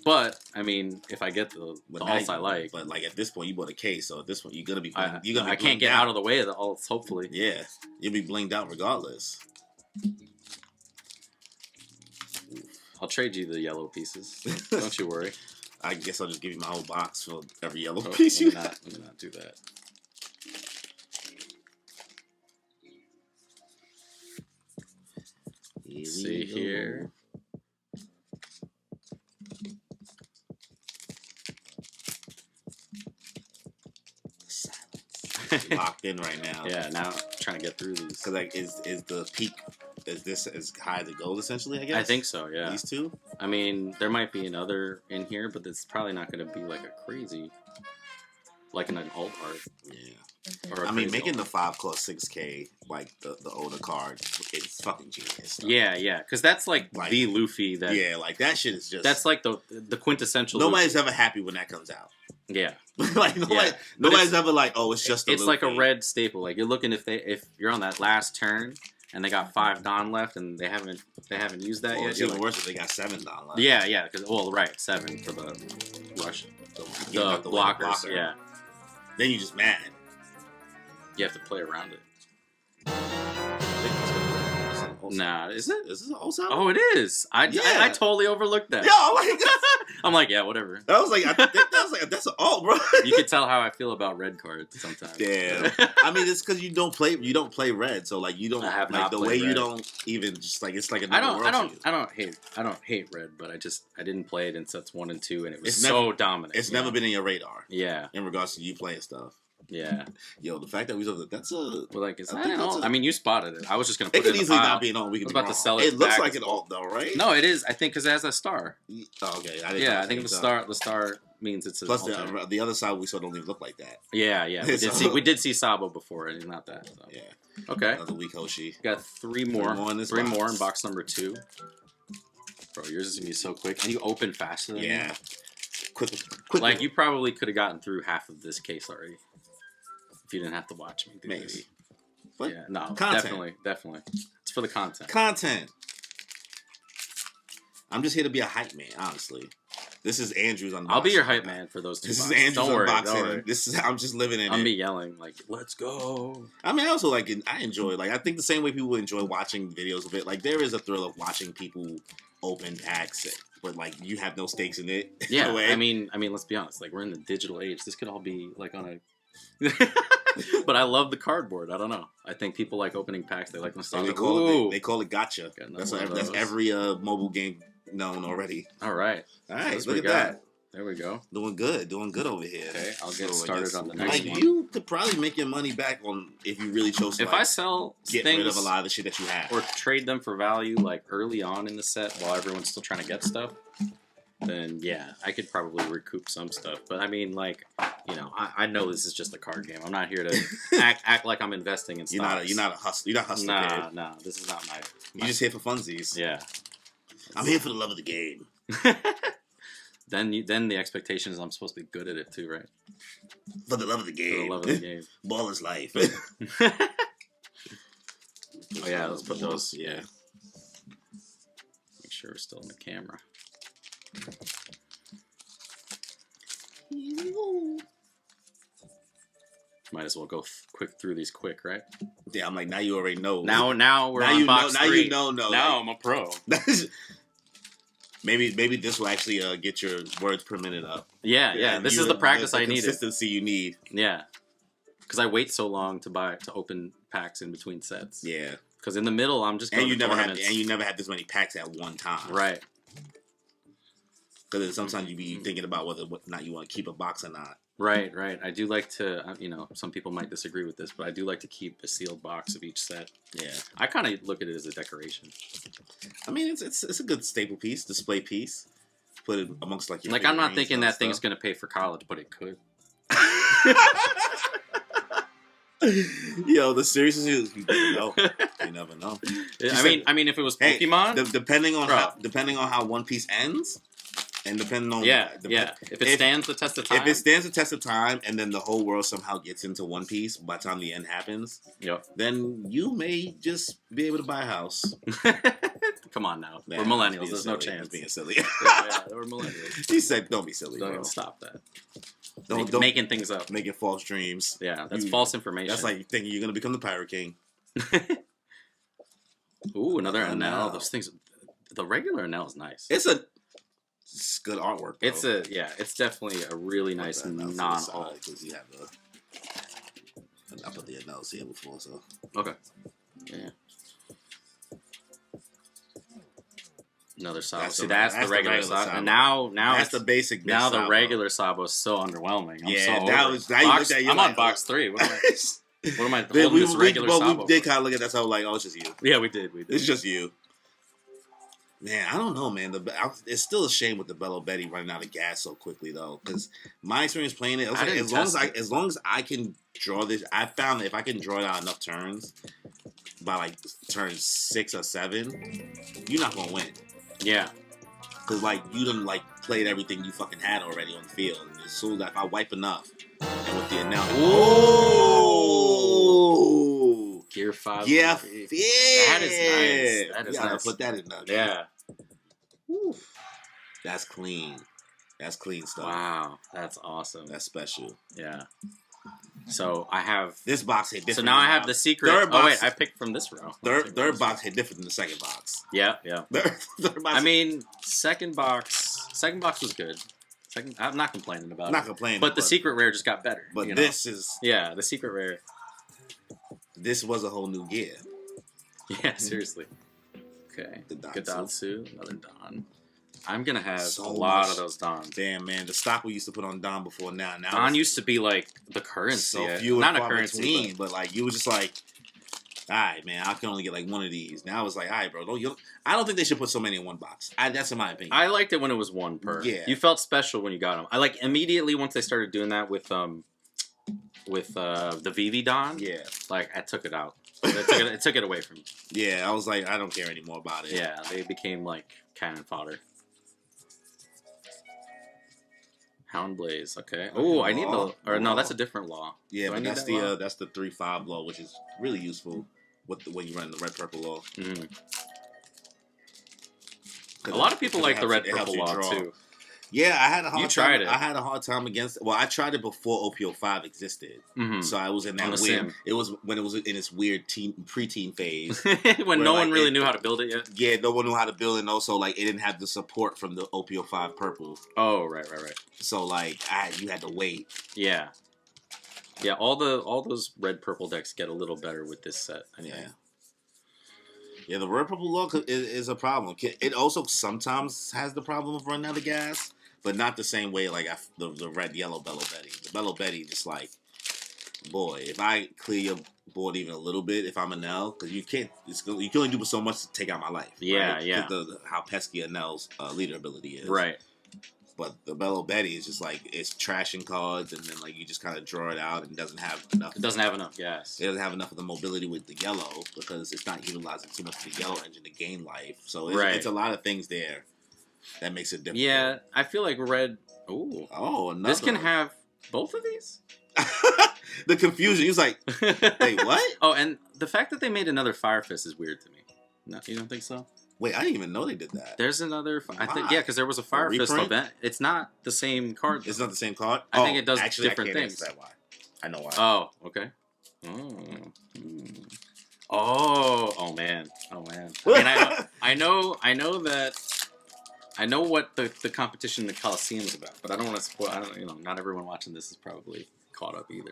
But I mean, if I get the alts I like, but like at this point you bought a case, so at this point you're gonna be I be can't get out of the way of the alts. Hopefully, yeah, you'll be blinged out regardless. I'll trade you the yellow pieces. Don't you worry. I guess I'll just give you my whole box for every yellow Oh, piece you have. let me not do that. Let's see here. Locked in right now. Yeah, now I'm trying to get through these. Because like, is the peak? Is this as high as it goes? Essentially, I guess. I think so. Yeah. These two. I mean, there might be another in here, but it's probably not going to be like a crazy, like an alt art. Yeah. Or a I mean, crazy making alt. the 5 cost 6K, like the older card, it's fucking genius. Stuff. Yeah, yeah, because that's like the Luffy that. Yeah, like that shit is just. That's like the quintessential. Nobody's Luffy. ever happy when that comes out. Yeah. Like nobody's ever like, oh, it's just. It's like a red staple. Like you're looking if you're on that last turn and they got 5 Don left and they haven't used that Well, yet. it's you're even like, worse if they got 7 Don left. Yeah, yeah. Because 7 for the rush, Getting out the way of blockers. blocker. Yeah. Then you just mad. You have to play around it. Nah, is it? Is this an old sound? Oh, it is. I totally overlooked that. Yo, like, I'm like, yeah, whatever. I was like, that's an alt, bro. You can tell how I feel about red cards sometimes. Damn. I mean, it's because you don't play red, so like you don't I have like not the played way you red. don't even just like it's like I another world to you. I don't hate red, but I didn't play it in sets 1 and 2, and it was It's so never- dominant. It's never been in your radar. Yeah. In regards to you playing stuff. Yeah. Yo, the fact that we saw that that's a. Well, like, is I that think an that's alt? a- I mean, you spotted it. I was just gonna put It could in the easily pile. not be an alt. We I could was be about wrong. to sell it. It looks back like as an alt though, right? No, it is. I think because it has a star. Oh, okay. I I think the star means it's an Plus alternate. the other side we saw don't even look like that. Yeah, yeah. We did see Sabo before, and not that. So. Yeah. Okay. Another weak Hoshi. Got 3 more. Three more in box. box number 2. Bro, yours is gonna be so quick, and you open faster than me. Yeah. Quick. Like you probably could have gotten through half of this case already if you didn't have to watch me. Maybe. But yeah, no, Content. definitely. It's for the content. Content. I'm just here to be a hype man, honestly. This is Andrew's unboxing. I'll be your hype man for those 2 This is boxes. Andrew's Don't worry, unboxing. don't worry. This is I'm just living in I'm it. be yelling like, "Let's go!" I mean, I also like it. I enjoy like I think the same way people enjoy watching videos of it. Like there is a thrill of watching people open packs, but like you have no stakes in it. in Yeah, a way. I mean, let's be honest. Like we're in the digital age. This could all be like on a. But I love the cardboard. I don't know. I think people like opening packs. They like nostalgia. They call it gotcha. That's every mobile game known already. All right. All right. That's Look what at we got. that. There we go. Doing good over here. Okay, I'll get I started guess, on the next like, one. you could probably make your money back on if you really chose to. If like, I sell get things rid of a lot of the shit that you have, or trade them for value like early on in the set while everyone's still trying to get stuff, then yeah, I could probably recoup some stuff. But I mean, like, you know, I know this is just a card game. I'm not here to act like I'm investing in stocks. You're not a hustler. You're not hustling. Nah, this is not my. You're just here for funsies. Yeah. I'm here for the love of the game. Then the expectation is I'm supposed to be good at it too, right? For the love of the game. For the love of the game. Ball is life. Oh yeah, let's put those. Yeah. Make sure we're still in the camera. Might as well go quick through these quick, right? Yeah, I'm like, now you already know. Now we're on you box know, 3. Now you know. Now like, I'm a pro. maybe this will actually get your words per minute up. Yeah. And This is the practice I needed. Consistency you need. Yeah, because I wait so long to open packs in between sets. Yeah, because in the middle I'm just going to tournaments. And you never had this many packs at one time. Right. Because sometimes you be thinking about whether or not you want to keep a box or not. Right. I do like to, some people might disagree with this, but I do like to keep a sealed box of each set. Yeah. I kind of look at it as a decoration. I mean, it's a good staple piece, display piece. Put it amongst like your. Like I'm not thinking that thing's going to pay for college, but it could. Yo, the seriousness is, you know. I mean, if it was Pokemon, depending on how One Piece ends, and depending on if it stands the test of time, and then the whole world somehow gets into One Piece by the time the end happens, then you may just be able to buy a house. Come on now, we're millennials. There's no chance. Being silly. We're millennials. He said, "Don't be silly, Don't bro. Stop that. Don't making things up, making false dreams. Yeah, that's false information. That's like thinking you're gonna become the Pirate King." Ooh, another NL. Those things. The regular NL is nice. It's good artwork. Though. It's definitely a really nice non-alt. Because you have I put the NLs here before, so okay. Yeah. Another Sabo. See, that's the regular Sabo. And now that's it's the basic. Now the Sabo. regular Sabo is so underwhelming. I'm on box 3. What am I holding this regular Sabo? We did kind of look at that. So like, oh, it's just you. Yeah, we did. It's just you. Man, I don't know, man. It's still a shame with the Bello Betty running out of gas so quickly, though. Because my experience playing it, as long as I can draw this, I found that if I can draw it out enough turns, by like turn 6 or 7, you're not gonna win. Yeah. Because like you done like played everything you fucking had already on the field. And as soon as if I wipe enough, and with the announcement, oh, Gear 5. Yeah, that is nice. That is nice. Put that in there. Yeah. Woo. That's clean. That's clean stuff. Wow, that's awesome. That's special. Yeah. So I have this box hit different. So now I have the secret. I picked from this row. Third box hit different than the second box. Yeah. Third box. I mean, second box was good. I'm not complaining about it. Not complaining. But the secret rare just got better. But this is the secret rare. This was a whole new gear. Yeah, seriously. Okay. Gadatsu, another Don. I'm gonna have a lot of those Dons. Damn, man, the stock we used to put on Don before now. Don used to be like the currency. So few not a currency, but like you was just like, all right, man, I can only get like one of these. Now it's like, all right, bro, I don't think they should put so many in one box. That's in my opinion. I liked it when it was one per. Yeah, you felt special when you got them. I like immediately once they started doing that with the VV Don. Yeah, like I took it out. It took it away from me. Yeah, I was like, I don't care anymore about it. Yeah, they became like cannon fodder. Hound Blaze, okay. Oh, I need the no, that's a different law. Yeah, but that's the 3/5 law, which is really useful when you run the red purple law. Mm. A lot of people like the red purple law too. Yeah, I had a hard time. Tried it. I had a hard time against. Well, I tried it before OP-05 existed, so I was in that weird. It was when it was in its weird preteen phase when no one really knew how to build it yet. Yeah, no one knew how to build it, and also like it didn't have the support from the OP-05 purple. Oh, right. So like you had to wait. Yeah. All those red purple decks get a little better with this set. I think. Yeah, the red purple law is a problem. It also sometimes has the problem of running out of gas. But not the same way like the red yellow Bello Betty. The Bello Betty just like, boy, if I clear your board even a little bit, if I'm a Nell, because you can only do so much to take out my life. Yeah, right? yeah. How pesky a Nell's leader ability is. Right. But the Bello Betty is just like it's trashing cards, and then like you just kind of draw it out, and doesn't have enough. It doesn't have enough gas. It doesn't have enough of the mobility with the yellow because it's not utilizing too much of the yellow engine to gain life. So it's a lot of things there. That makes it different. Yeah, I feel like red. Ooh. Oh, another. This can have both of these? The confusion. He was like, wait, what? Oh, and the fact that they made another Fire Fist is weird to me. No, you don't think so? Wait, I didn't even know they did that. There's another. I think because there was a Fire Fist event. It's not the same card. It's not the same card? I think it does different things. That why. I know why. Oh, okay. Oh man. I mean, I know that. I know what the competition in the Coliseum is about, but I don't want to spoil. Not everyone watching this is probably caught up either.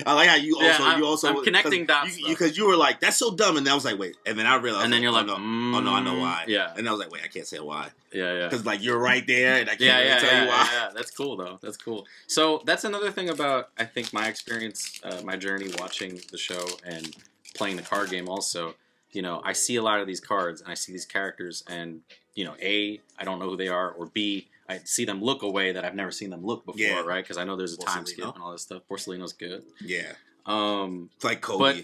I like how you also I'm connecting dots because you were like, that's so dumb, and I was like, wait, and then I realized, and then you're like, oh no, I know why. Yeah, and I was like, wait, I can't say why. Yeah, because like you're right there, and I can't really tell you why. Yeah, that's cool though. That's cool. So that's another thing about I think my experience, my journey watching the show and playing the card game also. I see a lot of these cards and I see these characters and, A, I don't know who they are, or B, I see them look a way that I've never seen them look before, right? Because I know there's a time skip and all this stuff. Porcelino's good. Yeah. It's like Kobe.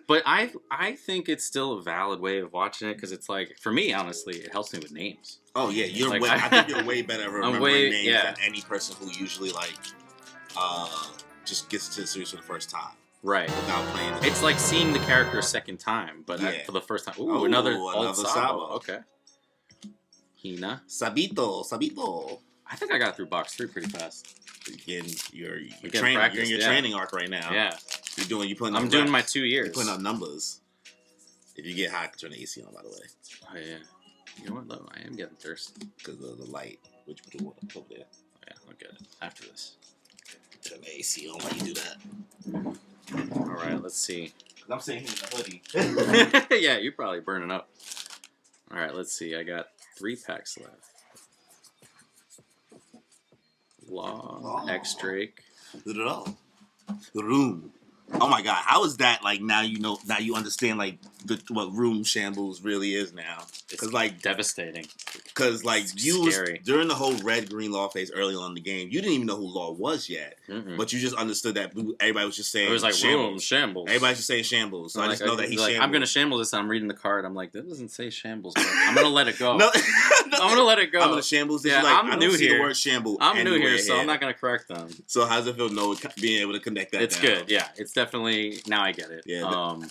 But I think it's still a valid way of watching it because it's like for me, honestly, it helps me with names. Oh yeah, you're Like, I think you're way better at remembering names than any person who usually just gets to the series for the first time. Right. Without playing it. It's like seeing the character a second time, but for the first time. Ooh, another old Sabo. Okay. Hina. Sabito. I think I got through box 3 pretty fast. Again, you're in your practice, training arc right now. Yeah. I'm doing my 2 years. You're putting up numbers. If you get hot, turn the AC on, by the way. Oh yeah. You know what though? I am getting thirsty. Because of the light. Which we do over there. Oh, yeah, I'll get it after this. Turn the AC on while you do that. Alright, let's see. I'm sitting here in the hoodie. Yeah, you're probably burning up. Alright, let's see. I got 3 packs left. Law, X-Drake. Room. Oh my god, how is that like now you understand like what room shambles really is now. It's like devastating. Because like scary. During the whole red green Law phase early on in the game, you didn't even know who Law was yet. But you just understood that everybody was just saying it was like shambles. Shambles. Everybody's just saying shambles. So I just know that he's shambles. I'm gonna shamble this and I'm reading the card, I'm like, that doesn't say shambles, but I'm gonna let it go. I'm gonna let it go. I'm gonna shambles this. Yeah, I'm new here. The word shamble I'm new here, so I'm not gonna correct them. So how does it feel being able to connect that? It's good, yeah. It's definitely now I get it. Yeah.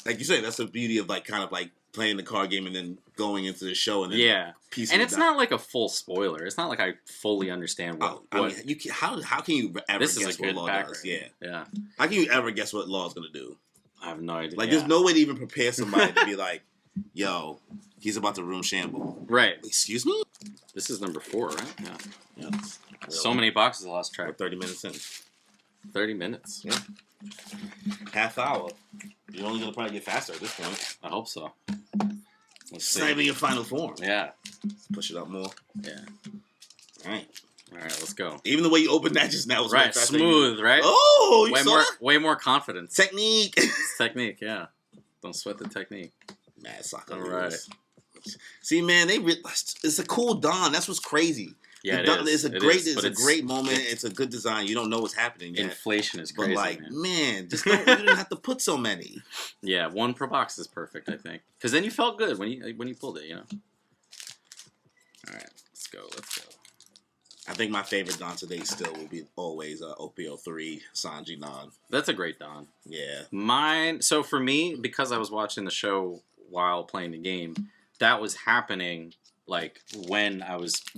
Like you say, that's the beauty of kind of playing the card game and then going into the show and then piecing and it it's down. not like a full spoiler. It's not like I fully understand what. I mean, how can you ever guess what Law does? Yeah. How can you ever guess what Law's gonna do? I have no idea. Like, there's no way to even prepare somebody to be like, "Yo, he's about to room shamble." Right. Excuse me. This is number 4, right? Yeah. So many boxes I lost track. We're 30 minutes in. 30 minutes. Yeah. Half hour. You're only gonna probably get faster at this point. I hope so. It's not even your final form. Yeah. Push it up more. Yeah. All right. All right, let's go. Even the way you opened that just now was right. Smooth, right? Oh, you saw that? Way more confidence. Technique. It's technique, yeah. Don't sweat the technique. Mad soccer. All right. See, man, it's a cool Don. That's what's crazy. Yeah, it's a great moment. It's a good design. You don't know what's happening yet. Inflation is crazy, but man, just don't, you didn't have to put so many. Yeah, 1 per box is perfect, I think. Because then you felt good when you pulled it, you know. All right, let's go. I think my favorite Don today still will be always OP-03 Sanji Don. That's a great Don. Yeah. Mine. So for me, because I was watching the show while playing the game, that was happening. Like when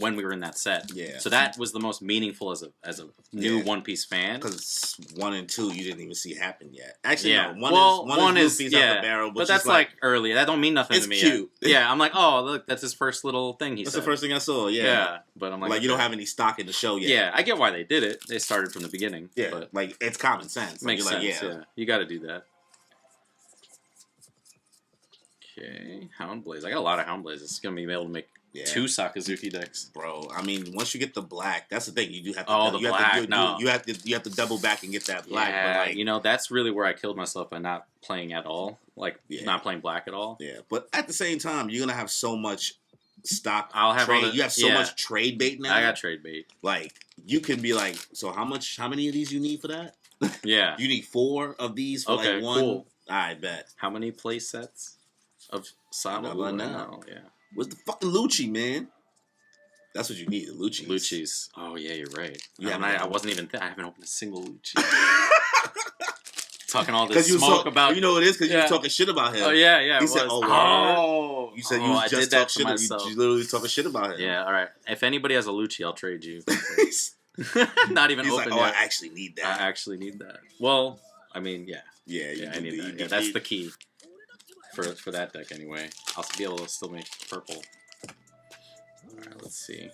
we were in that set, yeah. So that was the most meaningful as a new One Piece fan. Because 1 and 2 you didn't even see happen yet. Actually, yeah. no. One is out the barrel, but that's like early. That don't mean nothing to me. It's cute. Yet. Yeah, I'm like, oh look, that's his first little thing. That's the first thing I saw. Yeah. Yeah, but I'm like, you don't have any stock in the show yet. Yeah, I get why they did it. They started from the beginning. Yeah, but like it's common sense. Makes sense. Yeah, you got to do that. Okay, Hound Blaze. I got a lot of Hound Blazes. It's gonna be able to make 2 Sakazuki decks, bro. I mean, once you get the black, that's the thing. You do have to. You have to double back and get that black. Yeah, but like, that's really where I killed myself by not playing at all. Like not playing black at all. Yeah, but at the same time, you're gonna have so much stock. I'll have trade. You have so much trade bait now. I got trade bait. Like you can be like, so how many of these you need for that? Yeah, you need 4 of these for like 1. Cool. I bet. How many play sets of Sabo now? Yeah. Where's the fucking Lucci, man? That's what you need, the Luccis. Luccis. Oh, yeah, you're right. Yeah, I wasn't even I haven't opened a single Lucci. Talking all this smoke about... You know what it is? Because you were talking shit about him. Oh, yeah. He said, You said you was just talking shit. You literally talking shit about him. Yeah, all right. If anybody has a Lucci, I'll trade you. Not even open like, yet. I actually need that. I actually need that. Well, I mean, Yeah, I need that. Yeah, that's the key. For that deck anyway. I'll be able to still make purple. Alright, let's see.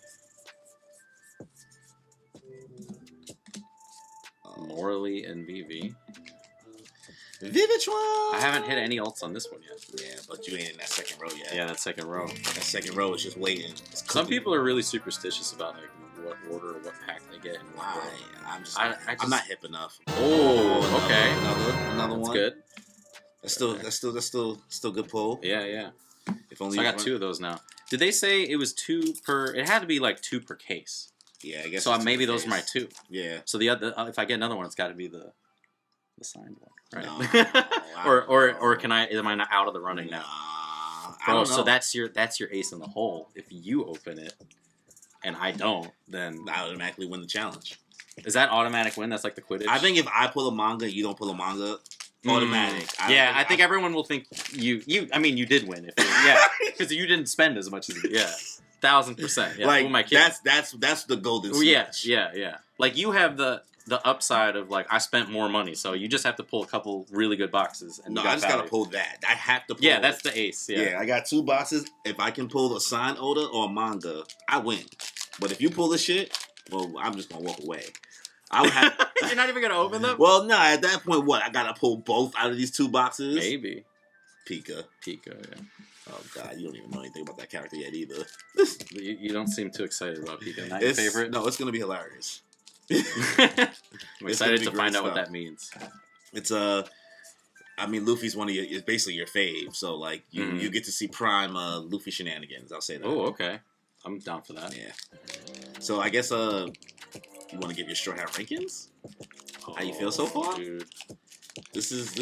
Morley and VV. Vivitron! I haven't hit any ults on this one yet. Yeah, but you ain't in that second row yet. Yeah, that second row. That second row is just waiting. Some people are really superstitious about like what order or what pack they get. And I'm not hip enough. Oh, okay. Another That's one. Good. That's still good pull. Yeah. If only so I got 2 of those now. Did they say it was 2 per? It had to be like 2 per case. Yeah, I guess. So maybe those are my 2. Yeah. So the other, if I get another one, it's got to be the The signed one, No, right? I or don't can I? Am I not out of the running now? I Bro, don't so know. that's your ace in the hole. If you open it and I don't, then I automatically win the challenge. is that automatic win? That's like the Quidditch. I think if I pull a manga, you don't pull a manga, automatic. I think everyone will think you. I mean, you did win. Because you didn't spend as much as 1,000%. Yeah, like who am I kidding? that's the golden. Yeah. Like you have the upside of like I spent more money, so you just have to pull a couple really good boxes. And No, you got I just gotta pull that. I have to pull. Yeah, that's the ace. Yeah, I got 2 boxes. If I can pull a signed Oda or a manga, I win. But if you pull the shit, well, I'm just gonna walk away. I would have. You're not even gonna open them. Well, no. At that point, what? I gotta pull both out of these 2 boxes. Maybe. Pika. Yeah. Oh God, you don't even know anything about that character yet either. You don't seem too excited about Pika. Not your favorite? No, it's gonna be hilarious. I'm excited to find out what stuff. that means. It's I mean, Luffy's one of your, is basically your fave. So like, you get to see prime Luffy shenanigans. I'll say that. Oh, okay. I'm down for that. Yeah. So I guess you want to give your Straw Hat rankings? How you feel so far? Dude. This is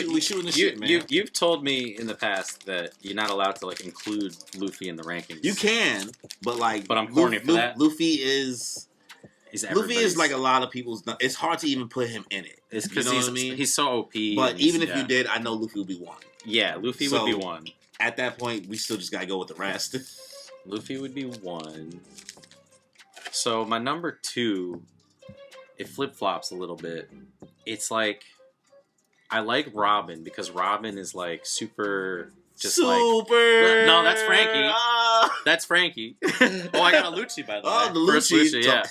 we shooting the shit, man. You've told me in the past that you're not allowed to like include Luffy in the rankings. You can, but I'm corny for that. Luffy is like a lot of people's. It's hard to even put him in it. It's because you know he's so OP. But even if you did, I know Luffy would be 1. Yeah, Luffy would be 1. At that point, we still just gotta go with the rest. Luffy would be 1. So my number 2, it flip flops a little bit. It's like I like Robin because Robin is like super. No, that's Frankie. That's Frankie. Oh, I got a Lucci by the way. Oh, the First Lucci. yeah.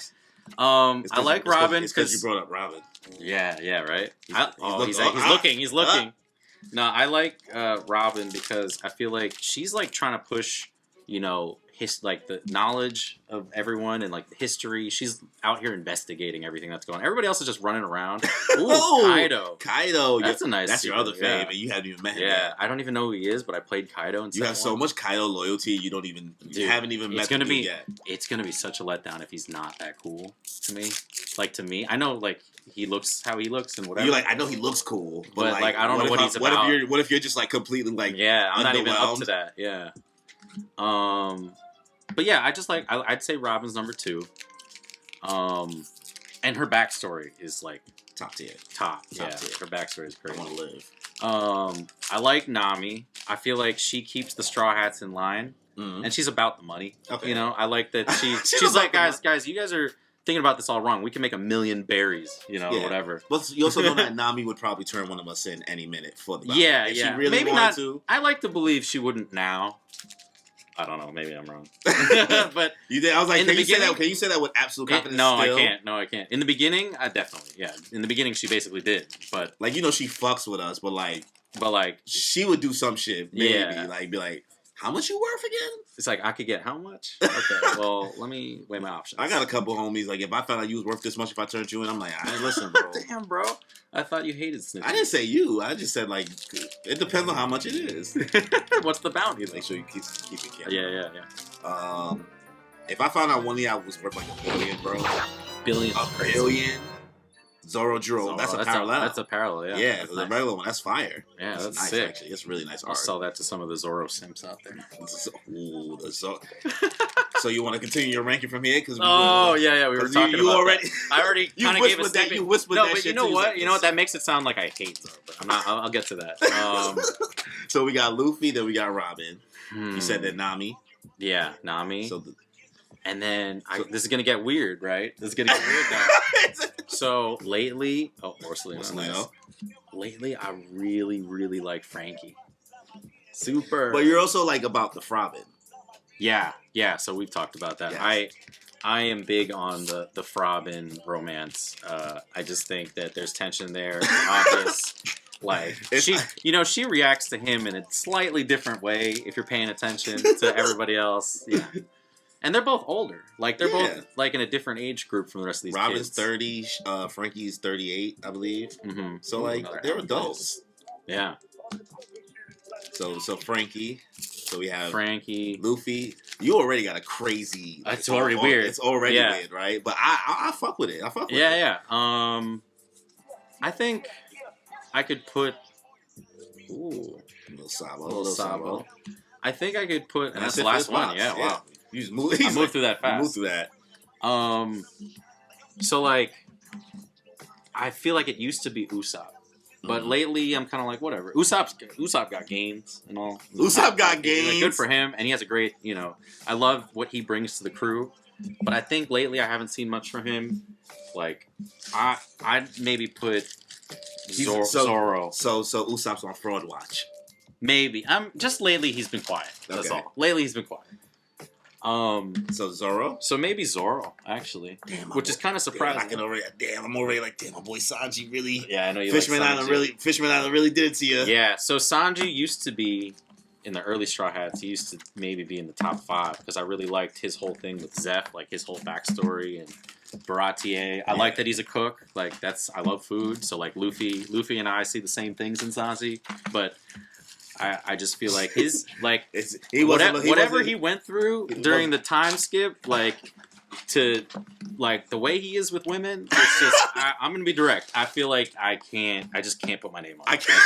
I like Robin because you brought up Robin. Yeah, right. He's looking. Ah. No, I like Robin because I feel like she's like trying to push, like the knowledge of everyone and like the history. She's out here investigating everything that's going on. Everybody else is just running around. Ooh, Kaido. That's a nice. That's your other fave, and you haven't even met him. Yeah, I don't even know who he is, but I played Kaido. And you have so much Kaido loyalty. You don't even. You haven't even met him yet. It's gonna be such a letdown if he's not that cool to me. Like to me, I know like he looks how he looks and whatever. You're like, I know he looks cool, but like I don't know what he's about. What if you're just like completely like I'm not even up to that. Yeah. But yeah, I just like I'd say Robin's number 2. And her backstory is like top tier. Yeah, her backstory is great. I want to live. I like Nami. I feel like she keeps the Straw Hats in line, and she's about the money. Okay. I like that she's like, guys, you guys are thinking about this all wrong. We can make 1,000,000 berries, whatever. But you also know that Nami would probably turn one of us in any minute for the battle. Yeah, if yeah. She really maybe wanted not. To. I like to believe she wouldn't now. I don't know. Maybe I'm wrong. But you did. I was like, can you say that with absolute confidence? No, I can't. No, I can't. In the beginning, I definitely. Yeah. In the beginning, she basically did. But like she fucks with us, but like she would do some shit. Maybe be like, how much you worth again? It's like I could get how much? Okay, well let me weigh my options. I got a couple homies. Like if I found out you was worth this much, if I turned you in, I'm like, listen, bro. Damn, bro. I thought you hated snitches. I didn't say you. I just said like it depends on how much it is. What's the bounty? Make sure you keep it careful. Yeah. If I found out one of y'all was worth like $1 billion, bro. Billion. $1 billion. Zoro. That's a parallel. That's a parallel, yeah. Yeah, the regular one. That's fire. Yeah, that's nice, sick. Actually. It's really nice I'll art. sell that to some of the Zoro simps out there. Ooh, the Zoro. So you want to continue your ranking from here? We were talking about already. I already kind of gave a that. You whispered that. But you know what? You know what? That makes it sound like I hate Zoro. But I'm not. I'll get to that. So we got Luffy. Then we got Robin. You said that Nami. Yeah, Nami. And then this is gonna get weird, right? This is gonna get weird now. So lately, Orsolino. Lately, I really, really like Frankie. Super. But you're also like about the Robin. Yeah. So we've talked about that. Yes. I am big on the Frobin romance. I just think that there's tension there. It's obvious. Like she reacts to him in a slightly different way if you're paying attention to everybody else. Yeah. And they're both older. Like they're both like in a different age group from the rest of these Robin's kids. 30, Frankie's 38, I believe. Mm-hmm. So like they're adults. Yeah. So Frankie. So we have Frankie, Luffy. You already got a crazy. It's already weird. It's already weird, right? But I fuck with it. I fuck with it. Yeah. I think I could put. Ooh, Little Sabo. little Sabo. I think I could put. And that's the it for last one. spots. Yeah, wow. You just move. I moved through that fast. Moved through that. So like, I feel like it used to be Usopp. But lately, I'm kind of like, whatever. Usopp got games and all. Usopp got Like, games. good for him, and he has a great, I love what he brings to the crew. But I think lately I haven't seen much from him. Like, I'd maybe put Zoro. So Usopp's on fraud watch. Maybe. Just lately he's been quiet. That's all. Lately he's been quiet. So Zoro. So maybe Zoro actually, which is kind of surprising. I'm already like, damn, my boy Sanji really. Yeah, I know you. Fishman like Island Fishman Island really did it to you. Yeah. So Sanji used to be in the early Straw Hats. He used to maybe be in the top 5 because I really liked his whole thing with Zeph, like his whole backstory and Baratier. I like that he's a cook. Like I love food. So like Luffy and I see the same things in Sanji, but. I just feel like his whatever he went through during the time skip, like to like the way he is with women, it's just I'm gonna be direct. I feel like I just can't put my name on it. I can't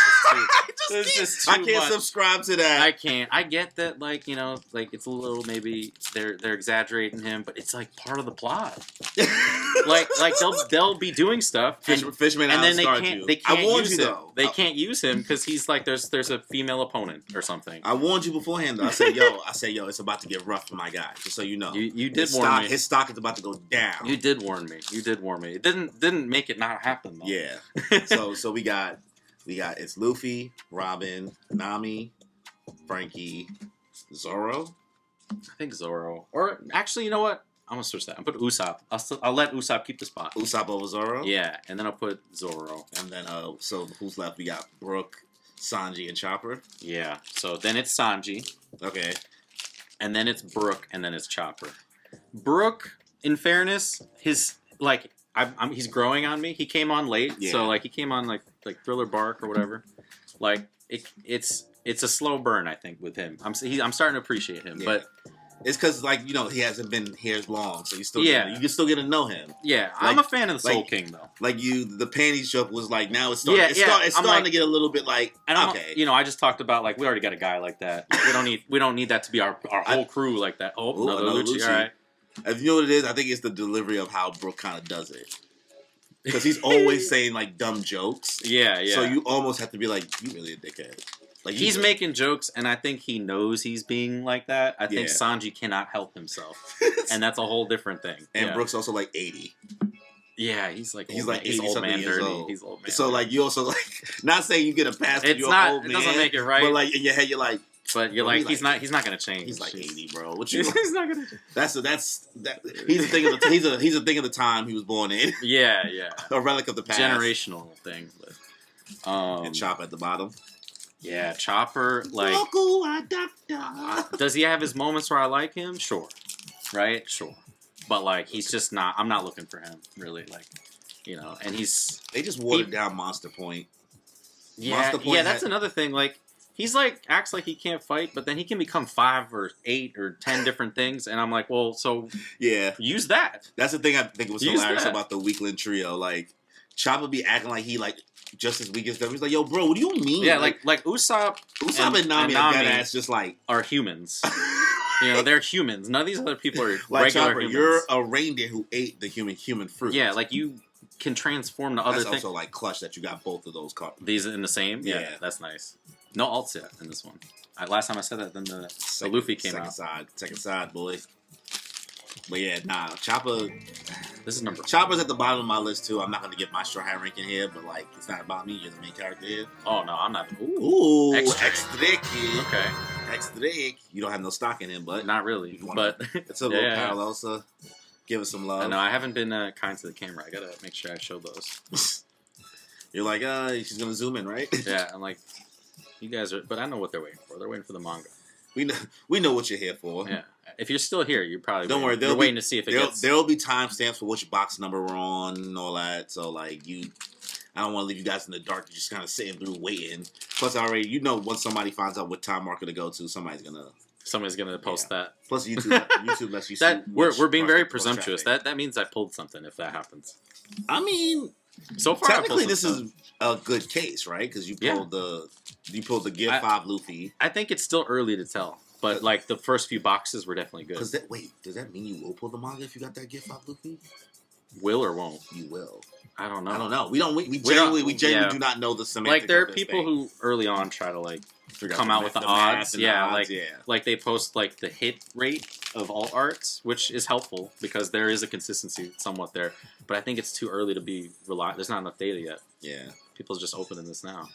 subscribe to that. I can't. I get that, like it's a little maybe they're exaggerating him, but it's like part of the plot. like they'll be doing stuff, Fishman, and then they can't use him. Though. They can't use him because he's like there's a female opponent or something. I warned you beforehand though. I said yo, it's about to get rough for my guy. Just so you know, you did warn me. His stock is about to go down. You did warn me. It didn't make it not happen though. Yeah. so we got it's Luffy, Robin, Nami, Frankie, Zoro. I think Zoro. Or actually, you know what? I'm gonna switch that. I'll put Usopp. I'll let Usopp keep the spot. Usopp over Zoro. Yeah, and then I'll put Zoro. And then so who's left? We got Brook, Sanji, and Chopper. Yeah. So then it's Sanji. Okay. And then it's Brook, and then it's Chopper. Brook, in fairness, he's growing on me. He came on late, so like he came on like Thriller Bark or whatever. Like it's a slow burn, I think, with him. I'm starting to appreciate him, but it's because he hasn't been here as long, so you can still get to know him. Yeah, I'm a fan of the Soul King though. Like the panties joke was like now it's starting. It's starting to get a little bit like I just talked about like we already got a guy like that. We don't need that to be our whole crew like that. Oh, another Lucci. All right. If you know what it is, I think it's the delivery of how Brook kind of does it. Because he's always saying like dumb jokes. Yeah. So you almost have to be like, you really a dickhead. Like he's making jokes, and I think he knows he's being like that. I think Sanji cannot help himself, and that's a whole different thing. And Brook's also like 80. Yeah, he's like 80 old man dirty. old. He's old man. So like you also like not saying you get a pass. It's not. Old man, it doesn't make it right. But like in your head, you're like. But you're like he's not going to change. He's like 80, bro. What you? He's not going to change. That's he's a thing of the time he was born in. Yeah. A relic of the past. Generational thing. But, and Chopper at the bottom. Yeah, Chopper. Like, does he have his moments where I like him? Sure. Right. Sure. But like he's just not. I'm not looking for him really. Like, and they just watered down Monster Point. Yeah. Monster Point That's another thing. Like. He's like acts like he can't fight, but then he can become 5 or 8 or 10 different things, and I'm like, well, so use that. That's the thing I think was hilarious about the Weakling trio. Like Chopper be acting like he like just as weak as them. He's like, yo, bro, what do you mean? Yeah, like Usopp and Nami are deadass just like are humans. They're humans. None of these other people are like regular Chopper, humans. You're a reindeer who ate the human fruit. Yeah, like you can transform to other things. That's also like clutch that you got both of those cards. These in the same? Yeah, that's nice. No alt set in this one. Last time I said that, then the Luffy came out. Second side, boy. But yeah, Chopper. This is number. Chopper's at the bottom of my list too. I'm not gonna get my Straw Hat ranking here, but like it's not about me. You're the main character here. Oh no, I'm not. Ooh, extra. Okay, extra. You don't have no stock in him, but not really. But it's a little parallel. So give us some love. No, I haven't been kind to the camera. I gotta make sure I show those. You're like, she's gonna zoom in, right? Yeah, I'm like. You guys are, but I know what they're waiting for. They're waiting for the manga. We know what you're here for. Yeah. If you're still here, you're probably don't worry. You're waiting to see if it gets. There'll be timestamps for which box number we're on and all that. So like I don't want to leave you guys in the dark. You're just kind of sitting through waiting. Plus, already once somebody finds out what time marker to go to, somebody's gonna post that. Plus, YouTube lets you. We're being very presumptuous. That means I pulled something if that happens. I mean. So far, I pulled technically, some this stuff. is a good case, right? Because you pulled the Gear 5 Luffy. I think it's still early to tell, but like the first few boxes were definitely good. Wait, does that mean you will pull the manga if you got that Gear 5 Luffy? Will or won't? You will. I don't know. I don't know. We genuinely do not know the semantics. Like there are of this people thing. who early on try to like Figure out come out with the odds. math. Like they post like the hit rate of all arts, which is helpful because there is a consistency somewhat there. But I think it's too early to be reliant. There's not enough data yet. Yeah. People's just opening this now.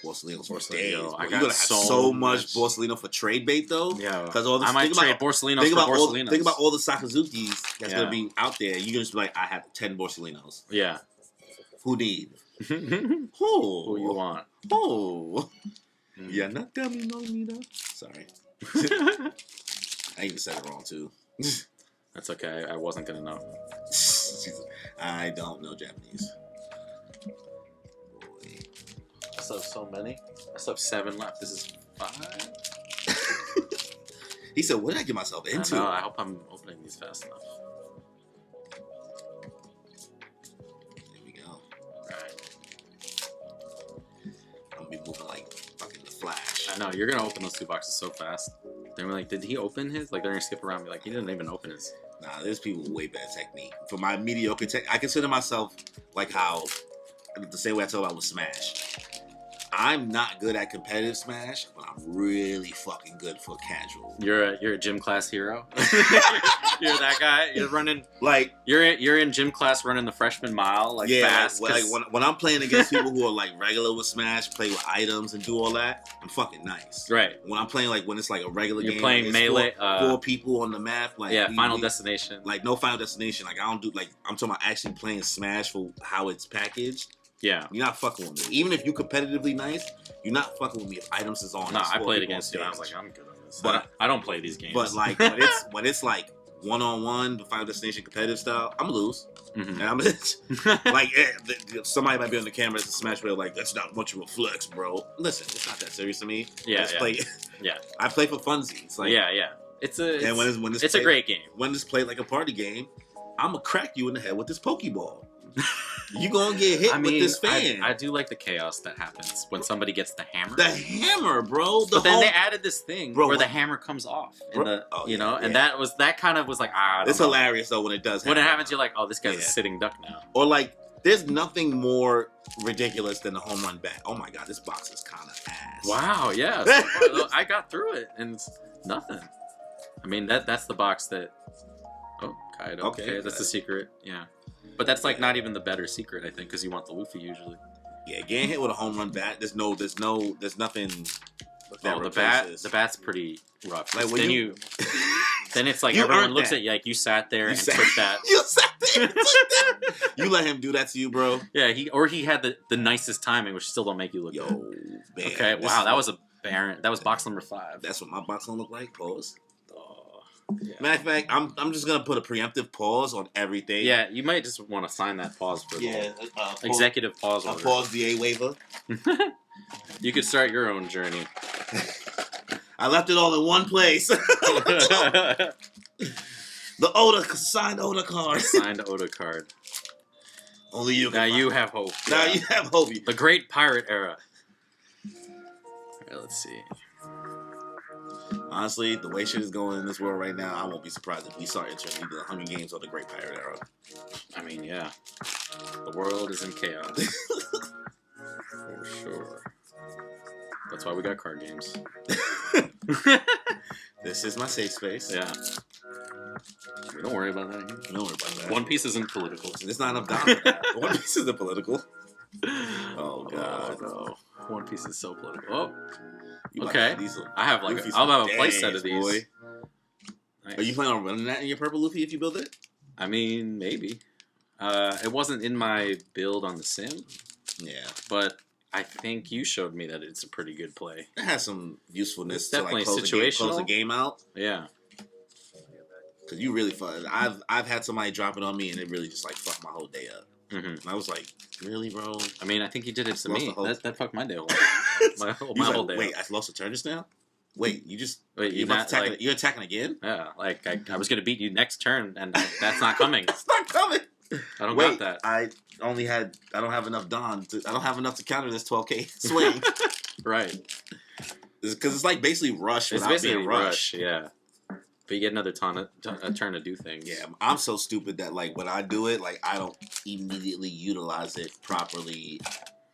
Borsellino's for Borsellino, days. yo, Bro. I You're got gonna have so much much. Borsalino for trade bait though. Yeah, because all the I might trade Borsalinos for Borsalinos. Think about all the Sakazukis that's Yeah. gonna be out there. You're gonna just be like, I have 10 Borsalinos. Yeah. Who need? Who you want? Oh. Yeah, not tell me no Nita. Sorry. I even said it wrong too. That's okay. I wasn't gonna know. I don't know Japanese. I still have so many. I still have 7 left. This is 5. He said, "What did I get myself into?" I hope I'm opening these fast enough. There we go. I'm gonna be moving like fucking the Flash. I know you're gonna open those 2 boxes so fast. They're like, did he open his? Like they're gonna skip around. And be like, he didn't even open his. Nah, there's people with way better technique. For my mediocre tech, I consider myself like how the same way I told about with Smash. I'm not good at competitive Smash, but I'm really fucking good for casual. You're a gym class hero. You're that guy. You're running like you're in gym class running the freshman mile like fast. Like when I'm playing against people who are like regular with Smash, play with items and do all that, I'm fucking nice. Right. When I'm playing like when it's like a regular game, you're playing it's melee. 4 people on the map. Like Final Destination. Like no Final Destination. Like I don't do like I'm talking about actually playing Smash for how it's packaged. Yeah. You're not fucking with me. Even if you competitively nice, you're not fucking with me if items is on. No, I played against you and I was like, I'm good on this. But I don't play these games. But like when it's like one-on-one, the Final Destination competitive style, I'm gonna lose. Mm-hmm. And I'm just like somebody might be on the camera as a Smash player, like that's not much of a flex, bro. Listen, it's not that serious to me. Play. Yeah. I play for funsies. Like It's a great game. When it's played like a party game, I'm gonna crack you in the head with this Pokeball. You gonna get hit with this fan. I do like the chaos that happens when somebody gets the hammer. The hammer, bro. But then they added this thing where the hammer comes off. And that kind of was like, it's hilarious though when it does happen. When it happens, you're like, oh, this guy's a sitting duck now. Or like, there's nothing more ridiculous than the home run bat. Oh my god, this box is kind of ass. Wow, yeah. So far, though, I got through it and it's nothing. I mean, that's the box that. Oh, Kaido. Okay, that's the secret. Yeah. But that's like not even the better secret, I think, because you want the Luffy usually. Yeah, getting hit with a home run bat. There's nothing. The bat's pretty rough. Like when then it's like everyone looks at you like you sat there and took that. You sat there and took that. You let him do that to you, bro. Yeah, he had the nicest timing, which still don't make you look good. Man, okay, wow, that was a Baron. That was box number 5. That's what my box gonna look like. Pause. Yeah. Matter of fact, I'm just gonna put a preemptive pause on everything. Yeah, you might just want to sign that pause for executive pause order. Pause the A waiver. You could start your own journey. I left it all in one place. The signed Oda card. Signed Oda card. Only you. Now you have hope. Now you have hope. The Great Pirate Era. All right, let's see. Honestly, the way shit is going in this world right now, I won't be surprised if we start entering either the Hunger Games or the Great Pirate Era. I mean, yeah. The world is in chaos. For sure. That's why we got card games. This is my safe space. Yeah. Don't worry about that. Don't worry about that. One Piece isn't political. There's not enough dollars. One Piece isn't political. Oh, God. No. One Piece is so political. Oh. You okay. Like I have like I'll have a play set of these. Boy. Nice. Are you planning on running that in your purple Luffy if you build it? I mean, maybe. It wasn't in my build on the sim. Yeah. But I think you showed me that it's a pretty good play. It has some usefulness. It's definitely to like close the game out. Yeah. Because you really fun. I've had somebody drop it on me and it really just like fucked my whole day up. Mm-hmm. And I was like, really, bro? I mean, I think you did it to me. That fucked my day up. my whole day. Wait, I lost a turn just now? Wait, you're not attacking? You're attacking again? Yeah, like I was gonna beat you next turn, and that's not coming. It's not coming. I don't Wait, got that. I don't have enough Don. I don't have enough to counter this 12K swing. Right. Because it's like basically Rush It's without basically being Rush, yeah. But you get another a turn to do things. Yeah, I'm so stupid that like when I do it, like I don't immediately utilize it properly.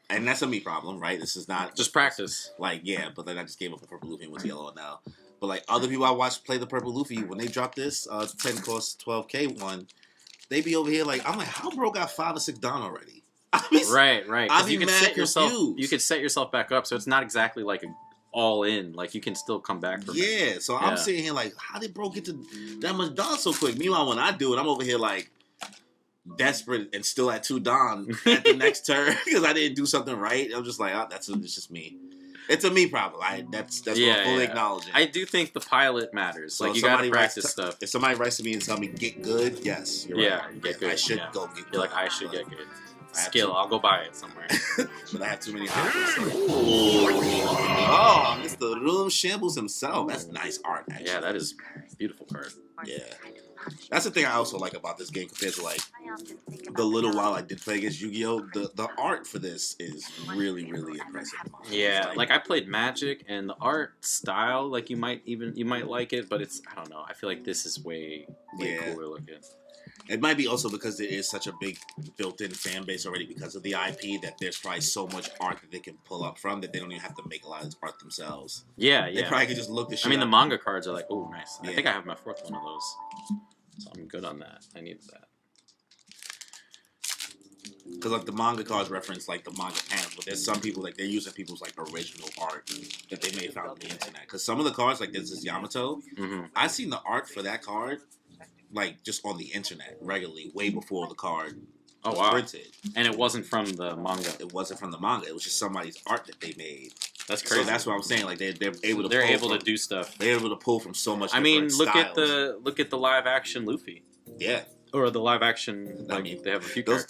And that's a me problem, right? This is not Just practice. Like, yeah, but then I just gave up on Purple Luffy and was yellow now. But like other people I watch play the Purple Luffy, when they drop this 10 cost 12K one, they be over here like, I'm like, how bro got 5 or 6 down already? Right. I Because be you can mad set yourself. confused. You could set yourself back up, so it's not exactly like a all in. Like you can still come back from it. Yeah, so I'm sitting here like, how did bro get to that much Don so quick? Meanwhile, when I do it, I'm over here like desperate and still at 2 Don at the next turn because I didn't do something right. I'm just like, it's just me. It's a me problem. That's what I'm fully acknowledging. I do think the pilot matters. So like you gotta practice stuff. If somebody writes to me and tell me get good, yes, you're right. Get good. I should go get good. You're like I should get good. Skill. I'll go buy it somewhere. But I have too many options. Oh, Mr. Room Shambles himself. That's nice art, actually. Yeah, that is a beautiful card. Yeah. That's the thing I also like about this game compared to like the little while I did play against Yu-Gi-Oh! The art for this is really, really impressive. Yeah, like I played Magic and the art style, like you might like it, but it's I don't know. I feel like this is way cooler looking. It might be also because there is such a big built-in fan base already because of the IP that there's probably so much art that they can pull up from that they don't even have to make a lot of art themselves. Yeah. They probably can just look the shit I mean, up. the manga cards are like, oh, nice. Yeah. I think I have my 4th one of those, so I'm good on that. I need that. Because like the manga cards reference like the manga panels, but there's some people like they're using people's like original art that they may have found on the internet. Because some of the cards, like there's this Yamato, I've seen the art for that card like just on the internet regularly, way before the card was printed. And it wasn't from the manga. It wasn't from the manga. It was just somebody's art that they made. That's crazy. So that's what I'm saying. Like they're able to to do stuff. They're able to pull from so much. I mean, different styles. look at the live action Luffy. Yeah. Or the live action. Like, I mean, they have a few. Those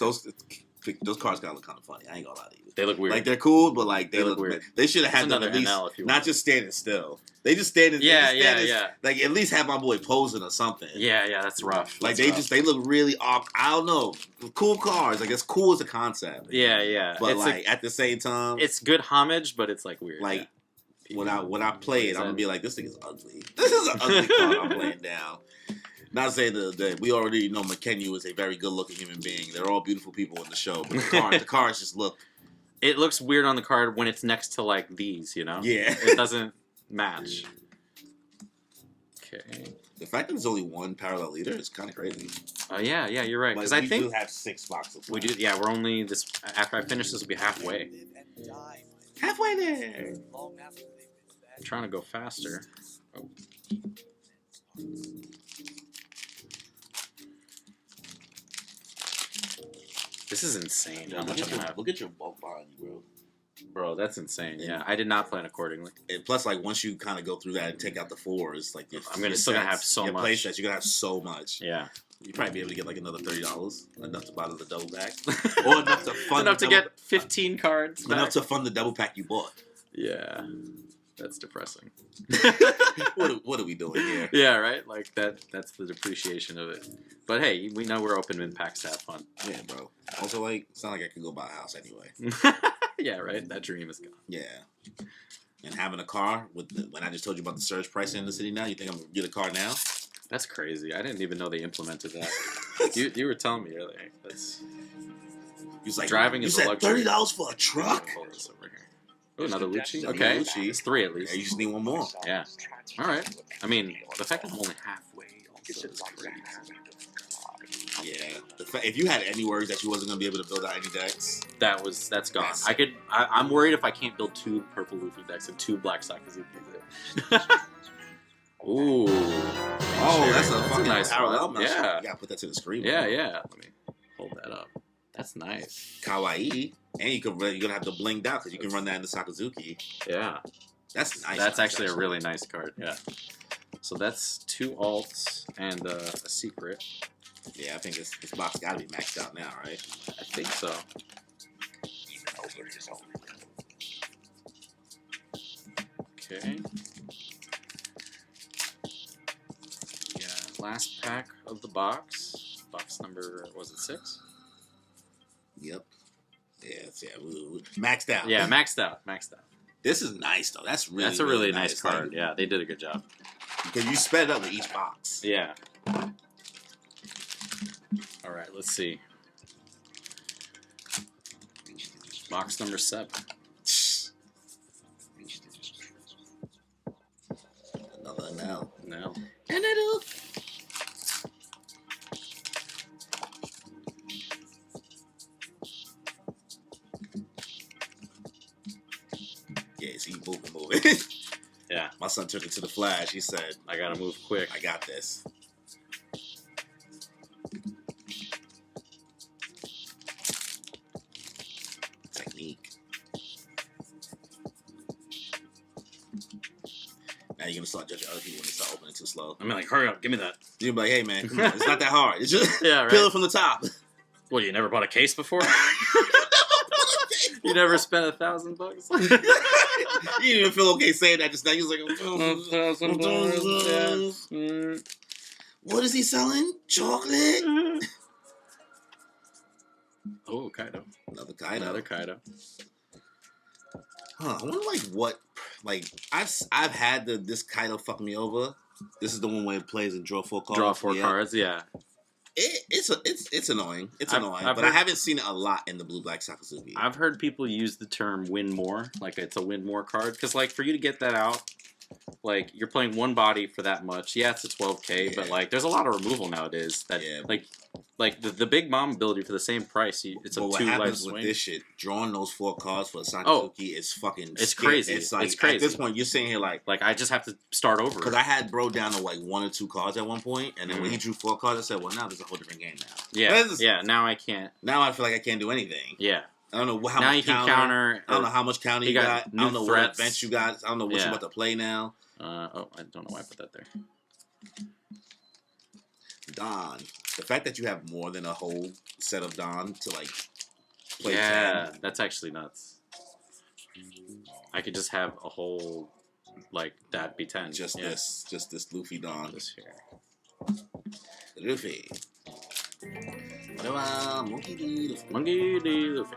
cards gotta look kind of funny. I ain't gonna lie to you. They look weird. Like they're cool, but like they look weird. They should have had them at least not just standing still. They just standing. Yeah. Like at least have my boy posing or something. Yeah, that's rough. Like That's they look really off. I don't know. Cool cards. Like it's cool as a concept. Yeah. But it's like at the same time, it's good homage, but it's like weird. Like when I play it, I'm gonna be like, this thing is ugly. This is an ugly card I'm playing down. Not to say that we already know McKenna is a very good-looking human being. They're all beautiful people in the show, but the cards just look. It looks weird on the card when it's next to like these, you know. Yeah, it doesn't match. Okay. The fact that there's only one parallel leader is kind of crazy. Yeah, you're right. Because I think we do have 6 boxes. We do. Yeah, we're only this. After I finish this, will be halfway. Halfway there. I'm trying to go faster. Oh. This is insane. How much I'm look at your bulk behind you, bro. Bro, that's insane. Yeah, I did not plan accordingly. And plus, like once you kind of go through that and take out the 4s, like I'm still gonna have so much. Play sets, you're gonna have so much. Yeah. You'd probably be able to get like another $30, enough to buy the double pack, or enough to fund enough to get 15 cards. Enough to fund the double pack you bought. Yeah, that's depressing. What are we doing here? Yeah, right. Like that's the depreciation of it. But hey, we know we're open in packs to have fun. Yeah, bro. Also, like it's not like I could go buy a house anyway. Yeah, right. That dream is gone. Yeah. And having a car when I just told you about the surge pricing in the city now, you think I'm gonna get a car now? That's crazy. I didn't even know they implemented that. you were telling me earlier. That's. He's like driving is a luxury. $30 for a truck. Hold this over here. Oh, another Lucci. Okay, it's 3 at least. Yeah, you just need one more. Yeah. All right. I mean, the fact that I'm only halfway also is crazy. Yeah. If you had any worries that you wasn't gonna be able to build out any decks, that's gone. I'm worried if I can't build 2 purple Luffy decks and 2 black Sakazukis. Ooh. Oh, that's a fucking nice parallel. Yeah. You gotta put that to the screen. Yeah. Let me hold that up. That's nice. Kawaii. And you're gonna have to blinged out because you can run that in the Sakazuki. Yeah. That's nice. That's actually a really nice card. Yeah. So that's 2 alts and a secret. Yeah, I think this box gotta be maxed out now, right? I think so. Okay. Yeah, last pack of the box. box number, was it 6? Yep. Yeah, maxed out. Yeah, maxed out. This is nice though. That's a really nice Like, card. Yeah, they did a good job. because you sped it up with each box. Yeah. All right, let's see. Box number 7. Another no. No. Yeah, see, moving. Yeah. My son took it to the Flash. He said, I gotta move quick. I got this. Technique. Now you're gonna start judging other people when they start opening too slow. I mean, like, hurry up, give me that. You're like, hey man, come on, it's not that hard. It's just Yeah, right. peel it from the top. What, you never bought a case before? You never spent $1,000 bucks? You didn't even feel okay saying that just now. You was like, $1,000. what is he selling? Chocolate? Oh, Kaido. Another Kaido. Another Kaido. Huh, I wonder I've had this Kaido fuck me over. This is the one where it plays and draw 4 cards. Draw 4 cards, yeah. It's annoying. It's annoying, I've but I haven't seen it a lot in the Blue Black Sakazuki. I've heard people use the term win more, like it's a win more card, because like for you to get that out, like you're playing one body for that much. Yeah, it's a 12K, but like there's a lot of removal nowadays. That like the big mom ability for the same price, it's a 2 what life happens swing. with this shit? Drawing those 4 cards for a Sakazuki is fucking. It's crazy. It's like it's crazy. At this point, you're sitting here like I just have to start over. Because I had bro down to like 1 or 2 cards at one point, and then when he drew 4 cards, I said, "Well, now there's a whole different game now." Yeah. Now I can't. Now I feel like I can't do anything. Yeah. I don't know how now much you can counter. I don't know how much counter you got. I don't know what events you got. I don't know what you're about to play now. Oh, I don't know why I put that there. Don. The fact that you have more than a whole set of Don to like play 10. That's actually nuts. I could just have a whole like that be 10. Just this Luffy Don. This here. Luffy. Monkey D. Luffy.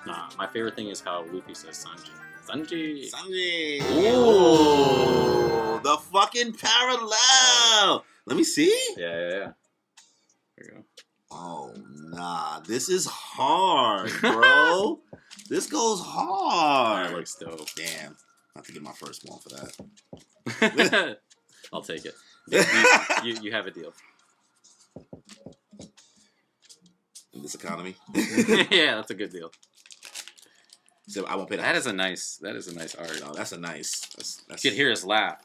Nah, my favorite thing is how Luffy says Sanji. Sanji. Ooh, the fucking parallel. Let me see. Yeah. There you go. Oh, nah. This is hard, bro. This goes hard. That looks dope. Damn. I have to get my first one for that. I'll take it. You have a deal. In this economy. Yeah, that's a good deal. So I won't pay that. That is a nice art. No, that's a nice. That's You could hear his laugh.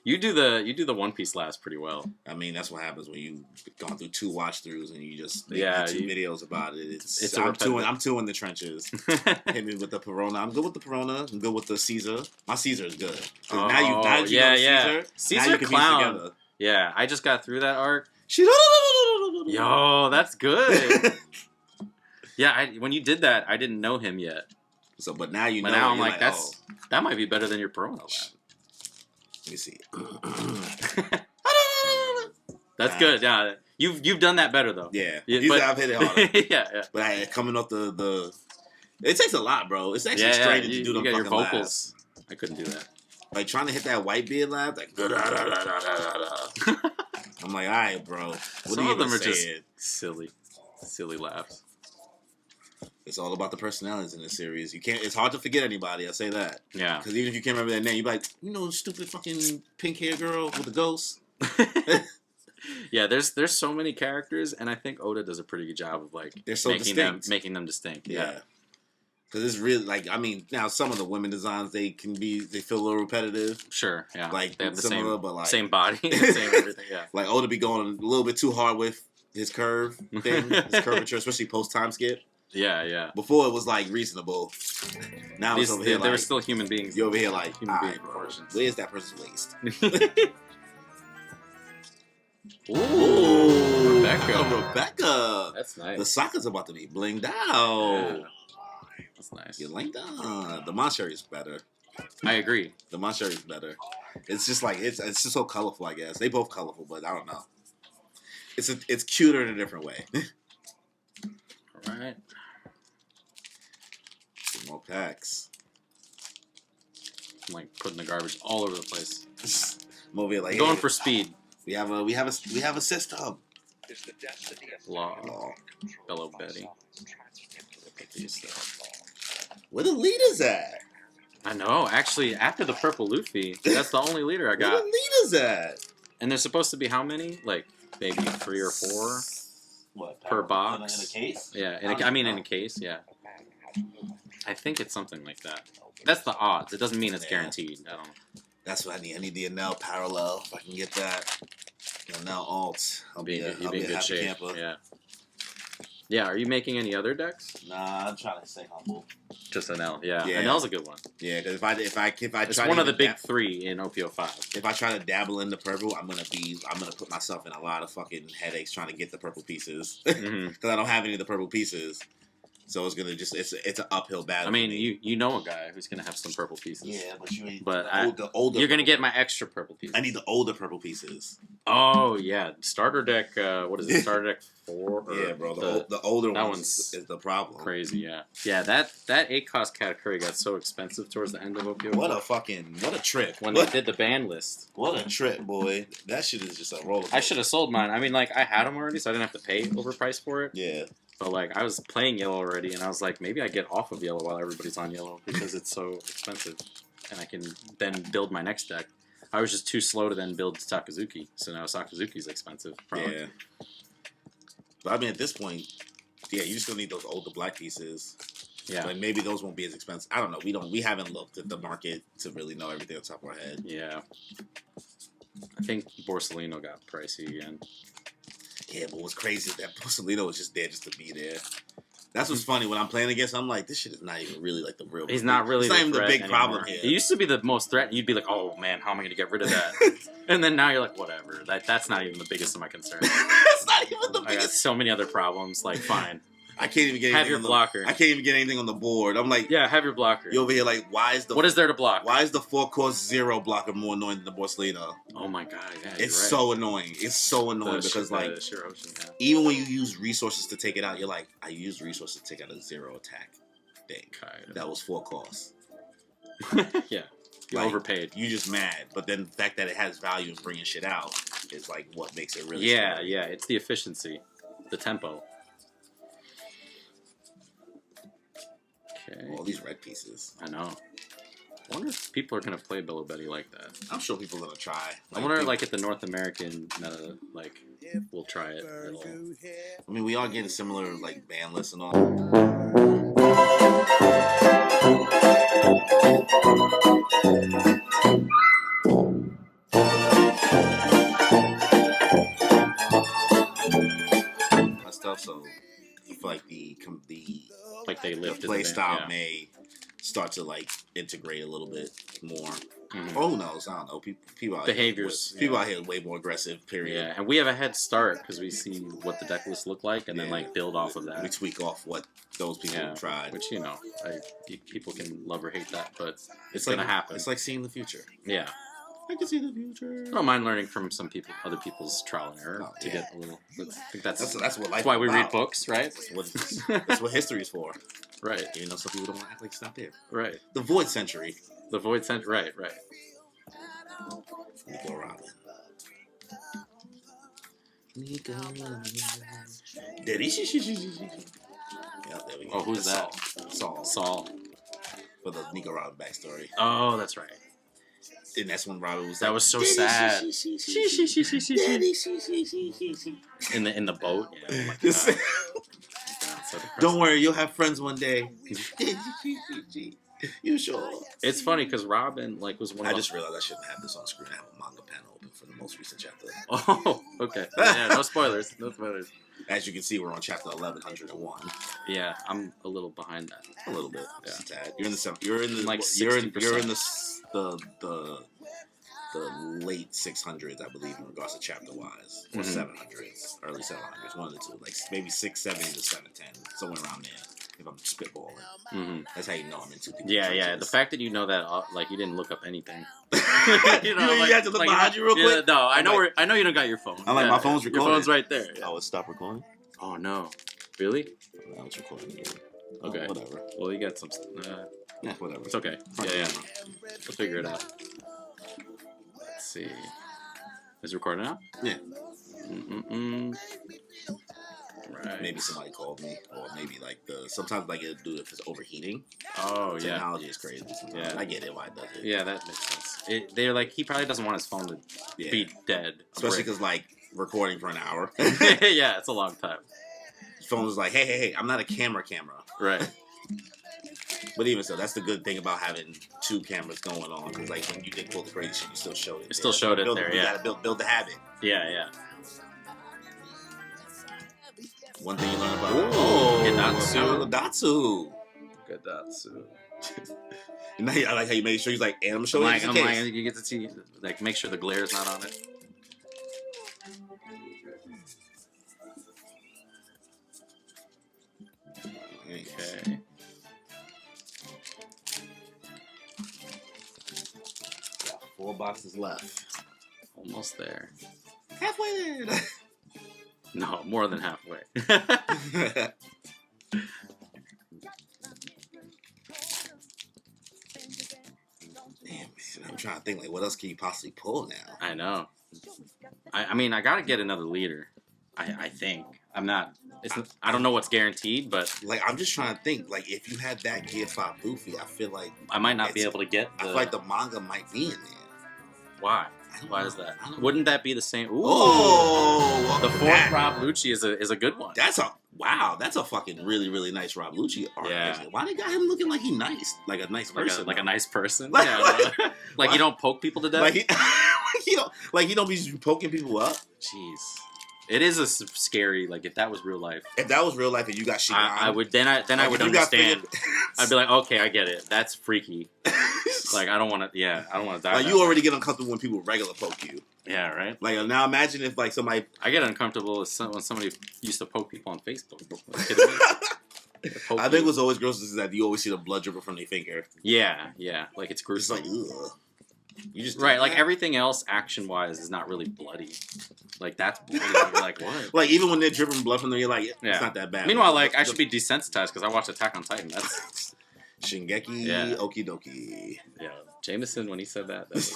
You do the One Piece laughs pretty well. I mean, that's what happens when you've gone through 2 watch throughs and you just make 2 videos about it. I'm 2 in the trenches. Hit me with the Perona. I'm good with the Perona. I'm good with the Caesar. My Caesar is good. Now you know Caesar. Caesar now you can clown. piece together. Yeah, I just got through that arc. Yo, that's good. Yeah, when you did that, I didn't know him yet. So, but now you know. But now I'm like, that might be better than your Perona laugh. Let me see. That's good. Yeah, you've done that better though. Yeah, I've hit it harder. yeah. But coming off the, it takes a lot, bro. It's actually strange to do them fucking your vocals. laughs. I couldn't do that. Like trying to hit that Whitebeard laugh, like. I'm like, all right, bro. What Some of them are just silly laughs. It's all about the personalities in this series. You can't. It's hard to forget anybody. I say that. Yeah. Because even if you can't remember their name, you're like, stupid fucking pink hair girl with the ghost. Yeah, there's so many characters, and I think Oda does a pretty good job of like they're so making them distinct. Yeah. Because it's really like, I mean, now some of the women designs they feel a little repetitive. Sure. Yeah. Like they have the similar, but like same body, same everything. Yeah. Like Oda be going a little bit too hard with his curve thing, his curvature, especially post time skip. Yeah. Before it was like reasonable. Now it's over here they were still human beings. You're over here like human being proportions. Where's that person's waist? Ooh, Rebecca. That's nice. The soccer's about to be blinged out. Yeah. That's nice. You're blinged out. The Moncherry is better. I agree. The Moncherry is better. It's just like it's just so colorful. I guess they both colorful, but I don't know. it's cuter in a different way. All right. Some more packs. I'm like putting the garbage all over the place. Movie like Going hey, for speed. We have a system. Law. Bellow Betty. Where the leaders at? I know. Actually, after the purple Luffy, that's the only leader I Where got. the leaders at? And there's supposed to be how many? Like maybe 3 or 4 What, per box. In a case? Yeah. In a case. Yeah. I think it's something like that. That's the odds. It doesn't mean it's guaranteed. I don't know. That's what I need. I need the Enel parallel. If I can get that, Enel alt, I'll be a in good happy shape. camper. Yeah. Yeah. Are you making any other decks? Nah, I'm trying to stay humble. Just NL. Yeah. Yeah. NL's a good one. Yeah, because if I It's try one to of the even big 3 in OP-05. if I try to dabble in the purple, I'm gonna put myself in a lot of fucking headaches trying to get the purple pieces because I don't have any of the purple pieces. So it's gonna it's an uphill battle. I mean, you know a guy who's gonna have some purple pieces. Yeah, but you ain't the older. You're gonna get my extra purple pieces. I need the older purple pieces. Oh yeah, starter deck. What is it? Starter deck 4. Or Yeah, bro. The older that ones is the problem. Crazy. Yeah. Yeah. That 8-cost Katakuri got so expensive towards the end of OP. What a trip When they did the ban list. What a trip, boy. That shit is just a roller coaster. I should have sold mine. I mean, like I had them already, so I didn't have to pay overpriced for it. Yeah. But like I was playing yellow already, and I was like, maybe I get off of yellow while everybody's on yellow because it's so expensive, and I can then build my next deck. I was just too slow to then build Sakazuki, so now Sakazuki's expensive. Probably. Yeah. But I mean, at this point, yeah, you just gonna need those older black pieces. Yeah. Like maybe those won't be as expensive. I don't know. We haven't looked at the market to really know everything on top of our head. Yeah. I think Borsalino got pricey again. Yeah, but what's crazy is that Borsalino was just there just to be there. That's what's funny. When I'm playing against him, I'm like, this shit is not even really like the real. He's not really. It's not even the big anymore. problem here. He used to be the most threatened. You'd be like, oh man, how am I gonna get rid of that? And then now you're like, whatever. That's not even the biggest of my concerns. That's not even the biggest. I got so many other problems. Like, fine. I can't even get have anything your on the, blocker. I can't even get anything on the board. I'm like, yeah, have your blocker. You over here like, why is the what is there to block? Why is the 4-cost 0 blocker more annoying than the Borsalino? Oh my god, yeah, it's right. so annoying. It's so annoying because like even when you use resources to take it out, you're like, I used resources to take out a 0 attack thing. That was 4 costs. Yeah, you overpaid. You just mad, but then the fact that it has value in bringing shit out is like what makes it really. Yeah, scary. yeah, it's the efficiency, the tempo. Okay. All these red pieces. I know. I wonder if people are gonna play Bellow Betty like that. I'm sure people are gonna try. I wonder, like, at the North American meta, like, we'll try it at all. I mean, we are getting similar, like, ban lists and all. That stuff, so I feel like the they lifted play the style yeah. may start to like integrate a little bit more. Mm-hmm. Or who knows? I don't know. People out behaviors. People out here way more aggressive. Period. Yeah, and we have a head start because we see what the deck lists look like, and then like build off of that. We tweak off what those people have tried. Which people can love or hate that, but it's like, gonna happen. It's like seeing the future. Yeah. I can see the future. I don't mind learning from other people's trial and error to get a little. I think that's what life. That's why we is read about. books, right? That's what history is for. Right. You know, some people don't want to act like it's not there. Right. The Void Century. The Void Century. Right. Nico Robin. Nico Robin. Daddy. Yeah, there we go. Oh, who's that? Saul. For the Nico Robin backstory. Oh, that's right. And that's when Robin was. That like, was so Daddy, sad. Daddy, in the boat. Yeah. Oh my Just- God. So don't worry, you'll have friends one day. You sure? It's funny because Robin was one of I the... just realized I shouldn't have this on screen. I have a manga panel open for the most recent chapter. Oh, okay. Yeah, no spoilers. No spoilers. As you can see, we're on chapter 1101. Yeah, I'm a little behind that. A little bit. Yeah. Just a tad. You're in the like you're in 60%. the late 600s, I believe, in regards to chapter wise, or 700s, early 700s, one of the two, like maybe 670 to 710, somewhere around there. If I'm spitballing, that's how you know I'm into. Yeah. The fact that you know that, you didn't look up anything. You have to look behind you real quick? No, I know you don't got your phone. I'm like, my phone's recording. Your phone's right there. Yeah. Oh, it stopped recording? Oh, no. Really? No, it's recording. Okay. Whatever. Well, you got some... yeah, whatever. It's okay. Yeah. We'll figure it out. Let's see. Is it recording now? Yeah. Right. Maybe somebody called me, or maybe like sometimes like it'll do it if it's overheating. Oh, yeah. Technology is crazy. Sometimes. Yeah. I get it why it does it. Yeah, that makes sense. They're like, he probably doesn't want his phone to be dead. Especially because like recording for an hour. Yeah, it's a long time. His phone was like, hey, I'm not a camera. Right. But even so, that's the good thing about having two cameras going on. Because like when you did pull the crazy shit, you still showed it. You still showed it there, You gotta build the habit. Yeah. One thing you learn about Gadatsu. And now I like how you made sure he's like, and I'm showing you I'm like, you get to see, like, make sure the glare is not on it. Okay. 4 boxes left. Almost there. Halfway there. No, more than halfway. Damn, man. I'm trying to think, like, what else can you possibly pull now? I know. I mean, I gotta get another leader. I think. I'm not. I don't know what's guaranteed, but like, I'm just trying to think. Like, if you had that Gear 5 Luffy, I feel like I might not be able to get. I feel like the manga might be in there. Why? Why is that? Wouldn't that be the same? Ooh, the fourth that. Rob Lucci is a good one. That's a fucking really nice Rob Lucci art. Yeah. Why they got him looking like he nice, like a nice person, like a nice person? Like, Yeah, like you don't poke people to death. Like he don't be poking people up. Jeez. It is a scary, like, if that was real life. If that was real life and you got Shigan, I would then I would understand. I'd be like, okay, I get it. That's freaky. Like, I don't want to. Yeah, I don't want to die. Like, you already get uncomfortable when people regular poke you. Yeah, right. Like, now imagine if like somebody. I get uncomfortable when somebody used to poke people on Facebook. Are you kidding me? I think what's always gross is that you always see the blood dripping from their finger. Yeah, like it's gruesome. It's like, ugh. You just right, like everything else action wise is not really bloody. Like that's bloody. You're like, what? Like even when they're dripping blood from them, you're like, it's Yeah. not that bad. Meanwhile, like I should be desensitized because I watch Attack on Titan. That's Shingeki, Yeah. okie dokie. yeah. Jameson when he said that was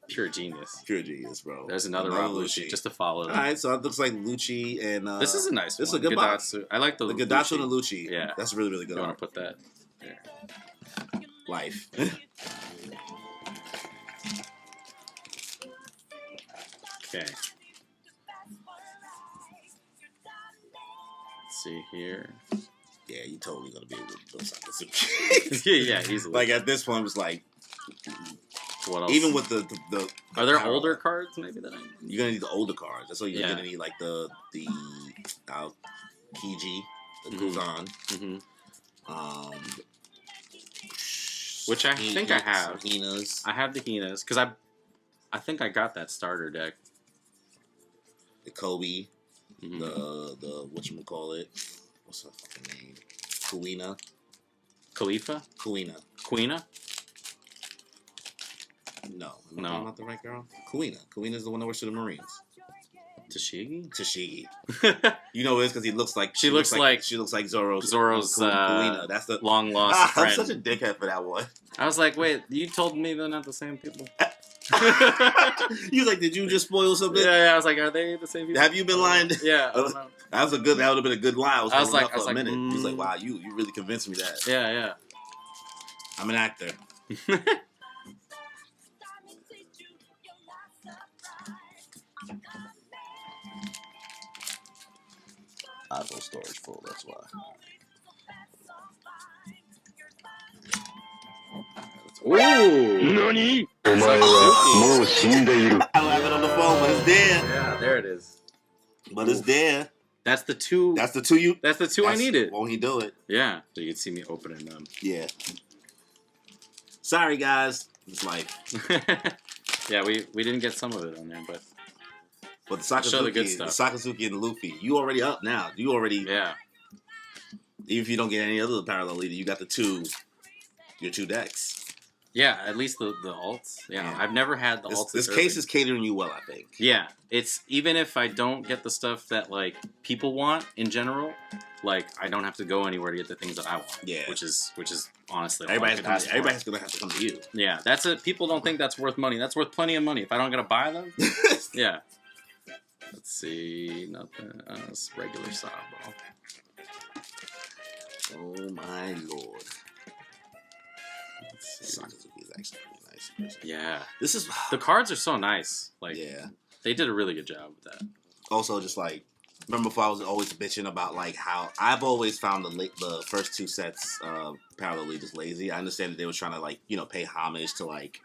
pure genius. Pure genius, bro. There's another Rob Lucci just to follow. All right, so it looks like Lucci and This is a nice. This one. is a good box. Gadatsu. I like the Gadatsu Lucci. and the Lucci. Yeah, that's really good. You want to put that there? Life. Okay. Let's see here. Yeah, you totally gonna be able to build something. Yeah, easily. Like at this point, it was like, what else? even with the Are there power, older cards maybe that you're gonna need the older cards. That's why you're Yeah. gonna need like the Kiji, the Mhm. Guzan, Mm-hmm. Which I think I have. Hinas. I have the Hinas because I think I got that starter deck. The Kobe, Mhm. the whatchamacallit, what's her fucking name? Kuina. Khalifa? Kuina. Queena? No. No. I'm not the right girl. Kuina. Kuina's the one that works for the Marines. Tashigi? Tashigi. You know it's because he looks like She looks like Zoro's Kuina. That's the long lost I'm friend. such a dickhead for that one. I was like, wait, you told me they're not the same people? You like, did you just spoil something? Yeah, I was like, are they the same people? Have you been lying? Yeah, I don't know. That would have been a good lie. I was like, up for a minute. He was like, mm. wow, you really convinced me that. Yeah. I'm an actor. iPhone storage full, that's why. Ooh! NANI? I don't have it on the phone, but it's there. Yeah, there it is. But it's there. That's the two. That's the two you. That's the two I needed. Won't he do it? Yeah. So you can see me opening them. Yeah. Sorry, guys. It's life. Yeah, we didn't get some of it on there, but the show the good Sakazuki, stuff. Sakazuki and Luffy, you already up now. You already. Yeah. Even if you don't get any other parallel leader, you got your two decks. Yeah, at least the alts. Yeah, I've never had the alts. This case is catering you well, I think. Yeah, it's even if I don't get the stuff that like people want in general, like I don't have to go anywhere to get the things that I want. Yeah, which is honestly everybody's gonna have to come to you. Yeah, that's it. People don't think that's worth money. That's worth plenty of money. If I don't gotta buy them, yeah. Let's see, nothing. It's regular softball. Oh my lord. Sakazuki is actually really nice. Yeah, this is the cards are so nice. Like, yeah, they did a really good job with that. Also, just like remember before I was always bitching about like how I've always found the first two sets Parallel League just lazy. I understand that they were trying to like pay homage to like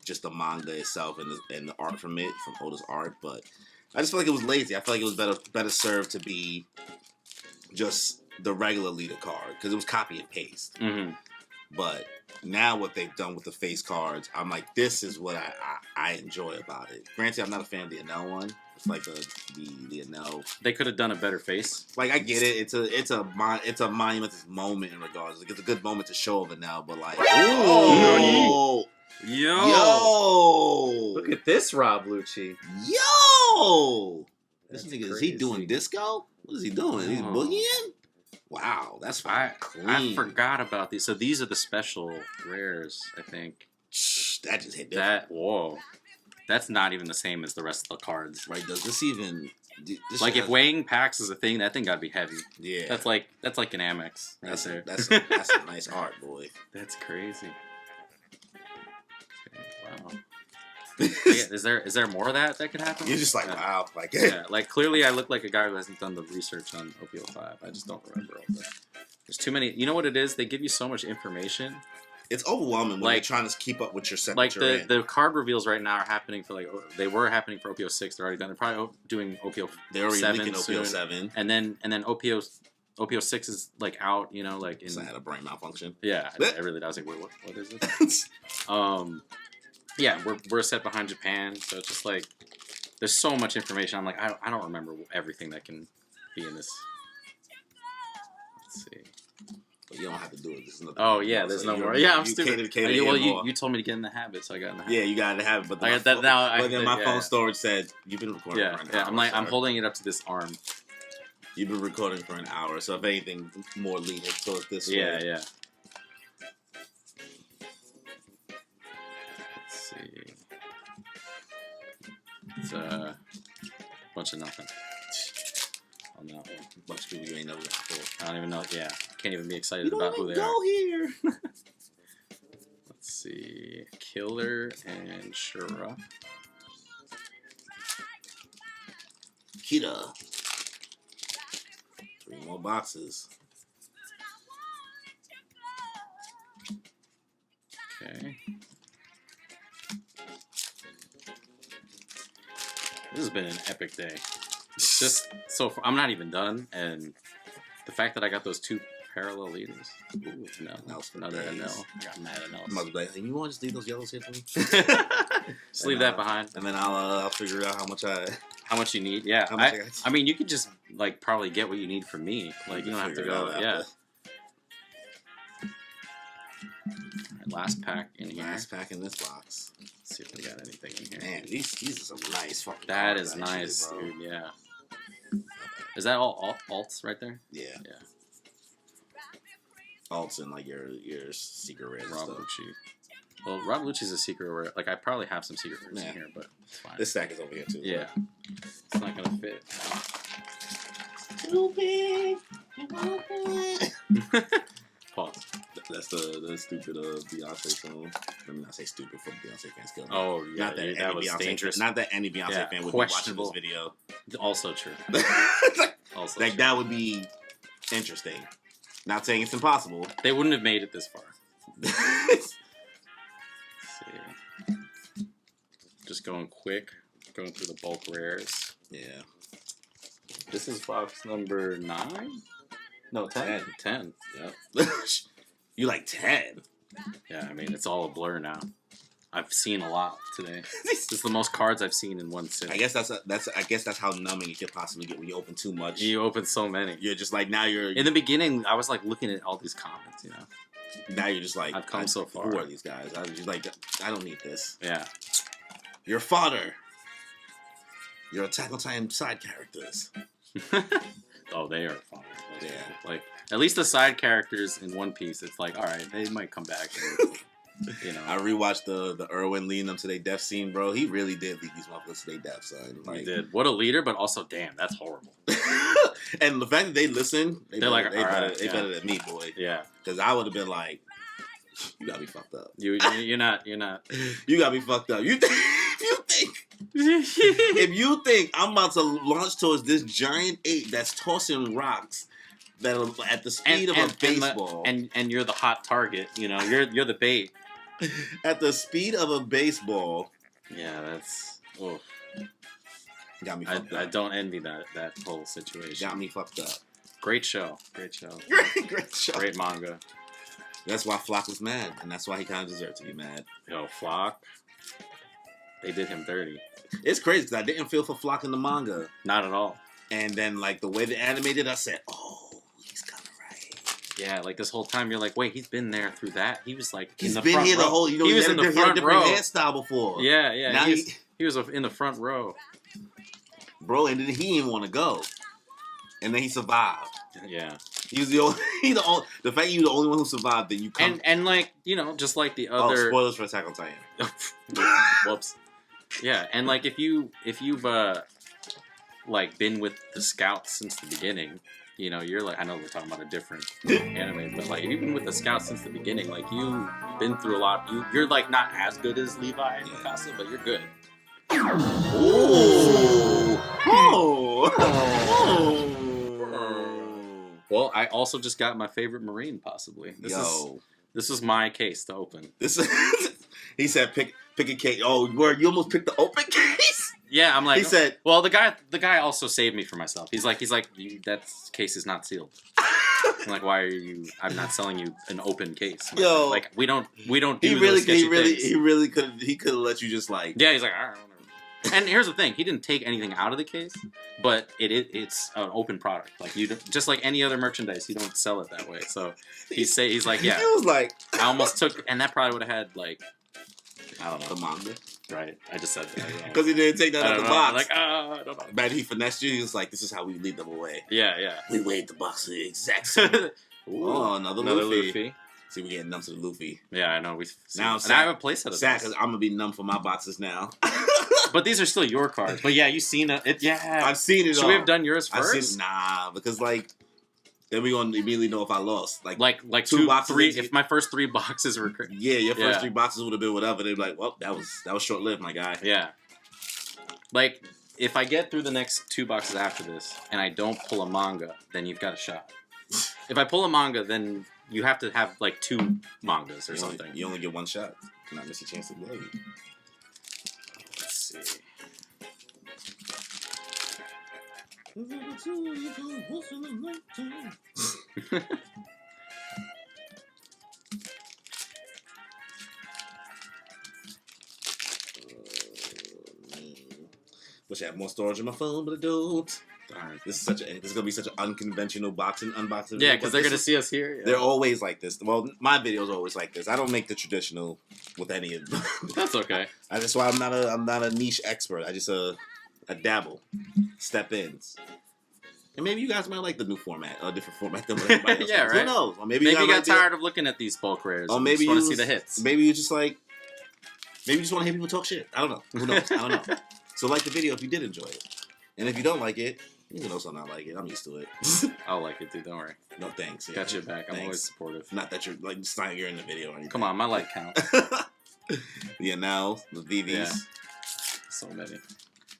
just the manga itself and the art from Oda's art, but I just feel like it was lazy. I feel like it was better served to be just the regular leader card because it was copy and paste. Mm-hmm. But now what they've done with the face cards, I'm like, this is what I enjoy about it. Granted, I'm not a fan of the Enel one. It's like the Enel. They could have done a better face. Like I get it. It's a monumentous moment in regards. Like, it's a good moment to show of Enel, but like, Yo! Yo! Look at this, Rob Lucci. Yo! This That's nigga, is crazy. he doing disco? What is he doing? He's boogieing? Wow, that's clean. I forgot about these. So these are the special rares, I think. That just hit different. Whoa. That's not even the same as the rest of the cards. Right, does this even... This like, if weighing packs is a thing, that thing gotta be heavy. Yeah. That's like an Amex right That's there. That's a nice art, boy. That's crazy. Okay, wow. Yeah, is there more of that could happen? You're just like, wow. Like, yeah, like clearly I look like a guy who hasn't done the research on OP-05. I just don't remember all that. There's too many. You know what it is? They give you so much information. It's overwhelming when you're trying to keep up with your set. Like the card reveals right now are happening for they were happening for OP-06. They're already done. They're probably doing OP-07. They're already leaking OP-07. And then OP-06 is like out. You know, like I had a brain malfunction. Yeah, I really was like, wait, what is this? Yeah, we're set behind Japan, so it's just like there's so much information. I'm like, I don't remember everything that can be in this. Let's see. But you don't have to do it. There's no more. Yeah, I'm stupid. You told me to get in the habit, so I got in the habit. Yeah, you got in the habit. But I got that now. But then my phone storage said you've been recording. Yeah, for an hour, I'm holding it up to this arm. You've been recording for an hour, so if anything, more lenient towards this way. Yeah. Let's see. It's a bunch of nothing on that one. A bunch of people you ain't never met before. I don't even know. Yeah, can't even be excited about who they are. Go here. Let's see, Killer and Shura. Kita. 3 more boxes. Okay. This has been an epic day. Just so far, I'm not even done, and the fact that I got those 2 parallel leaders. Ooh, no, another NL. I got mad NLs. Mother like, hey, you want to just leave those yellows here for me? Just leave that behind, and then I'll figure out how much you need. Yeah, I mean, you could just like probably get what you need from me. Like you don't have to go. Yeah. Right, last pack in here. Last pack in this box. Let's see if we got anything in here. Man, these are some nice fucking. That cards, is nice, actually, dude. Yeah. Is that all alts right there? Yeah. Yeah. Alts and like your secret rares. Rob Lucci. Well, Rob Lucci's a secret rare. Like I probably have some secret rares in here, but it's fine. This stack is over here too. Yeah. It's not gonna fit. Stupid. Pause. That's the stupid Beyonce song. Let me not say stupid for Beyonce fans. Kill me. Oh yeah, not that, that was Beyonce dangerous. Not that any Beyonce fan would be watching this video. Also true. Also like true. that would be interesting. Not saying it's impossible. They wouldn't have made it this far. Let's see. Just going quick, going through the bulk rares. Yeah. This is box number 9? No, 10. 10. Yep. You like 10? Yeah, I mean, it's all a blur now. I've seen a lot today. This is the most cards I've seen in one sit. I guess that's how numbing it could possibly get when you open too much. You open so many. You're just like now you're in the beginning. I was like looking at all these comments, you know. Now you're just like, I've come so far. Who are these guys? I was just like, I don't need this. Yeah. You're fodder. You're Attack on Titan side characters. Oh, they are fun. Yeah. Like, at least the side characters in One Piece, it's like, all right, they might come back. And, you know, I rewatched the Irwin leading them to their death scene, bro. He really did lead these motherfuckers to their death, son. Like, he did. What a leader, but also, damn, that's horrible. And the fact that they listen, They're like, all right, they better than me, boy. Yeah. Because I would have been like, you got me fucked up. You're not. You got me fucked up. You think if you think I'm about to launch towards this giant ape that's tossing rocks that are at the speed of a baseball, and you're the hot target, you know, you're the bait. At the speed of a baseball. Yeah, that's. Oh. Got me fucked up. I don't envy that whole situation. Got me fucked up. Great show. Great show. Great show. Great manga. That's why Flock was mad, and that's why he kind of deserved to be mad. Yo, Flock. They did him dirty. It's crazy because I didn't feel for Flock in the manga. Not at all. And then, like, the way they animated, I said, oh, he's kind of right. Yeah, like, this whole time, you're like, wait, he's been there through that? He was, like, he's in the been front here row. the whole, you know, he was in the front row. Hairstyle before. Yeah, yeah. Now he was in the front row. Bro, and then he didn't even want to go. And then he survived. Yeah. He was the only, the fact you're the only one who survived, then you come. And like, you know, just like the other... Oh, spoilers for Attack on Titan. Whoops. Yeah, and like if you've like been with the scouts since the beginning, you know, you're like, I know we're talking about a different anime, but like if you've been with the scouts since the beginning, like you've been through a lot. You're like not as good as Levi and Mikasa, but you're good. Well, I also just got my favorite Marine, possibly. This is my case to open. He said, "Pick a case." Oh, where you almost picked the open case? Yeah, I'm like. He said, "Well, the guy also saved me for myself." He's like, that case is not sealed. I'm like, why are you? I'm not selling you an open case. Yo, like we don't do he those sketchy things. He really could have let you just like. Yeah, he's like, all right, whatever. And here's the thing: he didn't take anything out of the case, but it's an open product. Like you, just like any other merchandise, you don't sell it that way. So he's like, yeah. He was like, I almost took, and that probably would have had like, I don't know, the manga. Right, I just said that because he didn't take that out of the box. Like, I don't know. Man, he finessed you. He was like, "This is how we lead them away." Yeah, yeah. We weighed the box to the exact same. Oh, another Luffy. See, we're getting numb to the Luffy. Yeah, I know. Now, and I have a playset of sad because I'm gonna be numb for my boxes now. But these are still your cards. But yeah, you've seen it. Yeah, I've seen it. Should we have done yours first? Nah, because like then we gonna immediately know if I lost. Like two boxes, 3. If my first 3 boxes were your first 3 boxes would have been whatever. They'd be like, well, that was short lived, my guy. Yeah. Like if I get through the next 2 boxes after this and I don't pull a manga, then you've got a shot. If I pull a manga, then you have to have like 2 mangas or something. You only get 1 shot. Do not miss a chance to blow you. Let's see. Wish I had more storage on my phone, but I don't. Darn. This is gonna be such an unconventional unboxing. Yeah, because they're gonna see us here. Yeah. They're always like this. Well, my videos are always like this. I don't make the traditional with any of them. That's okay. That's why I'm not a niche expert. I just a dabble, step ins. And maybe you guys might like the new format, a different format than what everybody else yeah, does. right. Who knows? Or maybe you got tired of looking at these bulk rares. Or maybe you want to see the hits. Maybe you just like. Maybe you just want to hear people talk shit. I don't know. Who knows? I don't know. So like the video if you did enjoy it, and if you don't like it, you know something I like it. I'm used to it. I'll like it, dude. Don't worry. No thanks. Yeah. Got your back. I'm always supportive. Not that you're like it's not you're in the video or anything. Come on, my like count. Yeah, now the VVs. Yeah. So many.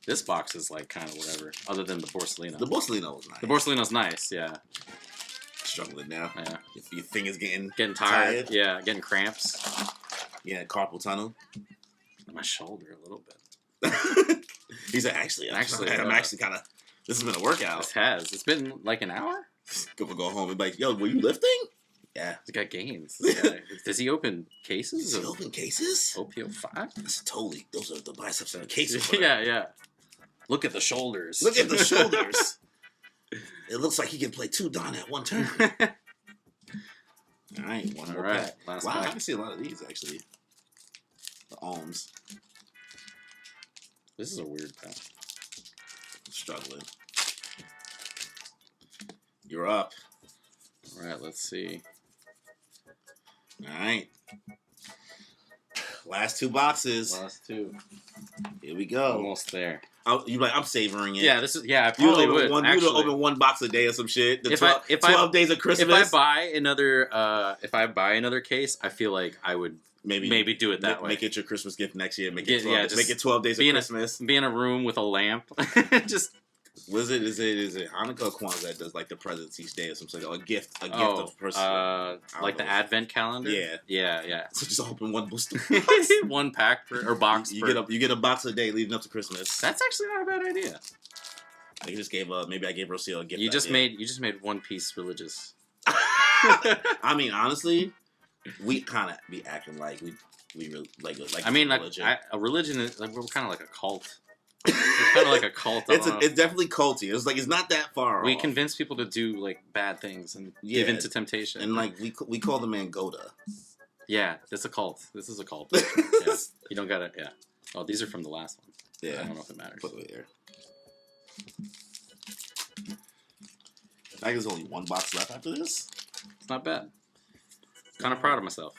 This box is like kind of whatever, other than the Borsalino. The Borsalino was nice. The Borsalino's nice, yeah. Struggling now. Yeah. Your finger's getting tired. Yeah, getting cramps. Yeah, carpal tunnel. My shoulder a little bit. He said, I'm actually kind of. This has been a workout. This has. It's been like an hour. Go home and be like, yo, were you lifting? Yeah. He's got gains. Does he open cases? Does he open cases? OP-05? That's totally. Those are the biceps and the cases. Yeah, yeah. Look at the shoulders. Look at the shoulders. It looks like he can play 2 Don at one turn. All right, one more right, pack. last Wow, I pack. can see a lot of these actually. The ohms. This is a weird pack. Struggling. You're up. All right, let's see. All right. Last two boxes. Last two. Here we go. Almost there. I'm savoring it. Yeah, this is. Yeah, I probably would. You would Actually, open one box a day or some shit. The If 12 days of Christmas. If I buy another case, I feel like I would maybe do it that way. Make it your Christmas gift next year. Make Just it 12 days of Christmas. Be in a room with a lamp. Just. Was it? Is it Hanukkah or Kwanzaa that does like the presents each day or something? Or a gift of person. Like the Advent calendar. Yeah. So just open one booster, one pack or box. You get a box a day leading up to Christmas. That's actually not a bad idea. I just gave maybe I gave Rocio a gift. You just made One Piece religious. I mean, honestly, we kind of be acting like we really like. I mean, religion. A religion is like we're kind of like a cult. We're kind of like a cult. It's definitely culty. It's not that far. We convince people to do like bad things and give into temptation. And like we call the man Goda. Yeah, it's a cult. This is a cult. Yeah. You don't gotta. Yeah. Oh, these are from the last one. Yeah. I don't know if it matters. Put it here. I think there's only one box left after this. It's not bad. Kind of proud of myself.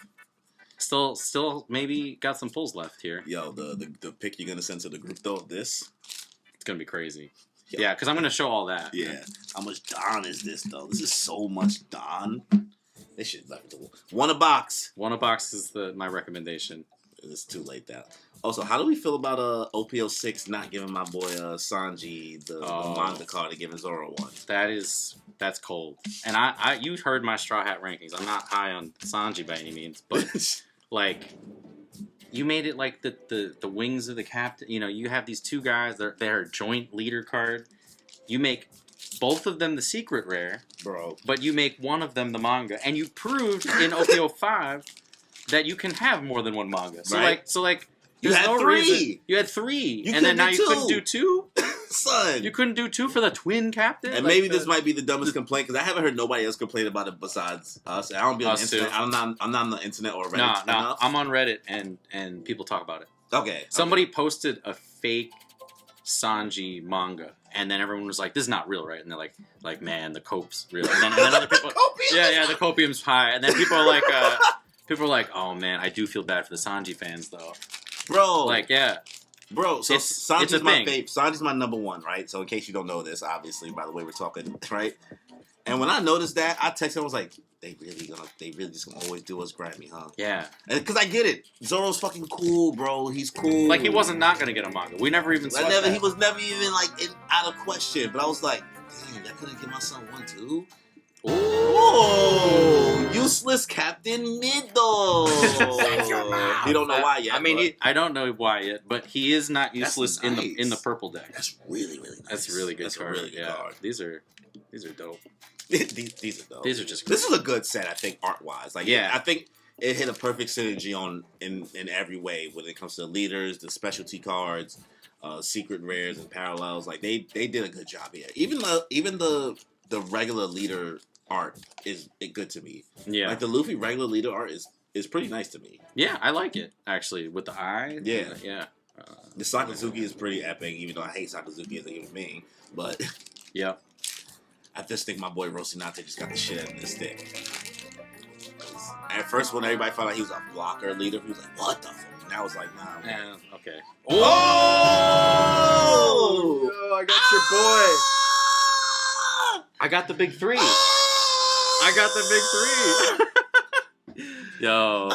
Still, maybe got some pulls left here. Yo, the pick you're gonna send to the group though, it's gonna be crazy. Yeah, because I'm gonna show all that. Yeah, how much Don is this though? This is so much Don. This shit left one a box. One a box is my recommendation. It's too late now. Also, how do we feel about OP-06 not giving my boy Sanji the manga card and giving Zoro one? That's cold. And you heard my Straw Hat rankings. I'm not high on Sanji by any means, but like you made it like the wings of the captain. You know, you have these two guys. They're a joint leader card. You make both of them the secret rare, bro. But you make one of them the manga, and you proved in OP-05 that you can have more than one manga. So right? like. You had three. You had three. And then now you couldn't do two? Son. You couldn't do two for the twin captain? And maybe this might be the dumbest complaint, because I haven't heard nobody else complain about it besides us. I don't be on the internet. I'm not on the internet or Reddit. No, I'm on Reddit, and people talk about it. Okay. Somebody posted a fake Sanji manga, and then everyone was like, this is not real, right? And they're like, man, the cope's real. And then other people... yeah, the copium's high. And then people are like, oh, man, I do feel bad for the Sanji fans, though. Bro, like so Sanji's my favorite. Sanji's my number one, right? So in case you don't know this, obviously by the way we're talking, right? And when I noticed that, I texted him, I was like, they really just gonna always do us grimy, huh? Yeah, because I get it. Zoro's fucking cool, bro. He's cool. Like he wasn't not gonna get a manga. We never even. He was never even like out of question. But I was like, damn, I couldn't give my son one too. Oh, useless Captain Middle. You don't know why yet. I mean, I don't know why yet, but he is not useless in the purple deck. That's really nice. That's a really good card. A really good card. These are dope. these are dope. These are just. This is a good set, I think, art wise. Like, I think it hit a perfect synergy in every way when it comes to the leaders, the specialty cards, secret rares, and parallels. Like they did a good job here. Even the regular leader art is good to me. Yeah, like the Luffy regular leader art is pretty nice to me. Yeah, I like it actually with the eye. Yeah. The Sakazuki is pretty epic, even though I hate Sakazuki as a human being. But yeah, I just think my boy Rocinante just got the shit out of this stick. At first, when everybody found out he was a blocker leader, he was like, "What the fuck?" And I was like, "Nah." Yeah, okay. Oh! I got your boy. I got the big three. I got the big three. Yo.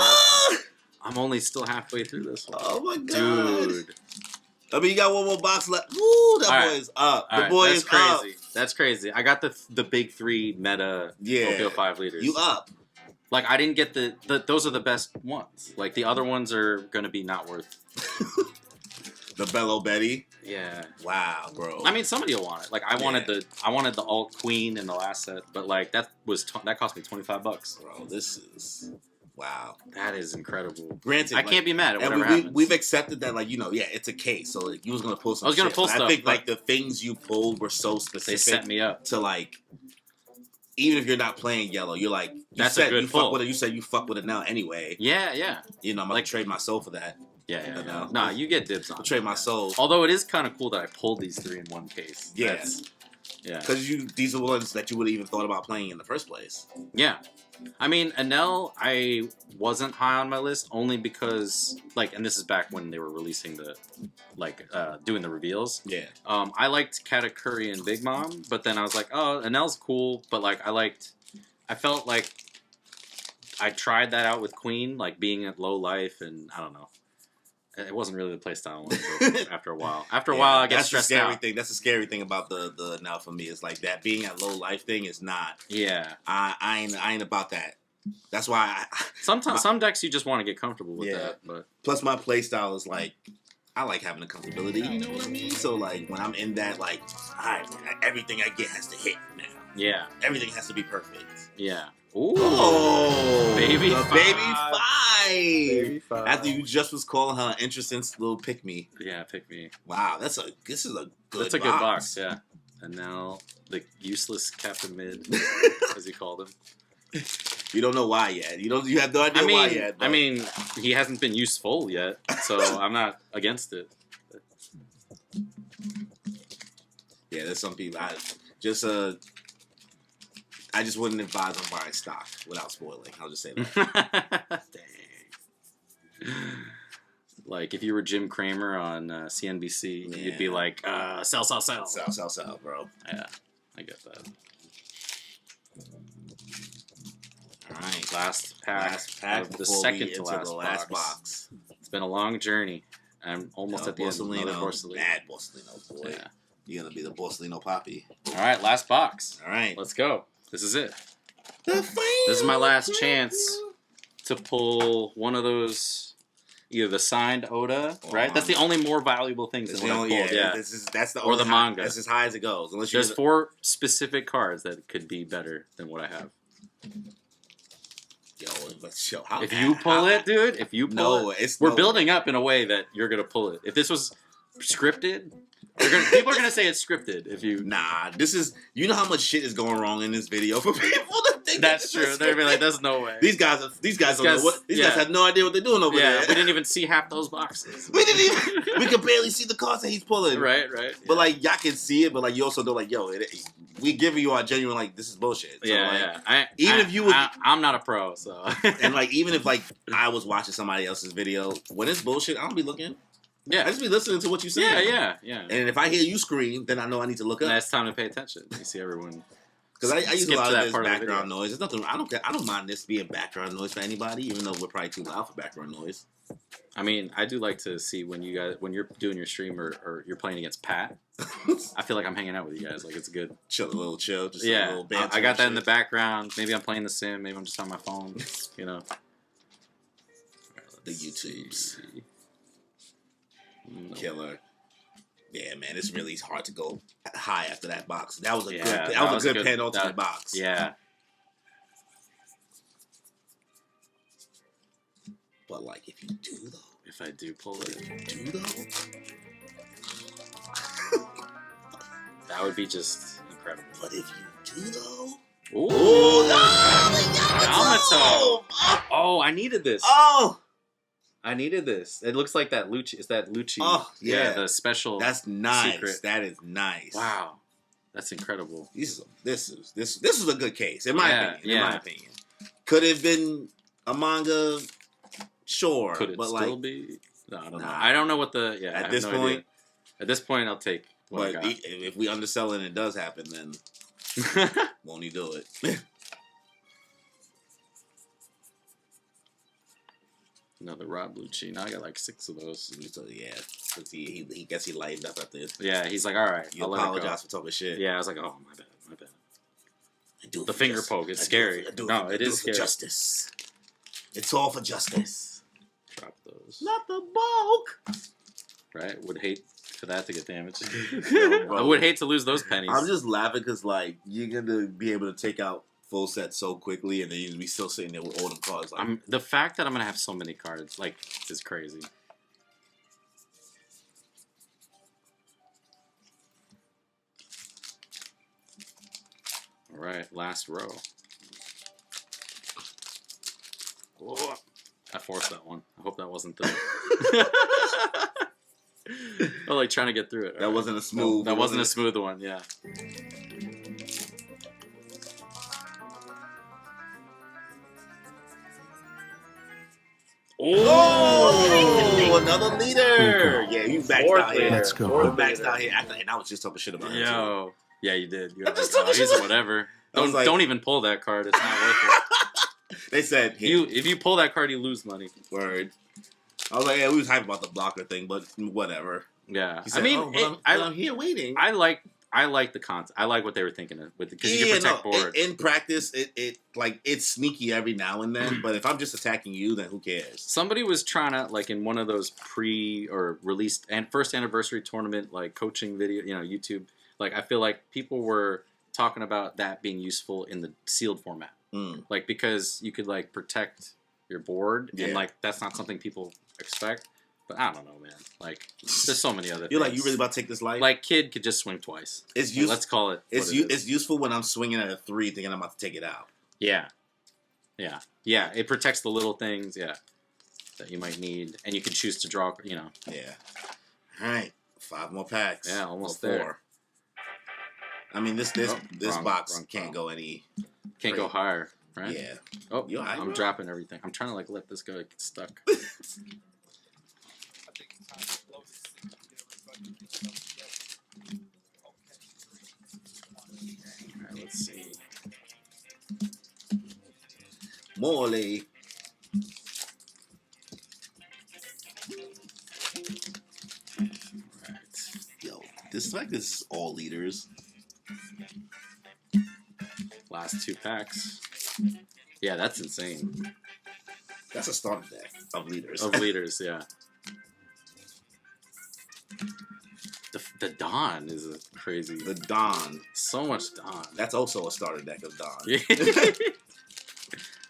I'm only still halfway through this one. Oh my god. Dude. I mean, you got one more box left. Woo, that boy is up. The boy is crazy. up. That's crazy. I got the big three meta OP-05 leaders. You up. Like, I didn't get those are the best ones. Like, the other ones are going to be not worth. The Bello Betty. Yeah. Wow, bro. I mean, somebody will want it. Like, I wanted the alt queen in the last set, but like that cost me $25. Bro, this is wow. That is incredible. Granted, I can't be mad at whatever happens. We've accepted that, like, it's a case. So like, you was gonna pull some. I was gonna shit, pull but stuff. I think like the things you pulled were so specific. They set me up to like. even if you're not playing yellow, you're like That's a good you pull. fuck with it. You said you fuck with it now anyway. Yeah, yeah. You know, I'm gonna trade my soul for that. Yeah. Nah, you get dibs on. I'll trade my soul. Although it is kind of cool that I pulled these 3 in one case. Yeah. Yeah. Because these are ones that you would have even thought about playing in the first place. Yeah. I mean, Enel, I wasn't high on my list only because, like, and this is back when they were releasing the, like, doing the reveals. Yeah. I liked Katakuri and Big Mom, but then I was like, oh, Enel's cool, but, like, I felt like I tried that out with Queen, like, being at low life, and I don't know. It wasn't really the playstyle I wanted after a while. After a while, I get stressed out. That's the scary thing about the now for me is like that being at low life thing is not. Yeah, I ain't about that. That's why sometimes some decks you just want to get comfortable with that. But plus my playstyle is like I like having the comfortability. You know what I mean? So like when I'm in that like, all right, everything I get has to hit now. Yeah, everything has to be perfect. Yeah. Ooh. Oh, baby five. After you just was calling her an interesting little pick me. Yeah, pick me. Wow, this is a good. That's a good box. Yeah. And now the useless Captain Mid, as he called him. You don't know why yet. You have no idea why yet. But... I mean, he hasn't been useful yet, so I'm not against it. Yeah, there's some people I just wouldn't advise on buying stock without spoiling. I'll just say that. Dang. Like, if you were Jim Cramer on CNBC, you'd be like, sell. Sell, bro. Yeah, I get that. All right. Last pack of the second to last box. It's been a long journey. I'm almost at the end of another Borsalino. Bad Borsalino, boy. Yeah. You're going to be the Borsalino Poppy. All right, last box. All right. Let's go. This is it. This is my last chance to pull one of those, either the signed Oda, right? That's the only more valuable thing than what I pulled. Yeah, that's the or the manga. That's as high as it goes. Unless there's 4 specific cards that could be better than what I have. Yo, let's show if you pull it, dude. If you pull it, we're building up in a way that you're gonna pull it. If this was scripted. People are gonna say it's scripted if you. Nah, this is. You know how much shit is going wrong in this video for people to think that's true. They're gonna be like, "There's no way." These guys have no idea what they're doing over there. We didn't even see half those boxes. We could barely see the cards that he's pulling. Right. But like y'all can see it, but like you also know, like, yo, we giving you our genuine like this is bullshit. So, I'm not a pro, so and like even if like I was watching somebody else's video when it's bullshit, I don't be looking. Yeah, I just be listening to what you say. Yeah. And if I hear you scream, then I know I need to look up. That's time to pay attention. You see everyone. Because I use a lot of this background noise. There's nothing. I don't mind this being background noise for anybody, even though we're probably too loud for background noise. I mean, I do like to see when you're doing your stream or you're playing against Pat. I feel like I'm hanging out with you guys. Like it's good. A little chill. Just a little banter. I got that in the background. Maybe I'm playing the sim. Maybe I'm just on my phone. You know. The YouTubes. Killer. Yeah, man, it's really hard to go high after that box. That was a good penultimate box. Yeah. But like, if you do though, if I do pull it, that would be just incredible. But if you do though, Yamato. Oh, I needed this. I needed this. It looks like that Lucci. Is that Lucci? Oh, yeah. The special. That's nice. Secret. That is nice. Wow. That's incredible. This is a good case, in my opinion. In my opinion. Could it have been a manga? Sure. Could it but still like, be? No, I don't know. I don't know what the... Yeah, at this point... Idea. At this point, I'll take what I got. If we undersell it and it does happen, then won't he do it? Another Rob Lucci. Now I got like 6 of those. So yeah, he guess he lightened up at this. Yeah, he's like, all right. You apologize for talking shit. Yeah, I was like, oh my bad. The finger poke. It's scary. No, it is scary. Justice. It's all for justice. Drop those. Not the bulk. Right. Would hate for that to get damaged. I would hate to lose those pennies. I'm just laughing because like you're gonna be able to take out full set so quickly, and then you'd be still sitting there with all the cards. Like, the fact that I'm gonna have so many cards, like, is crazy. All right, last row. Oh, I forced that one. I hope that wasn't the. Oh, like trying to get through it. That wasn't a smooth. That wasn't a smooth one. Yeah. Oh, another leader. Yeah, you maxed out here. Let's go. You maxed out here. And I was just talking shit about him. Yo. Yeah, you did. You're like, just talking he's shit. whatever. I was like- Don't even pull that card. It's not worth it. They said, If you pull that card, you lose money. Word. I was like, yeah, we was hyped about the blocker thing, but whatever. Yeah. He said, I mean, oh, I'm here waiting. I like the concept. I like what they were thinking of with because you can protect board. In practice, it's sneaky every now and then. But if I'm just attacking you, then who cares? Somebody was trying to like in one of those pre or released and first anniversary tournament like coaching video, YouTube. Like I feel like people were talking about that being useful in the sealed format, like because you could like protect your board and like that's not something people expect. But I don't know, man. Like, there's so many other You're things. like, you really about to take this life? Like, kid could just swing twice. It's like, let's call it. It's useful when I'm swinging at a 3 thinking I'm about to take it out. Yeah. Yeah. Yeah. It protects the little things, that you might need. And you can choose to draw, Yeah. All right. 5 more packs. Yeah, almost Or 4. there. I mean, this wrong- box wrong can't pile. go any... Can't go higher, right? Yeah. Oh, You all right, I'm bro? dropping everything. I'm trying to, like, let this guy get stuck. Alright, let's see. Morley. Yo, this is all leaders. Last 2 packs. Yeah, that's insane. That's a starter deck of leaders. Of leaders, yeah. The Dawn is crazy. The Dawn. So much Dawn. That's also a starter deck of Dawn. Yeah.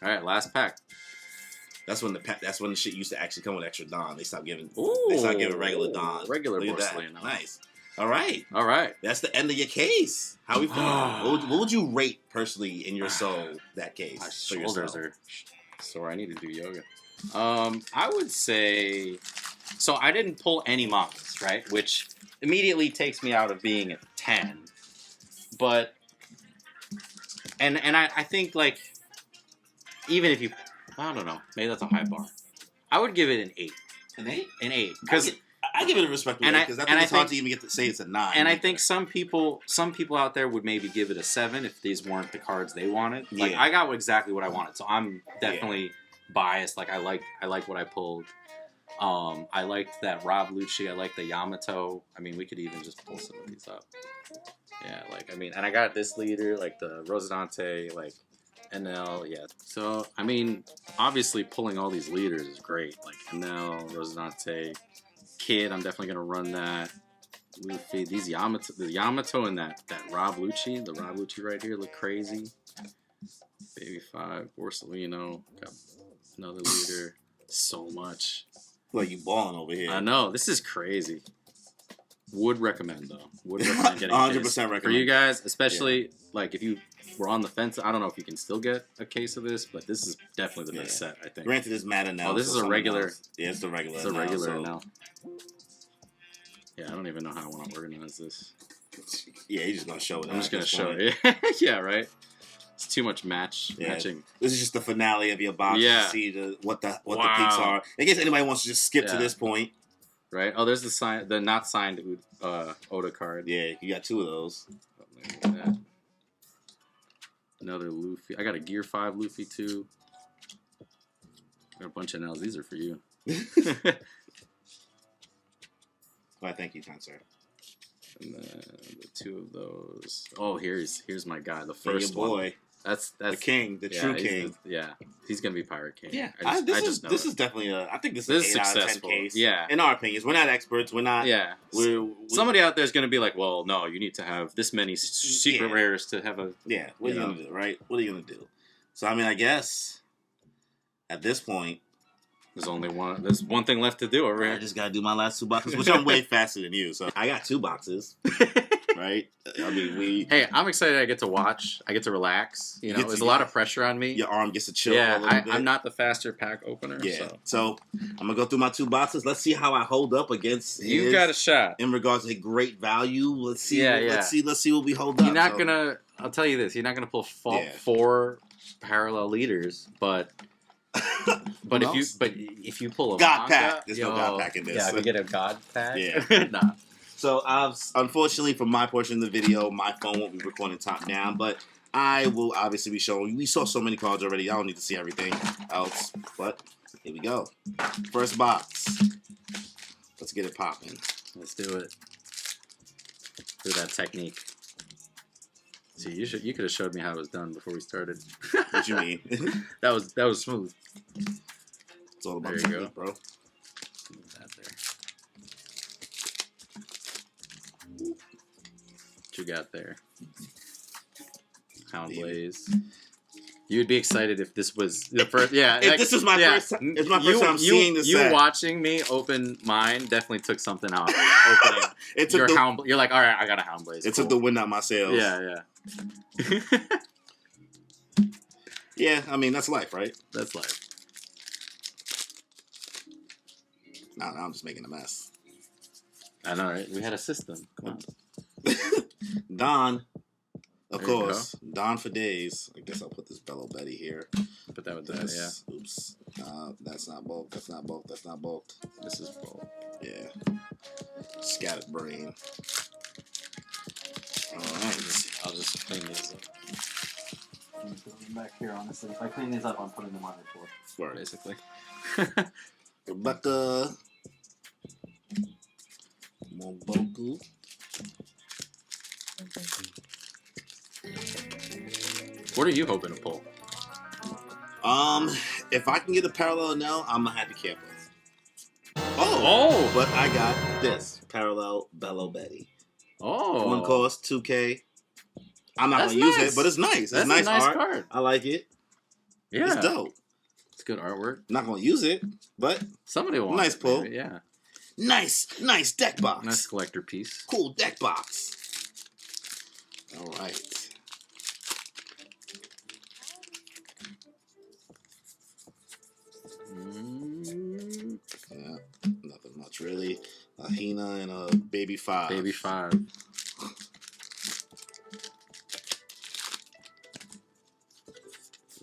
All right, last pack. That's when the shit used to actually come with extra Dawn. They stopped giving. Ooh, they stopped giving regular Dawn. Regular Look at that. Porcelain. Nice. All right. All right. That's the end of your case. How we feeling? what would you rate personally in your soul that case? My for shoulders yourself? are sore. I need to do yoga. I would say. So I didn't pull any models, right? Which immediately takes me out of being at 10. But and I think like even if you I don't know, maybe that's a high bar. I would give it an 8. An 8? An 8 because I give it a respectable 8 because I think it's hard to even get to say it's a 9. And I think some people out there would maybe give it a 7 if these weren't the cards they wanted. Like I got exactly what I wanted, so I'm definitely biased. Like I like what I pulled. I liked that Rob Lucci. I liked the Yamato. I mean, we could even just pull some of these up. Yeah, like I mean, and I got this leader, like the Rosadante, like NL. Yeah. So I mean, obviously pulling all these leaders is great. Like NL, Rosadante, Kid. I'm definitely gonna run that. Luffy. These Yamato, the Yamato and that Rob Lucci, the Rob Lucci right here look crazy. Baby 5, Borsellino. Got another leader. So much. Like you balling over here. I know. This is crazy. Would recommend though. Would recommend getting 100% a case. recommend. For you guys, especially like if you were on the fence. I don't know if you can still get a case of this, but this is definitely the best set, I think. Granted, it's Madden now. Oh, this is a regular. Yeah, it's the regular. It's a regular now. Yeah, I don't even know how I want to organize this. Yeah, you're just gonna show it. I'm just gonna show it. Yeah, right. It's too much matching. This is just the finale of your box Yeah. to see what the peaks are. In case anybody wants to just skip to this point. Right. Oh, there's the not signed Oda card. Yeah, you got 2 of those. Another Luffy. I got a Gear 5 Luffy too. Got a bunch of Nls. These are for you. Why, thank you, kind sir. And then the 2 of those. Oh, here's my guy, the first your boy. one. That's the king, the true king. He's gonna be Pirate King. Yeah, this is definitely I think this is an 8 out of 10 successful. case. Yeah, in our opinions, we're not experts. We're not. Yeah, we're somebody out there is gonna be like, well, no, you need to have this many secret rares to have a. Yeah, what are you gonna do, right? What are you gonna do? So I mean, I guess at this point, there's one thing left to do over here. I just gotta do my last 2 boxes, which I'm way faster than you. So I got 2 boxes. right? I mean, Hey, I'm excited. I get to watch. I get to relax. You know, there's a lot of pressure on me. Your arm gets to chill. Yeah, a little bit. I'm not the faster pack opener. Yeah. So I'm gonna go through my 2 boxes. Let's see how I hold up against. You got a shot in regards to great value. Let's see. Yeah, Let's see what we hold up. You're not gonna. I'll tell you this. You're not gonna pull 4 parallel leaders, but if you pull a God manga, pack, there's no God pack in this. Yeah, if you get a God pack, Yeah. nah. So unfortunately for my portion of the video, my phone won't be recording top down, but I will obviously be showing you. We saw so many cards already. I don't need to see everything else, but here we go. First box. Let's get it popping. Let's do it. Do that technique. See, you could have showed me how it was done before we started. What you mean? that was smooth. It's all about there you technique, go, bro. Move that there. What you got there? Hound Blaze. You'd be excited if this was the first. Yeah, if this was my first time, it's my first time seeing this. You watching me open mine definitely took something out. Opening it took you're like, all right, I got a Hound Blaze. It took the wind out my sails. Yeah. Yeah, I mean that's life, right? That's life. No, I'm just making a mess. I know, right? We had a system. Come on. Don. Of There you course. Don for days. I guess I'll put this Bello Betty here. Put that with that, yeah. Oops. That's not bulk. That's not bulk. That's not bulk. This is bulk. Yeah. Scattered brain. Alright. I'll just clean these up. I'm putting them back here, honestly. If I clean these up, I'm putting them on the floor. Basically. Rebecca. Moboku. What are you hoping to pull? If I can get a parallel now, I'm gonna have to camp with. Oh! But I got this parallel Bello Betty. Oh! One cost 2K. I'm not gonna use it, but it's nice. It's nice art. Card. I like it. Yeah, it's dope. It's good artwork. Not gonna use it, but somebody wants nice it, pull. Maybe, yeah. Nice deck box. Nice collector piece. Cool deck box. All right. Yeah, nothing much really. A Hina and a Baby 5. Baby 5. What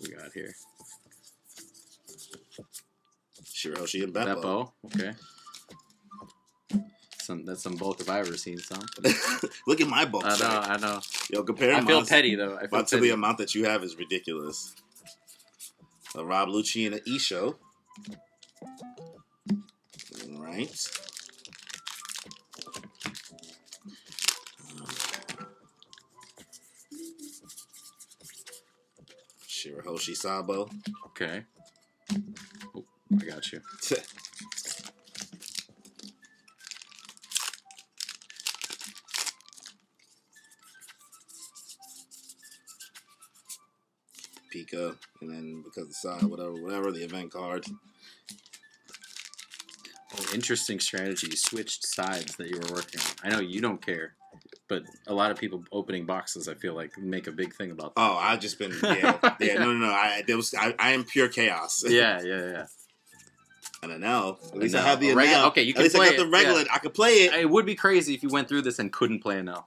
we got here? Shirahoshi and Beppo. Beppo, okay. That's some bulk if I ever seen some. Look at my bulk. I know. Yo, compare. I feel petty though. But to the amount that you have is ridiculous. A Rob Lucci and an Isho. All right. Shirahoshi Sabo. Okay. Oh, I got you. Pika, and then because of the side, whatever, the event card. Oh, interesting strategy. You switched sides that you were working on. I know you don't care, but a lot of people opening boxes, I feel like, make a big thing about that. Oh, I've just been, yeah. No. I am pure chaos. Yeah. I don't know. At least I have the regular. Okay, you can play I got the regular. Yeah. I could play it. It would be crazy if you went through this and couldn't play a no.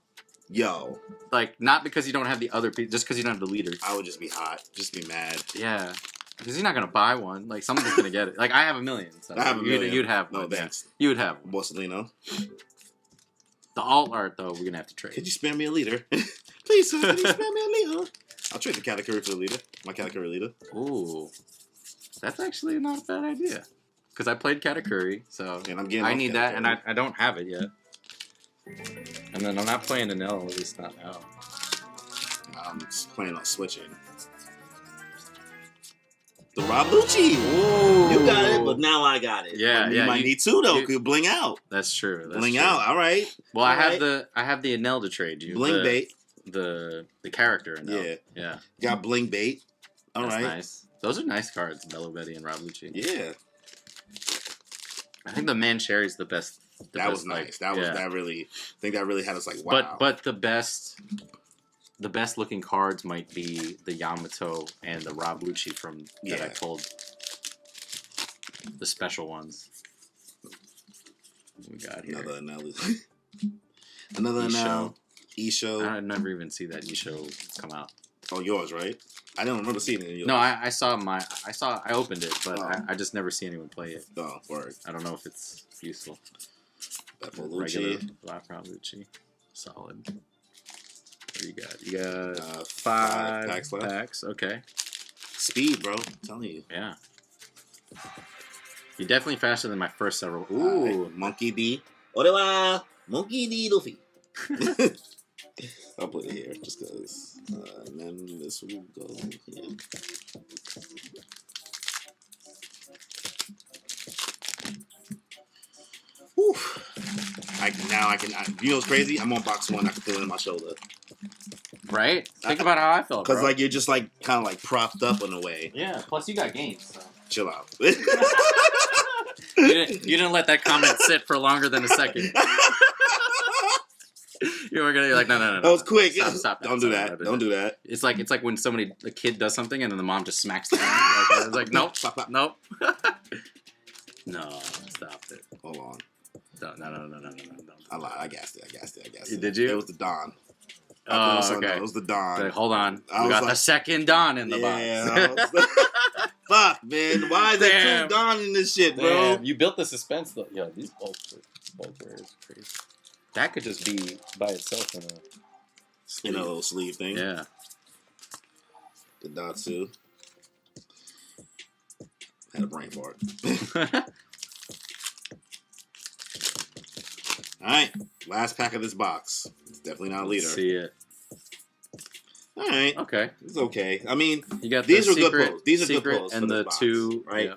Yo. Like, not because you don't have the other people, just because you don't have the leaders. I would just be hot. Just be mad. Yeah. Because you're not going to buy one. Like, someone's going to get it. Like, I have a million. So I have a million. You'd have one. No, thanks. Yeah. You would have one. Borsalino. The alt art, though, we're going to have to trade. Could you spare me a leader? Please, sir, can you spare me a leader? I'll trade the Katakuri for the leader. My Katakuri leader. Ooh. That's actually not a bad idea. Because I played Katakuri, so and I'm getting I need that, and I don't have it yet. And then I'm not playing an L, at least not now. I'm just planning on switching. The Rob Lucci! Ooh. You got it, but now I got it. Yeah, You might need two, though. Could bling out. That's true. Bling out, all right. Well, I have the Enel to trade you. Bling bait. The character Enel. Yeah. Got bling bait. All right. Nice. Those are nice cards, Bello Betty and Rob Lucci. Yeah. I think the Mancherry is the best That was nice. That was that really. I think that really had us like wow. But the best looking cards might be the Yamato and the Rob Lucci from that I pulled. The special ones. What we got here? Another Anel. Another Anel. Isho. I never even see that Isho come out. Oh, yours, right? I don't remember seeing it in yours. No, I opened it, but I just never see anyone play it. Oh, word. I don't know if it's useful. Regular Black Rob Lucci. Solid. What do you got? You got 5 packs left. Packs. Okay. Speed, bro. I'm telling you. Yeah. You're definitely faster than my first several. Ooh. Monkey D. Orewa Monkey D Luffy. I'll put it here just because. And then this will go here. Whew. I can. You know what's crazy? I'm on box 1. I can feel it in my shoulder. Right? Think about how I felt. Because like you're just like kind of like propped up in a way. Yeah. Plus you got games. So. Chill out. You didn't let that comment sit for longer than a second. You're like, no. That was quick. Stop. Don't do that. Don't do that. It's like when a kid does something and then the mom just smacks them. It's like, nope, stop. Nope. No, stop it. Hold on. No. I lied. I gassed it. Did you? It was the Don. Oh, okay. It was the Don. Like, hold on. We got the second Don in the box. Fuck, man. Why is there 2 Don in this shit, bro? Damn. You built the suspense, though. Yeah, these bulk is crazy. That could just be by itself in a sleeve. In a little sleeve thing. Yeah. The Datsu. Had a brain fart. Alright. Last pack of this box. It's definitely not a leader. Let's see it. Alright. Okay. It's okay. I mean, you got these the are secret, good pulls. These are good pulls. And the box, 2, right? Yeah.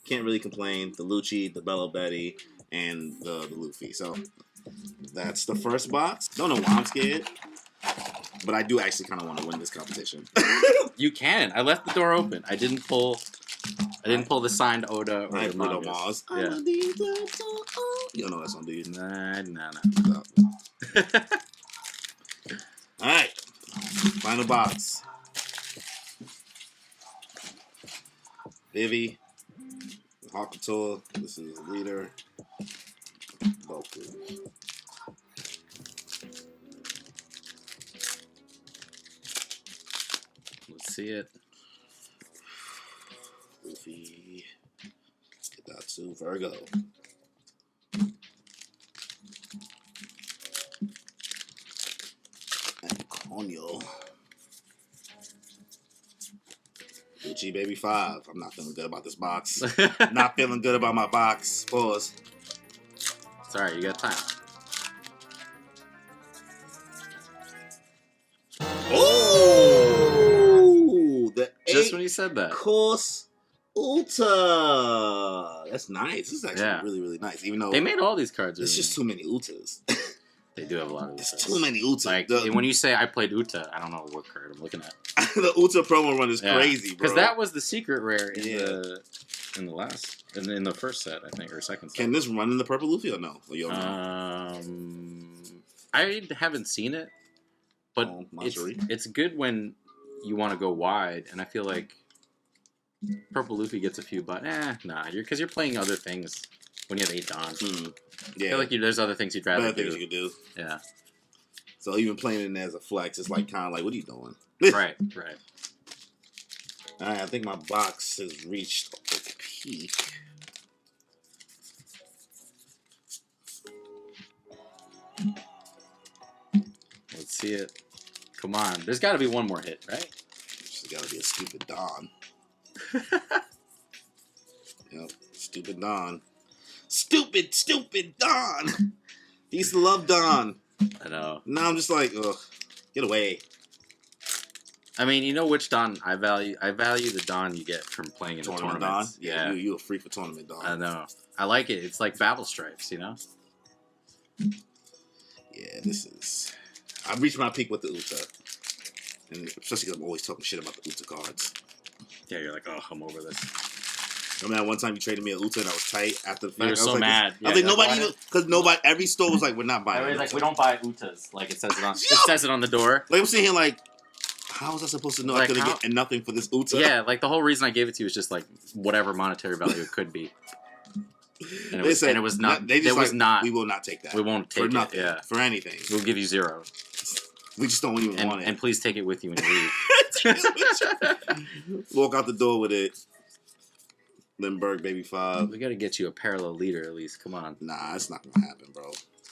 Can't really complain. The Lucci, the Bello Betty, and the Luffy. So that's the first box. Don't know why I'm scared, but I do actually kind of want to win this competition. You can. I left the door open. I didn't pull the signed Oda or the Mars. Yeah. You don't know that song, do you? Nah. All right. Final box. Vivi. Hakuto. This is leader. Goku. Let's see it. Luffy. Hidatsu. Virgo. And Konyo. Gucci Baby 5. I'm not feeling good about this box. Not feeling good about my box. Pause. It's alright, you got time. Oh! The Just when you said that. Course Uta. That's nice. This is actually really, really nice. Even though they made all these cards. It's just too many Utas. They do have a lot of Utas. It's too many Utas. Like when you say I played Uta, I don't know what card I'm looking at. The Uta promo run is crazy, bro. Because that was the secret rare in the first set, I think, or second set. Can this run in the purple Luffy or no? Or I haven't seen it, but it's good when you want to go wide, and I feel like purple Luffy gets a few, but because you're playing other things when you have 8 Dons. Yeah, I feel like there's other things you'd rather do. Things you could do. Yeah. So even playing it as a flex, it's like kind of like, what are you doing? Right. All right, I think my box has reached its peak. Let's see it. Come on. There's got to be one more hit, right? There's got to be a stupid Don. Yep, stupid Don. Stupid Don. He used to love Don. I know. Now I'm just like, ugh, get away. I mean, you know which Don I value? I value the Don you get from playing in the Tournament tournaments. Don? Yeah, you a freak for tournament Don. I know. I like it. It's like Battle Stripes, you know? Yeah, this is... I've reached my peak with the Uta. And especially because I'm always talking shit about the Uta cards. Yeah, you're like, oh, I'm over this. Remember that one time you traded me a Uta and I was tight after the fact? You were so mad. I was like, nobody even, because nobody, every store was like, we're not buying Everybody's it. like, we don't buy Utas. Like it says it on. It says it on the door. Like I'm sitting here like, how was I supposed to know I Like, couldn't get nothing for this Uta? Yeah, like the whole reason I gave it to you was just like whatever monetary value it could be. And it was, said, and it was not. They just it was like, not. we will not take that. We won't take for nothing. it. Yeah, for anything. we'll give you 0. We just don't even want it. And please take it with you when you leave. Walk out the door with it. Lindbergh, baby 5. We gotta get you a parallel leader at least. Come on. Nah, it's not gonna happen, bro.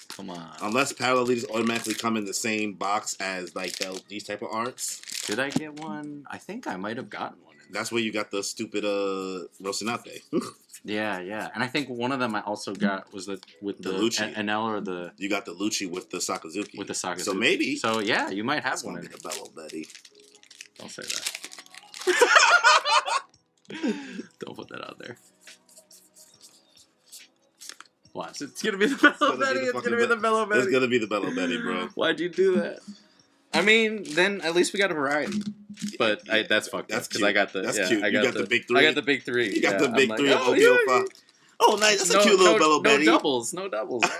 Come on. Unless parallel leaders automatically come in the same box as like these type of arts. Did I get one? I think I might have gotten one. That's where you got the stupid Rocinante. Yeah. And I think one of them I also got was with the Lucci. Enel or the... You got the Lucci with the Sakazuki. With the Sakazuki. So maybe. So yeah, you might have one. The Bello Betty. Don't say that. Don't put that out there. Watch, it's gonna be the Bello Betty. It's gonna be the Bello Betty. It's gonna be the Bello Betty, bro. Why'd you do that? I mean, then at least we got a variety. But that's fucked up because I got the. That's yeah, cute. I got the big 3. I got the big 3. You got the I'm big like, 3 of oh, OP-05. Oh, nice. That's a cute little Bello Betty. No doubles. No doubles. Right?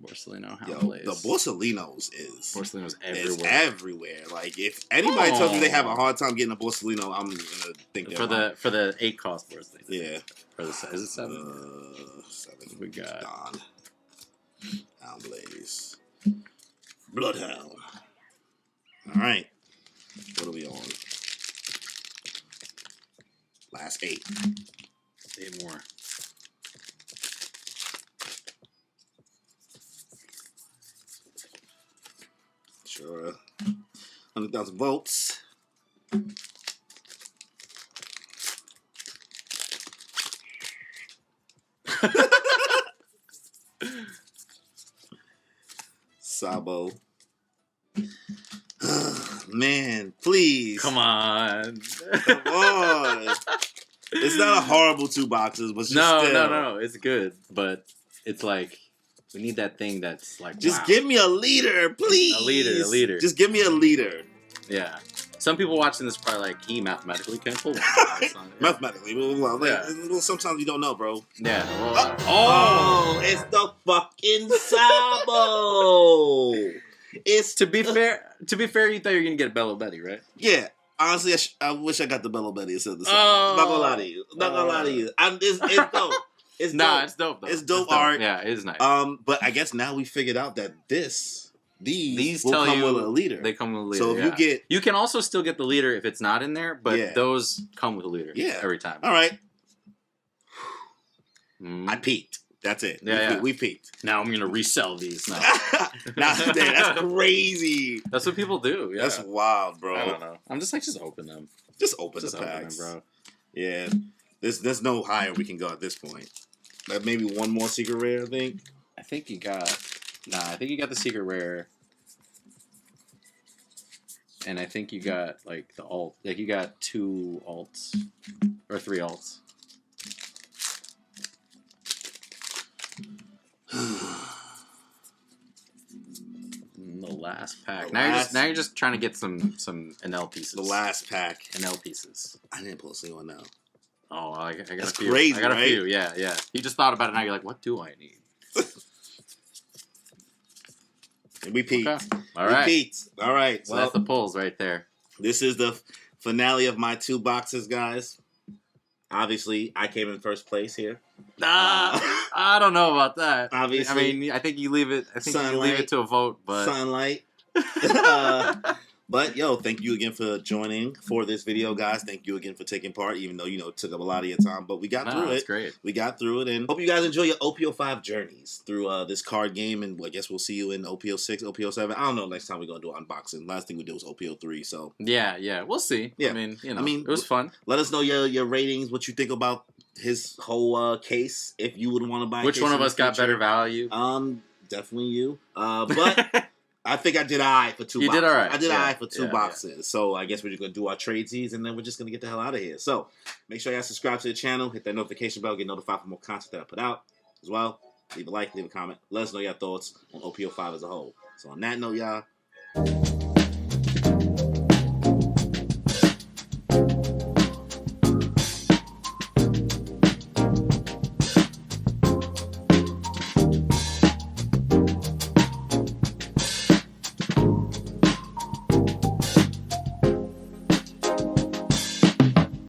Borsellino, how plays. The Borsellino's is everywhere. Everywhere. Like if anybody tells me they have a hard time getting a Borsellino, I'm gonna think for the 8 cost Borsellino. Yeah. Or the, is it 7? 7. We got Don. Hound Blaze. Bloodhound. All right. What are we on? Last 8. 8 more. Sure. 100,000 volts. Sabo. Man, please. Come on. Come on. It's not a horrible 2 boxes, but no. It's good, but it's like we need that thing that's like just give me a leader, please. A leader. Just give me a leader. Yeah. Some people watching this probably like he mathematically can't pull one. Mathematically, well, sometimes you don't know, bro. Yeah. Well, it's the fucking Sabo. It's to be fair. You thought you were gonna get a Bello Betty, right? Yeah. Honestly, I wish I got the Bello Betty instead of the Sabo. Not gonna lie to you. It's dope. It's dope. It's dope though. It's dope art. Yeah, it is nice. But I guess now we figured out that these will tell come you with a leader. They come with a leader. So if you can also still get the leader if it's not in there, but those come with a leader. Yeah. Every time. All right. I peeked. That's it. We peeked. Now I'm gonna resell these. Now. That's crazy. That's what people do. Yeah. That's wild, bro. I don't know. I'm just like, just open them. Just open the packs, bro. Yeah. There's no higher we can go at this point. Like maybe one more secret rare, I think. I think you got the secret rare. And I think you got like the alt. Like you got 2 alts or 3 alts. The last pack. Now you're just trying to get some NL pieces. The last pack. NL pieces. I didn't pull a single one now. Oh, I got That's a few. crazy, I got right? a few. Yeah. You just thought about it now. You're like, what do I need? And we peaked. Okay. All right. We peaked. All right. So that's the pulls right there. This is the finale of my 2 boxes, guys. Obviously, I came in first place here. I don't know about that. Obviously, I mean, I think you leave it. I think you leave it to a vote, but sunlight. But yo, thank you again for joining for this video, guys. Thank you again for taking part, even though it took up a lot of your time, but we got through it. That's great. We got through it, and hope you guys enjoy your OP-05 journeys through this card game. And I guess we'll see you in OP-06, OP-07. I don't know. Next time we're gonna do an unboxing. Last thing we did was OP-03. So yeah, we'll see. Yeah, I mean, it was fun. Let us know your ratings, what you think about his whole case. If you would want to buy, Which one of us got better value? Definitely you. But. I think I did for 2 boxes. You did all right. I did for 2 boxes. Yeah. So I guess we're just going to do our tradesies, and then we're just going to get the hell out of here. So make sure you guys subscribe to the channel, hit that notification bell, get notified for more content that I put out as well. Leave a like, leave a comment. Let us know your thoughts on OP-05 as a whole. So on that note, y'all.